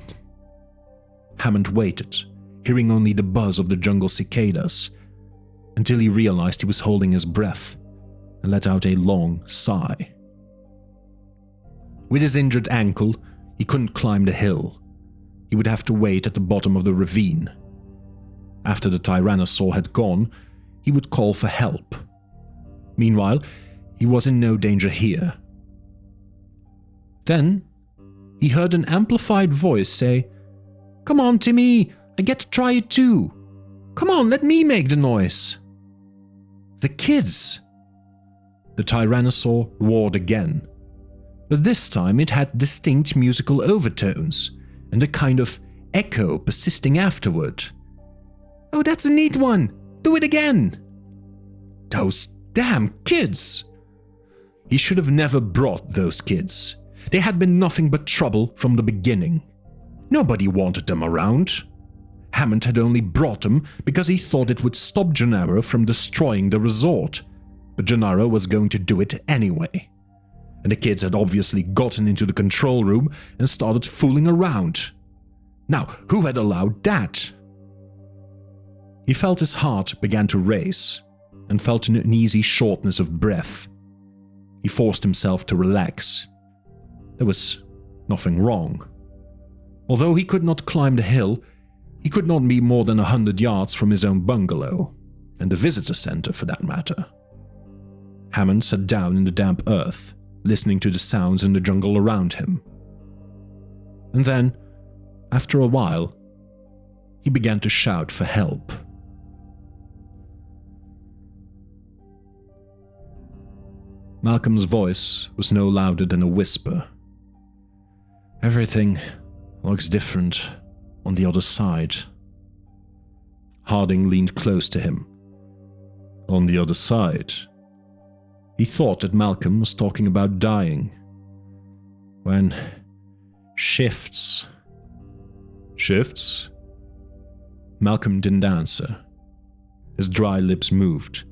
B: Hammond waited, hearing only the buzz of the jungle cicadas, until he realized he was holding his breath and let out a long sigh. With his injured ankle, he couldn't climb the hill. He would have to wait at the bottom of the ravine. After the Tyrannosaur had gone, he would call for help. Meanwhile, he was in no danger here. Then, he heard an amplified voice say, "Come on, Timmy, I get to try it too."
C: Come on, let me make the noise. The kids! The tyrannosaur roared again. But this time it had distinct musical overtones and a kind of echo persisting afterward. Oh, that's a neat one! Do it again! Those damn kids! He should have never brought those kids. They had been nothing but trouble from the beginning. Nobody wanted them around. Hammond had only brought them because he thought it would stop Gennaro from destroying the resort, but Gennaro was going to do it anyway. And the kids had obviously gotten into the control room and started fooling around. Now, who had allowed that? He felt his heart began to race and felt an uneasy shortness of breath. He forced himself to relax. There was nothing wrong. Although he could not climb the hill, he could not be more than 100 yards from his own bungalow, and the visitor center for that matter. Hammond sat down in the damp earth, listening to the sounds in the jungle around him. And then, after a while, he began to shout for help. Malcolm's voice was no louder than a whisper. Everything looks different on the other side. Harding leaned close to him. On the other side? He thought that Malcolm was talking about dying. When shifts. Shifts? Malcolm didn't answer. His dry lips moved.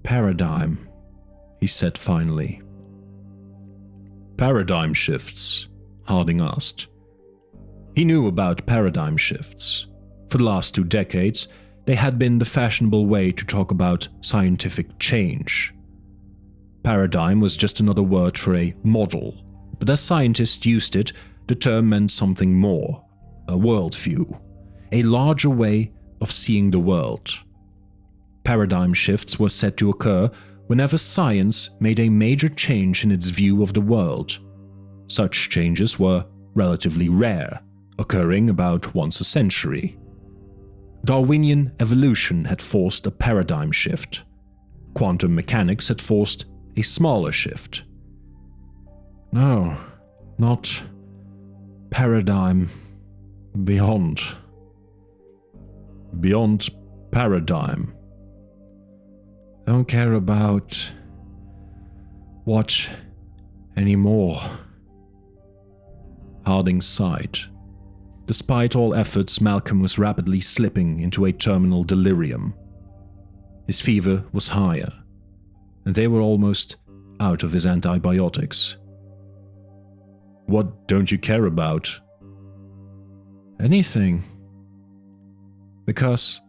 C: Paradigm, he said finally. Paradigm shifts? Harding asked. He knew about paradigm shifts. For the last 2 decades, they had been the fashionable way to talk about scientific change. Paradigm was just another word for a model, but as scientists used it, the term meant something more, a worldview, a larger way of seeing the world. Paradigm shifts were said to occur whenever science made a major change in its view of the world. Such changes were relatively rare, occurring about once a century. Darwinian evolution had forced a paradigm shift. Quantum mechanics had forced a smaller shift. No, not paradigm. Beyond. Beyond paradigm. Don't care about what anymore. Harding sighed. Despite all efforts, Malcolm was rapidly slipping into a terminal delirium. His fever was higher, and they were almost out of his antibiotics. What don't you care about? Anything. Because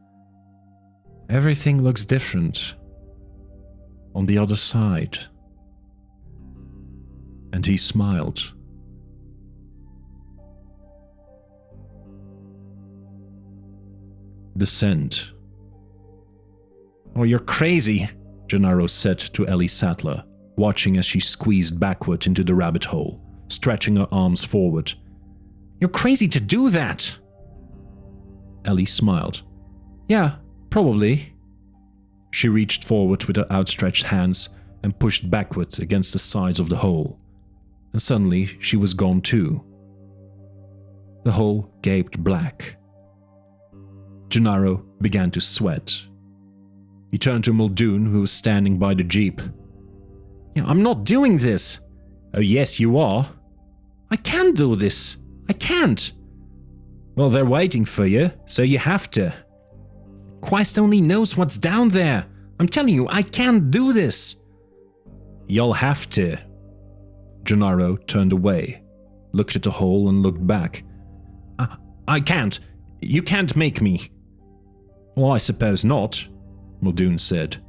C: everything looks different on the other side. And he smiled. Descent. Oh, you're crazy, Gennaro said to Ellie Sattler, watching as she squeezed backward into the rabbit hole, stretching her arms forward. You're crazy to do that! Ellie smiled. Yeah, probably. She reached forward with her outstretched hands and pushed backward against the sides of the hole, and suddenly she was gone too. The hole gaped black. Gennaro began to sweat. He turned to Muldoon, who was standing by the jeep. Yeah, I'm not doing this. Oh yes, you are. I can't do this. I can't. Well, they're waiting for you, so you have to. Christ only knows what's down there. I'm telling you, I can't do this. You'll have to. Gennaro turned away, looked at the hole and looked back. I can't. You can't make me. Well, I suppose not, Muldoon said.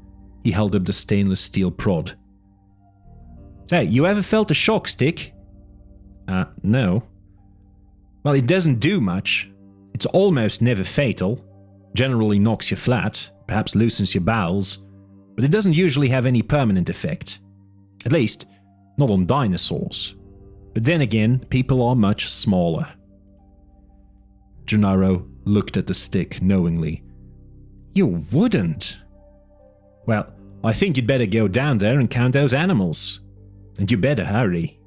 C: He held up the stainless steel prod. Say, you ever felt a shock stick? No. Well, it doesn't do much. It's almost never fatal. Generally knocks you flat, perhaps loosens your bowels, but it doesn't usually have any permanent effect. At least, not on dinosaurs. But then again, people are much smaller. Gennaro
B: looked at the stick knowingly.
C: You wouldn't. Well, I think you'd better go down there and count those animals. And you better hurry.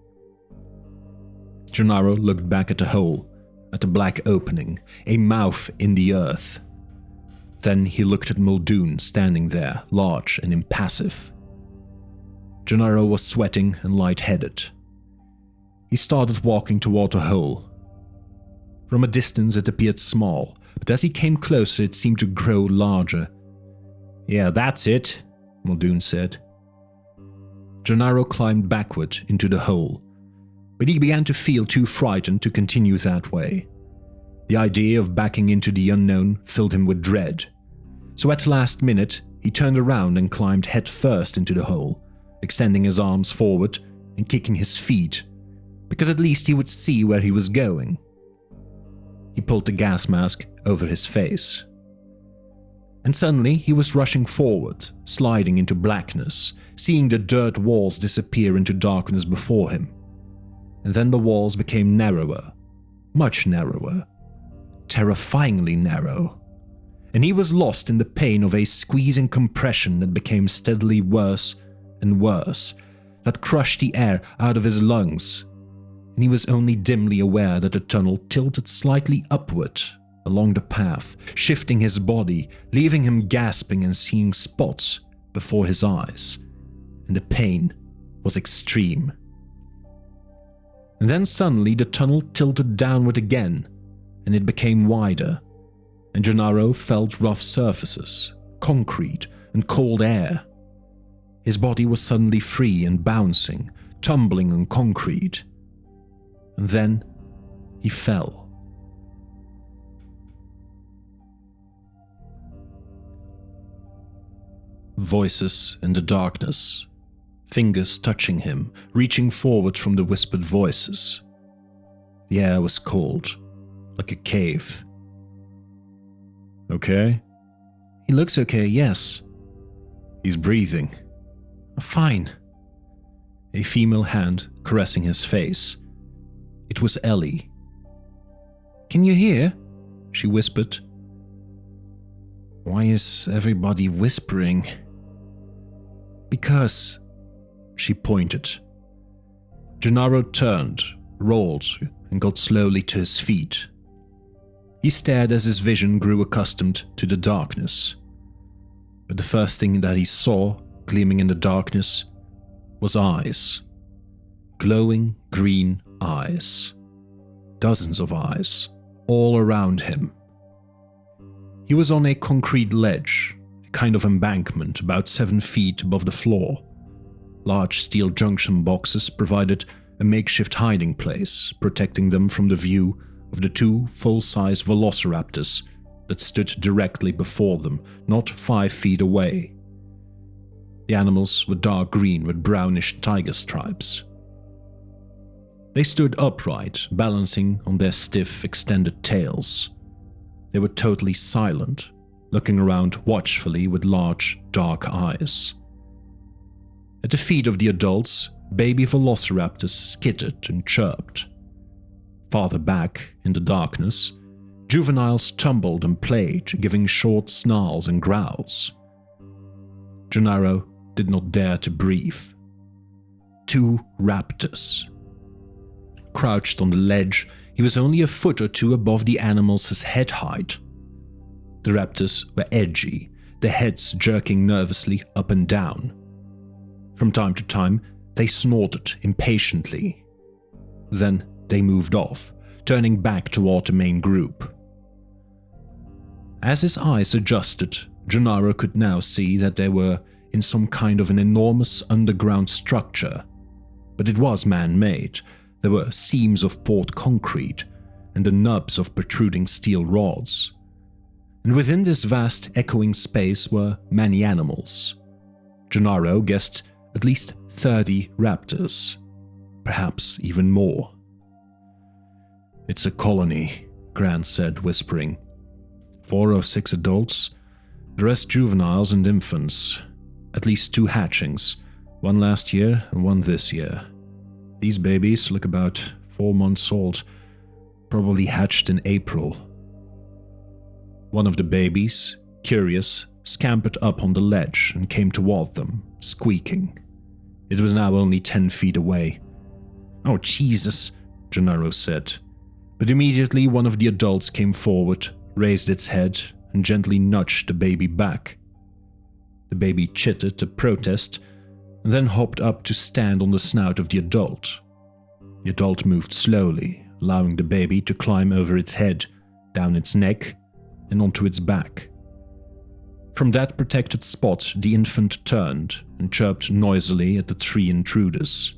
B: Gennaro looked back at the hole, at the black opening, a mouth in the earth. Then he looked at Muldoon standing there, large and impassive. Gennaro was sweating and lightheaded. He started walking toward the hole. From a distance it appeared small, but as he came closer it seemed to grow larger.
C: Yeah, that's it, Muldoon said.
B: Gennaro climbed backward into the hole, but he began to feel too frightened to continue that way. The idea of backing into the unknown filled him with dread. So at the last minute, he turned around and climbed head first into the hole, extending his arms forward and kicking his feet, because at least he would see where he was going. He pulled the gas mask over his face. And suddenly he was rushing forward, sliding into blackness, seeing the dirt walls disappear into darkness before him. And then the walls became narrower, much narrower, terrifyingly narrow. And he was lost in the pain of a squeezing compression that became steadily worse and worse, that crushed the air out of his lungs. And he was only dimly aware that the tunnel tilted slightly upward along the path, shifting his body, leaving him gasping and seeing spots before his eyes. And the pain was extreme. And then suddenly the tunnel tilted downward again, and it became wider, and Gennaro felt rough surfaces, concrete and cold air. His body was suddenly free and bouncing, tumbling on concrete. And then he fell. Voices in the darkness, fingers touching him, reaching forward from the whispered voices. The air was cold, like a cave. Okay?
C: He looks okay, yes.
B: He's breathing.
C: Fine.
B: A female hand caressing his face. It was Ellie.
C: Can you hear?
B: She whispered.
C: Why is everybody whispering?
B: Because, she pointed. Gennaro turned, rolled, and got slowly to his feet. He stared as his vision grew accustomed to the darkness. But the first thing that he saw, gleaming in the darkness, was eyes. Glowing green eyes. Dozens of eyes, all around him. He was on a concrete ledge, a kind of embankment about 7 feet above the floor. Large steel junction boxes provided a makeshift hiding place, protecting them from the view of the 2 full-size velociraptors that stood directly before them, not 5 feet away. The animals were dark green with brownish tiger stripes. They stood upright, balancing on their stiff, extended tails. They were totally silent, looking around watchfully with large, dark eyes. At the feet of the adults, baby velociraptors skittered and chirped. Farther back, in the darkness, juveniles tumbled and played, giving short snarls and growls. Gennaro did not dare to breathe. 2 raptors. Crouched on the ledge, he was only a foot or 2 above the animals' head height. The raptors were edgy, their heads jerking nervously up and down. From time to time, they snorted impatiently. Then they moved off, turning back toward the main group. As his eyes adjusted, Gennaro could now see that they were in some kind of an enormous underground structure. But it was man-made. There were seams of poured concrete and the nubs of protruding steel rods. And within this vast echoing space were many animals. Gennaro guessed at least 30 raptors, perhaps even more. "It's a colony," Grant said, whispering. 4 or 6 adults, the rest juveniles and infants. At least 2 hatchings, 1 last year and 1 this year. These babies look about 4 months old, probably hatched in April. One of the babies, curious, scampered up on the ledge and came toward them, squeaking. It was now only 10 feet away.
C: "Oh, Jesus,"
B: Gennaro said. But immediately one of the adults came forward, raised its head, and gently nudged the baby back. The baby chittered a protest, and then hopped up to stand on the snout of the adult. The adult moved slowly, allowing the baby to climb over its head, down its neck, and onto its back. From that protected spot, the infant turned and chirped noisily at the 3 intruders.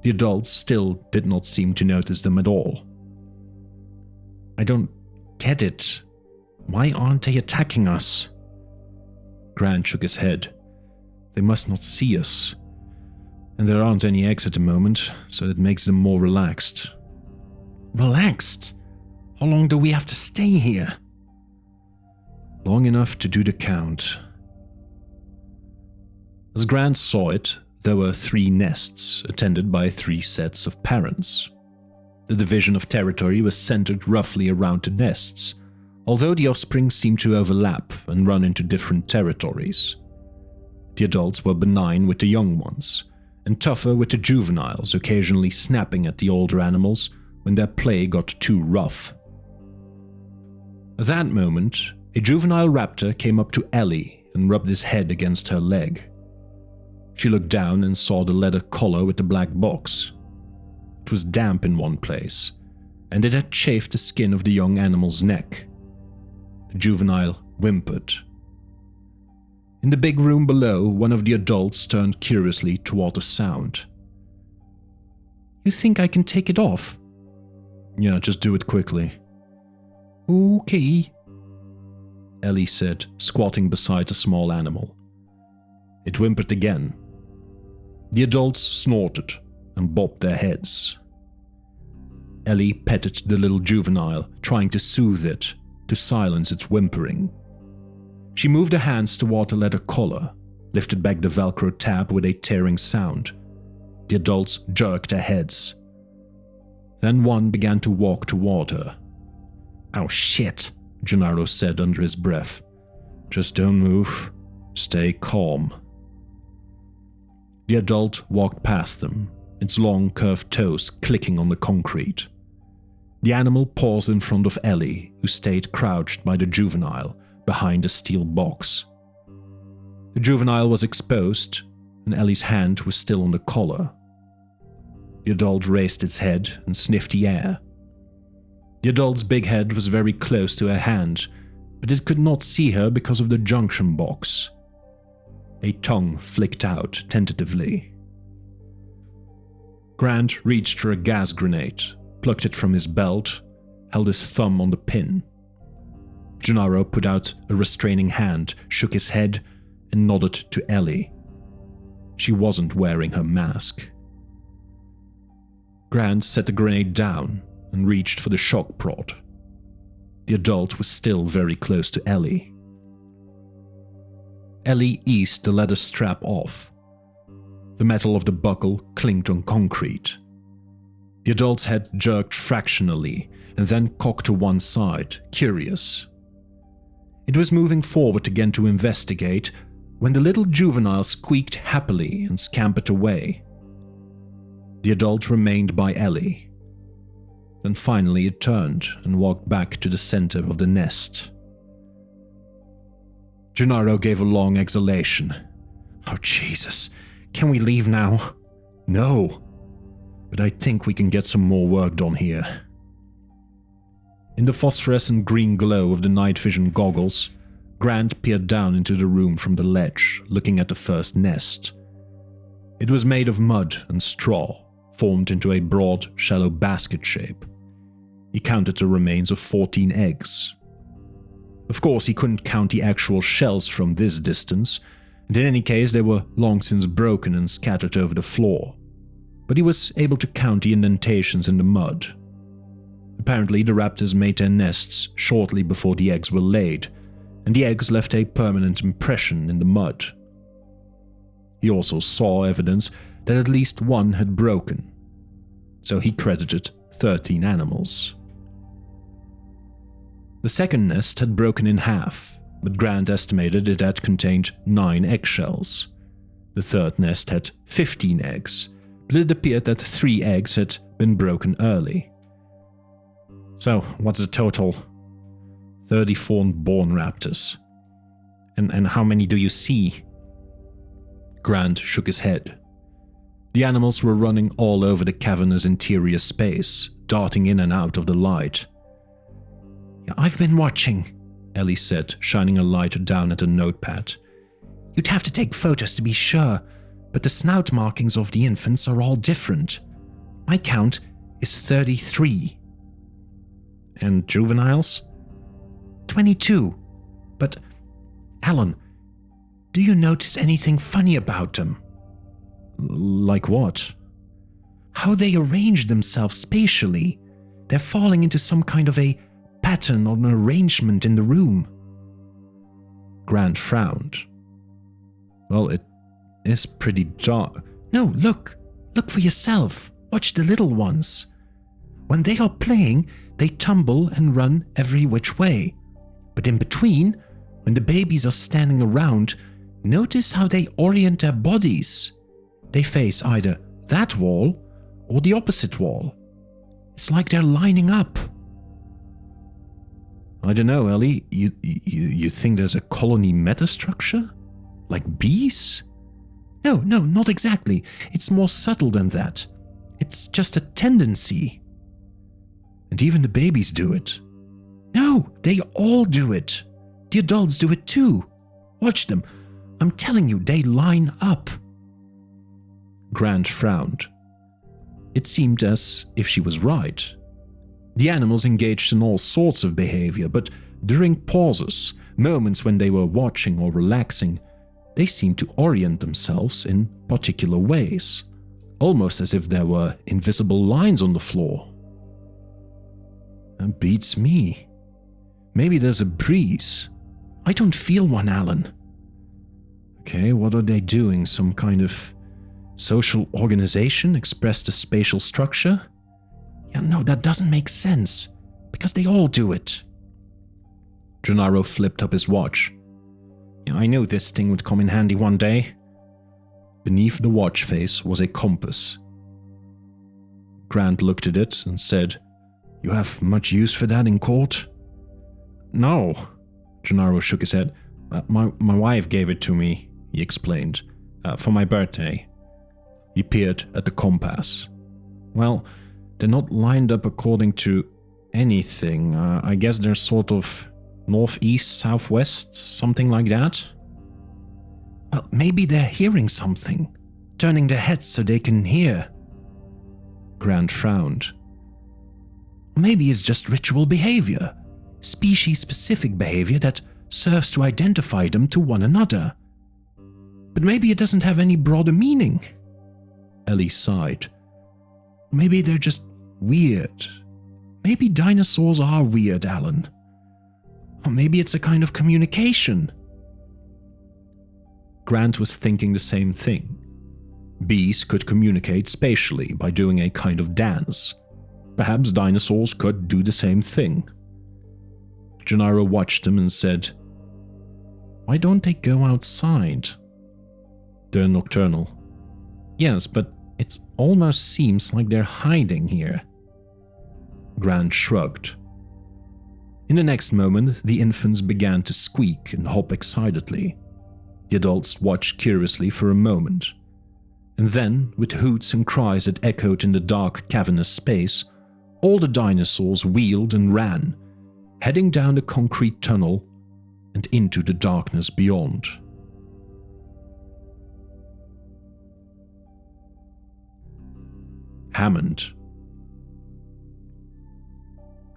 B: The adults still did not seem to notice them at all.
C: "I don't get it. Why aren't they attacking us?"
B: Grant shook his head. "They must not see us. And there aren't any eggs at the moment, so it makes them more relaxed."
C: "Relaxed? How long do we have to stay here?"
B: "Long enough to do the count." As Grant saw it, there were 3 nests, attended by 3 sets of parents. The division of territory was centered roughly around the nests, although the offspring seemed to overlap and run into different territories. The adults were benign with the young ones, and tougher with the juveniles, occasionally snapping at the older animals when their play got too rough. At that moment, a juvenile raptor came up to Ellie and rubbed his head against her leg. She looked down and saw the leather collar with the black box. It was damp in one place, and it had chafed the skin of the young animal's neck. The juvenile whimpered. In the big room below, one of the adults turned curiously toward the sound.
C: "You think I can take it off?"
B: "Yeah, just do it quickly."
C: "Okay,"
B: Ellie said, squatting beside a small animal. It whimpered again. The adults snorted and bobbed their heads. Ellie petted the little juvenile, trying to soothe it, to silence its whimpering. She moved her hands toward the leather collar, lifted back the Velcro tab with a tearing sound. The adults jerked their heads. Then one began to walk toward her.
C: "Oh shit,"
B: Gennaro said under his breath. "Just don't move. Stay calm." The adult walked past them, its long curved toes clicking on the concrete. The animal paused in front of Ellie, who stayed crouched by the juvenile, behind a steel box. The juvenile was exposed, and Ellie's hand was still on the collar. The adult raised its head and sniffed the air. The adult's big head was very close to her hand, but it could not see her because of the junction box. A tongue flicked out tentatively. Grant reached for a gas grenade, plucked it from his belt, held his thumb on the pin. Gennaro put out a restraining hand, shook his head, and nodded to Ellie. She wasn't wearing her mask. Grant set the grenade down and reached for the shock prod. The adult was still very close to Ellie. Ellie eased the leather strap off. The metal of the buckle clinked on concrete. The adult's head jerked fractionally and then cocked to one side, curious. It was moving forward again to investigate when the little juvenile squeaked happily and scampered away. The adult remained by Ellie. Then finally it turned and walked back to the center of the nest. Gennaro gave a long exhalation.
C: "Oh, Jesus. Can we leave now?"
B: "No. But I think we can get some more work done here." In the phosphorescent green glow of the night vision goggles, Grant peered down into the room from the ledge, looking at the first nest. It was made of mud and straw, formed into a broad, shallow basket shape. He counted the remains of 14 eggs. Of course, he couldn't count the actual shells from this distance, and in any case they were long since broken and scattered over the floor. But he was able to count the indentations in the mud. Apparently, the raptors made their nests shortly before the eggs were laid, and the eggs left a permanent impression in the mud. He also saw evidence that at least one had broken, so he credited 13 animals. The second nest had broken in half, but Grant estimated it had contained 9 eggshells. The third nest had 15 eggs, but it appeared that 3 eggs had been broken early.
A: So, what's the total?
B: 34 born raptors.
A: And how many do you see?
B: Grant shook his head. The animals were running all over the cavernous interior space, darting in and out of the light.
C: Yeah, I've been watching,
B: Ellie said, shining a light down at a notepad.
C: You'd have to take photos to be sure, but the snout markings of the infants are all different. My count is 33.
A: And juveniles?
C: 22. But, Alan, do you notice anything funny about them?
B: Like what?
C: How they arrange themselves spatially. They're falling into some kind of a pattern or an arrangement in the room.
B: Grant frowned. Well, it is pretty dark.
C: No, look. Look for yourself. Watch the little ones. When they are playing, they tumble and run every which way. But in between, when the babies are standing around, notice how they orient their bodies. They face either that wall or the opposite wall. It's like they're lining up.
B: I don't know, Ellie. You think there's a colony metastructure? Like bees?
C: No, not exactly. It's more subtle than that. It's just a tendency.
B: And even the babies do it.
C: No, they all do it. The adults do it too. Watch them. I'm telling you, they line up.
B: Grant frowned. It seemed as if she was right. The animals engaged in all sorts of behavior, but during pauses, moments when they were watching or relaxing, they seemed to orient themselves in particular ways, almost as if there were invisible lines on the floor. That beats me. Maybe there's a breeze.
C: I don't feel one, Alan.
B: Okay, what are they doing? Some kind of social organization expressed as spatial structure?
C: Yeah, no, that doesn't make sense, because they all do it.
B: Gennaro flipped up his watch.
A: Yeah, I knew this thing would come in handy one day.
B: Beneath the watch face was a compass. Grant looked at it and said, "You have much use for that in court?"
A: No.
B: Gennaro shook his head.
A: My wife gave it to me, he explained, for my birthday.
B: He peered at the compass.
A: Well, they're not lined up according to anything. I guess they're sort of northeast, southwest, something like that.
C: Well, maybe they're hearing something, turning their heads so they can hear.
B: Grant frowned.
C: Maybe it's just ritual behavior, species-specific behavior that serves to identify them to one another. But maybe it doesn't have any broader meaning.
B: Ellie sighed.
C: Maybe they're just weird. Maybe dinosaurs are weird, Alan. Or maybe it's a kind of communication.
B: Grant was thinking the same thing. Bees could communicate spatially by doing a kind of dance. Perhaps dinosaurs could do the same thing. Gennaro watched them and said,
A: "Why don't they go outside?"
B: "They're nocturnal."
A: "Yes, but it almost seems like they're hiding here."
B: Grant shrugged. In the next moment, the infants began to squeak and hop excitedly. The adults watched curiously for a moment. And then, with hoots and cries that echoed in the dark, cavernous space, all the dinosaurs wheeled and ran, heading down the concrete tunnel and into the darkness beyond. Hammond.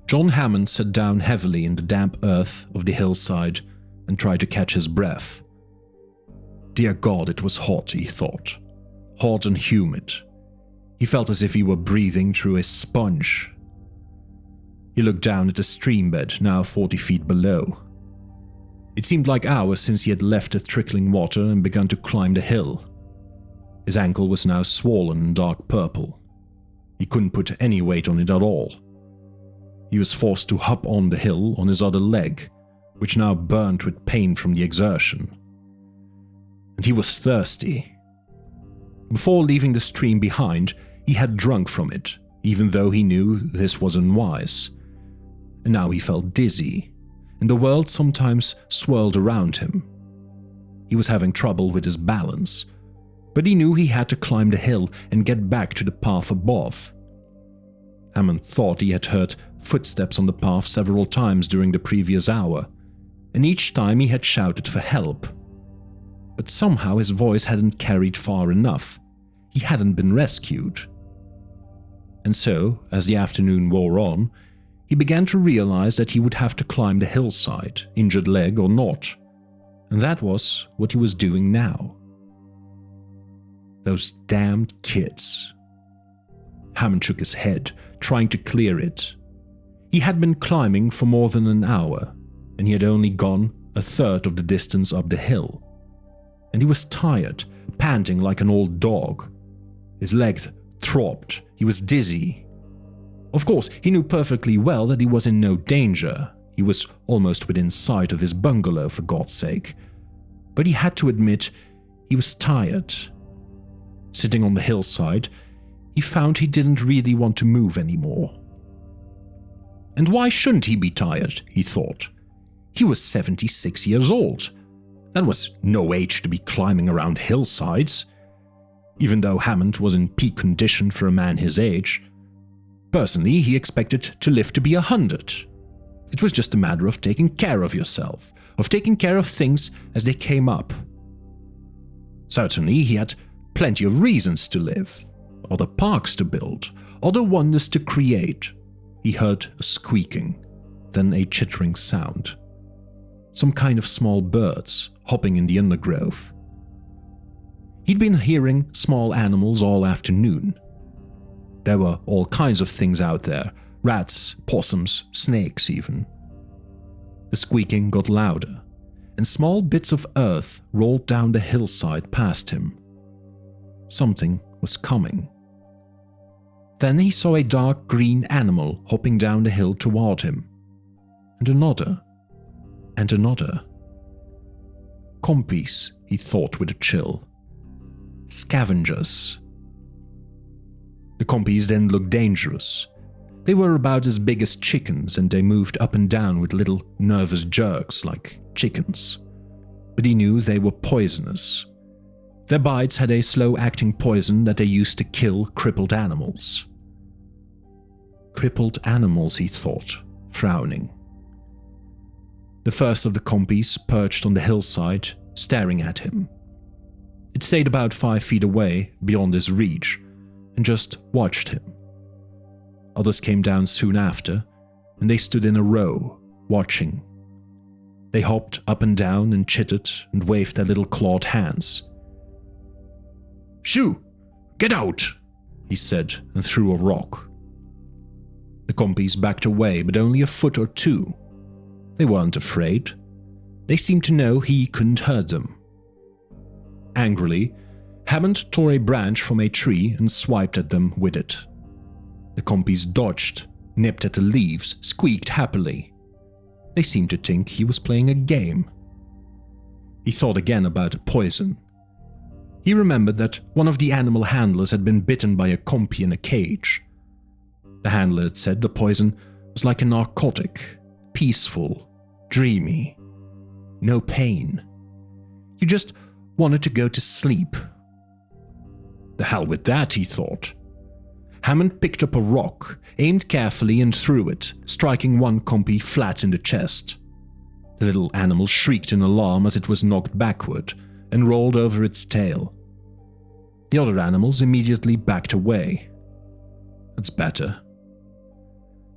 B: John Hammond sat down heavily in the damp earth of the hillside and tried to catch his breath. Dear God, it was hot, he thought. Hot and humid. He felt as if he were breathing through a sponge. He looked down at the stream bed, now 40 feet below. It seemed like hours since he had left the trickling water and begun to climb the hill. His ankle was now swollen and dark purple. He couldn't put any weight on it at all. he was forced to hop on the hill on his other leg, which now burnt with pain from the exertion. And he was thirsty. Before leaving the stream behind, he had drunk from it, even though he knew this was unwise. And now he felt dizzy, and the world sometimes swirled around him. He was having trouble with his balance, but he knew he had to climb the hill and get back to the path above. Hammond thought he had heard footsteps on the path several times during the previous hour, and each time he had shouted for help. But somehow his voice hadn't carried far enough. He hadn't been rescued. And so, as the afternoon wore on, he began to realize that he would have to climb the hillside, injured leg or not. And that was what he was doing now. Those damned kids. Hammond shook his head, trying to clear it. He had been climbing for more than an hour, and he had only gone a third of the distance up the hill. And he was tired, panting like an old dog. His legs throbbed. He was dizzy. Of course, he knew perfectly well that he was in no danger. He was almost within sight of his bungalow, for God's sake. But he had to admit he was tired. Sitting on the hillside, he found he didn't really want to move anymore. And why shouldn't he be tired, he thought. He was 76 years old. That was no age to be climbing around hillsides. Even though Hammond was in peak condition for a man his age, personally he expected to live to be 100. It was just a matter of taking care of yourself, of taking care of things as they came up. Certainly he had plenty of reasons to live, other parks to build, other wonders to create. He heard a squeaking, then a chittering sound. Some kind of small birds hopping in the undergrowth. He'd been hearing small animals all afternoon. There were all kinds of things out there, rats, possums, snakes even. The squeaking got louder, and small bits of earth rolled down the hillside past him. Something was coming. Then he saw a dark green animal hopping down the hill toward him. And another. And another. Compies, he thought with a chill. Scavengers. The compies didn't look dangerous. They were about as big as chickens, and they moved up and down with little nervous jerks like chickens. But he knew they were poisonous. Their bites had a slow-acting poison that they used to kill crippled animals. Crippled animals, he thought, frowning. The first of the compies perched on the hillside, staring at him. It stayed about 5 feet away, beyond his reach, and just watched him. Others came down soon after, and they stood in a row, watching. They hopped up and down and chittered and waved their little clawed hands. "Shoo! Get out!" he said, and threw a rock. The compies backed away, but only a foot or two. They weren't afraid. They seemed to know he couldn't hurt them. Angrily, Hammond tore a branch from a tree and swiped at them with it. The compies dodged, nipped at the leaves, squeaked happily. They seemed to think he was playing a game. He thought again about the poison. He remembered that one of the animal handlers had been bitten by a compy in a cage. The handler had said the poison was like a narcotic, peaceful, dreamy. No pain. You just wanted to go to sleep. The hell with that, he thought. Hammond picked up a rock, aimed carefully and threw it, striking one compy flat in the chest. The little animal shrieked in alarm as it was knocked backward and rolled over its tail. The other animals immediately backed away. That's better.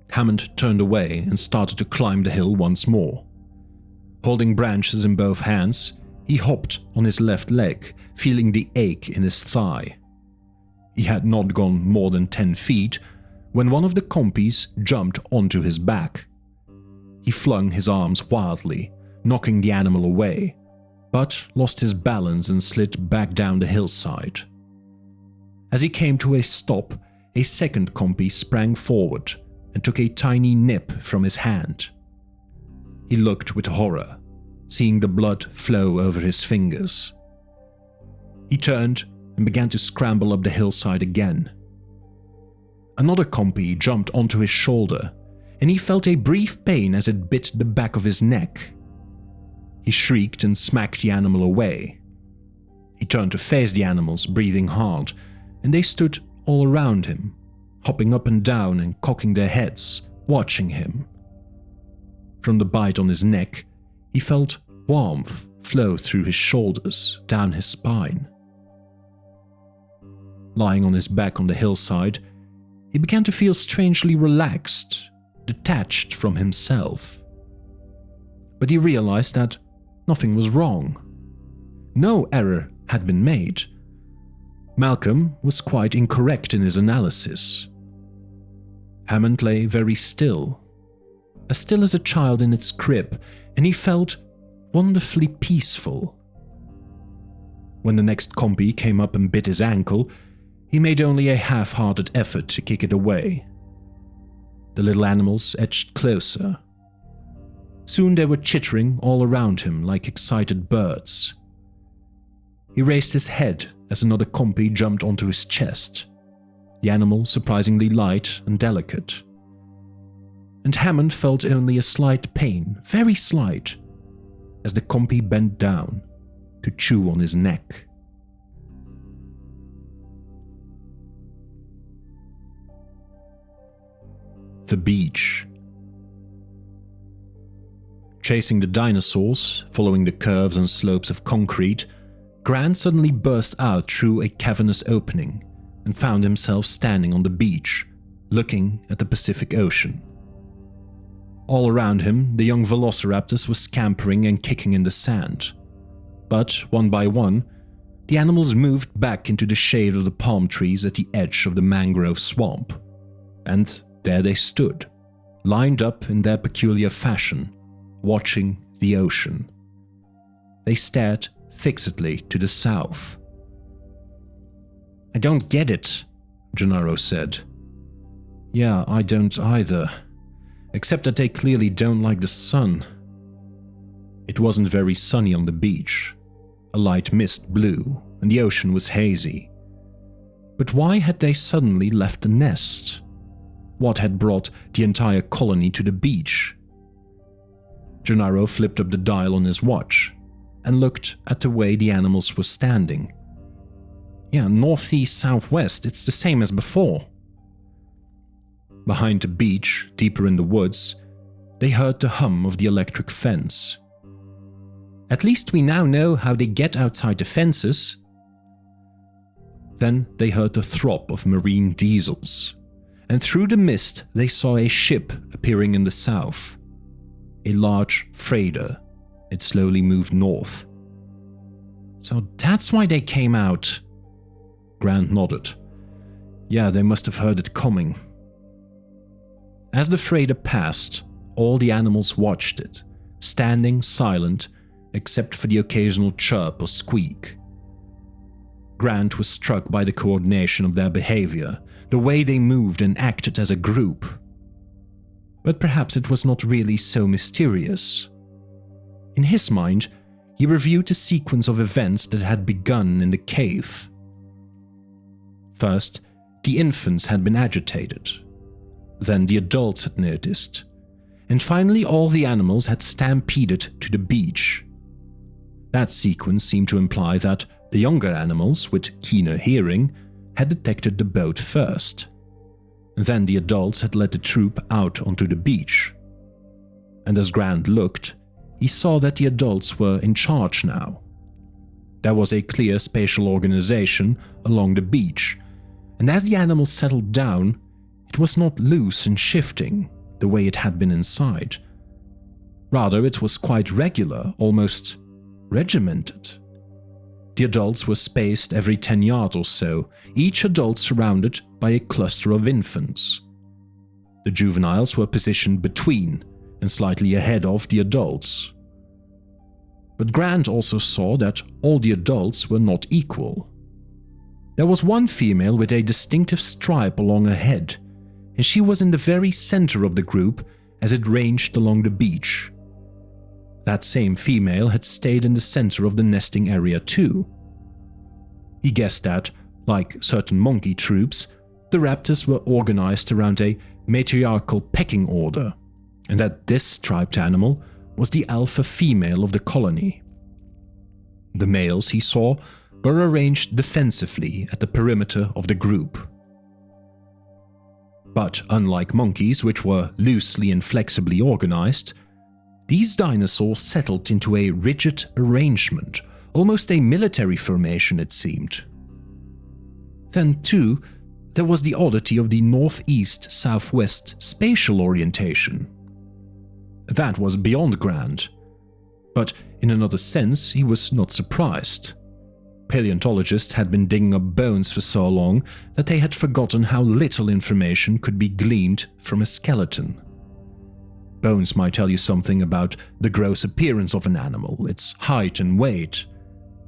B: Hammond turned away and started to climb the hill once more. Holding branches in both hands, he hopped on his left leg, feeling the ache in his thigh. He had not gone more than 10 feet when one of the compies jumped onto his back. He flung his arms wildly, knocking the animal away, but lost his balance and slid back down the hillside. As he came to a stop, a second compy sprang forward, and took a tiny nip from his hand. He looked with horror, seeing the blood flow over his fingers. He turned and began to scramble up the hillside again. Another compy jumped onto his shoulder, and he felt a brief pain as it bit the back of his neck. He shrieked and smacked the animal away. He turned to face the animals, breathing hard, and they stood all around him, hopping up and down and cocking their heads, watching him. From the bite on his neck, he felt warmth flow through his shoulders, down his spine. Lying on his back on the hillside, he began to feel strangely relaxed, detached from himself. But he realized that nothing was wrong. No error had been made. Malcolm was quite incorrect in his analysis. Hammond lay very still as a child in its crib, and he felt wonderfully peaceful. When the next compy came up and bit his ankle, he made only a half-hearted effort to kick it away. The little animals edged closer. Soon they were chittering all around him like excited birds. He raised his head as another compy jumped onto his chest, the animal surprisingly light and delicate. And Hammond felt only a slight pain, very slight, as the compy bent down to chew on his neck. The beach. Chasing the dinosaurs, following the curves and slopes of concrete, Grant suddenly burst out through a cavernous opening and found himself standing on the beach, looking at the Pacific Ocean. All around him, the young velociraptors were scampering and kicking in the sand. But, one by one, the animals moved back into the shade of the palm trees at the edge of the mangrove swamp. And there they stood, lined up in their peculiar fashion, watching the ocean. They stared fixedly to the south. "I don't get it," Gennaro said. "Yeah, I don't either. Except that they clearly don't like the sun." It wasn't very sunny on the beach. A light mist blew, and the ocean was hazy. But why had they suddenly left the nest? What had brought the entire colony to the beach? Gennaro flipped up the dial on his watch and looked at the way the animals were standing. "Yeah, northeast-southwest, it's the same as before." Behind the beach, deeper in the woods, they heard the hum of the electric fence. "At least we now know how they get outside the fences." Then they heard the throb of marine diesels, and through the mist they saw a ship appearing in the south. A large freighter. It slowly moved north. "So that's why they came out." Grant nodded. "Yeah, they must have heard it coming." As the freighter passed, all the animals watched it, standing silent except for the occasional chirp or squeak. Grant was struck by the coordination of their behavior, the way they moved and acted as a group. But perhaps it was not really so mysterious. In his mind, he reviewed the sequence of events that had begun in the cave. First, the infants had been agitated. Then the adults had noticed. And finally all the animals had stampeded to the beach. That sequence seemed to imply that the younger animals, with keener hearing, had detected the boat first. Then the adults had led the troop out onto the beach. And as Grant looked, he saw that the adults were in charge now. There was a clear spatial organization along the beach, and as the animals settled down, it was not loose and shifting the way it had been inside. Rather, it was quite regular, almost regimented. The adults were spaced every 10 yards or so, each adult surrounded by a cluster of infants. The juveniles were positioned between and slightly ahead of the adults. But Grant also saw that all the adults were not equal. There was one female with a distinctive stripe along her head,
A: and she was in the very center of the group as it ranged along the beach. That same female had stayed in the center of the nesting area too. He guessed that, like certain monkey troops, the raptors were organized around a matriarchal pecking order, and that this striped animal was the alpha female of the colony. The males he saw were arranged defensively at the perimeter of the group. But unlike monkeys, which were loosely and flexibly organized, these dinosaurs settled into a rigid arrangement, almost a military formation it seemed. Then too, there was the oddity of the northeast-southwest spatial orientation. That was beyond Grant, but in another sense he was not surprised. Paleontologists had been digging up bones for so long that they had forgotten how little information could be gleaned from a skeleton. Bones might tell you something about the gross appearance of an animal, its height and weight.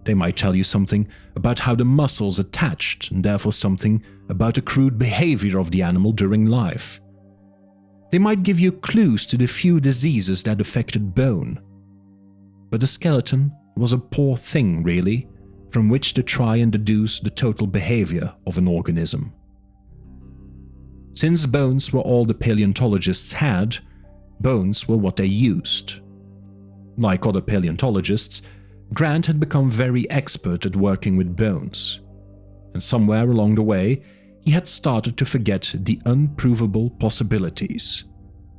A: They might tell you something about how the muscles attached, and therefore something about the crude behavior of the animal during life. They might give you clues to the few diseases that affected bone. But the skeleton was a poor thing, really, from which to try and deduce the total behavior of an organism. Since bones were all the paleontologists had, bones were what they used. Like other paleontologists, Grant had become very expert at working with bones, and somewhere along the way, he had started to forget the unprovable possibilities,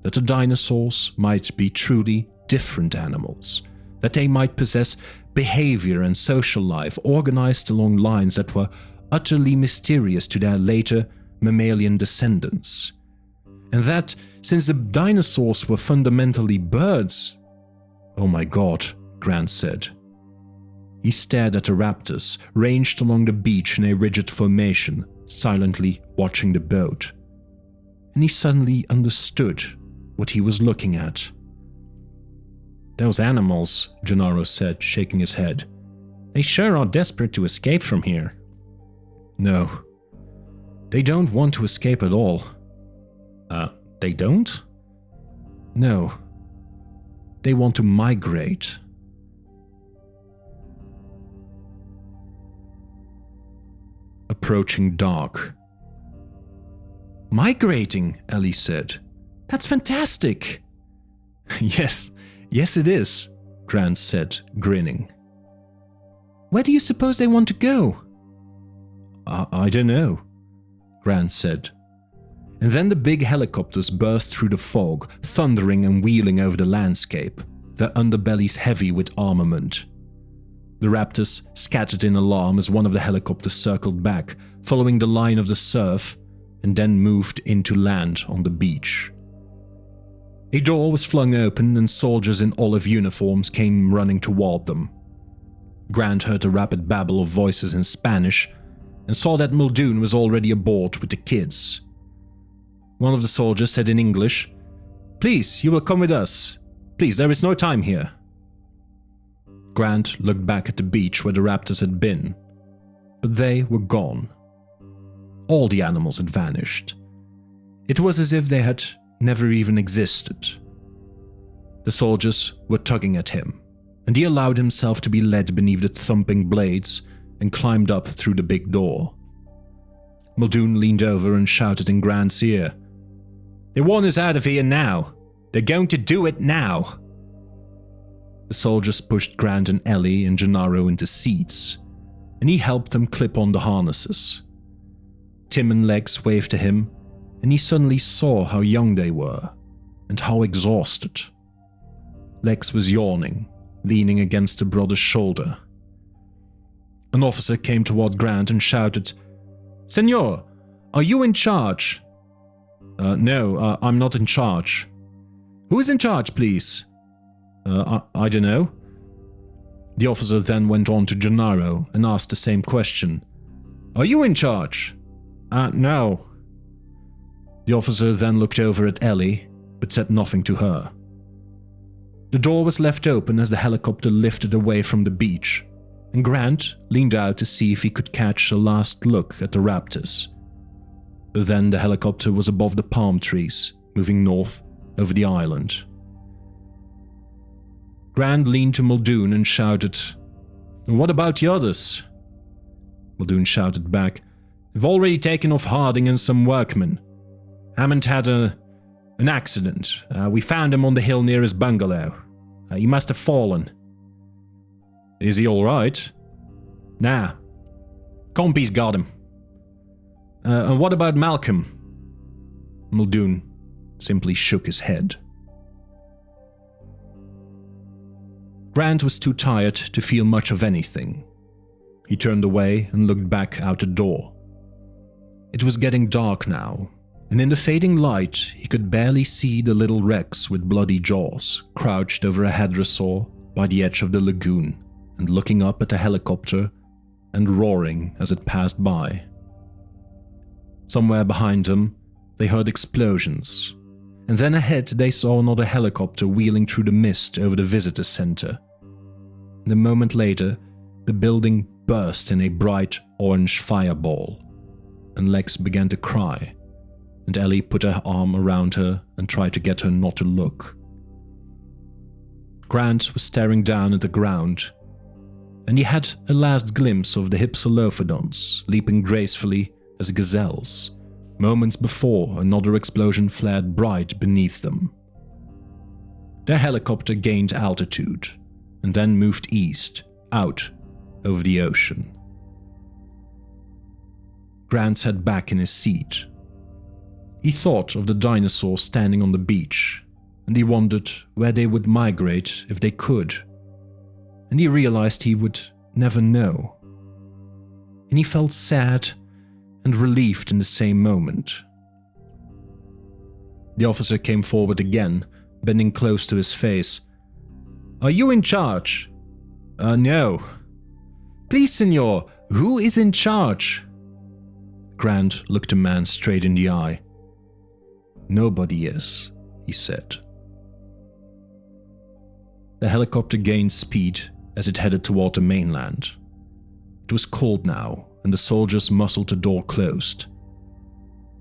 A: that the dinosaurs might be truly different animals, that they might possess behavior and social life organized along lines that were utterly mysterious to their later mammalian descendants, and that, since the dinosaurs were fundamentally birds— "Oh my God," Grant said. He stared at the raptors, ranged along the beach in a rigid formation, silently watching the boat. And he suddenly understood what he was looking at.
C: "Those animals," Gennaro said, shaking his head. "They sure are desperate to escape from here."
A: "No. They don't want to escape at all."
C: They don't?
A: "No. They want to migrate." Approaching dark.
C: "Migrating," Ellie said. "That's fantastic."
A: Yes it is," Grant said, grinning.
C: "Where do you suppose they want to go?"
A: I don't know," Grant said. And then the big helicopters burst through the fog, thundering and wheeling over the landscape, their underbellies heavy with armament. The raptors scattered in alarm as one of the helicopters circled back, following the line of the surf, and then moved into land on the beach. A door was flung open and soldiers in olive uniforms came running toward them. Grant heard a rapid babble of voices in Spanish and saw that Muldoon was already aboard with the kids. One of the soldiers said in English, "Please, you will come with us. Please, there is no time here." Grant looked back at the beach where the raptors had been, but they were gone. All the animals had vanished. It was as if they had never even existed. The soldiers were tugging at him, and he allowed himself to be led beneath the thumping blades and climbed up through the big door. Muldoon leaned over and shouted in Grant's ear, "They want us out of here now. They're going to do it now." The soldiers pushed Grant and Ellie and Gennaro into seats, and he helped them clip on the harnesses. Tim and Lex waved to him, and he suddenly saw how young they were, and how exhausted. Lex was yawning, leaning against a brother's shoulder. An officer came toward Grant and shouted, "Senor, are you in charge?" No, I'm not in charge." "Who is in charge, please?" I don't know." The officer then went on to Gennaro and asked the same question. "Are you in charge?" No." The officer then looked over at Ellie, but said nothing to her. The door was left open as the helicopter lifted away from the beach, and Grant leaned out to see if he could catch a last look at the raptors.
B: But then the helicopter was above the palm trees, moving north over the island. Grant leaned to Muldoon and shouted, "What about the others?" Muldoon shouted back, "They've already taken off Harding and some workmen. Hammond had an accident. We found him on the hill near his bungalow. He must have fallen." "Is he alright?" "Nah. Compy's got him." And what about Malcolm?" Muldoon simply shook his head. Grant was too tired to feel much of anything. He turned away and looked back out the door. It was getting dark now, and in the fading light he could barely see the little Rex with bloody jaws crouched over a hadrosaur by the edge of the lagoon and looking up at the helicopter and roaring as it passed by. Somewhere behind them, they heard explosions, and then ahead they saw another helicopter wheeling through the mist over the visitor center. And a moment later, the building burst in a bright orange fireball, and Lex began to cry, and Ellie put her arm around her and tried to get her not to look. Grant was staring down at the ground, and he had a last glimpse of the Hypsilophodons leaping gracefully as gazelles, moments before another explosion flared bright beneath them. Their helicopter gained altitude, and then moved east, out over the ocean. Grant sat back in his seat. He thought of the dinosaurs standing on the beach, and he wondered where they would migrate if they could. And he realized he would never know. And he felt sad and relieved in the same moment. The officer came forward again, bending close to his face. "Are you in charge?" No." "Please, senor, who is in charge?" Grant looked the man straight in the eye. "Nobody is," he said. The helicopter gained speed as it headed toward the mainland. It was cold now, and the soldiers muscled the door closed.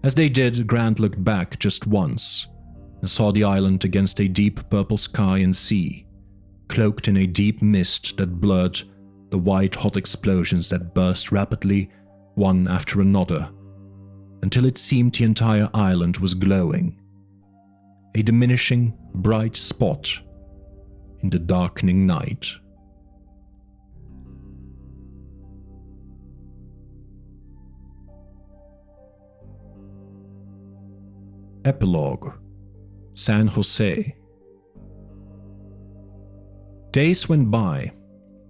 B: As they did, Grant looked back just once and saw the island against a deep purple sky and sea, cloaked in a deep mist that blurred the white hot explosions that burst rapidly, one after another, until it seemed the entire island was glowing, a diminishing bright spot in the darkening night. Epilogue: San Jose. Days went by.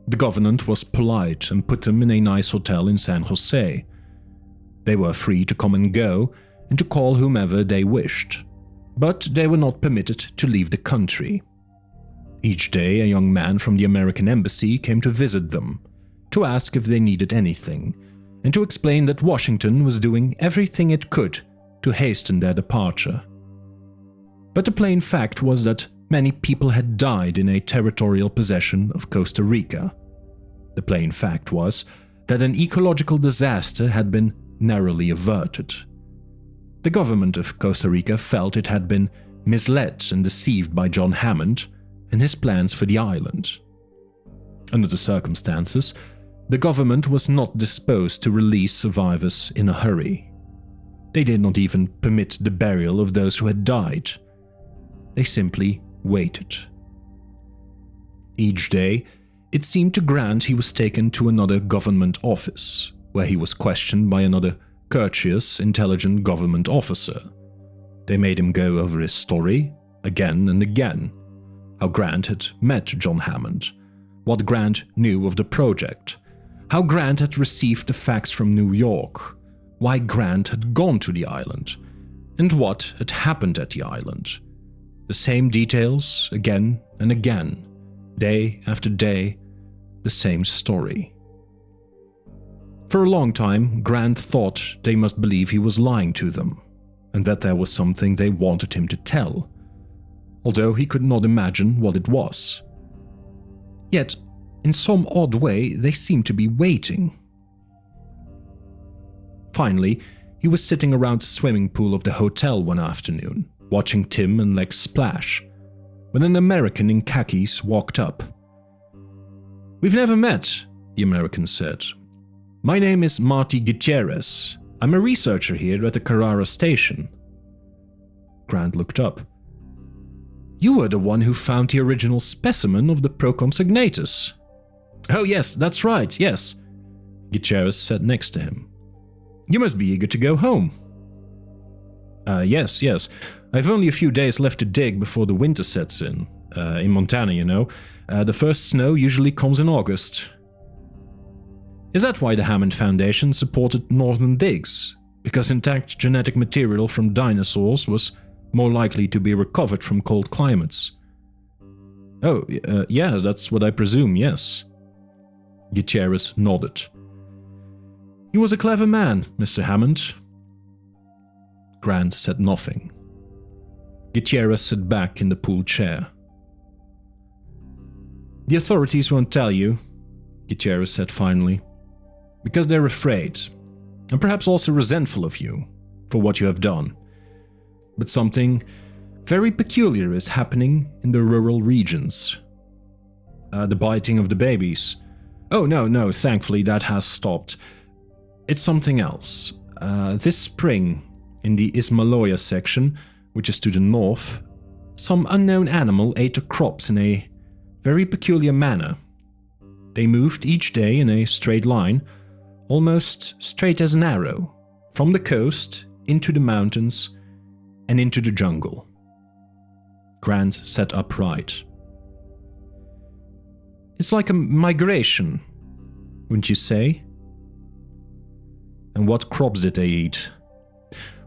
B: The government was polite and put them in a nice hotel in San Jose. They were free to come and go and to call whomever they wished, but they were not permitted to leave the country. Each day a young man from the American embassy came to visit them, to ask if they needed anything, and to explain that Washington was doing everything it could to hasten their departure. But the plain fact was that many people had died in a territorial possession of Costa Rica. The plain fact was that an ecological disaster had been narrowly averted. The government of Costa Rica felt it had been misled and deceived by John Hammond and his plans for the island. Under the circumstances, the government was not disposed to release survivors in a hurry. They did not even permit the burial of those who had died. They simply waited. Each day, it seemed to Grant he was taken to another government office, where he was questioned by another courteous, intelligent government officer. They made him go over his story, again and again. How Grant had met John Hammond, what Grant knew of the project, how Grant had received the facts from New York, why Grant had gone to the island, and what had happened at the island. The same details again and again, day after day, the same story. For a long time, Grant thought they must believe he was lying to them, and that there was something they wanted him to tell, although he could not imagine what it was. Yet, in some odd way, they seemed to be waiting. Finally,
A: He was sitting around the swimming pool of the hotel one afternoon, watching Tim and Lex splash, when an American in khakis walked up. "We've never met," the American said. "My name is Marty Gutierrez. I'm a researcher here at the Carrara station." Grant looked up. "You were the one who found the original specimen of the Procompsognathus." "Oh yes, that's right, yes," Gutierrez sat next to him. "You must be eager to go home." Yes. I've only a few days left to dig before the winter sets in. In Montana, you know. The first snow usually comes in August." "Is that why the Hammond Foundation supported northern digs? Because intact genetic material from dinosaurs was more likely to be recovered from cold climates?" "Oh, yeah, that's what I presume, yes." Gutierrez nodded. "He was a clever man, Mr. Hammond." Grant said nothing. Gutierrez sat back in the pool chair. "The authorities won't tell you," Gutierrez said finally, "because they're afraid, and perhaps also resentful of you for what you have done. But something very peculiar is happening in the rural regions." The biting of the babies. "Oh, no, thankfully that has stopped. It's something else. This spring, in the Ismaloya section, which is to the north, some unknown animal ate the crops in a very peculiar manner. They moved each day in a straight line, almost straight as an arrow, from the coast into the mountains and into the jungle." Grant sat upright. "It's like a migration, wouldn't you say?" "And what crops did they eat?"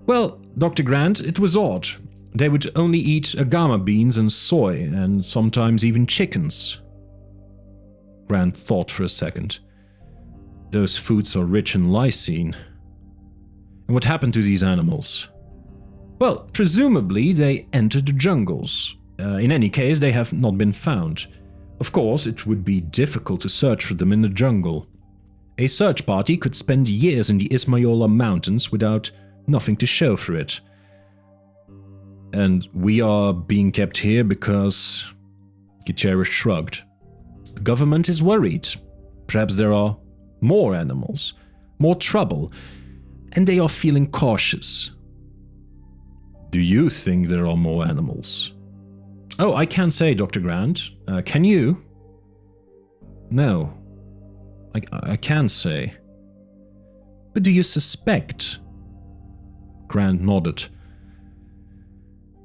A: "Well, Dr. Grant, it was odd. They would only eat agama beans and soy, and sometimes even chickens." Grant thought for a second. "Those foods are rich in lysine. And what happened to these animals?" "Well, presumably they entered the jungles. In any case, they have not been found. Of course, it would be difficult to search for them in the jungle. A search party could spend years in the Ismayola Mountains without nothing to show for it. And we are being kept here because..." Gutierrez shrugged. "The government is worried. Perhaps there are more animals, more trouble, and they are feeling cautious." "Do you think there are more animals?" "Oh, I can't say, Dr. Grant. Can you?" "No. I can't say." "But do you suspect?" Grant nodded.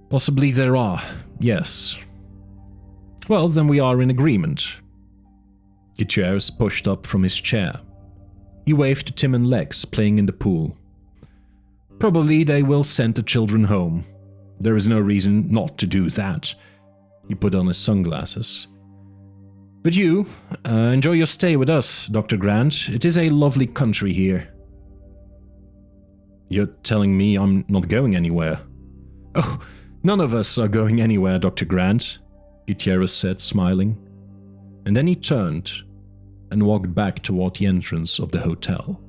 A: "Possibly there are, yes." "Well, then we are in agreement." Gutierrez pushed up from his chair. He waved to Tim and Lex playing in the pool. "Probably they will send the children home. There is no reason not to do that." He put on his sunglasses. "But you, enjoy your stay with us, Dr. Grant. It is a lovely country here." "You're telling me I'm not going anywhere?" "Oh, none of us are going anywhere, Dr. Grant," Gutierrez said, smiling. And then he turned and walked back toward the entrance of the hotel.